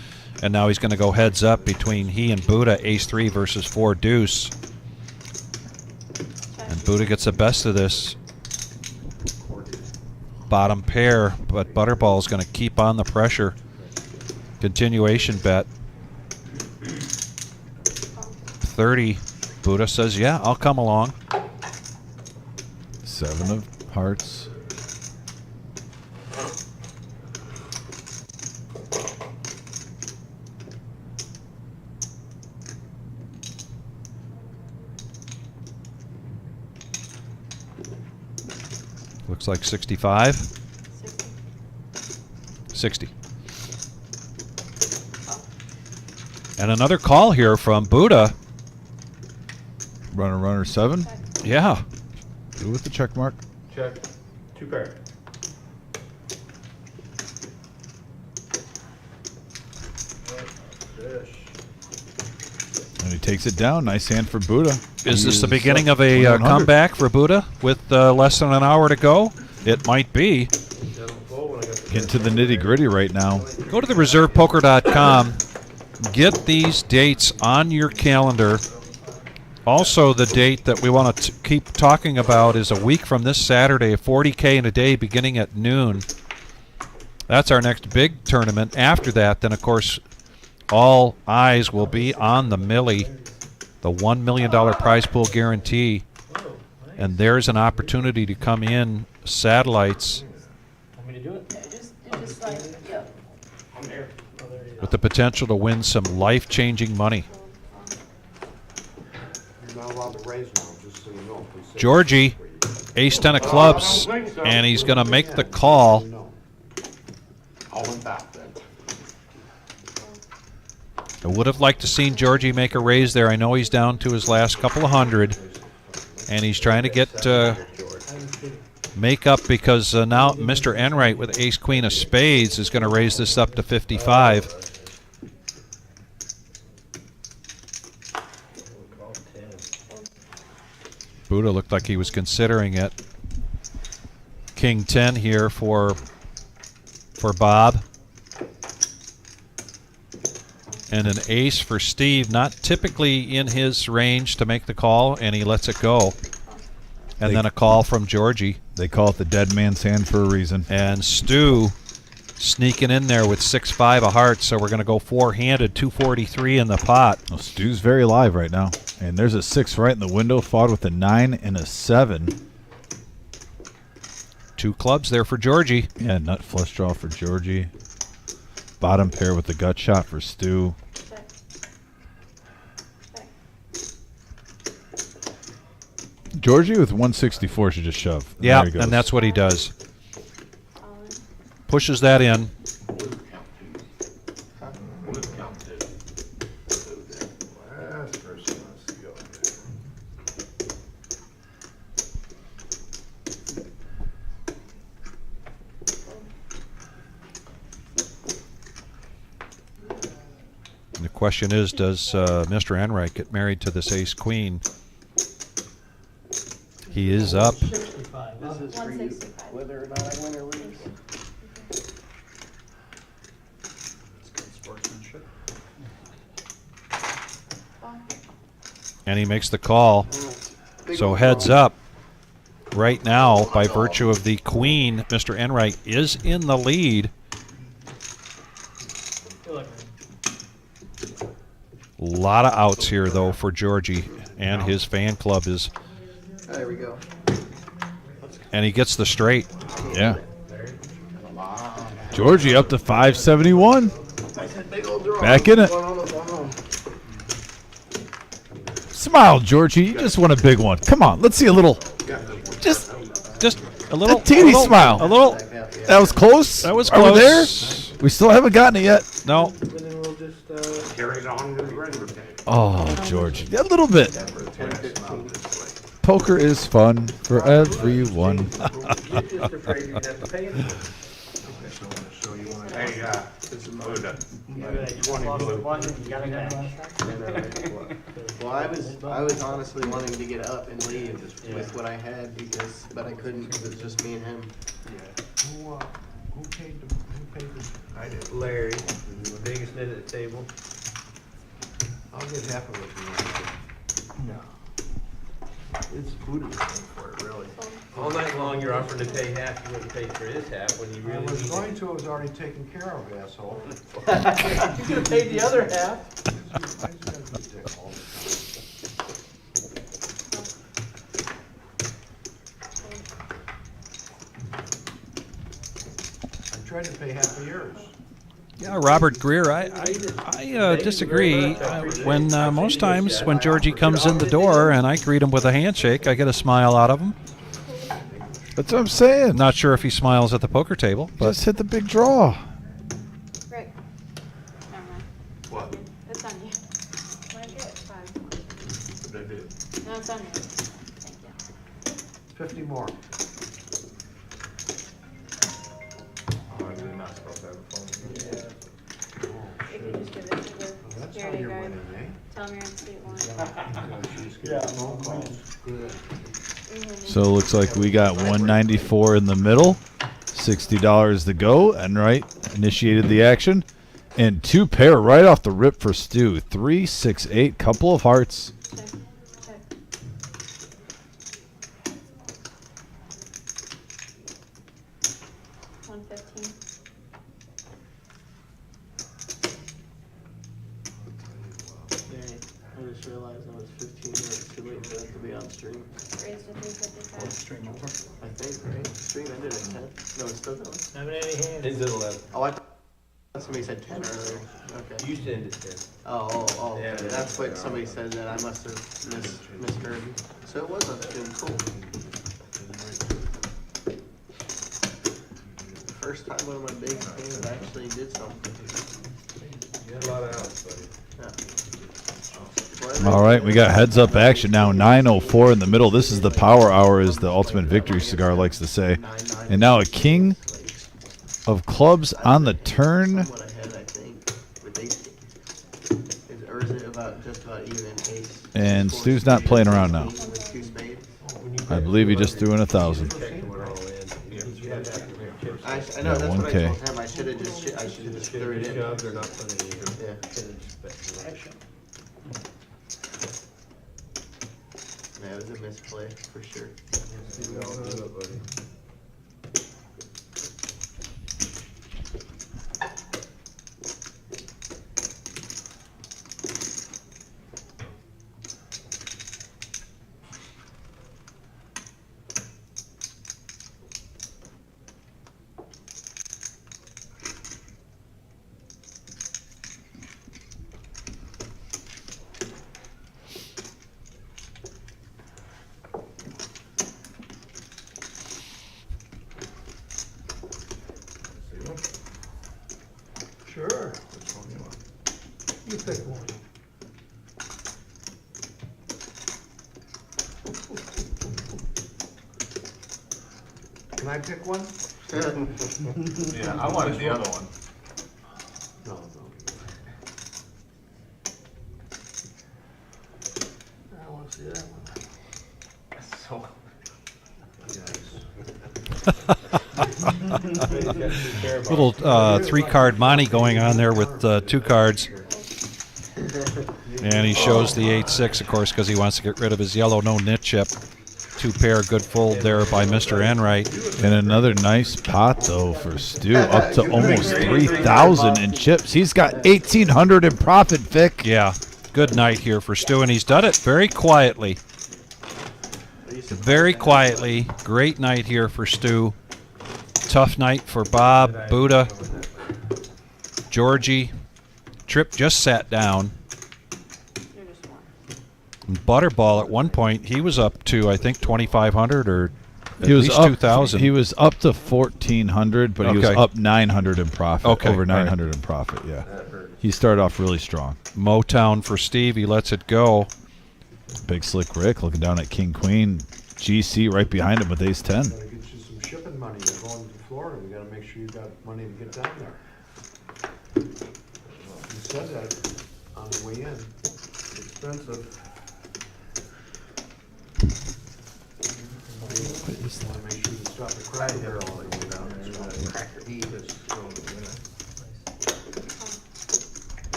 And now he's going to go heads up between he and Buddha, ace-3 versus 4 deuce. And Buddha gets the best of this. Bottom pair, but Butterball's going to keep on the pressure. Continuation bet. 30. Buddha says, yeah, I'll come along. 7 of hearts. Looks like 65. 60. And another call here from Buddha. Runner 7. Yeah. Go with the check mark. Check. 2 pair. And he takes it down. Nice hand for Buddha. Is this the He beginning up of a 100. comeback for Buddha with less than an hour to go? It might be. Getting to the nitty gritty right now. Go to the reservepoker.com. Get these dates on your calendar. Also, the date that we want to keep talking about is a week from this Saturday, 40K in a day beginning at noon. That's our next big tournament. After that, then, of course, all eyes will be on the Millie, the $1 million prize pool guarantee. And there's an opportunity to come in satellites Want me to do it? Just like, yeah. I'm here. Oh, there you go. with the potential to win some life-changing money. You're not allowed to raise now, just so you know. If we say- Georgie, ace-10 of clubs, and he's going to make the call. All in back then. I would have liked to seen Georgie make a raise there. I know he's down to his last couple of hundred, and he's trying to get make up because now Mr. Enright with ace-queen of spades is going to raise this up to 55. Buddha looked like he was considering it. King 10 here for Bob. And an ace for Steve, not typically in his range to make the call, and he lets it go. And then a call from Georgie. They call it the dead man's hand for a reason. And Stu sneaking in there with 6-5 of hearts, so we're going to go four-handed, 243 in the pot. Well, Stu's very live right now. And there's a 6 right in the window, followed with a 9 and a 7. 2 clubs there for Georgie. Yeah, nut flush draw for Georgie. Bottom pair with the gut shot for Stu. Georgie with 164 should just shove. Yeah, there he goes. and that's what he does. Pushes that in. Last person, let's go. And the question is, does Mr. Enright get married to this ace-queen? He is up. 65, huh? This is for you, 165. whether or not I win or lose. It's good sportsmanship. And he makes the call. Big So old heads call. up. Right now, by virtue of the queen, Mr. Enright is in the lead. A lot of outs here, though, for Georgie, and his fan club is. There we go. And he gets the straight. Yeah. Georgie up to 571. Big old draw. Back in it. Going home, going home. Smile, Georgie. You just won a big one. Come on, let's see a little. Just a little. a teeny smile. A little. That was close. That was Are we close. there? We still haven't gotten it yet. No. And then we'll just, Carry it on with the regular day. Oh, Georgie. A little bit. 10, 15. Poker is fun for everyone. you're just afraid you're gonna have to pay it. Hey, This is blue mine. done. Well, I was honestly wanting to get up and leave with what I had but I couldn't because it's just me and him. Who paid the, I did. Larry, the biggest nit at the table. I'll get half of it. No. It's Buddha that's paying for it, really. All night long, you're offering to pay half, you wouldn't pay for his half when you I really was need going it. to, it was already taken care of, asshole. You could have paid the other half. I tried to pay half of yours. Yeah, Robert Greer, I disagree. When most times when Georgie comes in the door and I greet him with a handshake, I get a smile out of him. That's what I'm saying. Not sure if he smiles at the poker table, but Just hit the big draw. Rick. Never mind. What? It's on you. Where'd you get 5? What did I do? No, it's on you. Thank you. 50 more. Oh, I did not supposed to have a phone. If you just give it to the That's how security you're guard, winning, eh? tell him you're in seat 1. She's getting phone calls. Good. So it looks like we got 194 in the middle, $60 to go. Enright initiated the action, and 2 pair right off the rip for Stu. 3, 6, 8, couple of hearts. Check. Check. $115. Dang, I just realized I was 15 minutes too late for that to be on stream. Raised to 355. Stream over. I think, right? Stream ended at 10. No, it's still going. Having any hands? It's at 11. Oh, I thought somebody said 10 earlier. Okay. You send it then. Oh, Yeah, okay. That's what somebody said that I must have misheard. So it was on stream, cool. First time one of my big things actually did something. You had a lot of outs, buddy. Yeah. All right, we got heads up action now. 9:04 in the middle. This is the power hour, as the Ultimate Victory Cigar likes to say. And now a king of clubs on the turn. Somewhat ahead, I think, with ace. Or is it about just about even ace? And Stu's not playing around now. With 2 spades? I believe he just threw in 1,000. Checking we're all in. You had to have chips. I know, Yeah, that's what I 1K. told him. I should have just threw it in. Shoved or not putting it in. Yeah. Should've just bet. That was a misplay for sure. We all do it, buddy. Sure, Which one you want? you pick one. Can I pick one? Yeah, I wanted the other one. No, I want to see that one. So, Little 3-card Monty going on there with 2 cards. And he shows the 8-6, of course, because he wants to get rid of his yellow no-nit chip. 2 pair, good fold there by Mr. Enright. And another nice pot though for Stu, up to almost 3,000 in chips. He's got 1,800 in profit, Vic. Yeah, good night here for Stu, and he's done it very quietly. Very quietly. Great night here for Stu. Tough night for Bob, Buddha, Georgie. Tripp just sat down. You're just one. And Butterball at one point, he was up to, I think, 2,500 or at He was least up 2,000. He was up to 1,400, but he was Okay. up 900 in profit. Okay, Over all right. 900 in profit. Yeah. He started off really strong. Motown for Steve. He lets it go. Big Slick Rick looking down at King Queen. GC right behind him with Ace 10. gotta get you some shipping money. You're going to Florida. We gotta make sure you got money to get down there. You said that on the way in. Expensive. You wanna make sure you stop the Cracker Barrel on the way down there. Cracker Eve.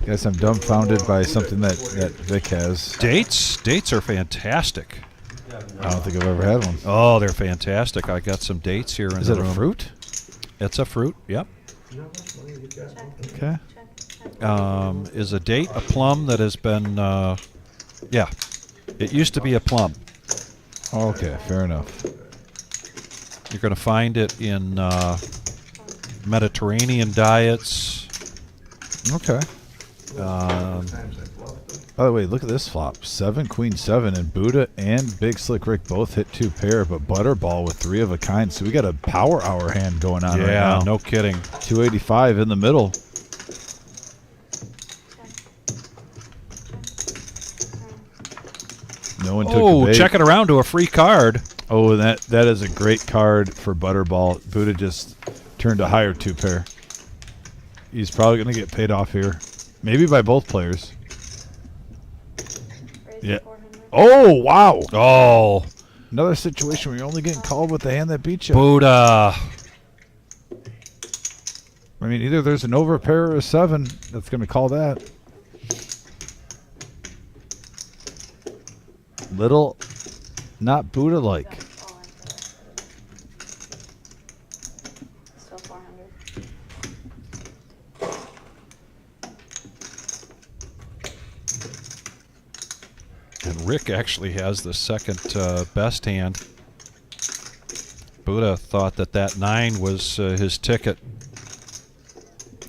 Guess I'm dumbfounded by something that Vic has. Dates are fantastic. I don't think I've ever had one. Oh, they're fantastic. I got some dates here in Is the it room. a fruit? It's a fruit, yep. Okay. Is a date a plum that has been, yeah. It used to be a plum. Okay, fair enough. You're going to find it in Mediterranean diets. Okay. By the way, look at this flop. 7, Queen 7, and Buddha and Big Slick Rick both hit 2 pair, but Butterball with 3 of a kind. So we got a power hour hand going on right now. Yeah, no kidding. 285 in the middle. No one took the Oh, bait. check it around to a free card. Oh, that is a great card for Butterball. Buddha just turned a higher 2 pair. He's probably going to get paid off here. Maybe by both players. Yeah. Oh, wow. Oh, Another situation where you're only getting called with the hand that beat you. Buddha. I mean, either there's an overpair or a 7 that's going to call that. Little, not Buddha-like. Still 400. And Rick actually has the second best hand. Buddha thought that 9 was his ticket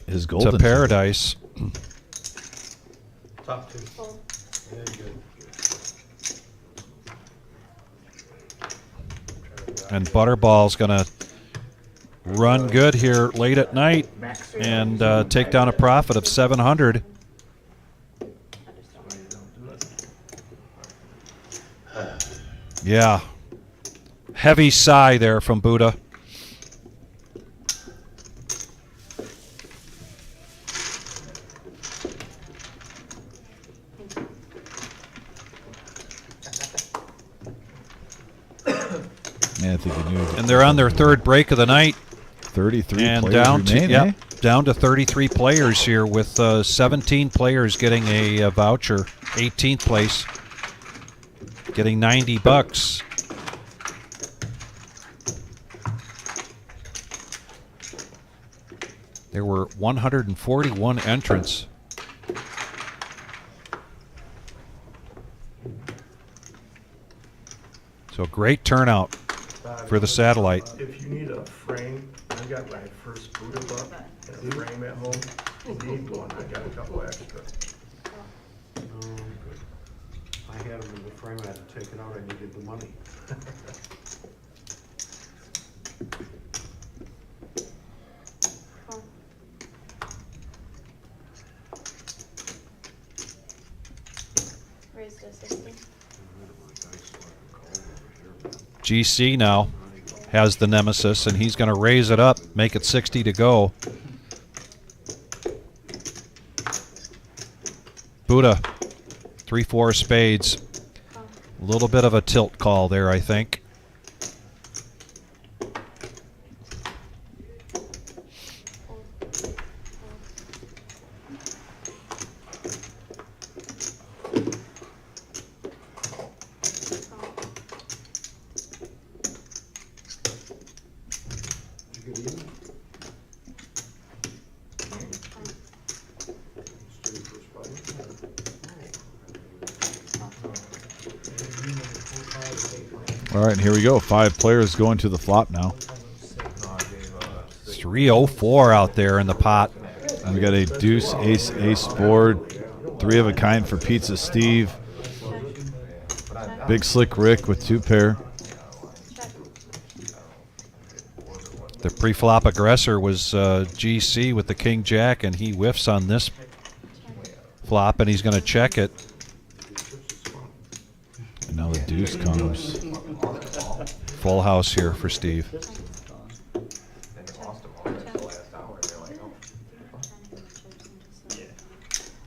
His golden to paradise. Top 2. Full. Very good. And Butterball's going to run good here late at night and take down a profit of 700. Yeah. Heavy sigh there from Buddha. Man, I think he knew. And they're on their third break of the night. 33 And players down remain, to, eh? yep, down to 33 players here with 17 players getting a voucher. 18th place getting $90. There were 141 entrants. So great turnout for the satellite. If you need a frame, I got my first Buddha buck and a frame at home. If you need one, I got a couple extra. Good. I had them in the frame, I had to take it out, I needed the money. Raised to 60. GC now has the Nemesis, and he's going to raise it up, make it 60 to go. Buddha, 3-4 spades. A little bit of a tilt call there, I think. All right, and here we go. 5 players going to the flop now. 304 out there in the pot. And we got a deuce, ace, ace board. 3 of a kind for Pizza Steve. Big Slick Rick with 2 pair. The pre-flop aggressor was GC with the King Jack, and he whiffs on this flop, and he's going to check it. And now the deuce comes. Full house here for Steve.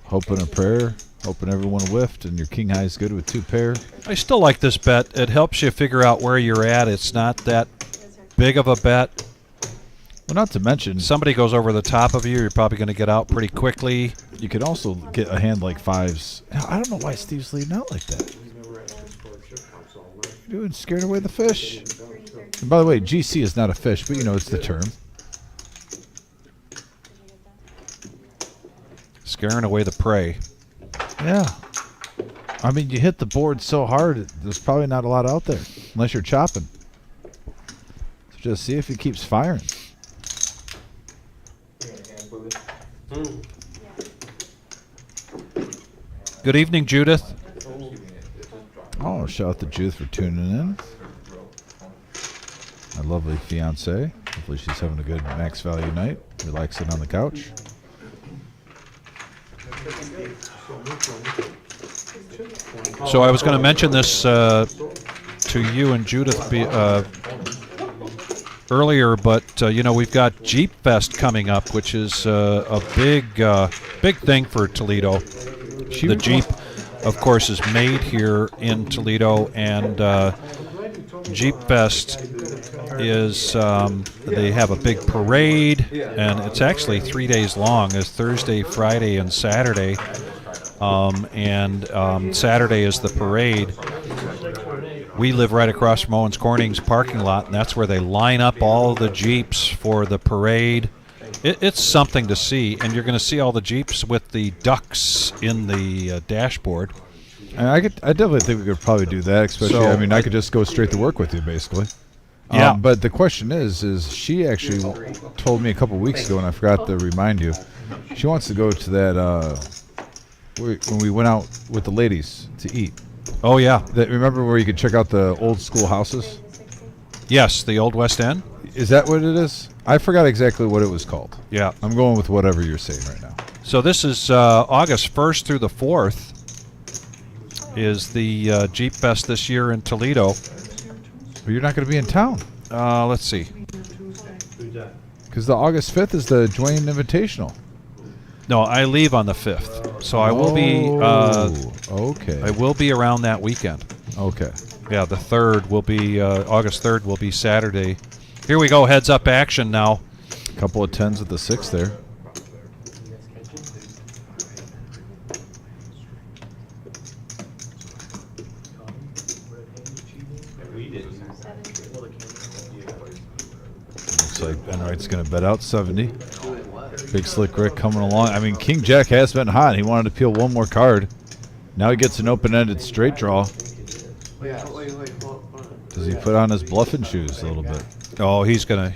Hoping a prayer. Hoping everyone whiffed, and your king high is good with 2 pair. I still like this bet. It helps you figure out where you're at. It's not that big of a bet. Well, not to mention, Somebody goes over the top of you, you're probably going to get out pretty quickly. you could also get a hand like 5s. I don't know why Steve's leading out like that. You're doing scaring away the fish. And by the way, GC is not a fish, but you know it's the term. Scaring away the prey. Yeah. I mean, you hit the board so hard, there's probably not a lot out there, unless you're chopping. So just see if he keeps firing. Good evening, Judith. Oh, shout out to Judith for tuning in. My lovely fiance. Hopefully she's having a good max value night, relaxing on the couch. So I was going to mention this to you and Judith earlier, but you know, we've got Jeep Fest coming up, which is a big thing for Toledo. The Jeep, of course, is made here in Toledo, and Jeep Fest is they have a big parade, and it's actually 3 days long. It's Thursday, Friday, and Saturday. Saturday is the parade. We live right across from Owens Corning's parking lot, and that's where they line up all the Jeeps for the parade. It's something to see, and you're going to see all the Jeeps with the ducks in the dashboard. And I definitely think we could probably do that, especially, So, I mean, I could just go straight to work with you, basically. Yeah. But the question is she actually told me a couple weeks ago, and I forgot to remind you, she wants to go to that, when we went out with the ladies to eat. Oh, yeah. Remember where you could check out the old school houses? Yes, the Old West End. Is that what it is? I forgot exactly what it was called. Yeah. I'm going with whatever you're saying right now. So this is August 1st through the 4th is the Jeep Fest this year in Toledo. But you're not going to be in town. Let's see. Because the August 5th is the Dwayne Invitational. No, I leave on the 5th, so I will be. Okay. I will be around that weekend. Okay. Yeah, the 3rd will be August 3rd will be Saturday. Here we go, heads up action now. Couple of 10s with the 6 there. Looks like Enright's going to bet out 70. Big Slick Rick coming along. I mean, King Jack has been hot. He wanted to peel one more card. Now he gets an open-ended straight draw. Does he put on his bluffing shoes a little bit? Oh, he's gonna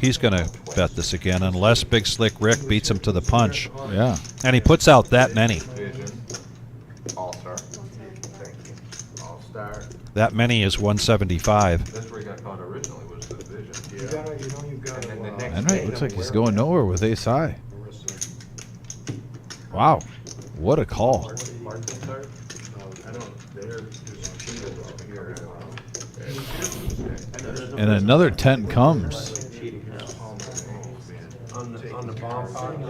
bet this again unless Big Slick Rick beats him to the punch. Yeah. And he puts out that many. All-star. Thank you. All-star. That many is 175. That's where he got caught originally, was the vision. You gotta, you know, you gotta. And then the next Enright looks like he's going nowhere with ace high. Wow. What a call. And another 10 comes. On the bomb pot, on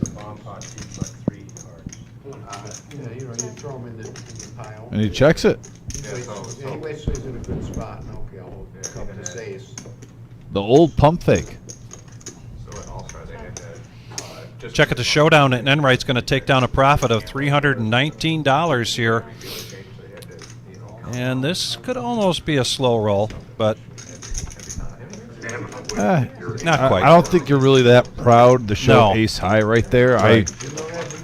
the bomb pot, he's like 3 cards. Yeah, you know, you throw him in the pile. And he checks it. Yeah, he waits till he's in a good spot, and okay, I'll come to ace. The old pump fake. So in All-Star, they had to Check at the showdown, and Enright's going to take down a profit of $319 here. And this could almost be a slow roll, but not quite. I don't think you're really that proud to show No. ace high right there. Right.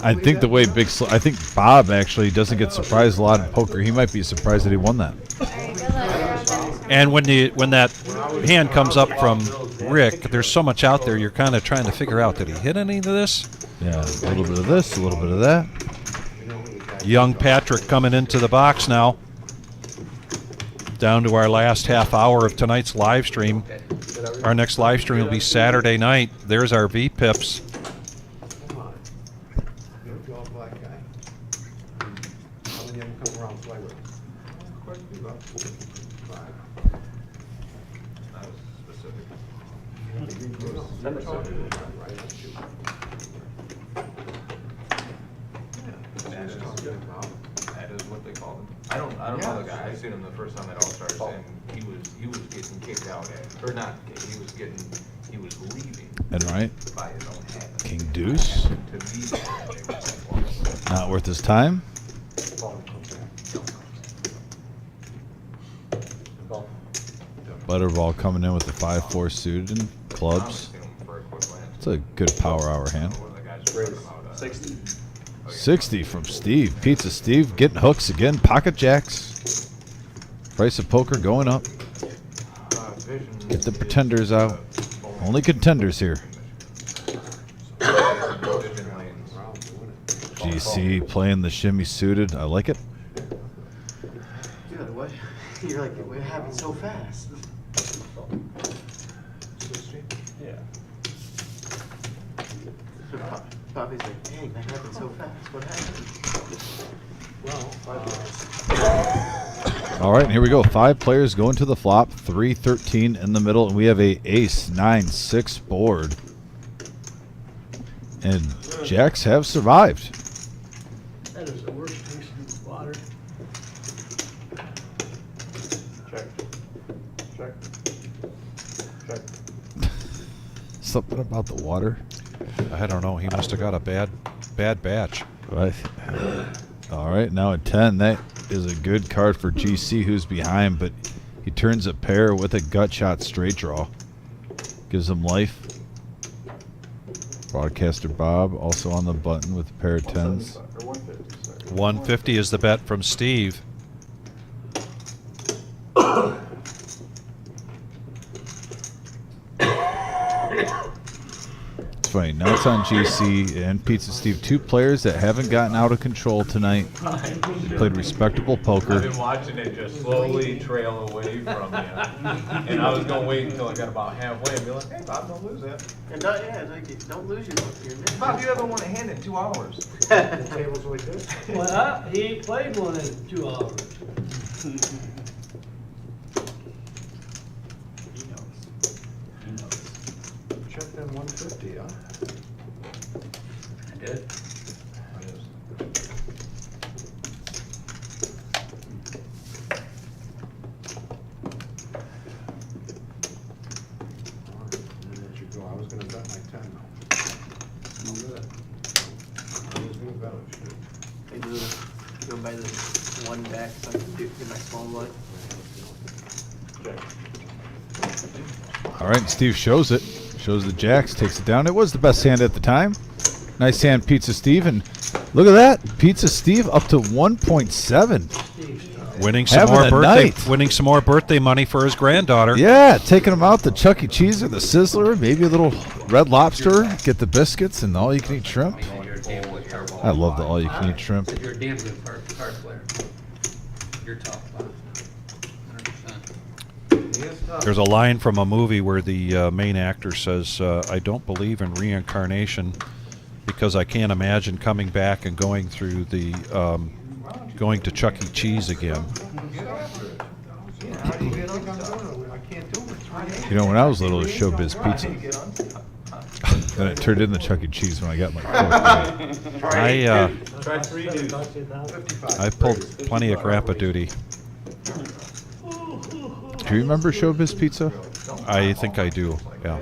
I think the way I think Bob actually doesn't get surprised a lot in poker. He might be surprised that he won that. And when that hand comes up from Rick, there's so much out there. You're kind of trying to figure out, did he hit any of this? Yeah, a little bit of this, a little bit of that. Young Patrick coming into the box now. Down to our last half hour of tonight's live stream. Our next live stream will be Saturday night. There's our V-Pips. Come on. You're a black guy. How many of them come around play with? quite a few left. 5. Not as specific. You're talking about, right? That's you. That is what they call him. I don't know the guy. I seen him the first time at All Stars, and he was getting kicked out at, or not. He was leaving. And right, By his own hand. King Deuce. To me, that Not worth his time. Butterball coming in with the 5-4 suited and clubs. It's a good power hour hand. 60. 60 from Steve. Pizza Steve getting hooks again. Pocket jacks. Price of poker going up. Get the pretenders out. Only contenders here. GC playing the shimmy suited. I like it. Dude, what? You're like, what happened so fast? Yeah. Bobby's like, dang, that happened so fast. What happened? All right, and here we go. 5 players going to the flop. 3-13 in the middle, and we have a ace 9-6 board. And jacks have survived. That is the worst taste of water. Check. Check. Check. Something about the water. I don't know. He must have got a bad batch. Right. All right, now at 10. That is a good card for GC, who's behind, but he turns a pair with a gut shot straight draw. Gives him life. Broadcaster Bob also on the button with a pair of 10s. 150 is the bet from Steve. It's funny. Now it's on GC and Pizza Steve. 2 players that haven't gotten out of control tonight. Played respectable poker. I've been watching it just slowly trail away from you. And I was going to wait until I got about halfway and be like, hey, Bob, don't lose that. And don't lose your minute. Bob, you haven't won a hand in 2 hours. The table's like this. Well, he played one in 2 hours. Check them 150, huh? I did. was gonna bet my 10 now. I was gonna bet it, shit. I do go by the one back so I can get my small blood. All right, Steve shows it. Shows the jacks, takes it down. It was the best hand at the time. Nice hand, Pizza Steve. And look at that. Pizza Steve up to 1.7. Winning some Having more a birthday, night. winning some more birthday money for his granddaughter. Yeah, taking him out the Chuck E. Cheese or the Sizzler, maybe a little Red Lobster, get the biscuits and the all-you-can-eat shrimp. You're a damn good card I love the all-you-can-eat shrimp. You're a damn good card player. You're tough, 100%. There's a line from a movie where the main actor says, I don't believe in reincarnation because I can't imagine coming back and going through the, going to Chuck E. Cheese again. You know, when I was little, it was Showbiz Pizza. Then it turned into Chuck E. Cheese when I got my fourth grade. Try 3 dudes. I pulled plenty of grandpa duty. Do you remember Showbiz Pizza? I think I do, yeah.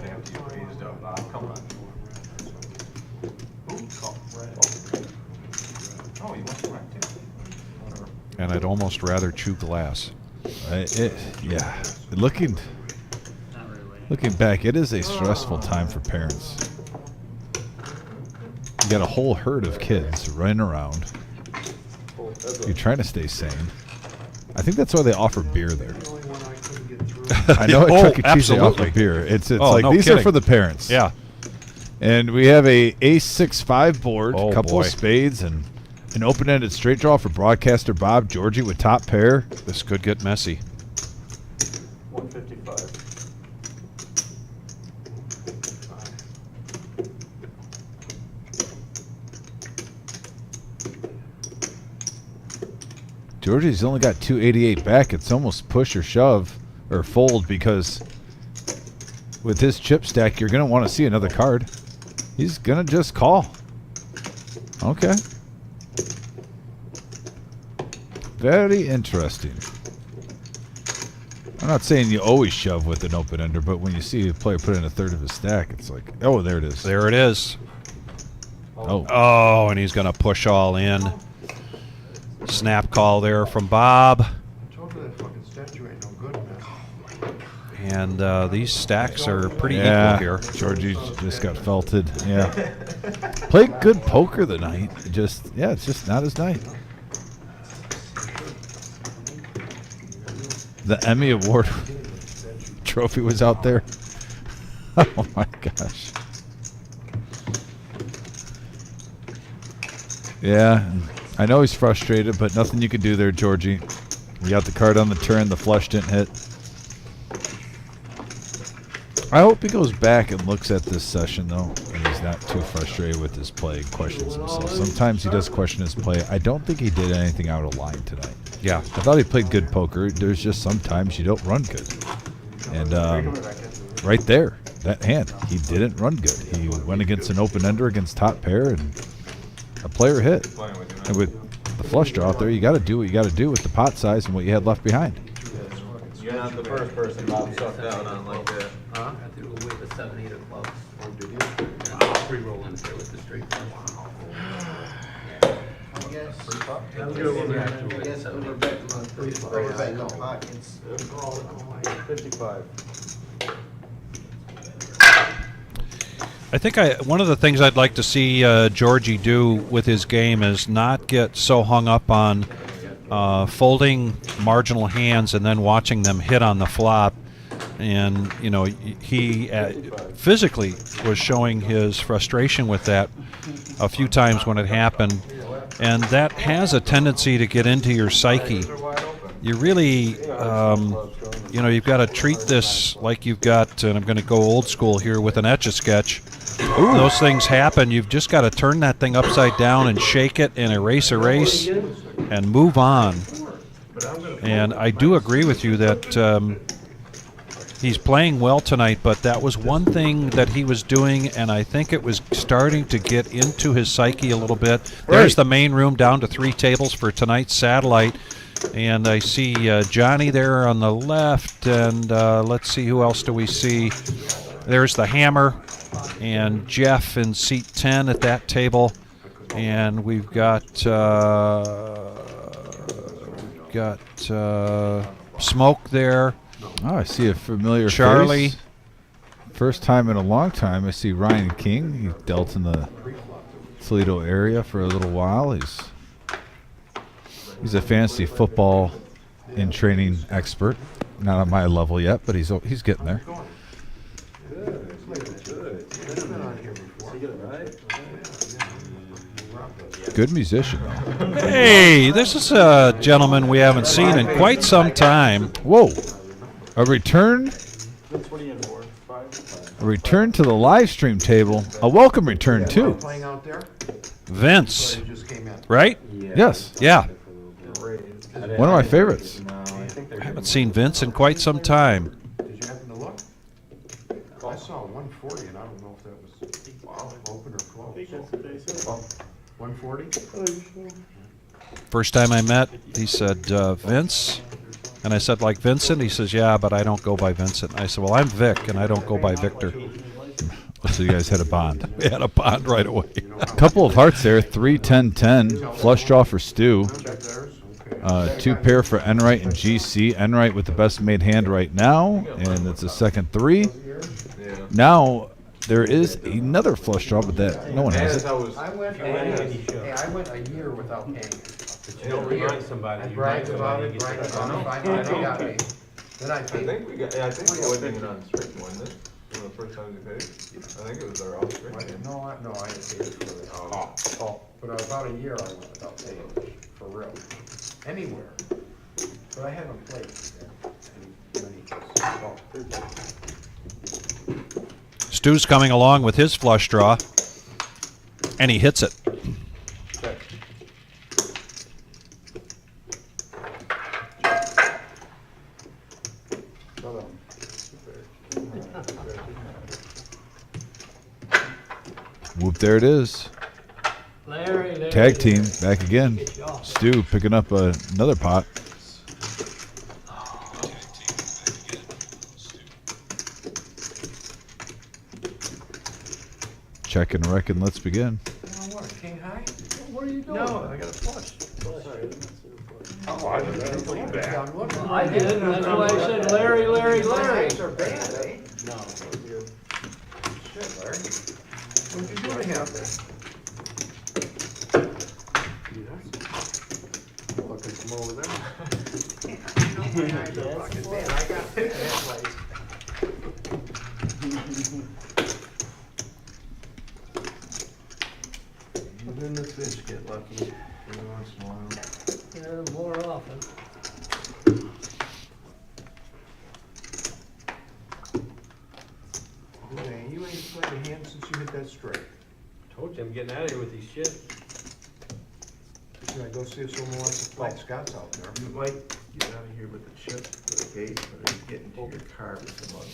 And I'd almost rather chew glass. Yeah. Looking back, it is a stressful time for parents. You got a whole herd of kids running around. You're trying to stay sane. I think that's why they offer beer there. I know at Chuck E. Cheese they offer beer. It's like no these kidding. are for the parents. Yeah. And we have a ace-6-5 board, a couple boy. of spades, and an open-ended straight draw for broadcaster Bob Georgie with top pair. This could get messy. 155. Georgie's only got 288 back. It's almost push or shove or fold because with his chip stack, you're going to want to see another card. He's going to just call. Okay. Very interesting. I'm not saying you always shove with an open ender, but when you see a player put in a third of his stack, it's like, oh, there it is. There it is. Oh. Oh, and he's going to push all in. Snap call there from Bob. I told you that fucking statue ain't no good, man. And these stacks are pretty Yeah, equal here. Georgie just got felted. Yeah. Played good poker the night. It's just not his night. The Emmy Award trophy was out there. Oh my gosh. Yeah, I know he's frustrated, but nothing you can do there, Georgie. You got the card on the turn, the flush didn't hit. I hope he goes back and looks at this session, though, and he's not too frustrated with his play and questions himself. Sometimes he does question his play. I don't think he did anything out of line tonight. Yeah. I thought he played good poker. There's just sometimes you don't run good. And right there, that hand, he didn't run good. He went against an open-ender against top pair, and a player hit. And with the flush draw out there, you got to do what you got to do with the pot size and what you had left behind. You're not the first person Bob sucked out on like that. Huh? I threw away the 7-8 of clubs. Oh, did you? Pre-roll in there with the straight flush. I guess. That was a good one. I guess I would have bet my three back in pockets. 55. I think one of the things I'd like to see Georgie do with his game is not get so hung up on folding marginal hands and then watching them hit on the flop. And, you know, he physically was showing his frustration with that a few times when it happened. And that has a tendency to get into your psyche. You really, you know, you've got to treat this like you've got, and I'm going to go old school here with an Etch-a-Sketch. Those things happen. You've just got to turn that thing upside down and shake it and erase and move on. And I do agree with you that he's playing well tonight, but that was one thing that he was doing, and I think it was starting to get into his psyche a little bit. There's the main room down to 3 tables for tonight's satellite. And I see Johnny there on the left, and let's see, who else do we see? There's the hammer, and Jeff in seat 10 at that table, and we've got Smoke there. Oh, I see a familiar Charlie. face. First time in a long time, I see Ryan King. He dealt in the Toledo area for a little while. He's a fantasy football and training expert. Not on my level yet, but he's getting there. Good musician, though. Hey, this is a gentleman we haven't seen in quite some time. Whoa. A return to the live stream table. A welcome return, too. Playing out there? Vince, They just came in. right? Yes. Yeah. One of my favorites. I haven't seen Vince in quite some time. Did you happen to look? I saw 140, and I don't know if that was open or closed. 140? First time I met, he said, Vince. And I said, like Vincent? He says, yeah, but I don't go by Vincent. I said, well, I'm Vic, and I don't go by Victor. So you guys had a bond. We had a bond right away. Couple of hearts there. 3, 10, 10. Flush draw for Stu. 2 pair for Enright and GC. Enright with the best made hand right now, and it's a second 3. Now there is another flush draw, but that no one has it. I went a year without paying it. You don't remind somebody. I you bragged remind about somebody, it, you bragged get about it, finally they got me. Then I I paid. think we got it on straight, wasn't it? One of the first times we paid? I think it was our all straight. No, I had paid it for the, but about a year I went without paying it, for real. Anywhere. But I haven't played there. Stu's coming along with his flush draw, and he hits it. Whoop, there it is. Larry. Tag team back again. Stu picking up another pot. Check and reckon. Let's begin. What, king high? What are you doing? No, I got a flush. Oh, I didn't put you back. I did, and that's why I said Larry. Hands are bad, eh? No, you're. Shit, Larry. What'd you do to him? Looking from over there. Man, I got picked that place. Even the fish get lucky every once in a while. Yeah, more often. Hey, you ain't played a hand since you hit that straight. Told you I'm getting out of here with these shit. Should I go see if someone wants to play? Scott's out there. You might get out of here with the chip for the gate, or you get into your car with the money.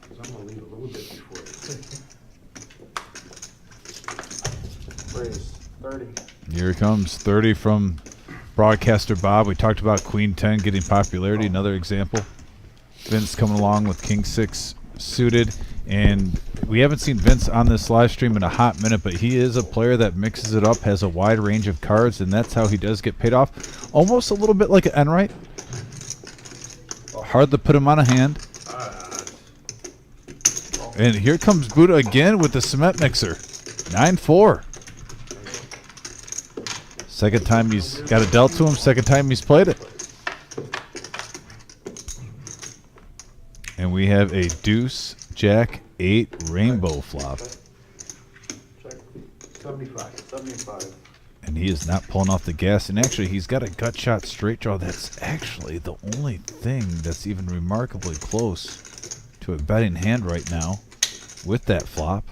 Cause I'm gonna leave a little bit before you. Raise 30. Here it comes. 30 from broadcaster Bob. We talked about Queen 10 getting popularity. Another example. Vince coming along with King 6 suited. And we haven't seen Vince on this live stream in a hot minute, but he is a player that mixes it up, has a wide range of cards, and that's how he does get paid off. Almost a little bit like an Enright. Hard to put him on a hand. And here comes Buddha again with the cement mixer. 9-4. Second time he's got it dealt to him, second time he's played it. And we have a deuce, jack, 8 rainbow flop. Check. 75. And he is not pulling off the gas. And actually, he's got a gut shot straight draw. That's actually the only thing that's even remarkably close to a betting hand right now with that flop.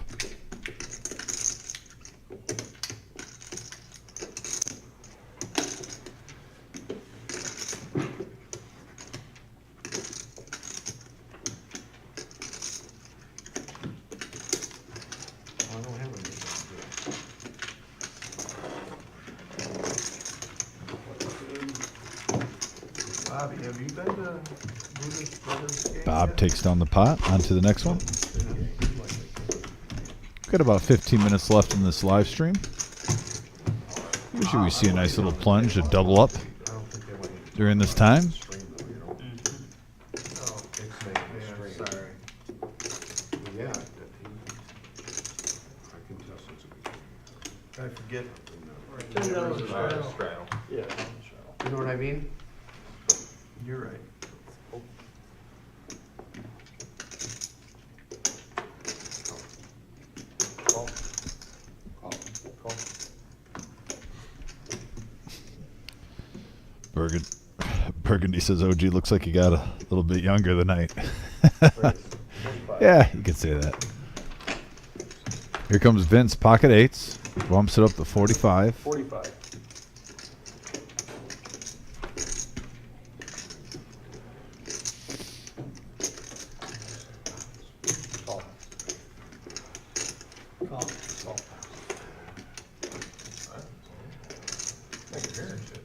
I don't have anything Bobby, have you been to Buddha's Brothers game? Bob takes down the pot. On to the next one. Got about 15 minutes left in this live stream. Usually we see a nice little plunge, a double up during this time. Yeah. I forget. Straddle. Yeah. You know what I mean? You're right. Burgundy says OG looks like he got a little bit younger tonight. Yeah, you could say that. Here comes Vince, pocket eights. Bumps it up to 45. 45. Call. Call. Call. Make it here and shit.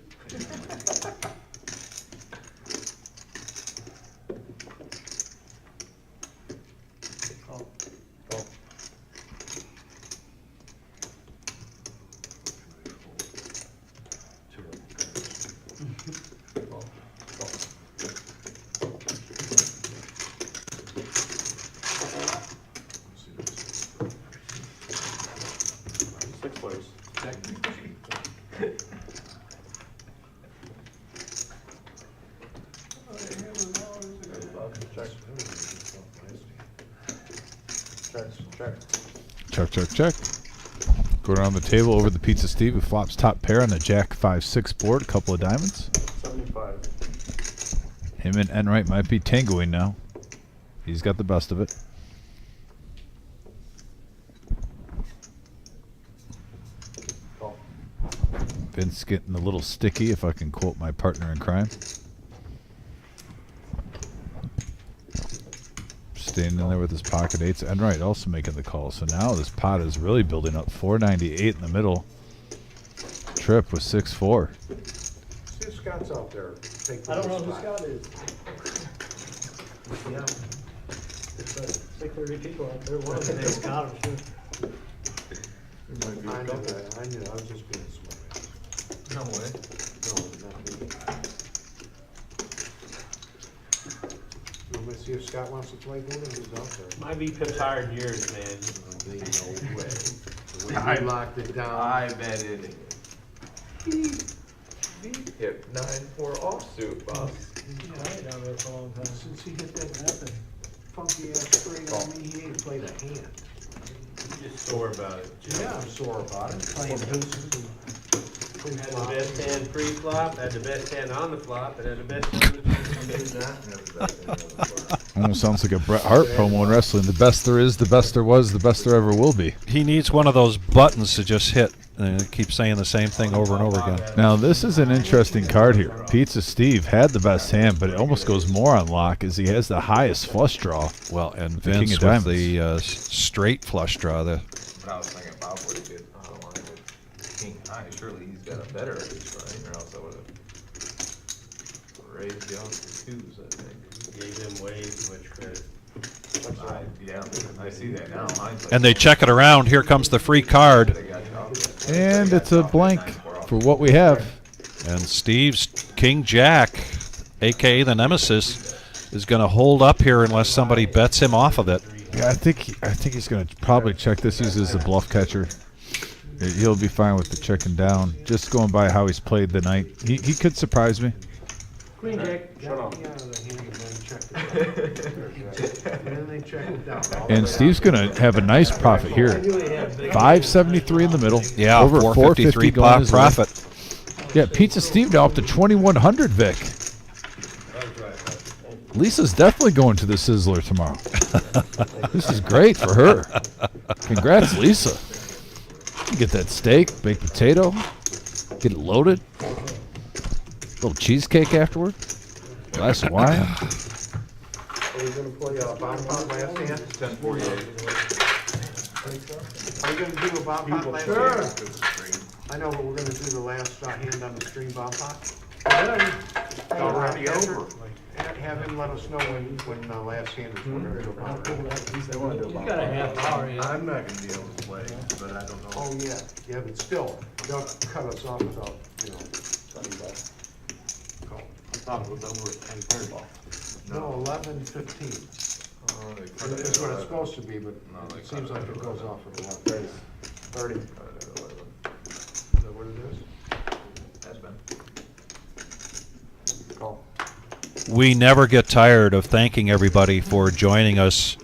Call. Call. Call. Call. 6 players. Check, check, check. Go around the table over the Pizza Steve, who flops top pair on the Jack 5-6 board. A couple of diamonds. 75. Him and Enright might be tangoing now. He's got the best of it. Call. Vince getting a little sticky, if I can quote my partner in crime. Staying in there with his pocket eights. Enright also making the call. So now this pot is really building up. 498 in the middle. Trip with 6-4. See if Scott's out there. Take I don't know the who spot. Scott is. Yeah. There's 630 people out there. One of them is Scott, I'm sure. I knew that. I knew. I was just being smart. No way. No, not me. You want me to see if Scott wants to play good or who's out there? Might be retired years, man. There ain't no way. The way he locked it down. I bet it is. He hit 9-4 offsuit, Bob. Yeah, I ain't down there for a long time. Since he hit that funky ass straight on me, he ain't played a hand. Just sore about it. Yeah, I'm sore about it. Playing deuces and Had the best hand pre-flop, had the best hand on the flop, and had the best hand. Almost sounds like a Bret Hart promo in wrestling. The best there is, the best there was, the best there ever will be. He needs one of those buttons to just hit. Keep saying the same thing over and over again. Now this is an interesting card here. Pizza Steve had the best hand, but it almost goes more on lock as he has the highest flush draw. Well, and The king Vince of with diamonds. the straight flush draw. But I was thinking Bob would have did on the line with king high. Surely he's got a better ace, right? Or else I would have raised you off the twos, I think. Gave them way too much credit. Yeah, I see that now. Mine's like, And they check it around. Here comes the free card. they got you off. And it's a blank for what we have. And Steve's King Jack, a.k.a. the Nemesis, is going to hold up here unless somebody bets him off of it. Yeah, I think he's going to probably check this. Uses a bluff catcher. He'll be fine with the checking down. Just going by how he's played the night. He could surprise me. Queen Jack. Shut up. And then they check it down. And Steve's going to have a nice profit here. 573 in the middle. Yeah, over 453 going pop his way. profit. Yeah, Pizza Steve now up to 2100, Vic. Lisa's definitely going to the Sizzler tomorrow. This is great for her. Congrats, Lisa. You get that steak, baked potato, get it loaded. Little cheesecake afterward. Glass of wine. Are we gonna play a bomb pot last hand? 1048. Are we gonna do a bomb pot last Sure. hand? I know, but we're gonna do the last hand on the string bomb pot. Yeah. Already over. Have him let us know when the last handers were gonna go out. They wanna do You about got a 5 half hour, yeah. I'm not gonna be able to play, but I don't know. Oh, yeah, yeah, but still, they'll cut us off without, I thought it was over at 10:30. No, 11:15. Oh, they cut it That's at what 11. it's supposed to be, but No, they it cut seems it like at it goes 11. off at 11. 30. Cut it at 11. Is that what it is? Has been. Call. We never get tired of thanking everybody for joining us.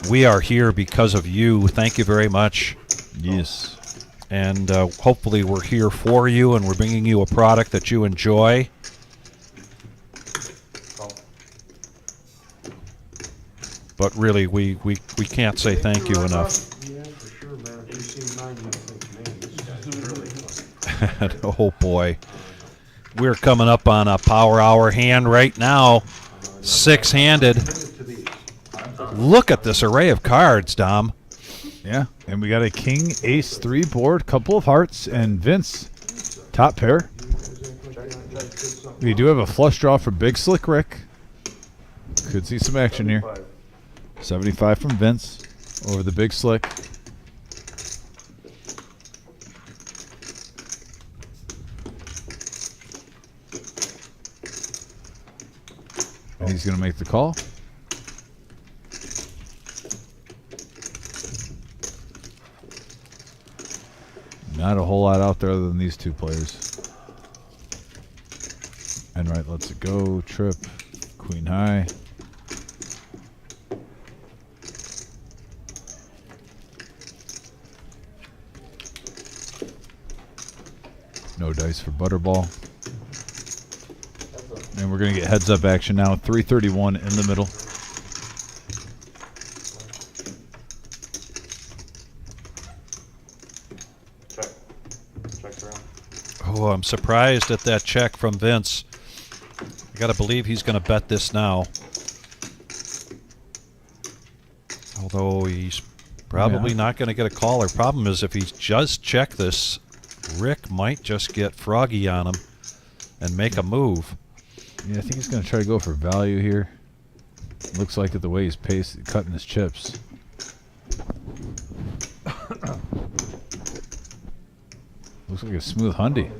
We are here because of you. Thank you very much. Yes. And hopefully we're here for you and we're bringing you a product that you enjoy. But really, we can't say thank you enough. Yeah, for sure, man. If you see mine, you think, man, this guy's really fun. Oh boy. We're coming up on a power hour hand right now. 6-handed. To these. Look at this array of cards, Dom. Yeah, and we got a king, ace, 3 board, couple of hearts, and Vince, top pair. We do have a flush draw for Big Slick Rick. Could see some action here. 75 from Vince over the Big Slick. And he's going to make the call. Not a whole lot out there other than these two players. And right, lets it go. Trip. Queen high. No dice for Butterball. And we're going to get heads up action now. 331 in the middle. Oh, I'm surprised at that check from Vince. I got to believe he's going to bet this now. Although he's probably not going to get a call. Or problem is if he just check this, Rick might just get froggy on him and make a move. Yeah, I think he's going to try to go for value here. Looks like it the way he's cutting his chips. Looks like a smooth hundy.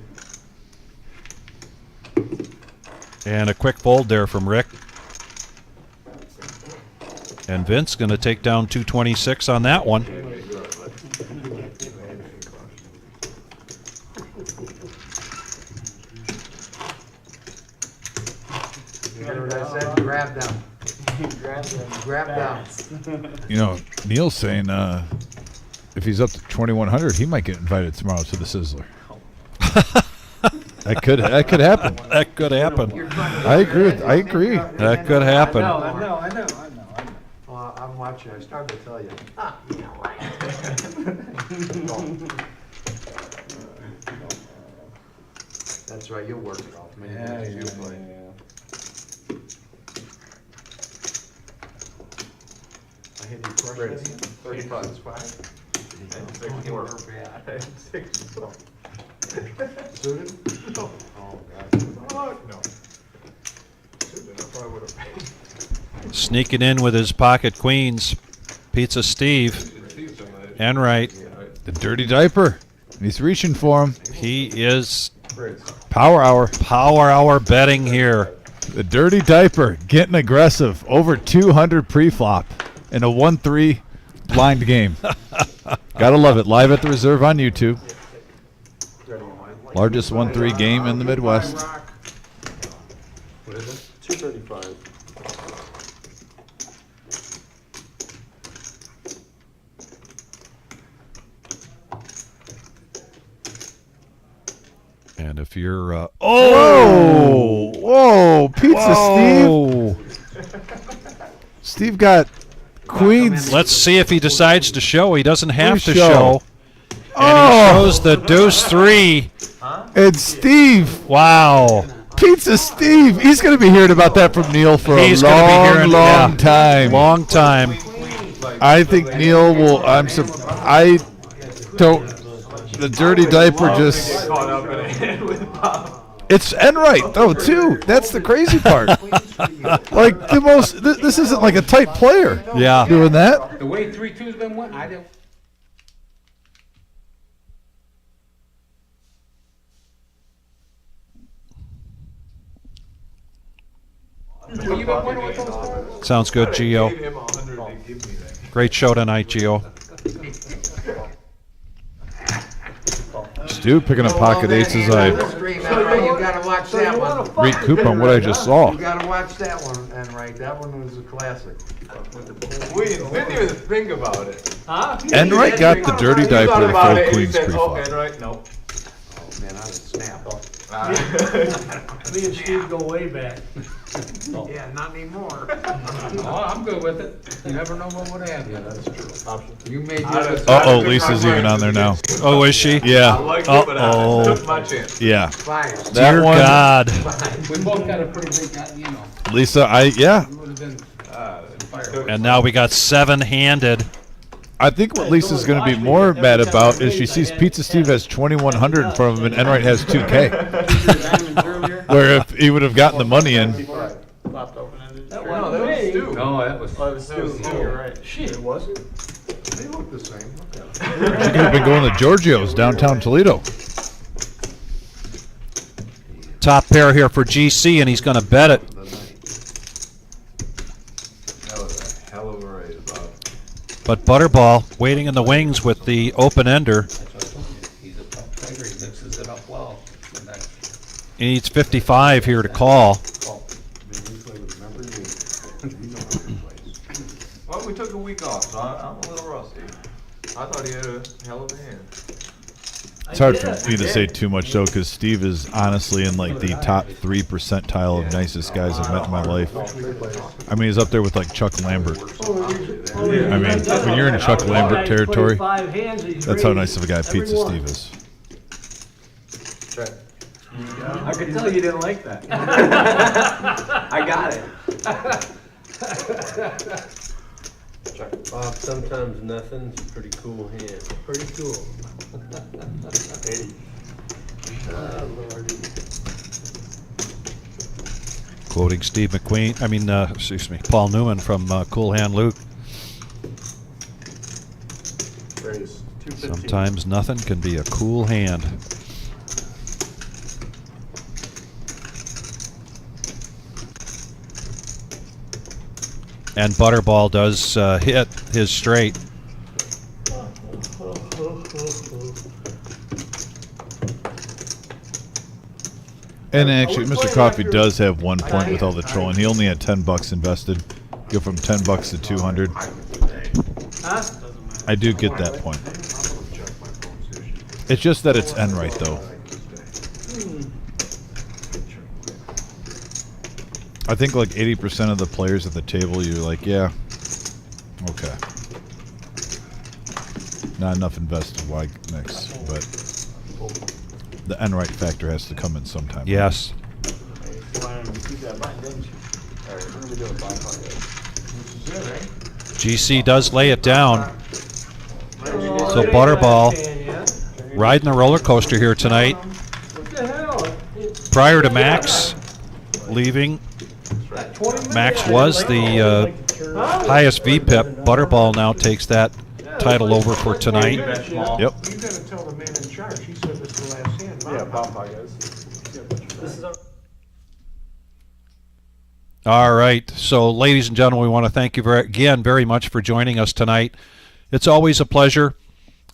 And a quick fold there from Rick. And Vince going to take down 226 on that one. You heard what I said? Grab them. Grab them. You know, Neil's saying if he's up to 2100, he might get invited tomorrow to the Sizzler. That could happen. That could happen. I agree. I agree. That could happen. I know. I'm watching. I started to tell you. That's right. You'll work it off. You play. I had you crush it. 35. And 64. Suited? Oh, God. No. I probably would have. Sneaking in with his pocket queens. Pizza Steve. Enright. The dirty diaper. He's reaching for him. He is Power hour. power hour betting here. The dirty diaper getting aggressive. Over 200 pre-flop in a 1-3 blind game. Gotta love it. Live at the Reserve on YouTube. Largest 1-3 game in the Midwest. What is it? 235. And if you're Whoa, Pizza Whoa. Steve. Steve got queens. Let's see if he decides to show. He doesn't have Please to show. show. And he shows the deuce 3. And Steve, Wow. Pizza Steve, he's going to be hearing about that from Neil for He's a gonna be long, hearing- long yeah. time. Long time. I think Neil will. I don't. The dirty diaper just. Caught up in it with Bob. It's Enright though too. That's the crazy part. Like the most. This isn't like a tight player. Yeah. Doing that. The way 3-2's been won, I don't. Well, you been wondering what those scores? Sounds good, Gio. Gave him 100 to give me that. Great show tonight, Gio. Stu picking up pocket eights as I You gotta watch that one. recoup on what I just saw. You gotta watch that one, and right, that one was a classic. We didn't even think about it. Huh? Enright got the dirty You diaper thought to about full it and you queens said, pre-flop. oh, Enright, no. Oh, man, I would snap. Me and Steve go way back. Yeah, not anymore. Oh, I'm good with it. You never know what would happen. Yeah, that's true. You made Uh-oh, Lisa's even on there now. Oh, is she? Yeah. I liked it, but I Uh-oh. took my chance. Yeah. Fine. That Dear one, God. We both got a pretty big, you know, Lisa, yeah. we would have been And now we got 7-handed. I think what Lisa's going to be more mad about is she sees Pizza Steve has 2,100 in front of him and Enright has 2K. Where if he would have gotten the money in, Flopped open-ended. That No, wasn't that was me. Stu. No, that was. Oh, it was Stu. You're right. Shit, it wasn't. They look the same. she could have been going to Giorgio's downtown Toledo. Top pair here for GC, and he's going to bet it. That was a hell of a raise, Bob. But Butterball waiting in the wings with the open-ender. He's a tough player. He mixes it up well. And that He needs 55 here to call. Well, we took a week off, so I'm a little rusty. I thought he had a hell of a hand. It's hard for me to say too much though, because Steve is honestly in like the top 3 percentile of nicest guys I've met in my life. I mean, he's up there with like Chuck Lambert. I mean, when you're in Chuck Lambert territory, that's how nice of a guy Pizza Steve is. I could tell you didn't like that. I got it. Bob, sometimes nothing's a pretty cool hand. Pretty cool. Quoting Steve McQueen, Paul Newman from Cool Hand Luke. Sometimes nothing can be a cool hand. And Butterball does hit his straight. And actually, Mr. Coffee does have 1 point with all the trolling. He only had $10 invested. Go from $10 to 200. Huh? I do get that point. It's just that it's Enright though. I think like 80% of the players at the table, you're like, yeah, okay. Not enough invested, why mix? But the Enright factor has to come in sometime. Yes. GC does lay it down. So Butterball riding the roller coaster here tonight. What the hell? Prior to Max leaving, Max was the highest VPIP. Butterball now takes that title over for tonight. Yep. You gotta tell the man in charge, he said this is the last hand. Yeah, Bob is. All right. So, ladies and gentlemen, we want to thank you again very much for joining us tonight. It's always a pleasure.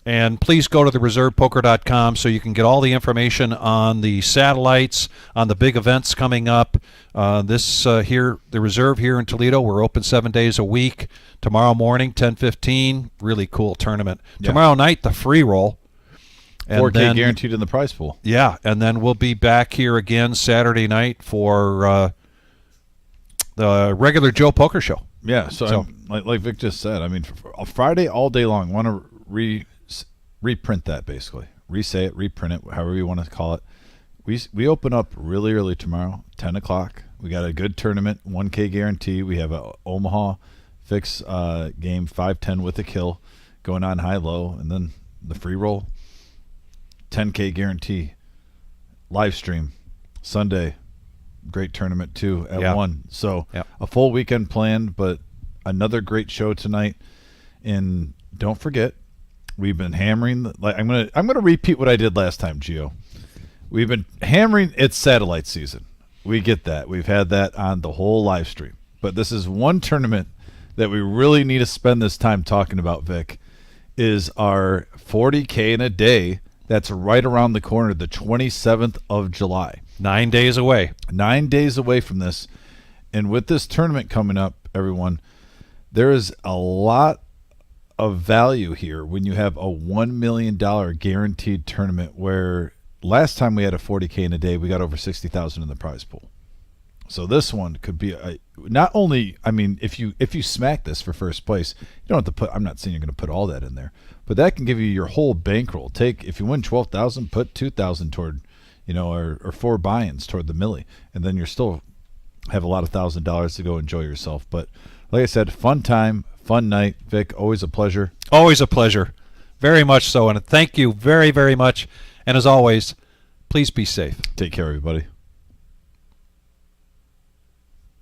And please go to thereservepoker.com so you can get all the information on the satellites, on the big events coming up. The Reserve here in Toledo, we're open 7 days a week. Tomorrow morning, 10:15, really cool tournament. Yeah. Tomorrow night, the free roll. And 4K then, guaranteed in the prize pool. Yeah, and then we'll be back here again Saturday night for the regular Joe Poker Show. Yeah, so like Vic just said, I mean, for a Friday all day long, want to reprint that basically. Resay it, reprint it, however you want to call it. We open up really early tomorrow, 10 o'clock. We got a good tournament, 1K guarantee. We have a Omaha fix game, 5-10 with a kill, going on high-low, and then the free roll, 10K guarantee, live stream, Sunday, great tournament too at Yeah. 1. So Yeah. a full weekend planned, but another great show tonight. And don't forget, we've been hammering. I'm gonna repeat what I did last time, Gio. We've been hammering. It's satellite season. We get that. We've had that on the whole live stream. But this is one tournament that we really need to spend this time talking about, Vic, is our 40K in a day. That's right around the corner, the 27th of July. 9 days away. 9 days away from this. And with this tournament coming up, everyone, there is a lot of value here when you have a $1 million guaranteed tournament where last time we had a 40K in a day, we got over 60,000 in the prize pool. So this one could be not only, I mean, if you smack this for first place, you don't have to put, I'm not saying you're going to put all that in there, but that can give you your whole bankroll. If you win 12,000, put 2,000 toward, or 4 buy-ins toward the millie, and then you're still have a lot of $1,000 to go enjoy yourself. But like I said, fun time, fun night. Vic, always a pleasure. Always a pleasure. Very much so. And thank you very, very much. And as always, please be safe. Take care, everybody.